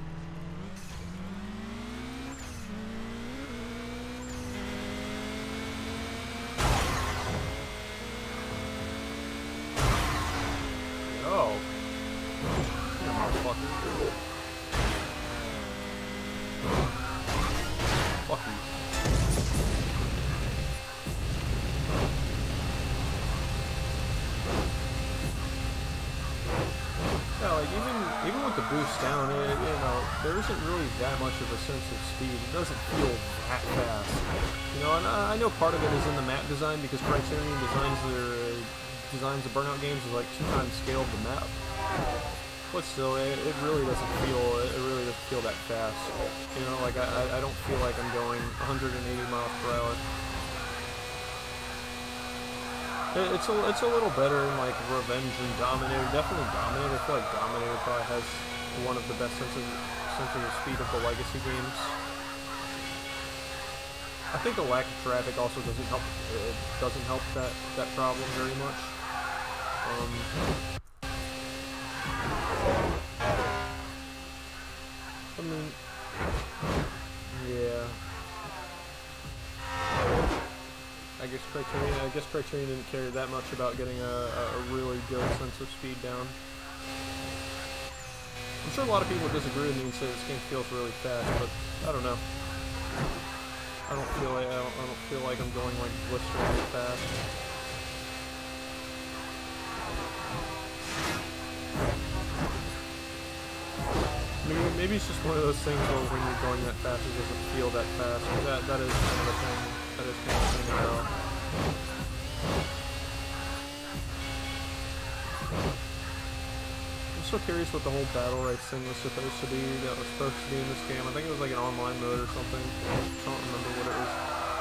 C: Yo. You motherfucker. Fuck you. Yeah, like even with the boost down, you know, there isn't really that much of a sense of speed. It doesn't feel that fast. You know, and I know part of it is in the map design because Criterion designs the Burnout games with like 2 times scale of the map. But still, it really doesn't feel that fast. You know, like I don't feel like I'm going 180 miles per hour. It's a little better in like Revenge and Dominator. Definitely Dominator. I feel like Dominator probably has one of the best senses of speed of the legacy games. I think the lack of traffic also doesn't help. It doesn't help that problem very much. I mean, yeah. I guess Criterion didn't care that much about getting a really good sense of speed down. I'm sure a lot of people disagree with me and say this game feels really fast, but I don't know. I don't feel like I'm going like blisteringly fast. Maybe it's just one of those things where when you're going that fast, it doesn't feel that fast. That is kind of a thing. That is kind of a thing about. I'm so curious what the whole battle rights thing was supposed to be. That was supposed to be in this game. I think it was like an online mode or something. I don't remember what it was.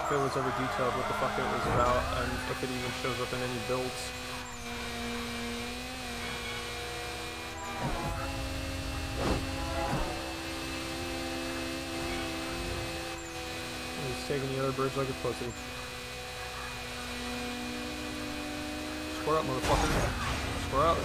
C: If it was ever detailed what the fuck it was about, and if it even shows up in any builds. He's taking the other birds like a pussy. Square up, motherfucker. Square up.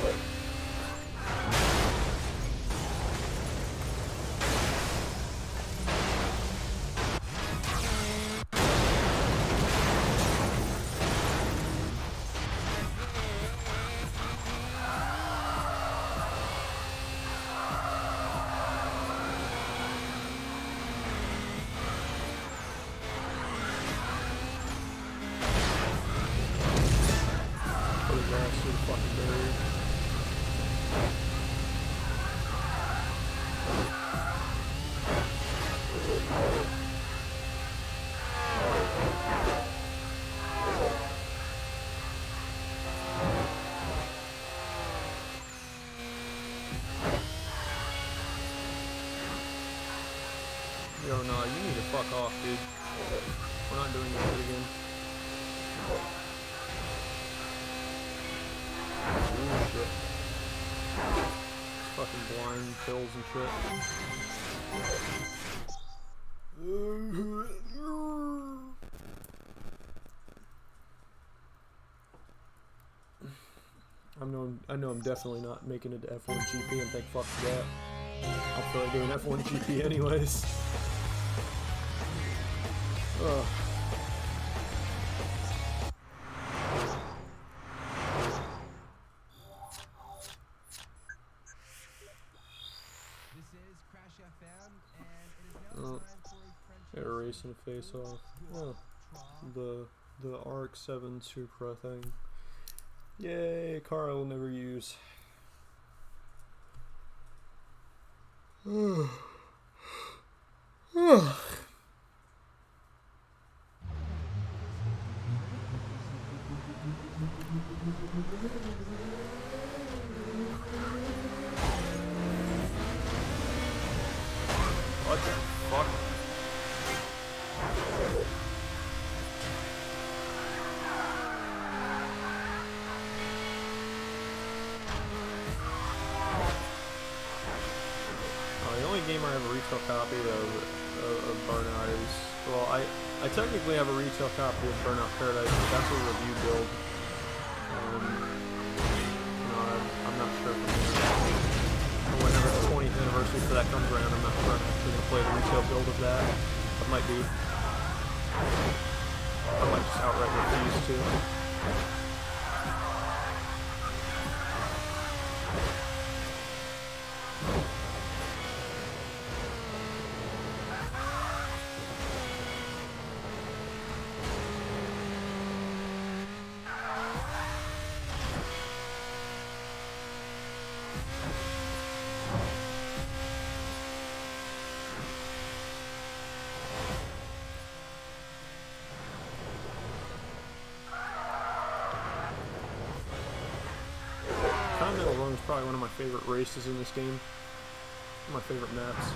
C: Yo, nah, you need to fuck off, dude. We're not doing this shit again. Ooh, shit. Fucking blind pills and shit. I know I'm definitely not making it to F1 GP, and thank fuck for that. I'll feel like doing F1 GP anyways. Ugh.
B: This is Crash FM, and it is now time for a
C: Yeah, race and face off. Oh, the RX-7 Supra thing. Yay, car I will never use. What the fuck? The only game I have a retail copy of Burnout is, well, I technically have a retail copy of Burnout Paradise, but that's a review build. I'm not sure whenever the 20th anniversary for that comes around, I'm not sure I'm actually going to play the retail build of that. I might just outright refuse to. probably one of my favorite races in this game. One of my favorite maps.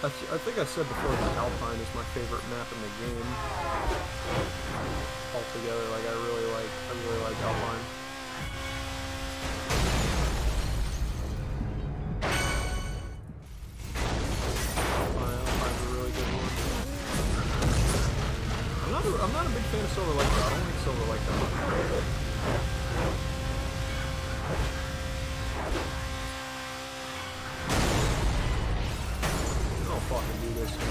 C: I think I said before that Alpine is my favorite map in the game. Altogether, like I really like Alpine. Alpine's a really good one. I'm not a big fan of Silver Lake though. I don't like Silver Lake that much. Fucking do this, man.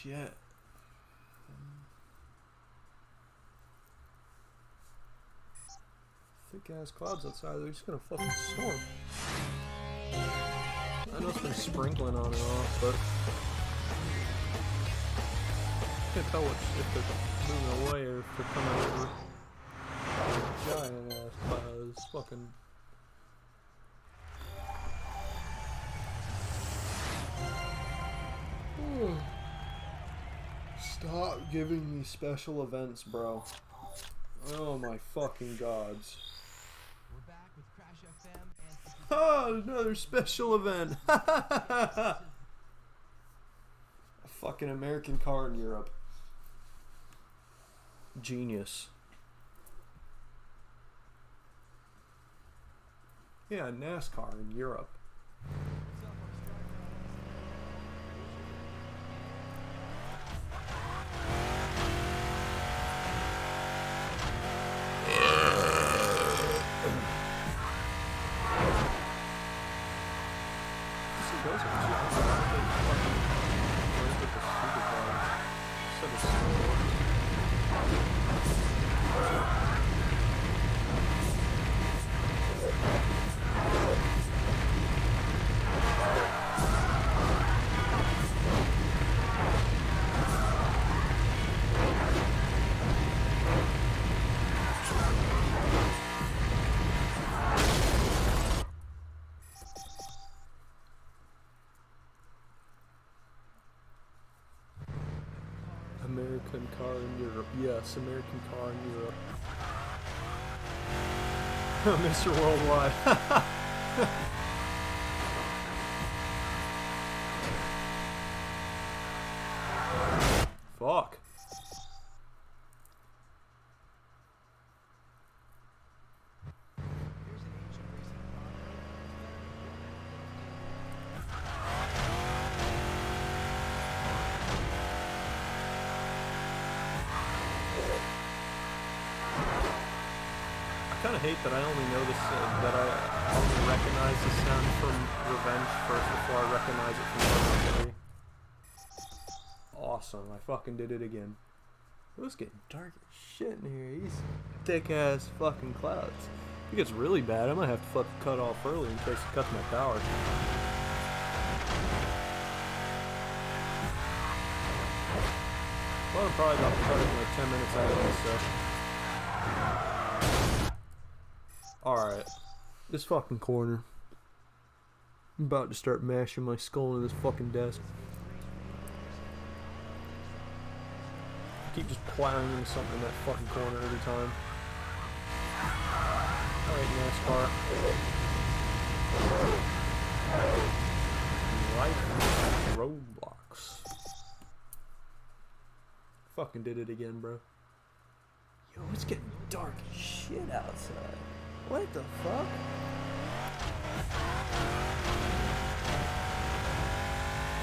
C: Shit. Thick ass clouds outside, they're just gonna fucking storm. I know it's been sprinkling on and off, but I can't tell if they're moving away or if they're coming over. Giant ass clouds, fucking. Stop giving me special events, bro. Oh my fucking gods.
B: We're back with Crash FM and
C: Oh, another special event. A fucking American car in Europe. Genius. Yeah, NASCAR in Europe. Set a score. American car in Europe. Yes, American car in Europe. Mr. Worldwide. Fuck.
B: Here's an ancient racing car.
C: I kind of hate that I only know this, that I only recognize the sound from Revenge first before I recognize it from Burnout 3. Awesome, I fucking did it again. It was getting dark as shit in here. These thick ass fucking clouds. If it gets really bad, I might have to fucking cut off early in case it cuts my power. Well, I'm probably about to cut it in like 10 minutes out of this, so. Alright. This fucking corner. I'm about to start mashing my skull into this fucking desk. I keep just plowing into something in that fucking corner every time. Alright, NASCAR. Right. Roadblocks. Fucking did it again, bro. Yo, it's getting dark as shit outside. What the fuck?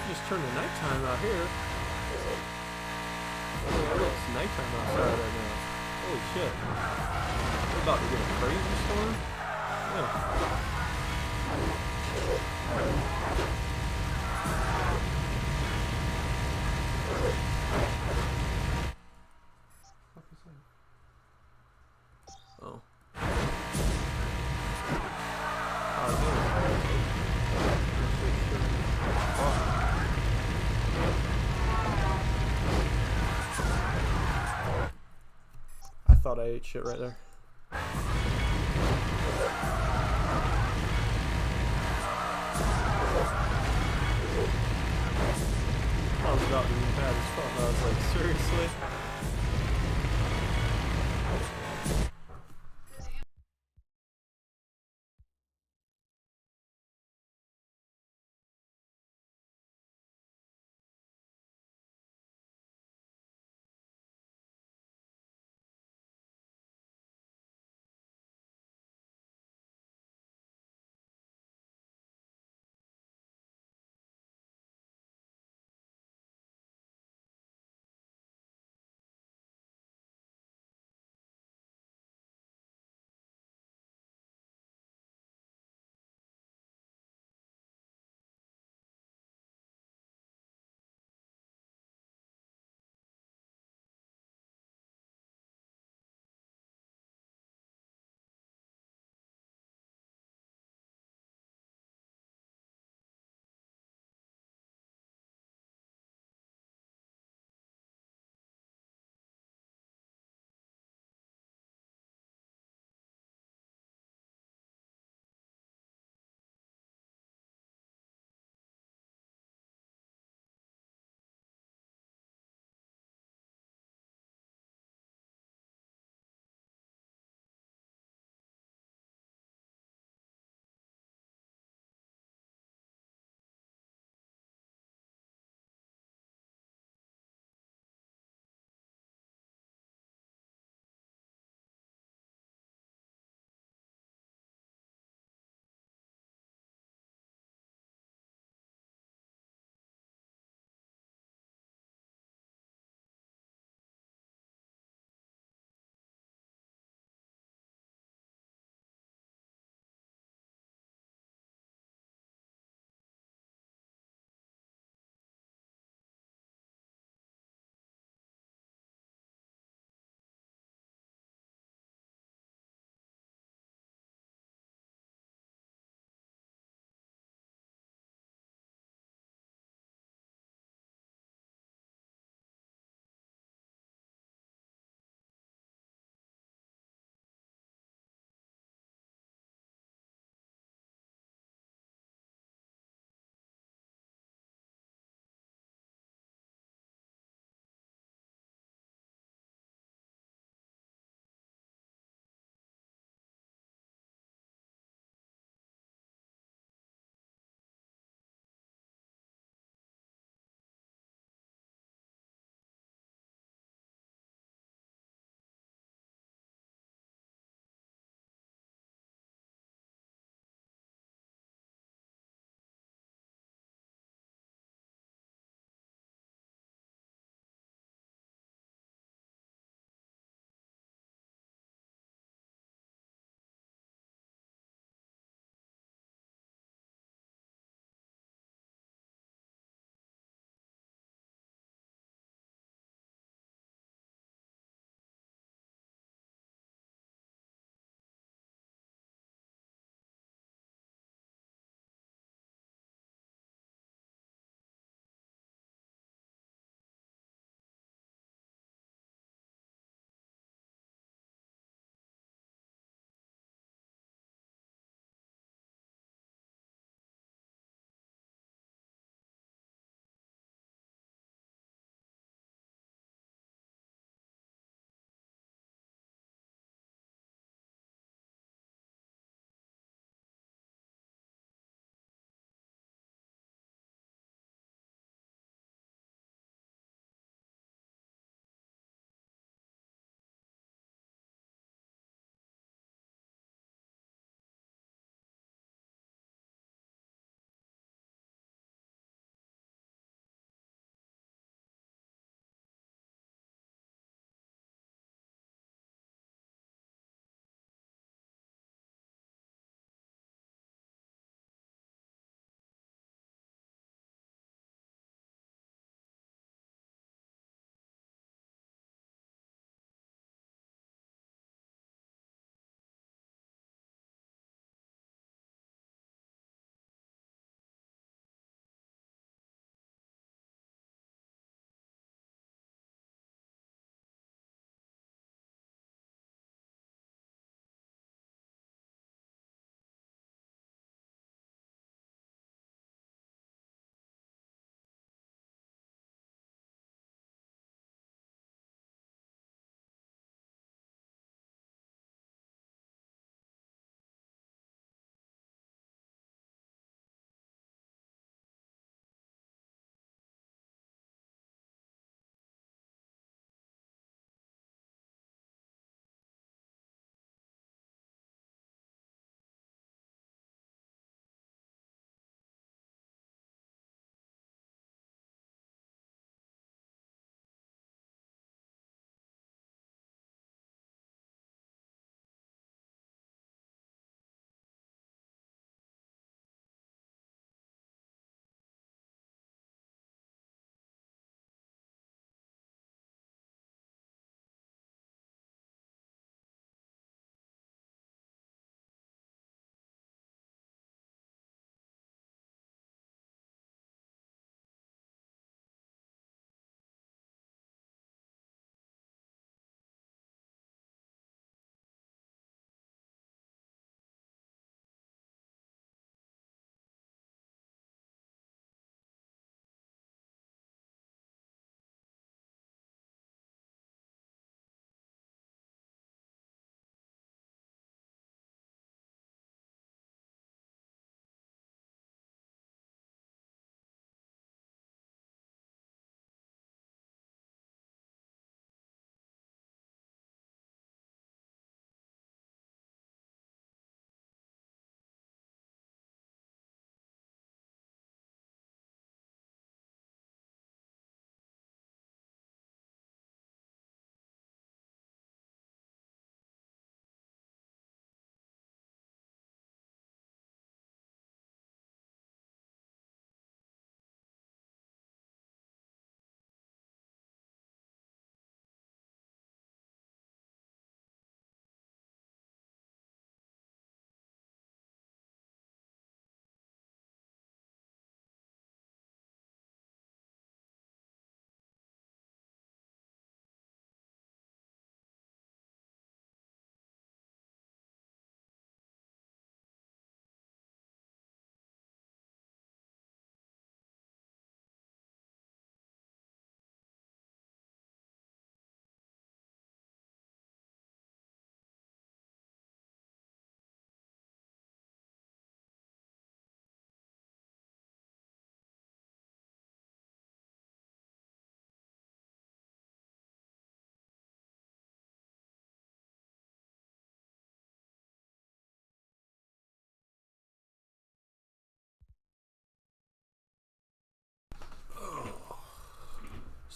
C: Just turned to nighttime out here. Oh, it's nighttime outside right now. Holy shit. We're about to get a crazy storm? Yeah. What is that? Oh. I thought I ate shit right there. I was about to be bad as fuck. I was like, seriously?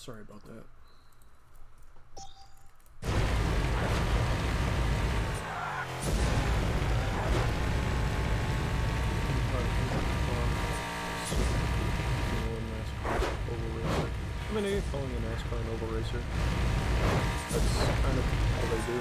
C: Sorry about that. I mean, you're calling a NASCAR an oval racer. That's kind of all they do.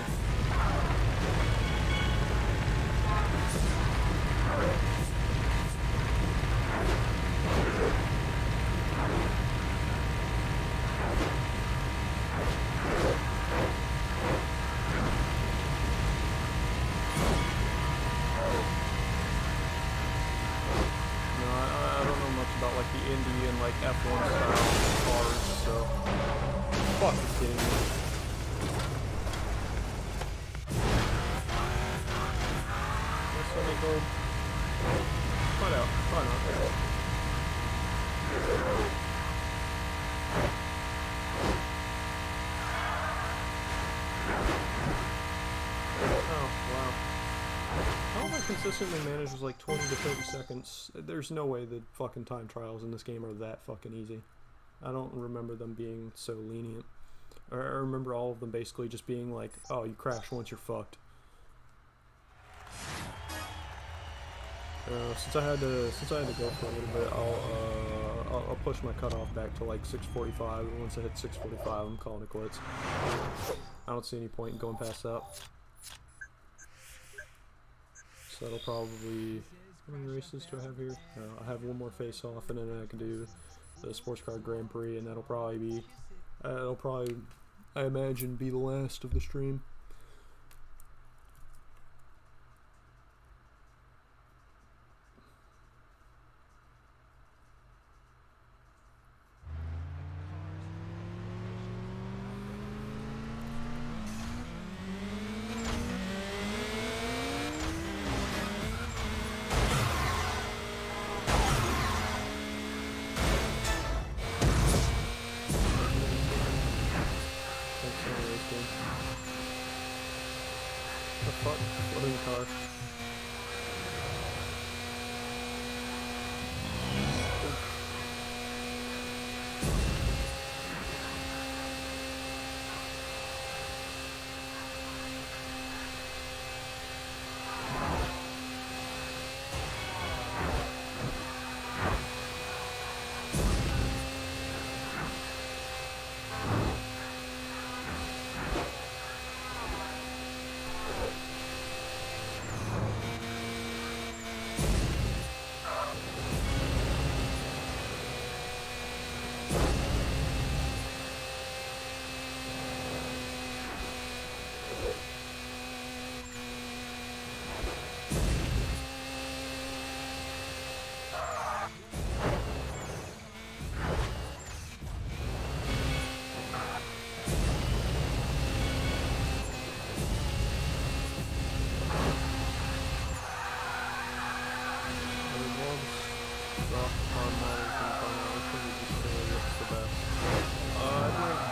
C: About like the Indy and like F1 style cars, so fucking kidding me. Let's let me go find out. Why not? Oh wow. How have I consistently managed like 20 to 30 seconds? There's no way the fucking time trials in this game are that fucking easy. I don't remember them being so lenient. I remember all of them basically just being like, oh, you crash once, you're fucked. Since I had to go for a little bit, I'll push my cutoff back to like 6:45. And once I hit 6:45, I'm calling it quits. I don't see any point in going past that. So that'll probably... How many races do I have here? I have one more face-off, and then I can do the Sports Car Grand Prix, and that'll probably be... I imagine, be the last of the stream.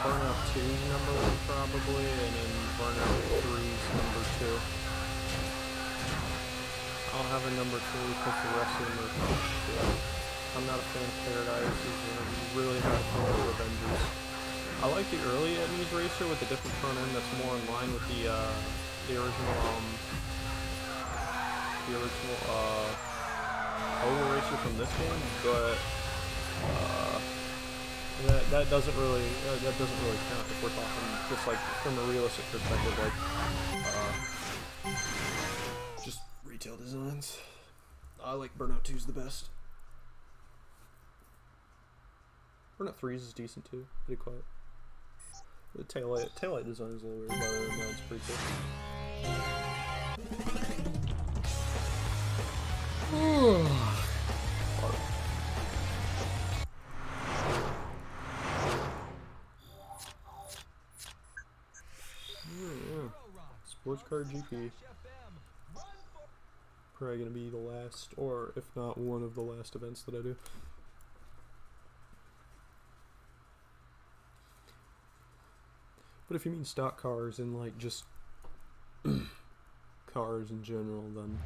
C: Burnout 2's number 1 probably, and then Burnout 3's number 2. I'll have a number 3 because the rest of them are shit. I'm not a fan of Paradises, and I'm really not a fan of Avengers. I like the early Enemies Racer with the different front end that's more in line with the original Oval Racer from this game, but that doesn't really count if we're talking just like from a realistic perspective, like just retail designs. I like Burnout 2's the best. Burnout 3's is decent too, pretty quiet. The taillight design is a little weird, but other than that, it's pretty cool. Sports Car GP. Probably gonna be the last, or if not one of the last events that I do. But if you mean stock cars and like just cars in general, then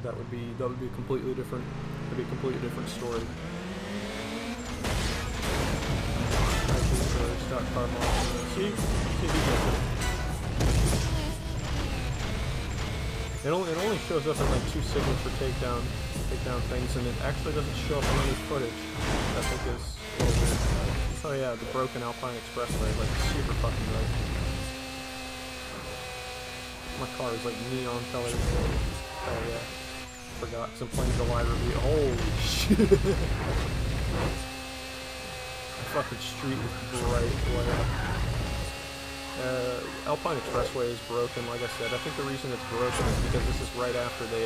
C: that would be a completely different story. got car models. See? See, he gets it. It only shows up in like 2 signals for takedown things, and it actually doesn't show up in any footage. I think is a little weird. Oh yeah, the broken Alpine Expressway, like super fucking bright. My car is like neon colored. Oh yeah, forgot. Cause I'm playing July review. Holy shit! The fucking street is bright white. Alpine Expressway is broken, like I said. I think the reason it's broken is because this is right after they,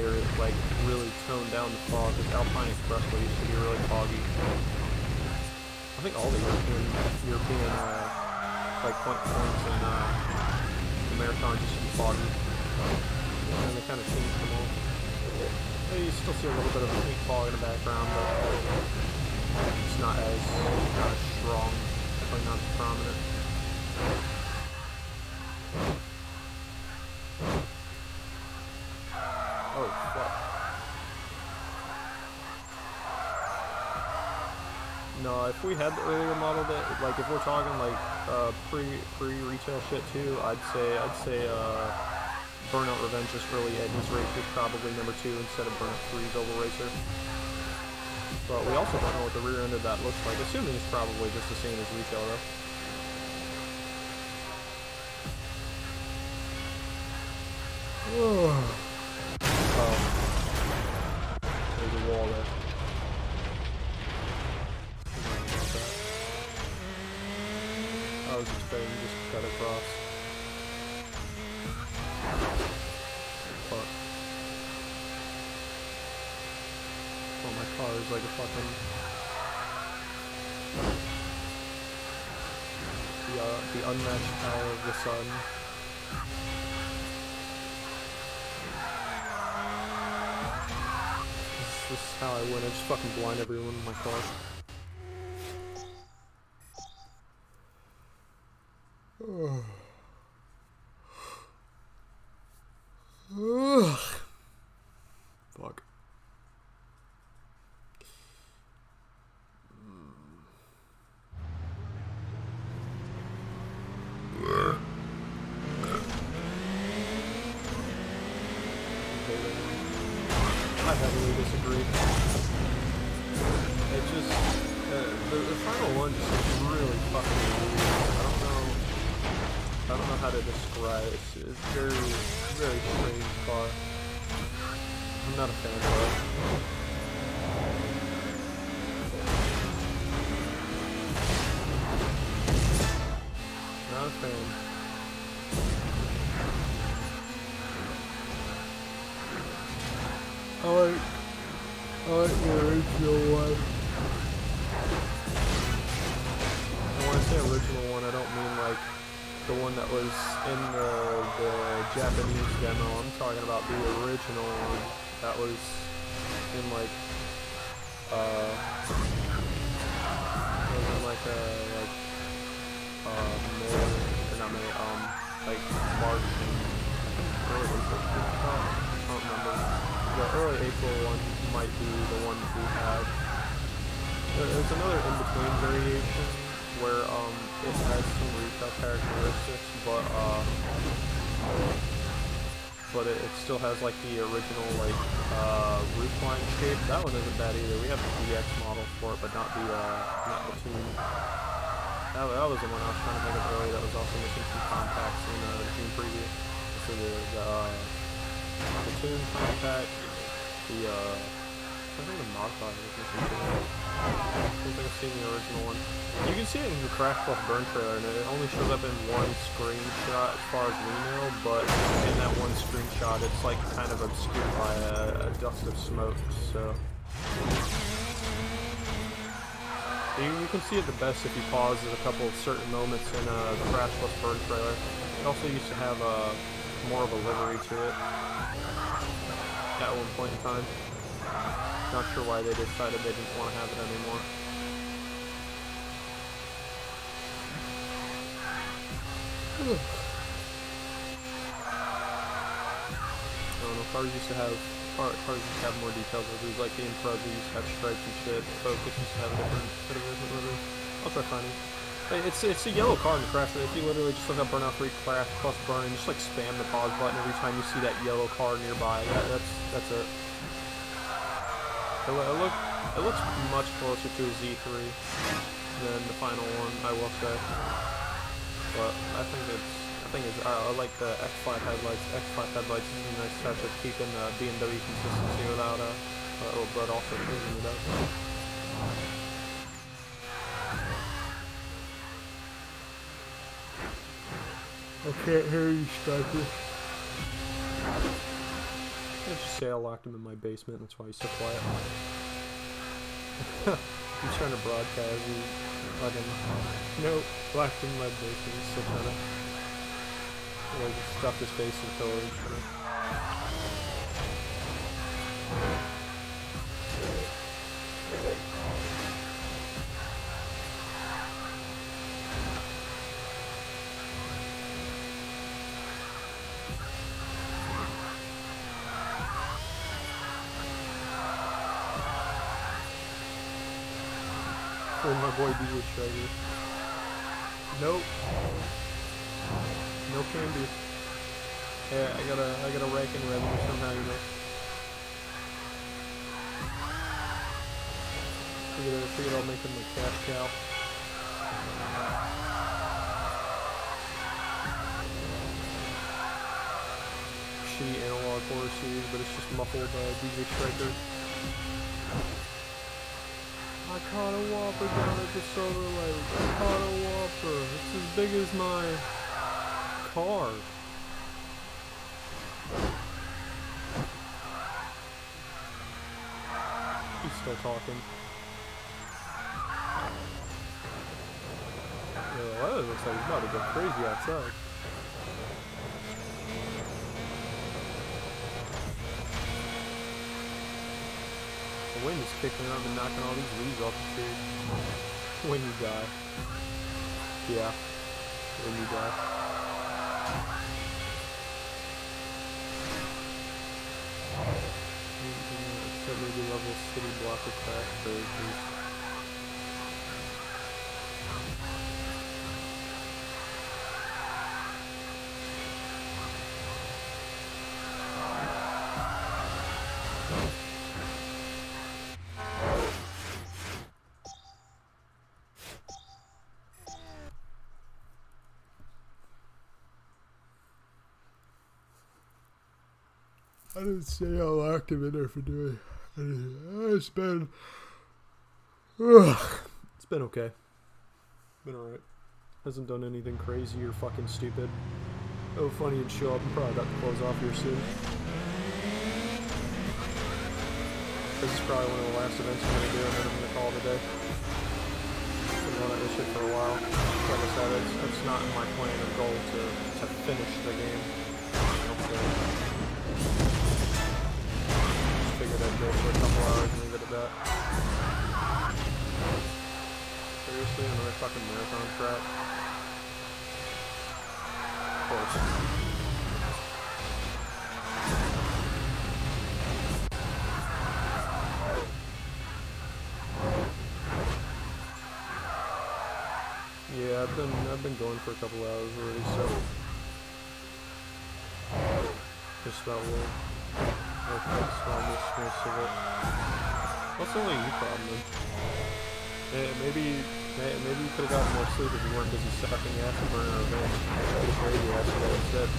C: were, like, really toned down the fog, because Alpine Expressway used to be really foggy. I think all the European like, point points and, the marathon just be foggy. And they kind of changed them all. You still see a little bit of pink fog in the background, but it's not as strong. Definitely not as prominent. Oh fuck. No, if we had the earlier model that, like, if we're talking like pre-retail shit too, I'd say Burnout Revenge is early Eddie's Racer, probably number 2 instead of Burnout 3's Oval Racer. But we also don't know what the rear end of that looks like, assuming it's probably just the same as retail though. Oh. There's a wall there. I was expecting just to cut across. Fuck. Oh, my car is like a fucking... the unmatched power of the sun. This is how I win. I just fucking blind everyone in my car. Fuck. I heavily disagree. It just, the final one just is really fucking weird. I don't know how to describe it. It's very, very strange car. I'm not a fan of it. Not a fan. I like the original one. And when I say original one, I don't mean like the one that was in the Japanese demo. I'm talking about the original one that was in like like March and early April. I don't remember. The early April one might be the one that we have. There's another in-between variation where it has some retail characteristics, but it still has like the original like roofline shape. That one isn't bad either. We have the DX model for it, but not the tune. That was the one I was trying to think of earlier. That was also missing some contacts in the June preview. So the tune compact, I think the modifier was missing too. I don't think I've seen the original one. You can see it in the Crash Plus Burn trailer, and it only shows up in one screenshot as far as we know, but in that one screenshot it's like kind of obscured by a dust of smoke, so... You can see it the best if you pause at a couple of certain moments in the Crash Plus Burn trailer. It also used to have more of a livery to it at one point in time. Not sure why they decided they didn't want to have it anymore. I don't know, cars used to have cars just have more details. There's like the Impreza used to have stripes and shit. Focus used to have a different bit of it. I'll try finding it. Hey, it's a yellow car in the crash. If you literally just look up Burnout 3 crash plus burn, just like spam the pause button every time you see that yellow car nearby. That's it. It looks much closer to a Z3 than the final one, I will say. But I like the X-Flat headlights. X-Flat headlights is a nice touch of keeping the BMW consistency without but also cleaning it up. I can't hear you, Striker. Let's just say I locked him in my basement, that's why he's so quiet. He's trying to broadcast, he's fucking... Nope, locked him in my basement, he's still trying to... Like, stuff his face in pillows, Oh, my boy DJ Striker. Nope. No candy. Yeah, I gotta rake in revenue somehow, you know. Figured I'll make him a cash cow. Shitty analog horror series, but it's just muffled DJ Striker. I caught a whopper down at the Silver Lake. I caught a whopper. It's as big as my car. He's still talking. Yeah, well, that looks like he's about to go crazy outside. The wind is kicking up and knocking all these leaves off the tree. When you die. Yeah. When you die. Maybe level city block of crash versions. I didn't say how active in there for doing anything. It's been okay. Been alright. Hasn't done anything crazy or fucking stupid. Oh, funny and show up and probably about to close off here soon. This is probably one of the last events I'm going to do, and then I'm going to call it a day. Been running this shit for a while. Like I said, it's not my plan or goal to finish the game. Figured I'd go for a couple hours and leave it at that. Seriously, another fucking marathon crap? Of course. Yeah, I've been going for a couple hours already, so just about will. That's almost most of it. What's the only you problem then? Maybe you could have gotten more sleep if you weren't busy sucking acid burn or revenge. Pretty crazy acid instead.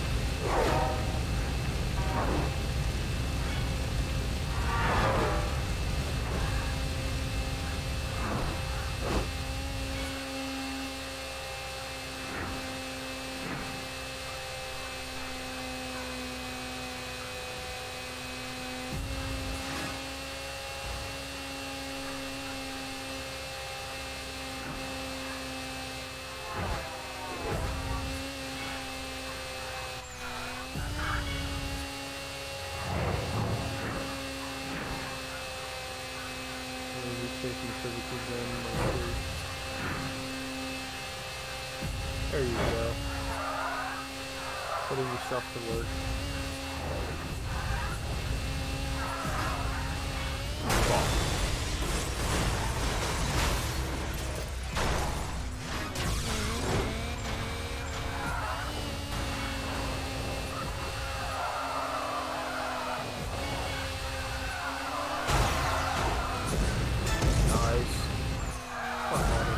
C: There you go. Putting yourself to work. Nice. Fuck out of here.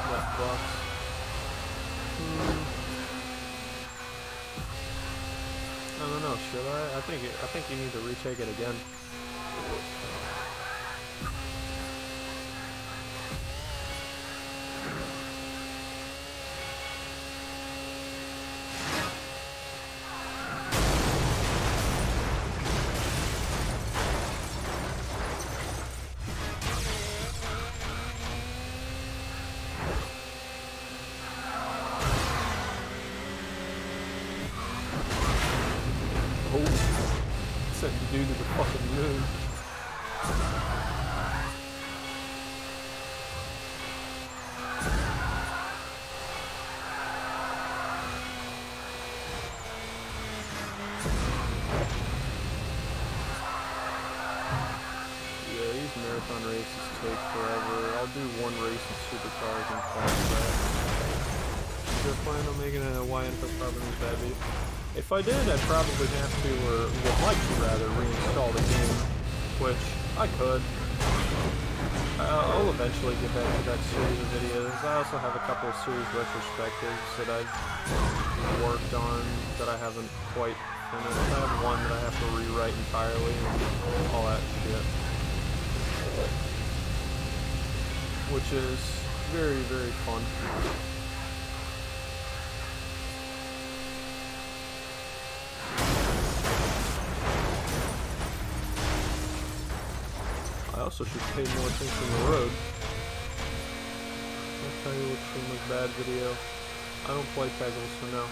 C: Left box. I don't know, should I? I think you need to retake it again. Oh, sent the dude to the fucking moon. Yeah, these marathon races take forever. I'll do one race in supercars and call that. You're planning on making a YN for Providence, baby. If I did, I'd probably have to, or would like to rather, reinstall the game, which I could. I'll eventually get back to that series of videos. I also have a couple of series retrospectives that I've worked on that I haven't quite finished. I have one that I have to rewrite entirely and all that shit. Which is very, very fun. I also should pay more attention to the road. I'll tell you what's from a bad video. I don't play Peggles, so no.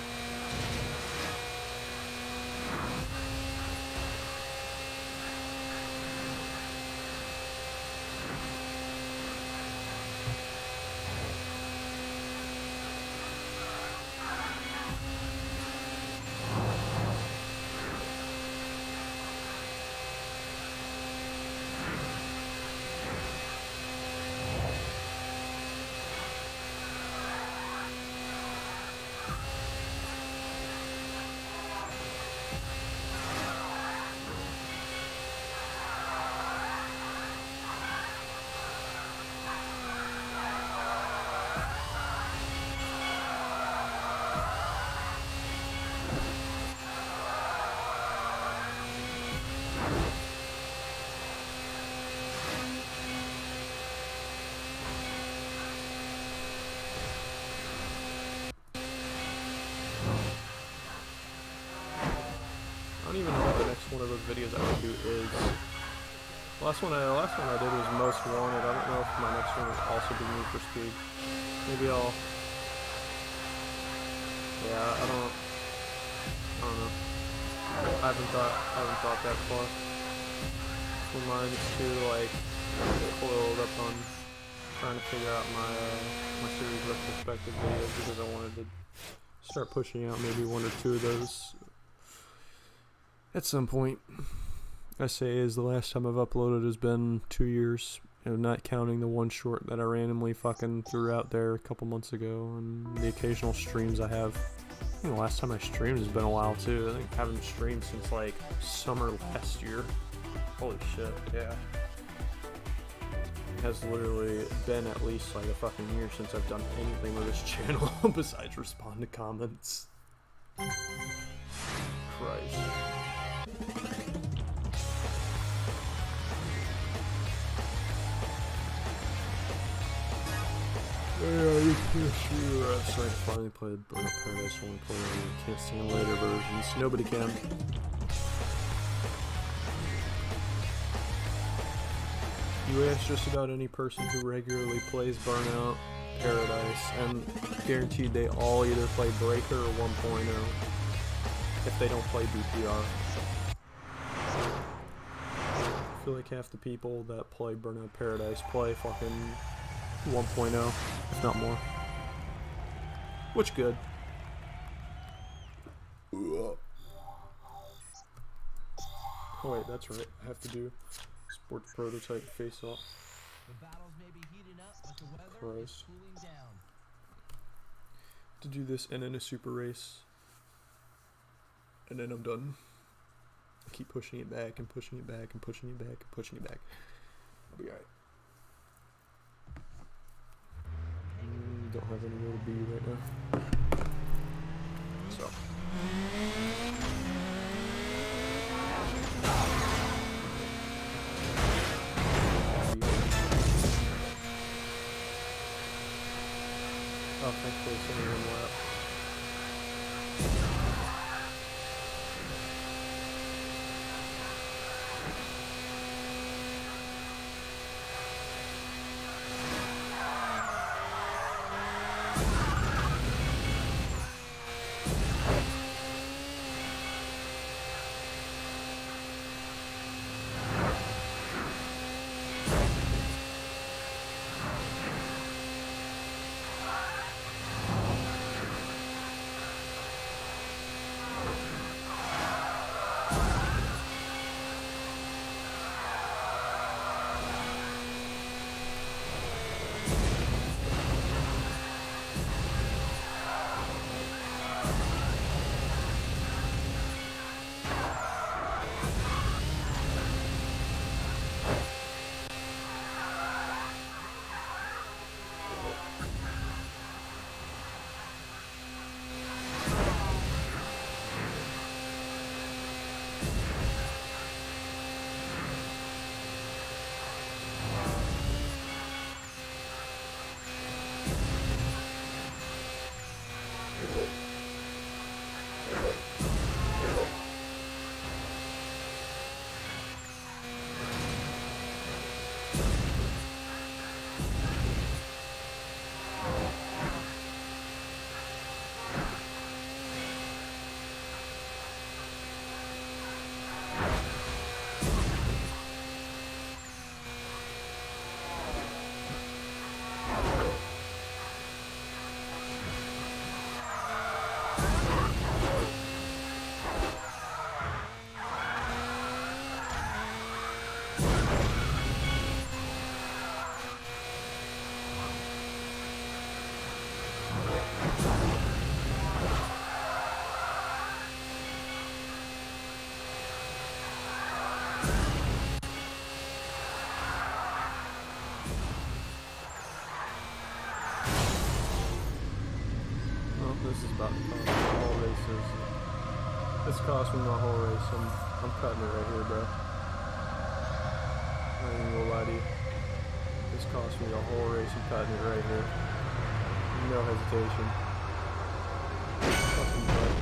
C: I don't even know what the next one of those videos I would do is. The last one I did was Most Wanted. I don't know if my next one will also be Need for Speed. Maybe I'll. Yeah, I don't know. I haven't thought that far. My mind is too like coiled up on trying to figure out my series retrospective videos because I wanted to start pushing out maybe one or two of those at some point. I say is the last time I've uploaded has been 2 years, and not counting the one short that I randomly fucking threw out there a couple months ago, and the occasional streams I have. I think the last time I streamed has been a while too. I think I haven't streamed since like summer last year. Holy shit, yeah. It has literally been at least like a fucking year since I've done anything with this channel besides respond to comments. Christ. Yeah, so I finally played Burnout Paradise. I want to play it. Can't stand later versions. Nobody can. You ask just about any person who regularly plays Burnout Paradise, and guaranteed they all either play Breaker or 1.0 if they don't play BPR. I feel like half the people that play Burnout Paradise play fucking 1.0, if not more. Which good. Oh wait, that's right. I have to do sports prototype face off.
B: The battles may be heating up, but the weather is
C: Christ.
B: cooling down.
C: To do this and then a super race. And then I'm done. I keep pushing it back and pushing it back and pushing it back and pushing it back. I'll be alright. Don't have anywhere to be right now. So. Oh, thankfully it's only one lap. This is about to cost me the whole race. This cost me my whole race. I'm cutting it right here, bro. I ain't even gonna lie to you. This cost me the whole race. I'm cutting it right here. No hesitation. Fucking butt.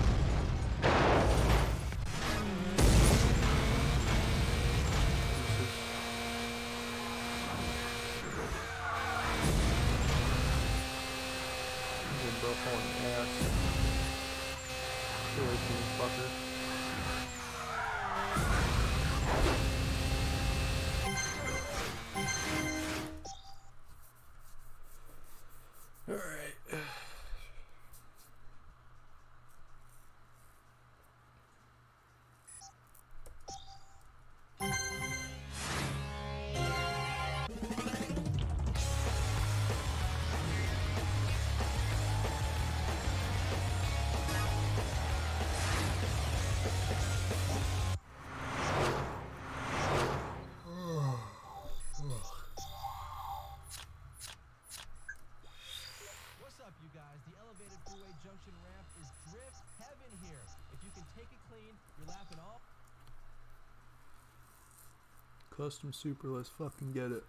C: Custom super, let's fucking get it.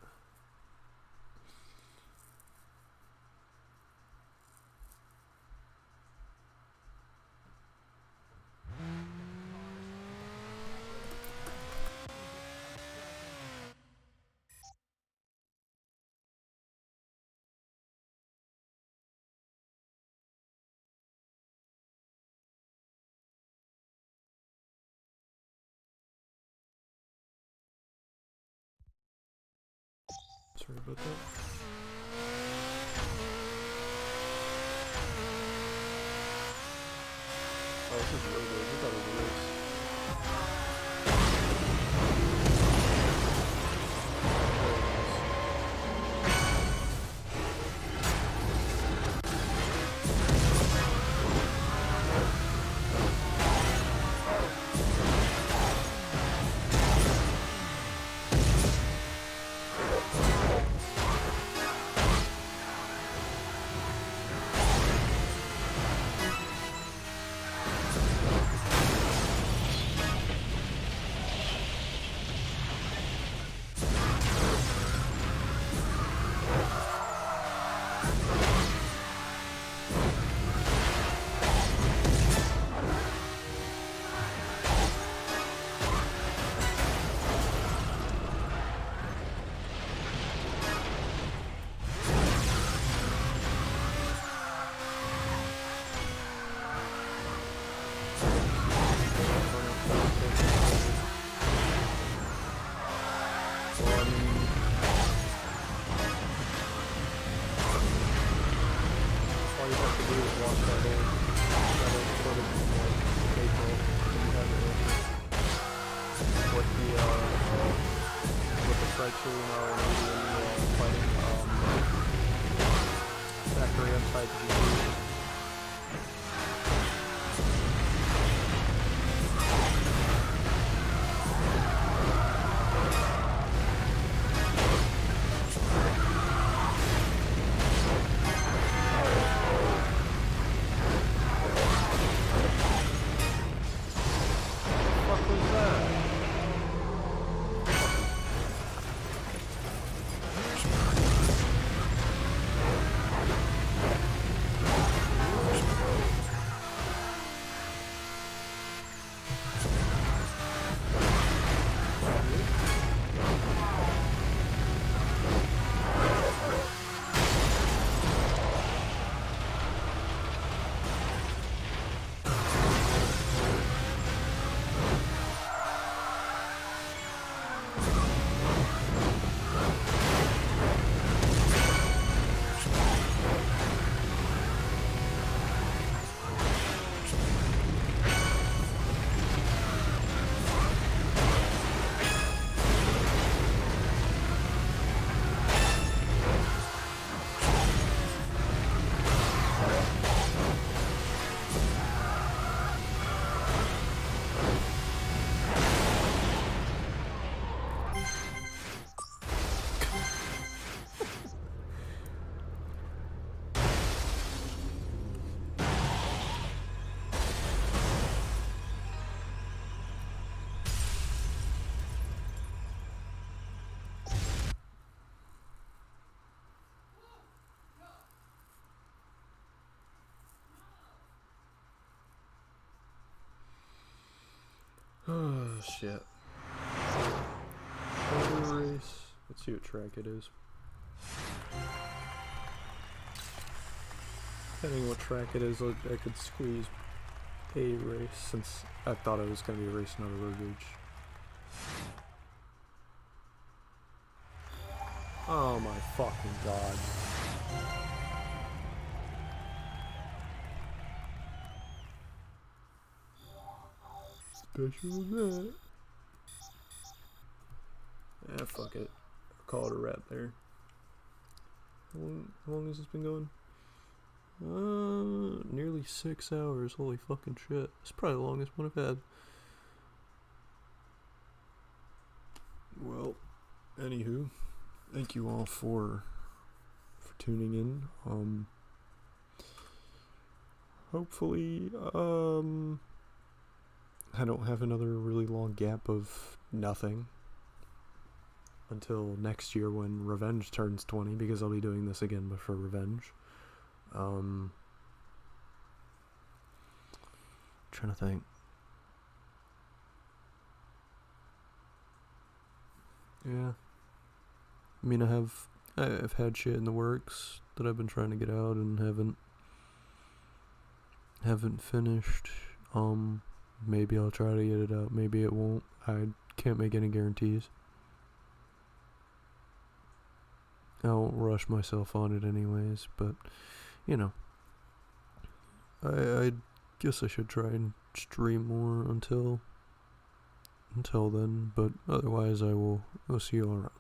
C: Sorry about that. Oh, this is really good. I thought it was a race. watch that old footage from like April that we had with the Frenchie and our Canadian fighting factory outside the GP. Oh shit. Auto race. Let's see what track it is. Depending on what track it is, I could squeeze a race since I thought it was going to be a race, not a road rage. Oh my fucking god. Special event. Ah, fuck it. I'll call it a wrap there. How long has this been going? Nearly 6 hours. Holy fucking shit. It's probably the longest one I've had. Well, anywho, thank you all for tuning in. Hopefully, I don't have another really long gap of nothing until next year when Revenge turns 20, because I'll be doing this again but for Revenge. Trying to think. Yeah. I mean, I've had shit in the works that I've been trying to get out and haven't finished. Maybe I'll try to get it out, maybe it won't. I can't make any guarantees. I won't rush myself on it anyways, but, you know, I guess I should try and stream more until then, but otherwise I'll see you all around.